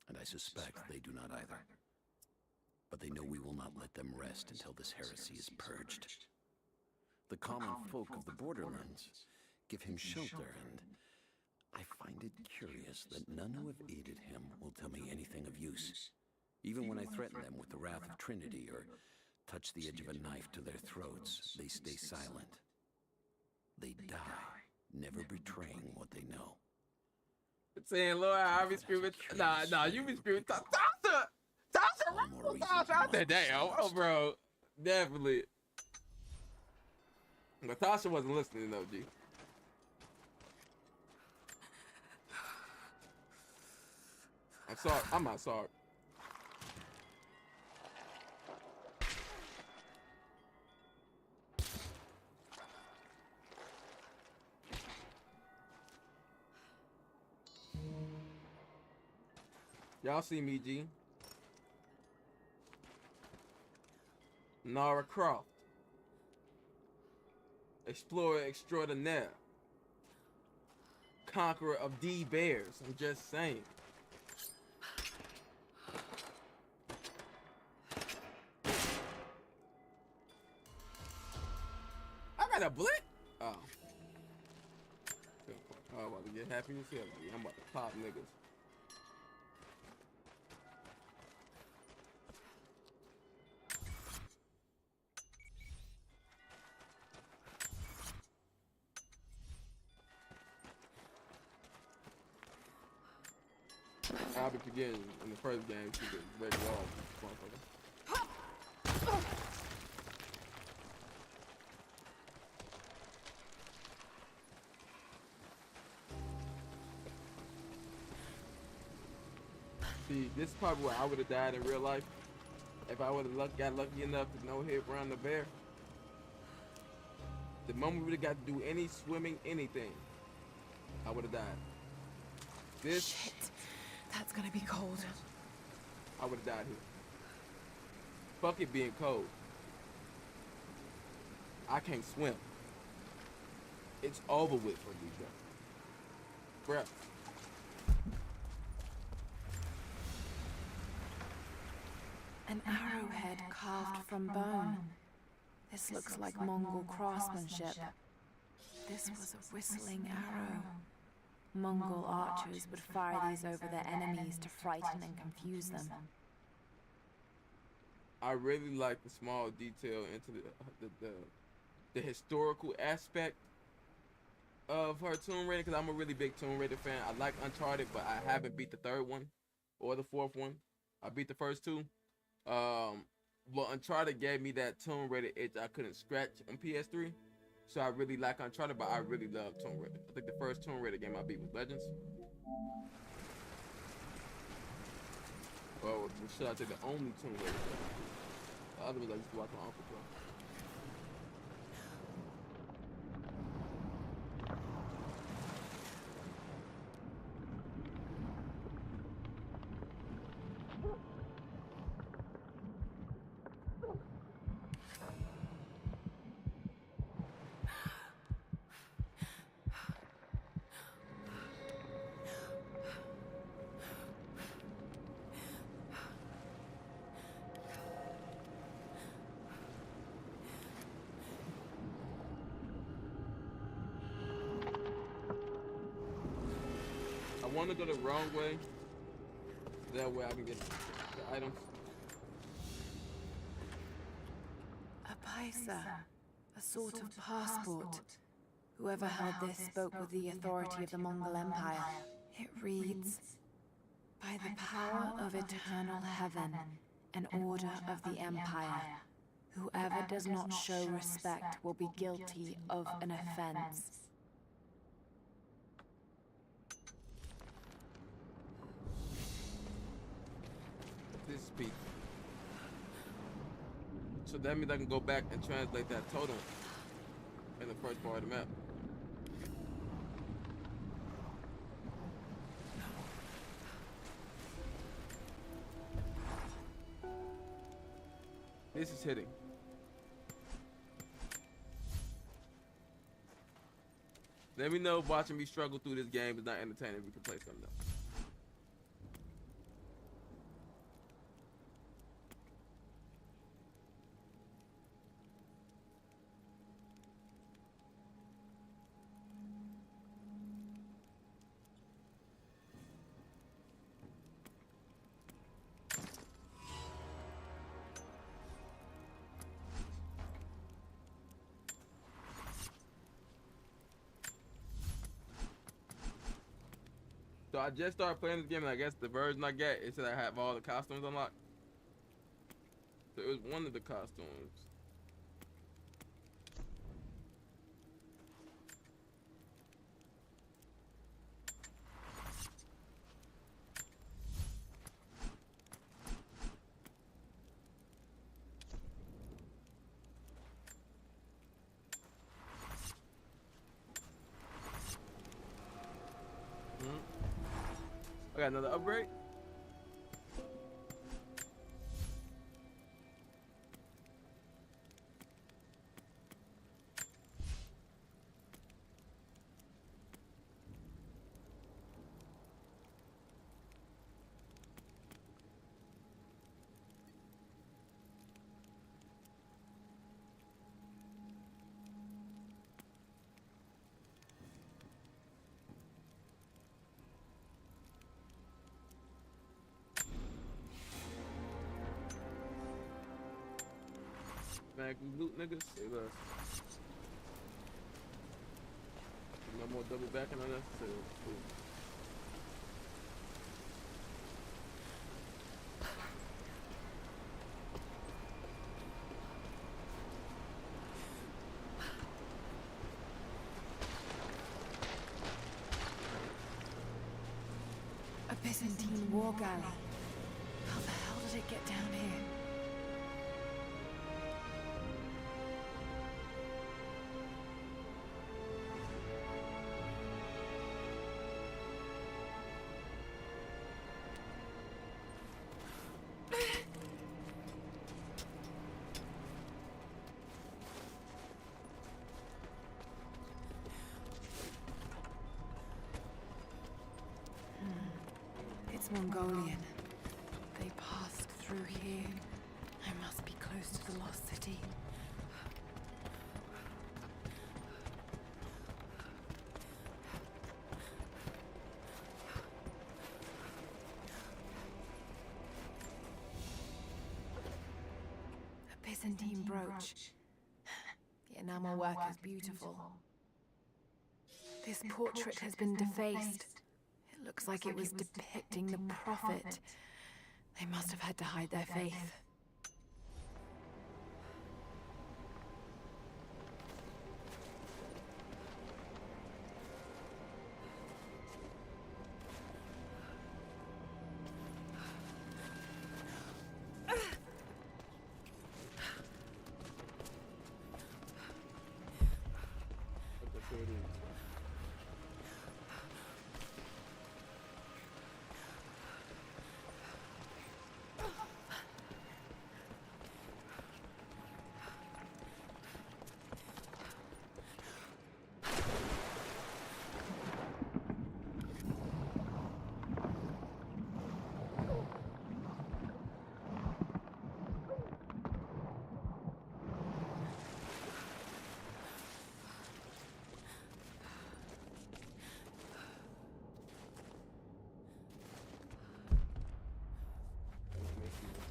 and I suspect they do not either. But they know we will not let them rest until this heresy is purged. The common folk of the borderlands give him shelter, and I find it curious that none who have aided him will tell me anything of use. Even when I threaten them with the wrath of Trinity or touch the edge of a knife to their throats, they stay silent. They die, never betraying what they know. Saying, Lord, I be screaming. Nah, you be screaming. Tasha! I said, damn. Oh, bro. Definitely. But Tasha wasn't listening, though, G. I'm sorry. I'm not sorry. Y'all see me, G. Nara Croft. Explorer extraordinaire. Conqueror of D bears. I'm just saying. I got a bullet? Oh. I'm about to get happy as hell. I'm about to pop niggas. I'll be forgetting in the first game she was ready off, motherfucker. See, this is probably where I would have died in real life. If I would have got lucky enough to no hit around the bear. The moment we would have got to do any swimming, anything, I would have died. This Shit. That's gonna be cold. I would have died here. Fuck it being cold. I can't swim. It's over with for me, bro. Bruh. An arrowhead carved from bone. This looks like Mongol craftsmanship. This was a whistling arrow. Mongol archers would fire these over their enemies to frighten and confuse them. I really like the small detail into the historical aspect of her Tomb Raider, because I'm a really big Tomb Raider fan. I like Uncharted, but I haven't beat the third one or the fourth one. I beat the first two. But Uncharted gave me that Tomb Raider itch I couldn't scratch on PS3. So I really like Uncharted, but I really love Tomb Raider. I think the first Tomb Raider game I beat was Legends. Or should I say the only Tomb Raider game? The other was I used to watch my uncle play. I want to go the wrong way. That way I can get the items. A paisa, a sort of passport. Whoever held this spoke with the authority of the Mongol Empire. It reads, "By the power of eternal heaven and order of the Empire, whoever does not show respect will be guilty of an offense." This speak. So that means I can go back and translate that totem in the first part of the map. This is hitting. Let me know if watching me struggle through this game is not entertaining. We can play something else. So I just started playing this game, and I guess the version I get, it said I have all the costumes unlocked. So it was one of the costumes. I got another upgrade. Smack these loot niggas. Say less. No more double backing unnecessary. Cool. A Byzantine war galley. How the hell did it get down here? It's Mongolian. They passed through here. I must be close to the lost city. A Byzantine brooch. The enamel work is beautiful. This portrait has been defaced. It looks like it was depicting the Prophet. They must have had to hide their faith.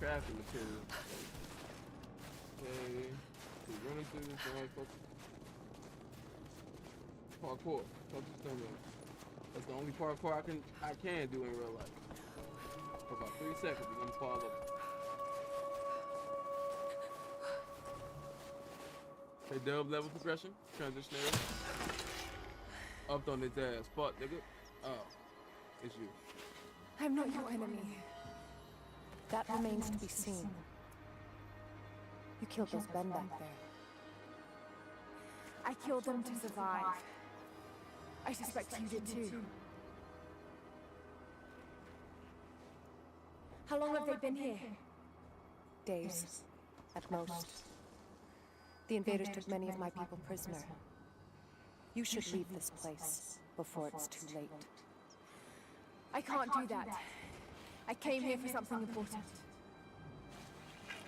Crafting material. Okay. We're running through this one focus. Parkour. Focus stamina. That's the only parkour I can do in real life. For about 3 seconds, we're gonna fall over. Hey, dub level progression. Transition area. Upped on his ass. Fuck, nigga. Oh. It's you. I'm not your enemy. That remains to be seen. You killed those men back there. I killed them to survive. I suspect you did too. How long have they been here? Days, at most. The invaders took many of my people prisoner. You should leave this place before it's too late. I can't do that. I came here for something important.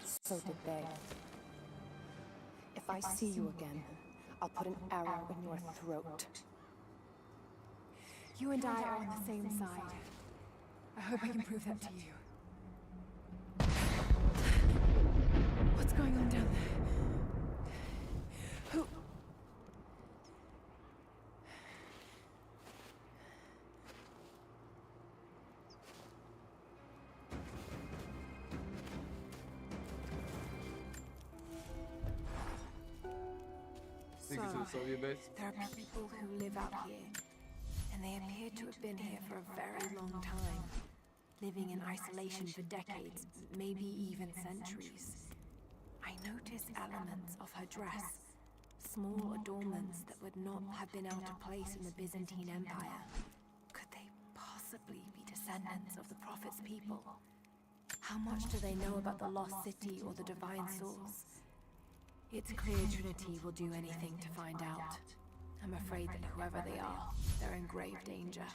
So did they. If I see you again, I'll put an arrow in your throat. You and I are on the same side. I hope I can prove that to you. What's going on down there? Who? Soviet base? There are people who live out here, and they appear to have been here for a very long time, living in isolation for decades, maybe even centuries. I notice elements of her dress, small adornments that would not have been out of place in the Byzantine Empire. Could they possibly be descendants of the Prophet's people? How much do they know about the lost city or the divine source? It's clear Trinity will do anything to find out. I'm afraid that whoever they are, they're in grave danger.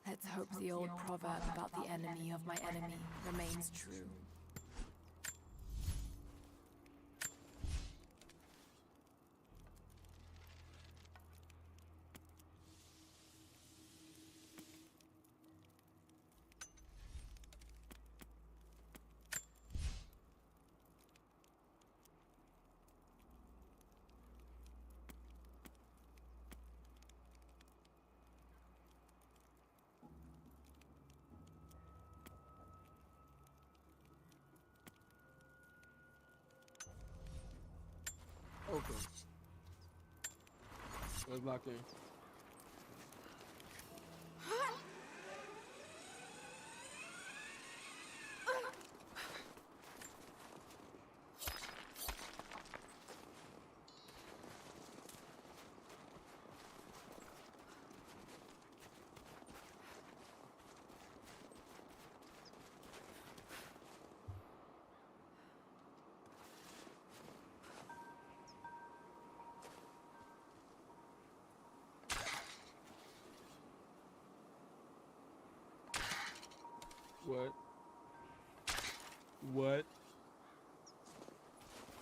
Let's hope the old proverb about the enemy of my enemy remains true. Let's lock in. What? What?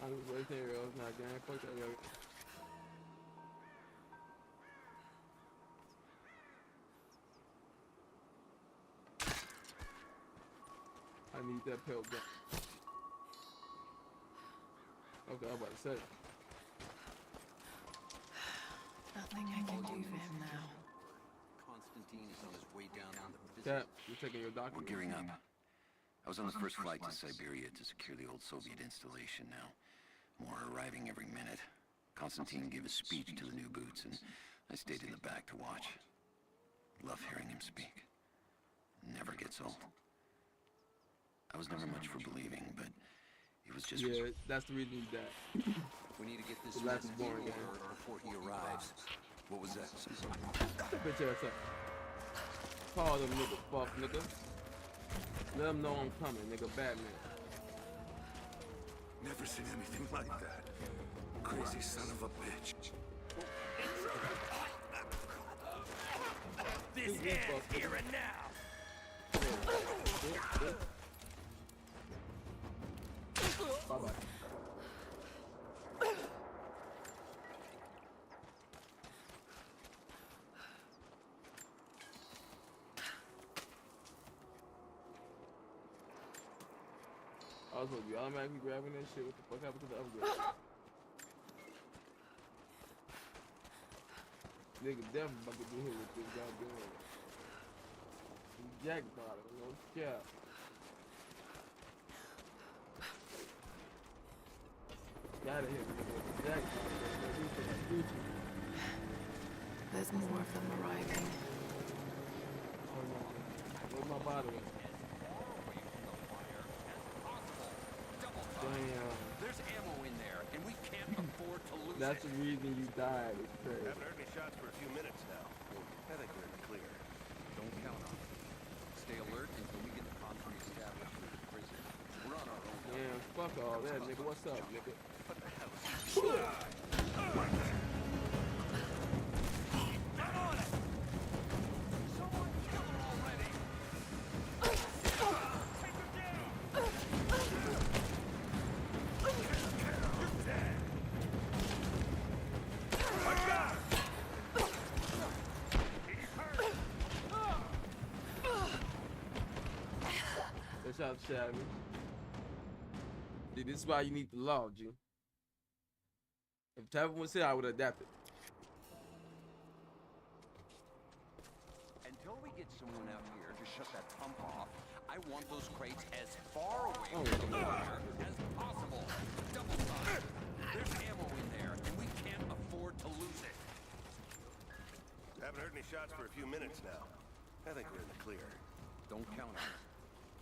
I'm just waiting here. It's not getting fucked up. I need that pill gun. Okay, I'm about to say. Nothing I can do for him now. Constantine is on his way down on the Cap, you're taking your doctor. We're gearing up. I was on the first flight to Siberia to secure the old Soviet installation now. More are arriving every minute. Constantine gave a speech to the new boots, and I stayed in the back to watch. Love hearing him speak. Never gets old. I was never much for believing, but it was just... Yeah, that's the reason he's dead. We need to get this The last is boring, in man. order before he arrives. What was that? Bitch ass up. Call them nigga, fuck nigga. Let them know I'm coming, nigga. Batman. Never seen anything like that. Crazy son of a bitch. This ends here and now. Bye-bye. I was supposed to be automatically grabbing that shit. What the fuck happened to the upgrade? Nigga definitely about to be here with this goddamn jack bottle, no cap. Gotta hit me with the jack bottle. There's more of them arriving. Hold on. Where's my bottle at? Damn. There's ammo in there, and we can't afford to lose That's it. the reason you died. It's crazy. Haven't heard any shots for a few minutes now. I think we're in the clear. Don't count on it. Stay alert until we get the concrete established with the prison. We're on our own. Damn, fuck all that, nigga. What's up, nigga? What the hell is this? I'm on it! Someone kill her already! Take her down! You're dead! Watch out! He's hurt! Good shot, Shabby. See, this is why you need the law, G. If Tavern was here, I would have adapted. Until we get someone out here to shut that pump off, I want those crates as far away Oh, from the yeah. fire as possible. Double side. There's ammo in there, and we can't afford to lose it. Haven't heard any shots for a few minutes now. I think we're in the clear. Don't count on it.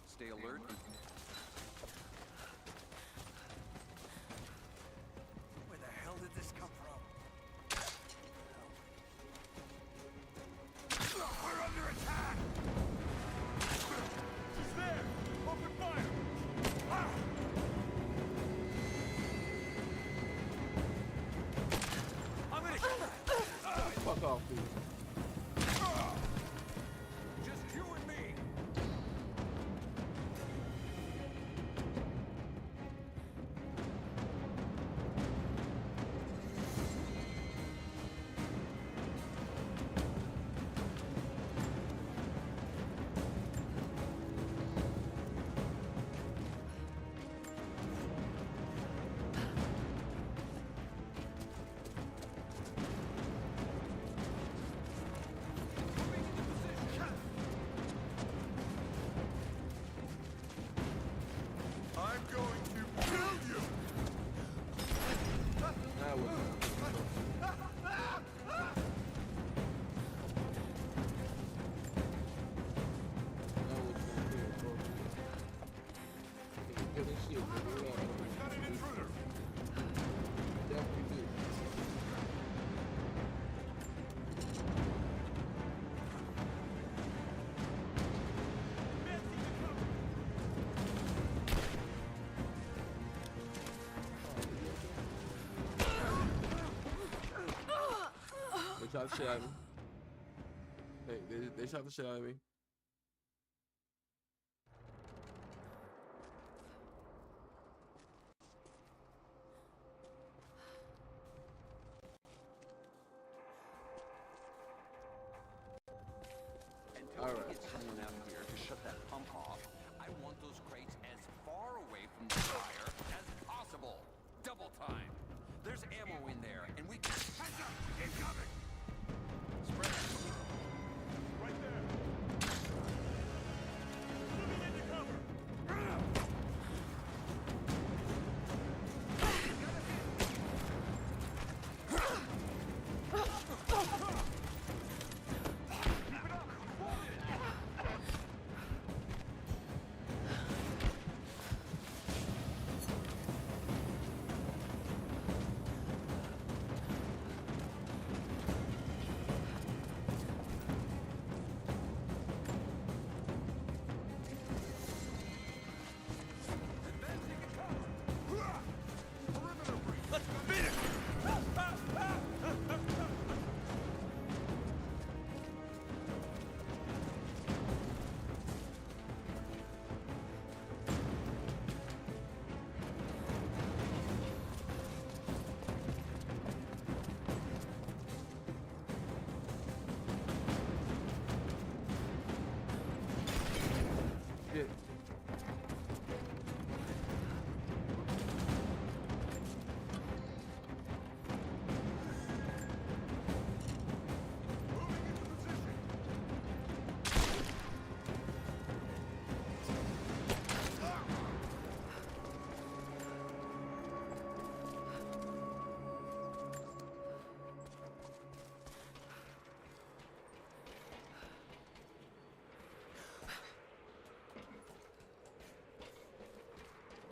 Stay alert. Where the hell did this come from? We're under attack! She's there! Open fire! Ah! I'm gonna... Fuck off, dude. Just you and me! shit, man. Hold on. Got an intruder. Definitely do. They shot the shit out of me. They shot the shit out of me. Until we get someone out here to shut that pump off, I want those crates as far away from the fire as possible. Double time. There's ammo in there, and we can... Heads up! Incoming! Spread. Right there. Moving into cover. Shit.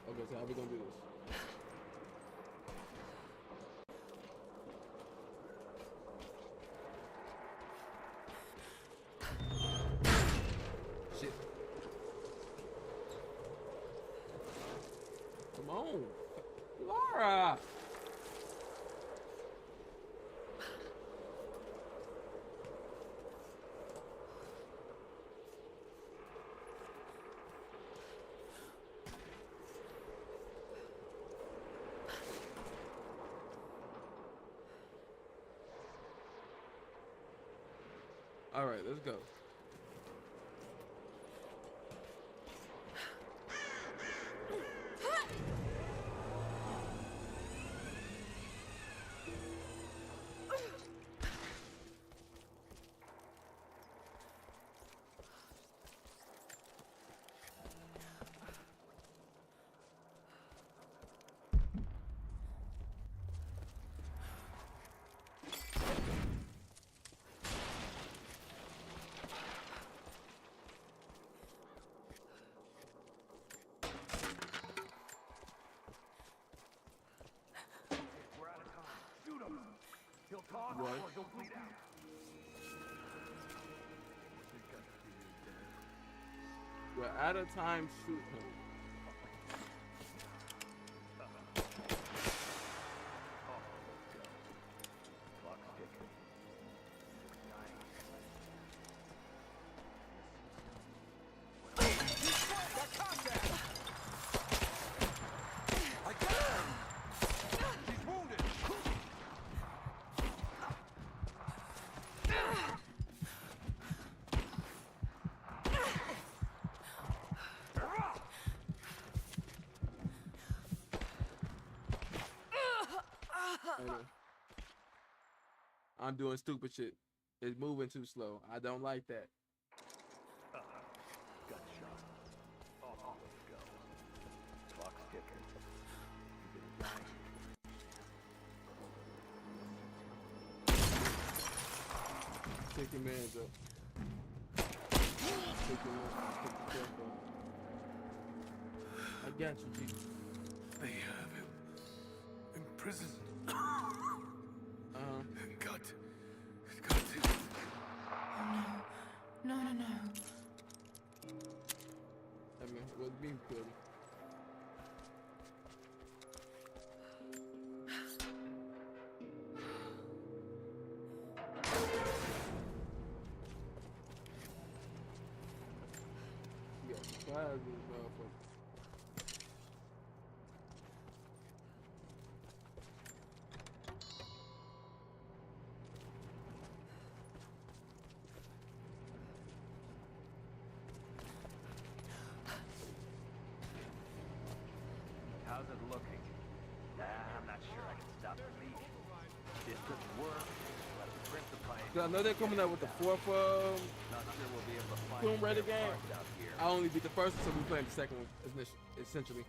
Okay, so how we gonna do this? Shit. Come on. Laura! All right, let's go. He'll talk What? or he'll bleed out. We're out of time. Shoot him. Clock's ticking. Got contact! I got him! He's wounded! I'm doing stupid shit. It's moving too slow. I don't like that. Got shot. Off we go. Clock's ticking. You gonna die? Take your mans up. Take your mans up. I got you, G. They have him imprisoned. Got to. No. I mean, it was being put. Yeah, surprise this motherfucker. How's it looking? I'm not sure I can stop the leak. This doesn't work. Let the principal. I know they're coming out with the fourth Not sure we'll be able to find Tomb Raider spare game. parts out here. I only beat the first one, so we playing the second one, essentially.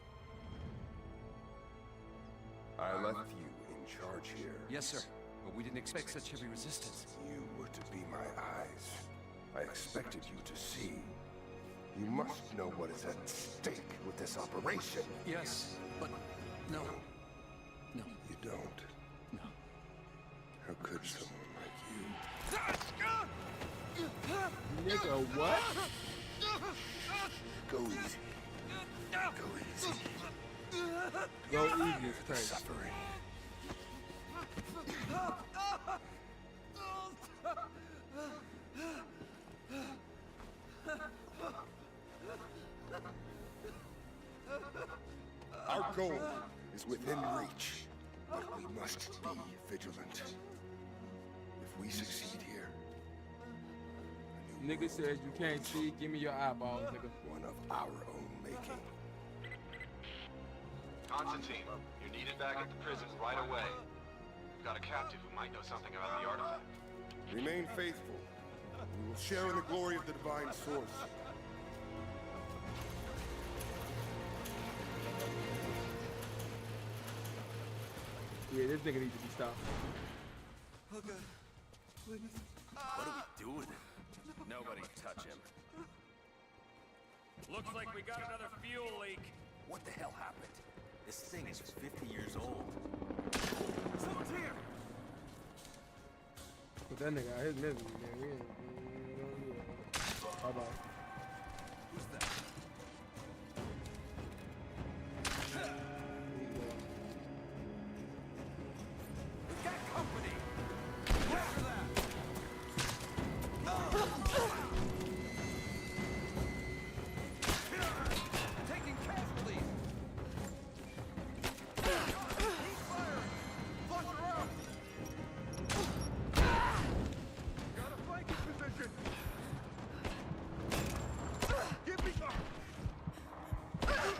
I left you in charge here. Yes, sir. But we didn't expect such heavy resistance. You were to be my eyes. I expected you to see. You must know what is at stake with this operation. Yes, but no. No. You don't. No. How could someone like you? Nigga, what? Go easy. Go easy. Go easy is crazy. Suffering. Our goal is within reach, but we must be vigilant. If we succeed here, Nigga says you can't see, give me your eyeballs, nigga. one of our own making. Constantine, you're needed back at the prison right away. We've got a captive who might know something about the artifact. Remain faithful. We will share in the glory of the divine source. Yeah, this nigga needs to be stopped. Okay, please. What are we doing? Nobody touch him. Looks like we got another fuel leak. What the hell happened? This thing is 50 years old. Someone's here! Put that nigga out his misery, man. We ain't. Bye-bye. Who's that? We've got company! After that! Taking casualties! He's firing! Flush her out! Got a flanking position! Give me some! Just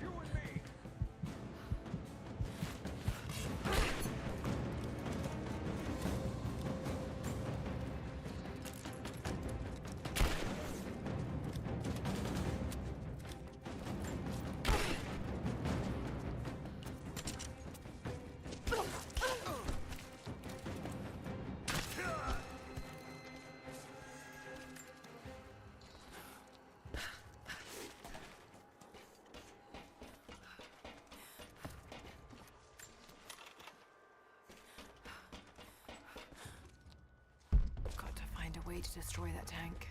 you and me! Got to find a way to destroy that tank.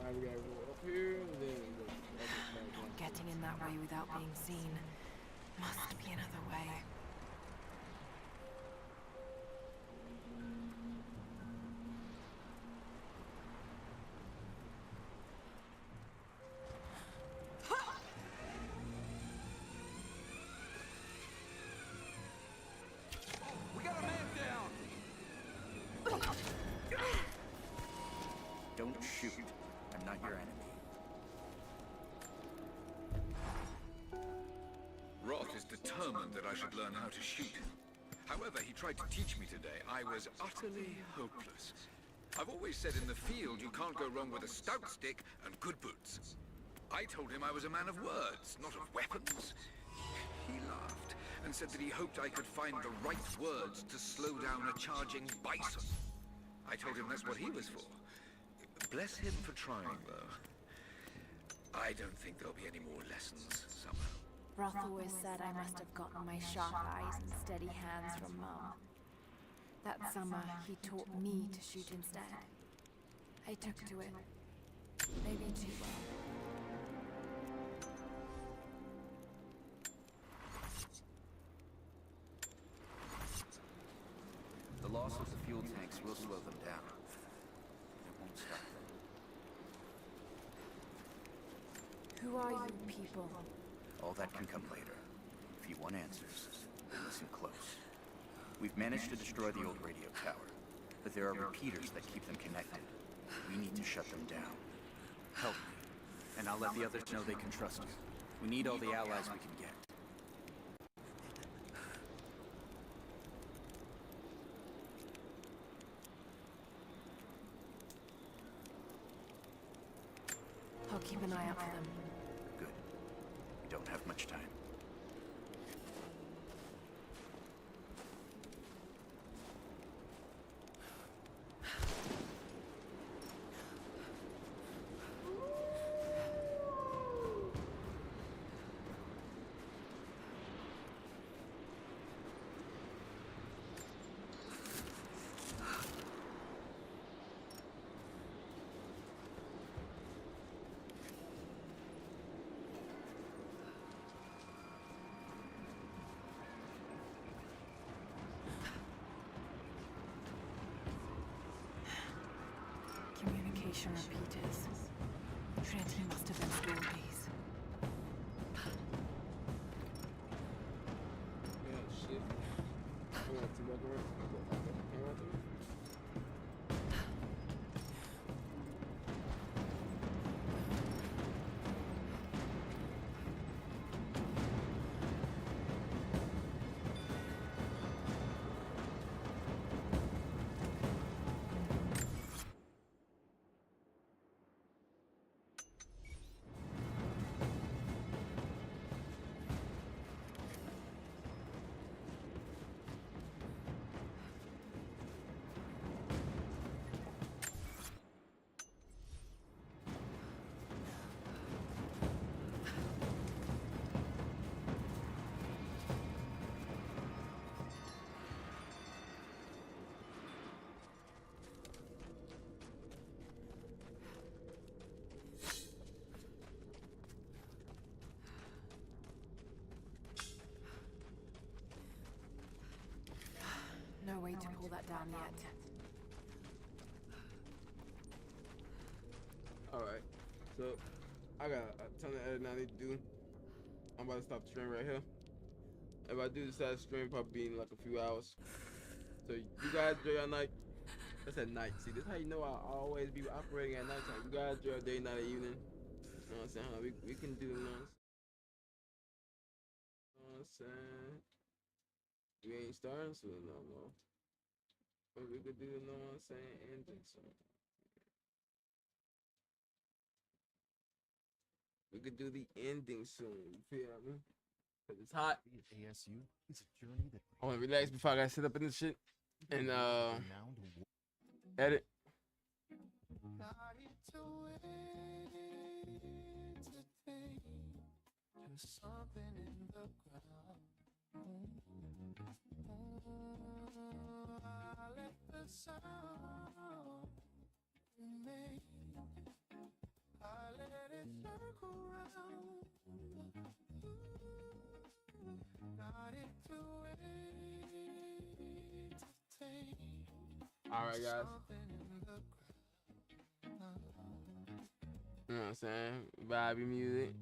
Alright, we gotta go up here and then we go back down. Getting in that way without being seen. Must be another way. We got a man down! Don't shoot. I'm not your enemy. Roth is determined that I should learn how to shoot. However, he tried to teach me today. I was utterly hopeless. I've always said in the field you can't go wrong with a stout stick and good boots. I told him I was a man of words, not of weapons. He laughed and said that he hoped I could find the right words to slow down a charging bison. I told him that's what he was for. Bless him for trying, though. I don't think there'll be any more lessons, Summer. Roth always said I must have gotten my sharp eyes and steady hands from Mom. That summer, he taught me to shoot instead. I took to it. Maybe too well. The loss of the fuel tanks will slow them down. It won't stop them. Who are you people? All that can come later. If you want answers, then listen close. We've managed to destroy the old radio tower, but there are repeaters that keep them connected. We need to shut them down. Help me, and I'll let the others know they can trust you. We need all the allies we can get. I'll keep an eye out for them. Good. We don't have much time. Communication repeaters. Trinity must have installed these. Yeah, shit. I'm gonna have to walk around. No way to pull that down yet. Alright, so I got a ton of editing I need to do. I'm about to stop the stream right here. If I do decide to stream, probably in like a few hours. So you guys enjoy your night. That's at night. See, this is how you know I always be operating at nighttime. You guys enjoy your day, night, or evening. You know what I'm saying? We can do this. You know what I'm saying? We ain't starting soon no more. But we could do, you know what I'm saying, ending soon. We could do the ending soon. You feel me? Cause it's hot. ASU is a journey that I wanna relax before I gotta sit up in this shit and edit. Something in the ground. I let the sound remain. All right, guys. You know what I'm saying? Vibey music.